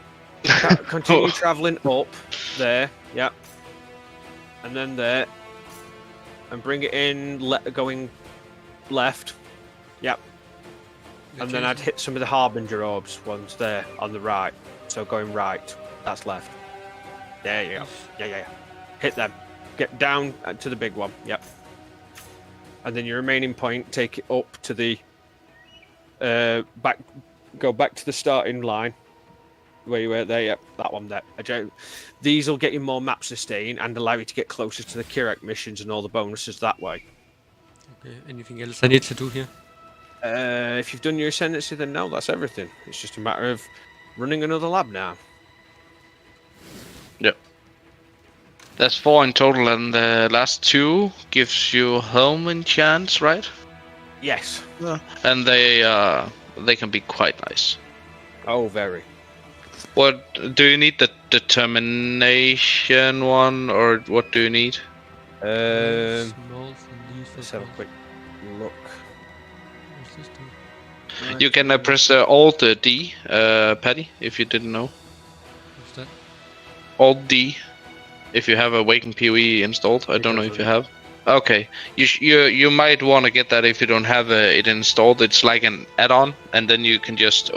Continue travelling up there. Yeah. And then there. And bring it in, going left. Yep. And then I'd hit some of the Harbinger orbs ones there on the right. So going right. That's left. There you go. Yeah. Hit them. Get down to the big one. Yep. And then your remaining point, take it up to the back. Go back to the starting line where you were there. Yep, that one there. These will get you more map sustain and allow you to get closer to the Kirak missions and all the bonuses that way. Okay. Anything else I need to do here? If you've done your ascendancy, then no, that's everything. It's just a matter of running another lab now. Yep. That's 4 in total, and the last 2 gives you home enchants, right? Yes. Yeah. And they can be quite nice. Oh, very. What do you need? The determination one, or what do you need? Let's have a quick look. You can press Alt D, Paddy, if you didn't know. What's that? Alt D, if you have Awaken PoE installed. I don't know if you have. Okay, you might want to get that if you don't have it installed. It's like an add-on, and then you can just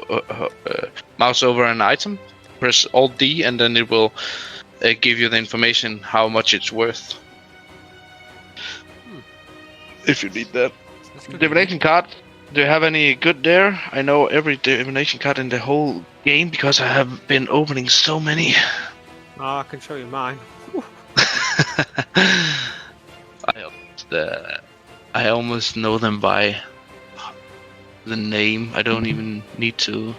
mouse over an item, press Alt D, and then it will give you the information how much it's worth. If you need that. Divination card. Do you have any good there? I know every divination card in the whole game because I have been opening so many. Oh, I can show you mine. I almost know them by the name. I don't even need to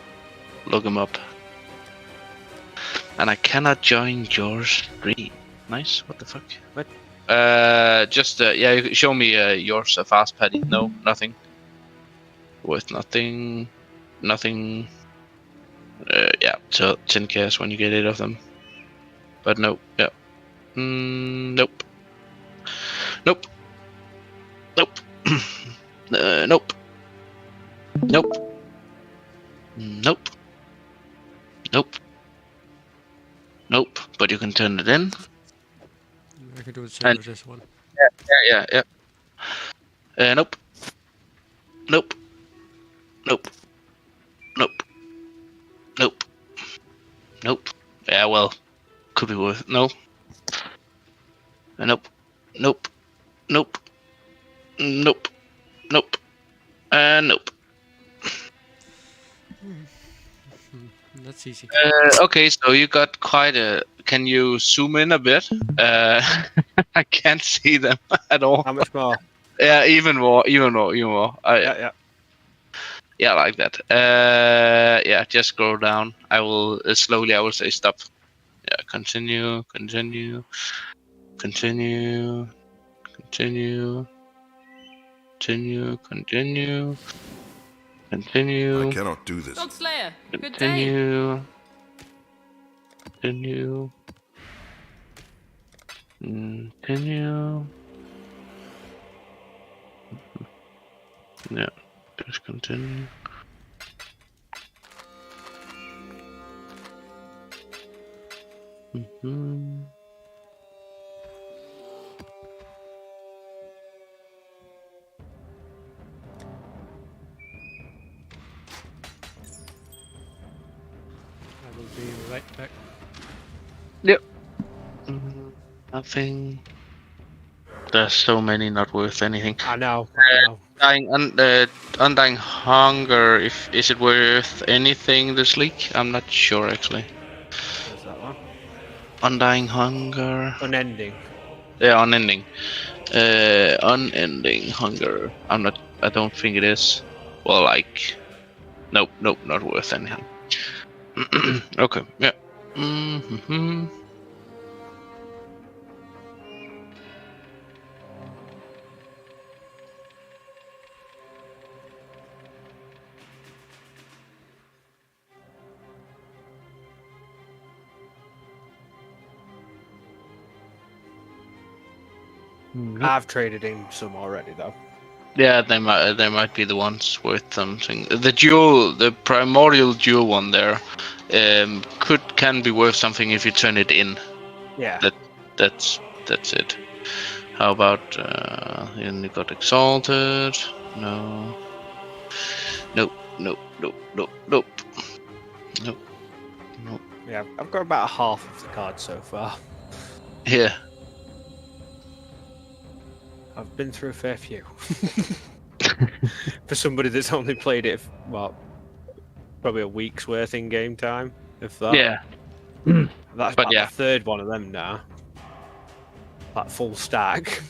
look them up. And I cannot join your stream. Nice. What the fuck? What? Yeah. Show me yours, fast, Paddy. No, nothing. With nothing. Yeah. So 10 cash when you get 8 of them. But no. Yeah. Nope. Nope. Nope. Nope. Nope. Nope. Nope. Nope. But you can turn it in. I can do the same with this one. Yeah. Nope. Nope. Nope. Nope. Nope. Nope. Yeah, well, could be worth. No. Nope. Nope. Nope. Nope. Nope. Nope. That's easy. Okay, so you got quite a. Can you zoom in a bit? I can't see them at all. How much more? Yeah, even more. Yeah. Yeah, like that. Yeah, just scroll down. I will slowly. I will say stop. Yeah, continue. I cannot do this. Dog Slayer, good day. Continue. Continue. Yeah, just continue. I will be right back. Yep. Nothing. There's so many not worth anything. I know. Undying Hunger. Is it worth anything this league? I'm not sure actually. Where's that one? Undying Hunger. Unending. Yeah, Unending. Unending Hunger. I don't think it is. Well, like, nope, not worth anything. Okay, yeah. I've traded in some already though. Yeah, they might be the ones worth something. The primordial jewel one there, can be worth something if you turn it in. Yeah. That's it. How about you got exalted? No. Nope. Yeah, I've got about half of the cards so far. Yeah. I've been through a fair few. For somebody that's only played it, probably a week's worth in game time, if that. Yeah. That's about the third one of them now. That full stack.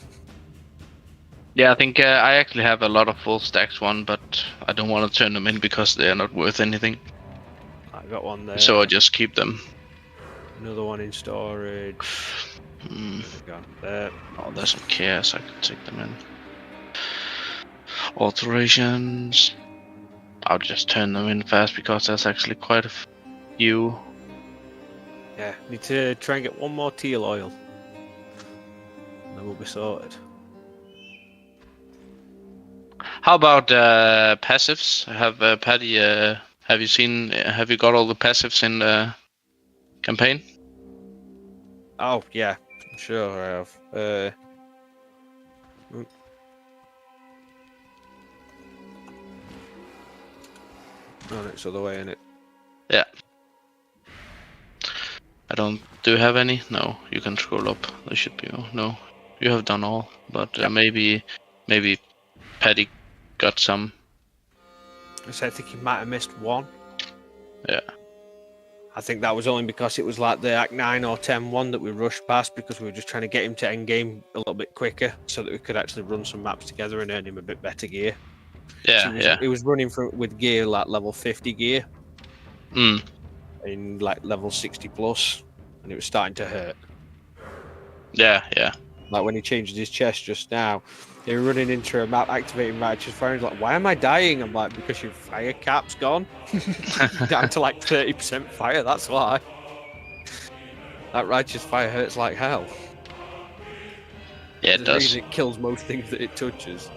Yeah, I think I actually have a lot of full stacks one, but I don't want to turn them in because they are not worth anything. I got one there. So I just keep them. Another one in storage. There. Oh, there's some chaos. I can take them in. Alterations. I'll just turn them in fast because there's actually quite a few. Yeah, need to try and get one more teal oil. And then we'll be sorted. How about passives? Paddy, have you got all the passives in the campaign? Oh yeah, sure I have. Oh, it's the other way, isn't it? Yeah. Do you have any? No, you can scroll up. There should be. No, you have done all, but maybe Paddy got some. I think he might have missed one. Yeah. I think that was only because it was like the Act 9 or 10 one that we rushed past because we were just trying to get him to end game a little bit quicker so that we could actually run some maps together and earn him a bit better gear. Yeah, so he was running with gear like level 50 gear. In like level 60 plus, and it was starting to hurt. Yeah. Like when he changed his chest just now, they were running into a map activating righteous fire. He's like, "Why am I dying?" I'm like, "Because your fire cap's gone down to like 30% fire. That's why. That righteous fire hurts like hell." Yeah, it does. It kills most things that it touches.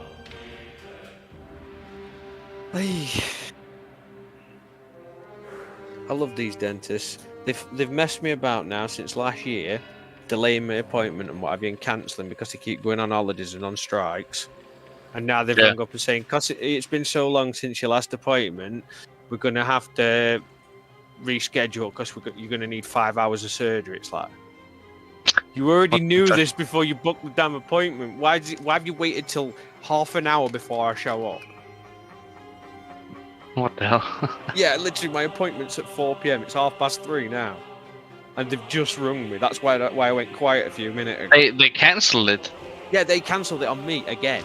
I love these dentists. They've messed me about now since last year, delaying my appointment and what have you, and cancelling because they keep going on holidays and on strikes. And now they've rung up and saying, "Cause it's been so long since your last appointment, we're going to have to reschedule because you're going to need 5 hours of surgery." It's like, you already knew this before you booked the damn appointment. Why have you waited till half an hour before I show up? What the hell? Yeah, literally, my appointment's at 4 PM. It's 3:30 now, and they've just rung me. That's why I went quiet a few minutes ago. They cancelled it. Yeah, they cancelled it on me again.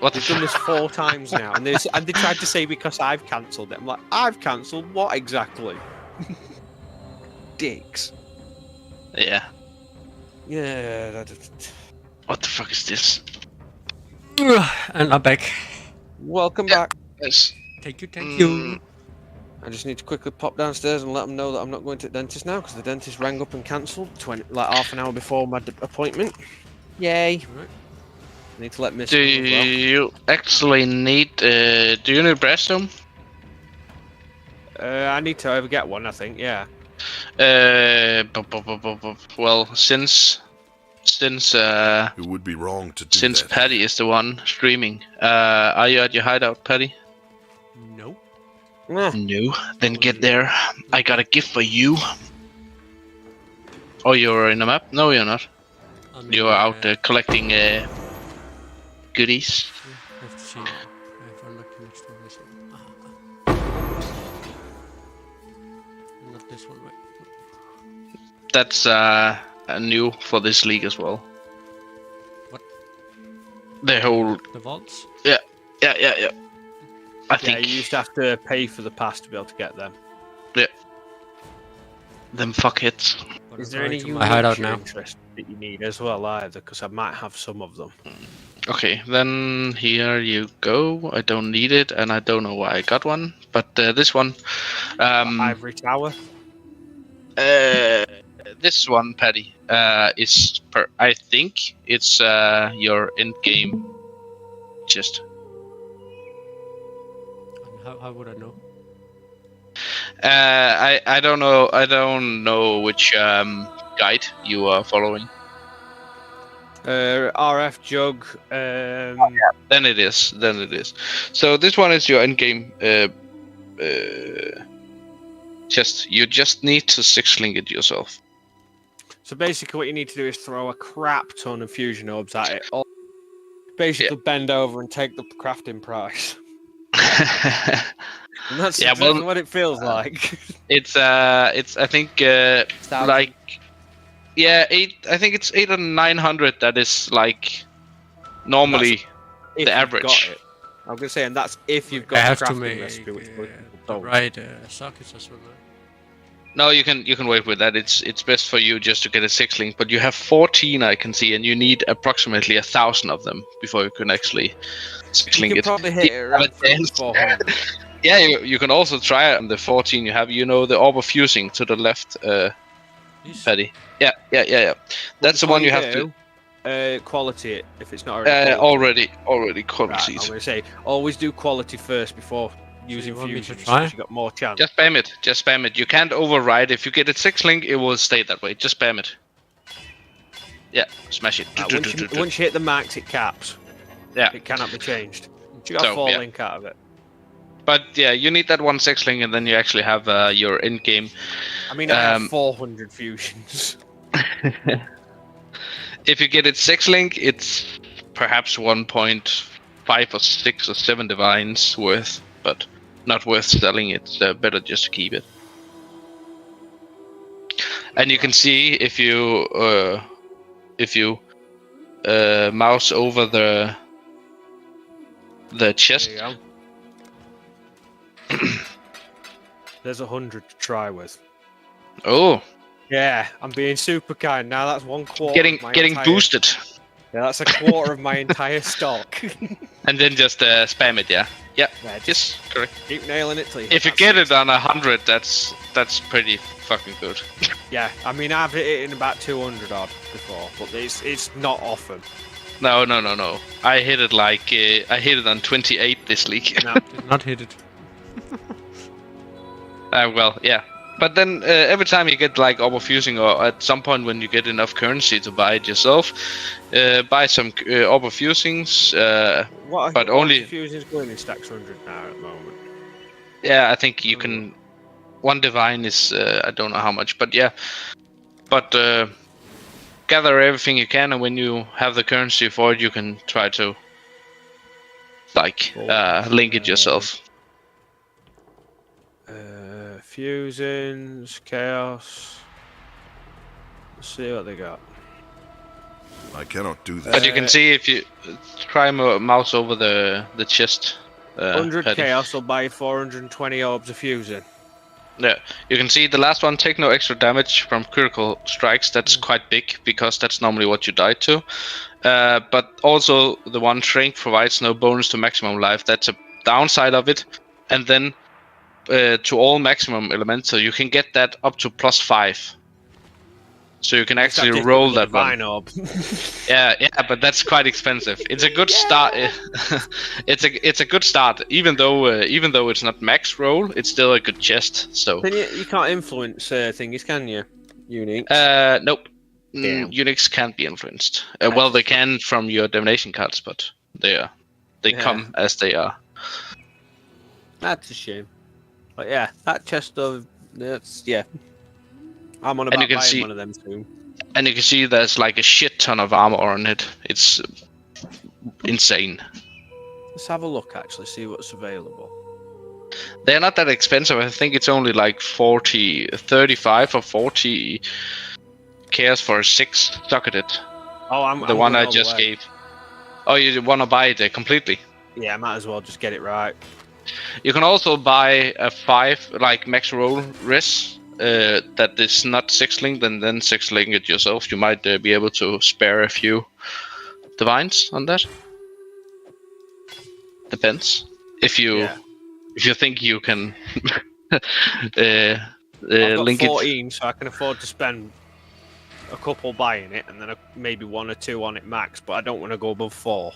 What? They've done this 4 times now, and they tried to say because I've cancelled it. I'm like, I've cancelled what exactly? Dicks. Yeah. Yeah. What the fuck is this? And I'm back. Welcome back. Yes. Thank you. I just need to quickly pop downstairs and let them know that I'm not going to the dentist now because the dentist rang up and cancelled half an hour before my appointment. Yay! Right. I need to let Miss. Do you actually need? Do you need breaststone? I need to ever get one. I think. Yeah. Well, since it would be wrong to do since that. Patty is the one streaming, are you at your hideout, Patty? No. No. Then get there. I got a gift for you. Oh, you're in the map? No, you're not. You're out collecting goodies. I have to see if I'm looking next to this one. Not this one, wait. That's new for this league as well. What? The whole. The vaults? Yeah. I think you used to have to pay for the pass to be able to get them. Yeah. Them fuckheads. Is there any hideout now interest that you need as well either? Because I might have some of them. Okay, then here you go. I don't need it, and I don't know why I got one. But this one, Ivory Tower. This one, Patty, is I think it's your end game. Just. How would I know? I don't know. I don't know which guide you are following. RF Jug. Then it is. So this one is your end game. You just need to 6-link it yourself. So basically, what you need to do is throw a crap ton of fusion orbs at it. Or basically, bend over and take the crafting price. And that's exactly what it feels like. It's I think like. Yeah, I think it's 800 or 900. That is like normally the average. Got it. I'm gonna say, and that's if you've got. I have a to crafting make recipe, which the right sockets as well. No, you can wait with that. It's best for you just to get a 6-link, but you have 14 I can see, and you need approximately 1,000 of them before you can actually 6-link it. You can probably hit it around 400. Yeah, you can also try it on the 14 you have. You know the orb of fusing to the left, Patty. Yeah. That's the one you have to. Quality it if it's not already quality. Right, I'm gonna say always do quality first before using fusion. You got more chance. Just spam it. You can't override. If you get it 6-link, it will stay that way. Just spam it. Yeah, smash it. Once you hit the max, it caps. Yeah, it cannot be changed. You got 4-link out of it. But yeah, you need that 1 6-link, and then you actually have your end game. I mean, I have 400 fusions. If you get it 6-link, it's perhaps 1.5 or 6 or 7 divines worth, but not worth selling. It's better just to keep it. And you can see if you mouse over the chest. There you go. There's 100 to try with. Oh. Yeah, I'm being super kind. Now that's 1/4. Getting boosted. Yeah, that's 1/4 of my entire stock. And then just spam it, yeah. Yeah. Yes, correct. Keep nailing it till you. If you get it on 100, that's pretty fucking good. Yeah, I mean I've hit it in about 200 odd before, but it's not often. No. I hit it I hit it on 28 this league. No, did not hit it. Well, yeah. But then every time you get like orb fusing, or at some point when you get enough currency to buy it yourself, buy some orb fusings. But only fusings going in stacks 100 now at the moment. Yeah, I think you can. One divine is I don't know how much, but yeah. But gather everything you can, and when you have the currency for it, you can try to link it yourself. Fusions, chaos. Let's see what they got. I cannot do that. But you can see if you try mouse over the chest. 100 chaos will buy 420 orbs of fusing. Yeah, you can see the last one, take no extra damage from critical strikes. That's quite big because that's normally what you die to. But also the one shrink provides no bonus to maximum life. That's a downside of it. And then to all maximum elemental, you can get that up to +5. So you can actually roll that one. yeah, but that's quite expensive. It's a good start. it's a good start. Even though it's not max roll, it's still a good chest. So you can't influence thingies, can you? Uniques. Nope. Uniques can't be influenced. Well, they can from your divination cards, but they come as they are. That's a shame. But yeah, that chest of I'm on about buying one of them soon. And you can see there's like a shit ton of armor on it. It's insane. Let's have a look, actually, see what's available. They're not that expensive. I think it's only like 35 or 40 cares for a 6 socketed. Oh, I'm the one I just gave. Oh, you want to buy it completely? Yeah, I might as well just get it right. You can also buy a 5 like max roll res that is not 6-linked, and then 6-link it yourself. You might be able to spare a few divines on that. Depends. If you think you can I've got link 14, it. so I can afford to spend a couple buying it, and then maybe 1 or 2 on it max. But I don't want to go above 4.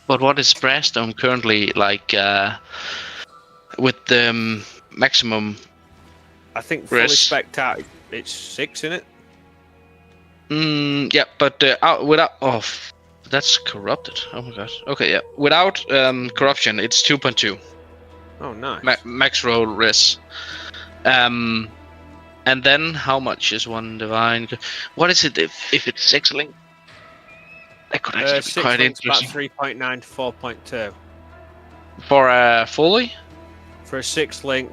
But what is Brasstone currently like with the maximum? I think fully spec'd out, it's 6 in it. Yeah, but without that's corrupted. Oh my god. Okay, yeah. Without corruption, it's 2.2. Oh, nice. Max roll res. And then how much is one divine? What is it if it's 6-link? That could actually be quite interesting. About 3.9 to 4.2. For a fully? For a 6-link.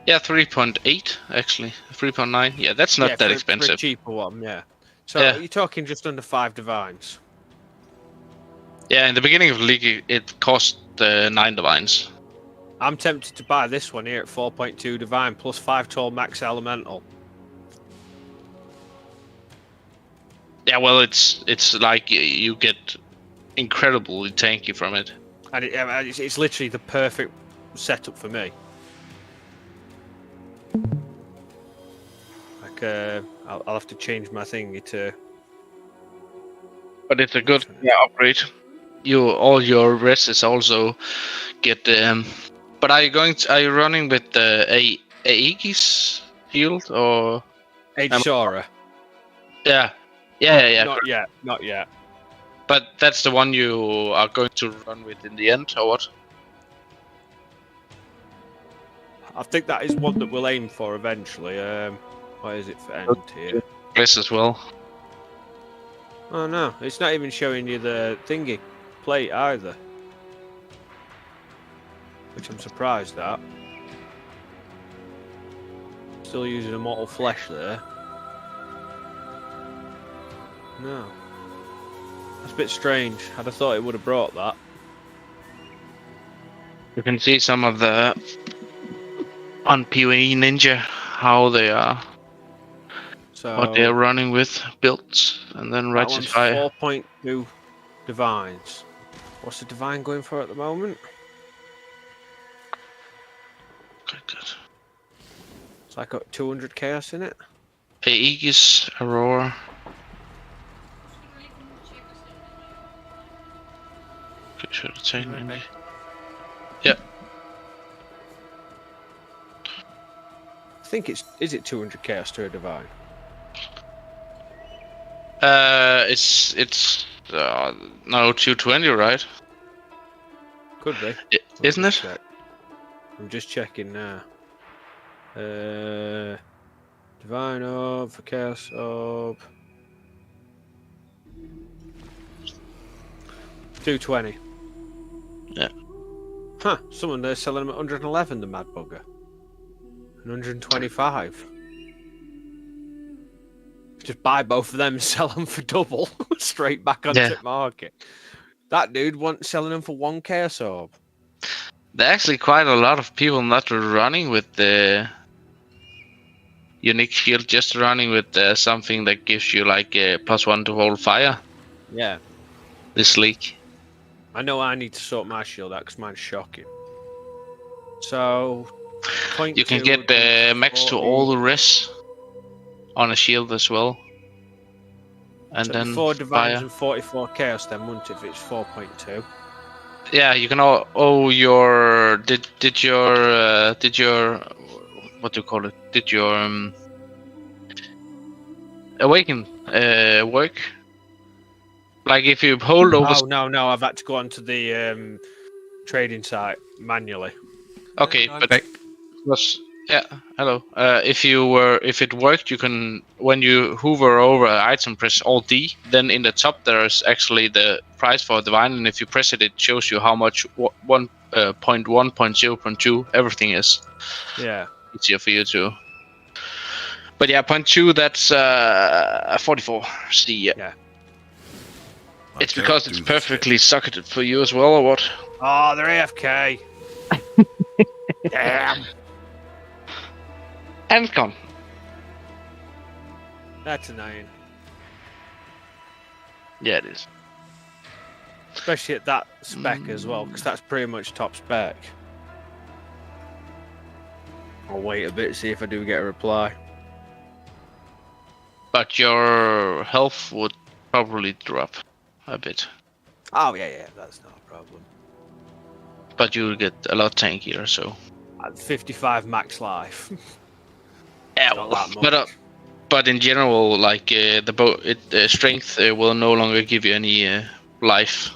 Yeah, 3.8 actually. 3.9. Yeah, that's not that expensive. For a cheaper one, yeah. So you're talking just under 5 divines. Yeah, in the beginning of the league, it cost 9 divines. I'm tempted to buy this one here at 4.2 divine plus 5 tall max elemental. Yeah, well, it's like you get incredibly tanky from it. And it's literally the perfect setup for me. Like, I'll have to change my thingy to... But it's a good upgrade. All your rests also get... But are you running with the Aegis shield or... Sora? Yeah. Not yet. But that's the one you are going to run with in the end, or what? I think that is one that we'll aim for eventually. What is it for end here? This as well. Oh no, it's not even showing you the thingy plate either. Which I'm surprised at. Still using Immortal Flesh there. No. That's a bit strange. I'd have thought it would have brought that. You can see some of the on PvE Ninja how they are, what they're running with builds, and then Rectify. 4.2 divines. What's the divine going for at the moment? Good. It's like got 200 chaos in it. Aegis, Aurora. Should have taken maybe. Yeah. I think is it 200 chaos to a divine? It's no 220, right? Could be. Isn't it? I'm just checking now. Divine Orb for Chaos Orb. 220. Yeah. Huh, someone there selling them at 111, the mad bugger. 125. Just buy both of them and sell them for double. Straight back on the market. That dude wants selling them for 1 Chaos Orb. There are actually quite a lot of people not running with the unique shield, just running with something that gives you like a +1 to hold fire. Yeah. This league. I know I need to sort my shield out because mine's shocking. So, you can get the max to all the res on a shield as well. And so then 4 divines fire. and 44 chaos then, wouldn't it, if it's 4.2? Yeah, you can all. Oh, your did your what do you call it? Did your awaken work? Like if you hold over. Oh no, I've had to go onto the trading site manually. Okay, but was yeah. Hello. If it worked, you can when you hover over an item, press Alt D. Then in the top there's actually the price for divine, and if you press it, it shows you how much 1.1, 0.2 everything is. Yeah. Easier for you to. But yeah, 0.2 that's 44. See, yeah. It's because it's perfectly socketed for you as well, or what? Oh, they're AFK. Damn. And it's gone. That's annoying. Yeah, it is. Especially at that spec as well, because that's pretty much top spec. I'll wait a bit, see if I do get a reply. But your health would probably drop a bit. Oh, yeah, that's not a problem. But you'll get a lot tankier, so. At 55 max life. Yeah, well, but in general, like the strength will no longer give you any life.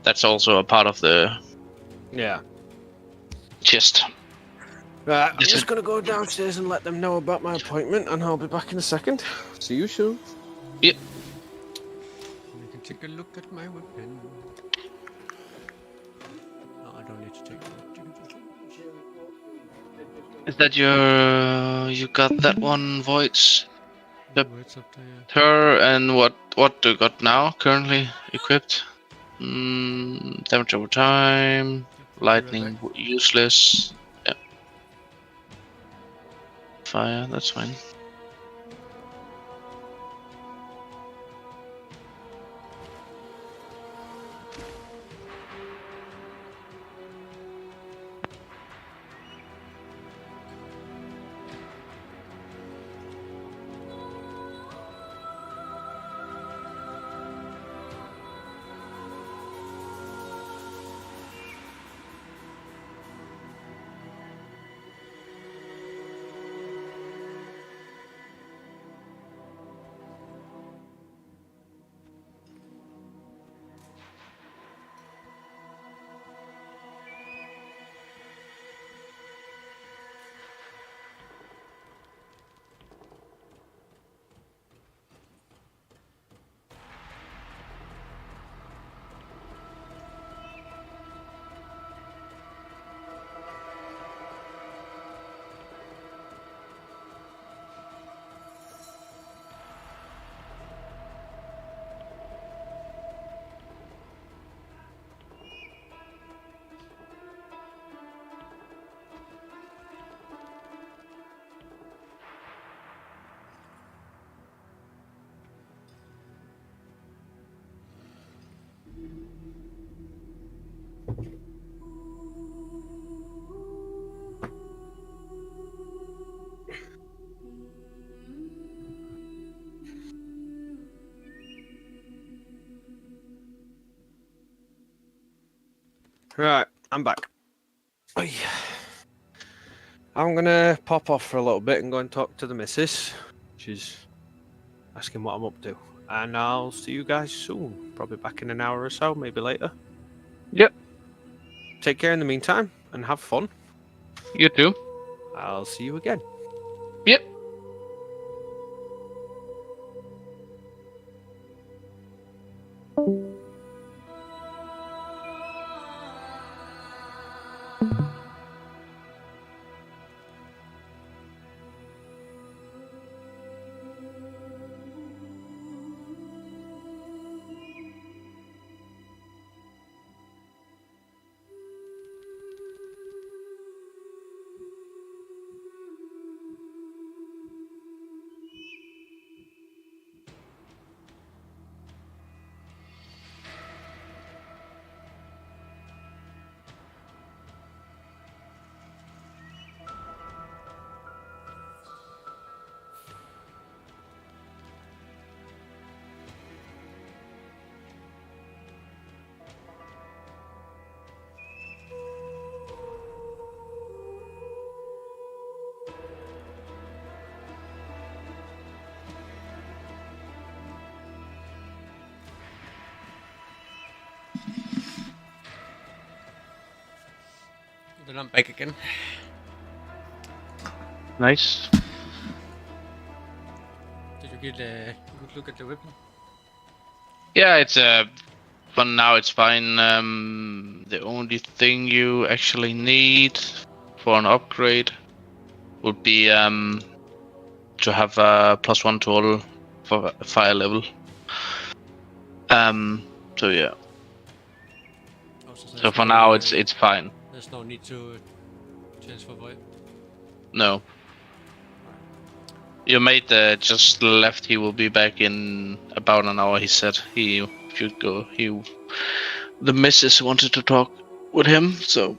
That's also a part of the. Yeah. Chest. Right, I'm just gonna go downstairs and let them know about my appointment, and I'll be back in a second. See you soon. Yep. You can take a look at my weapon. No, I don't need to take a look. Is that you got that one voice? The her and what do you got now currently equipped? Damage over time, lightning useless. Yeah. Fire, that's fine. Right, I'm back. I'm gonna pop off for a little bit and go and talk to the missus. She's asking what I'm up to. And I'll see you guys soon. Probably back in an hour or so, maybe later. Yep. Take care in the meantime and have fun. You too. I'll see you again. Yep. And I'm back again. Nice. Did you get a good look at the weapon? Yeah, it's for now it's fine. The only thing you actually need for an upgrade would be to have a +1 to all for fire level. So yeah. Oh, So for now it's fine. There's no need to change for void. No. Your mate just left. He will be back in about an hour. He said he should go. The missus wanted to talk with him, so.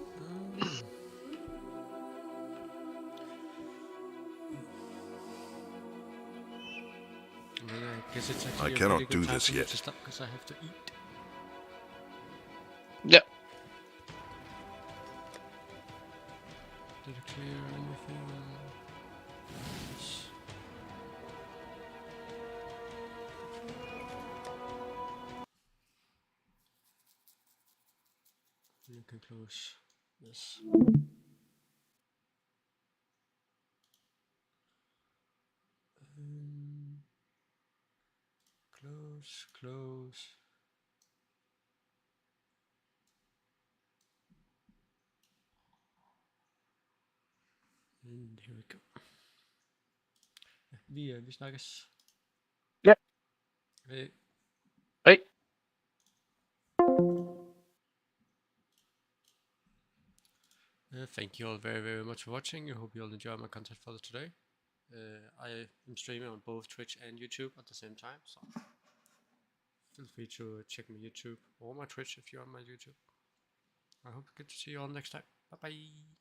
I guess it's actually I a cannot really good do time this for me yet. to stop because I have to eat. Yeah. Did I clear anything? Yes. You can close this. Close. And here we go. Vi snakkes. Ja. Hej. Hej. Thank you all very much for watching. I hope you all enjoy my content for today. I am streaming on both Twitch and YouTube at the same time, so feel free to check my YouTube or my Twitch if you're on my YouTube. I hope you get to see you all next time. Bye bye.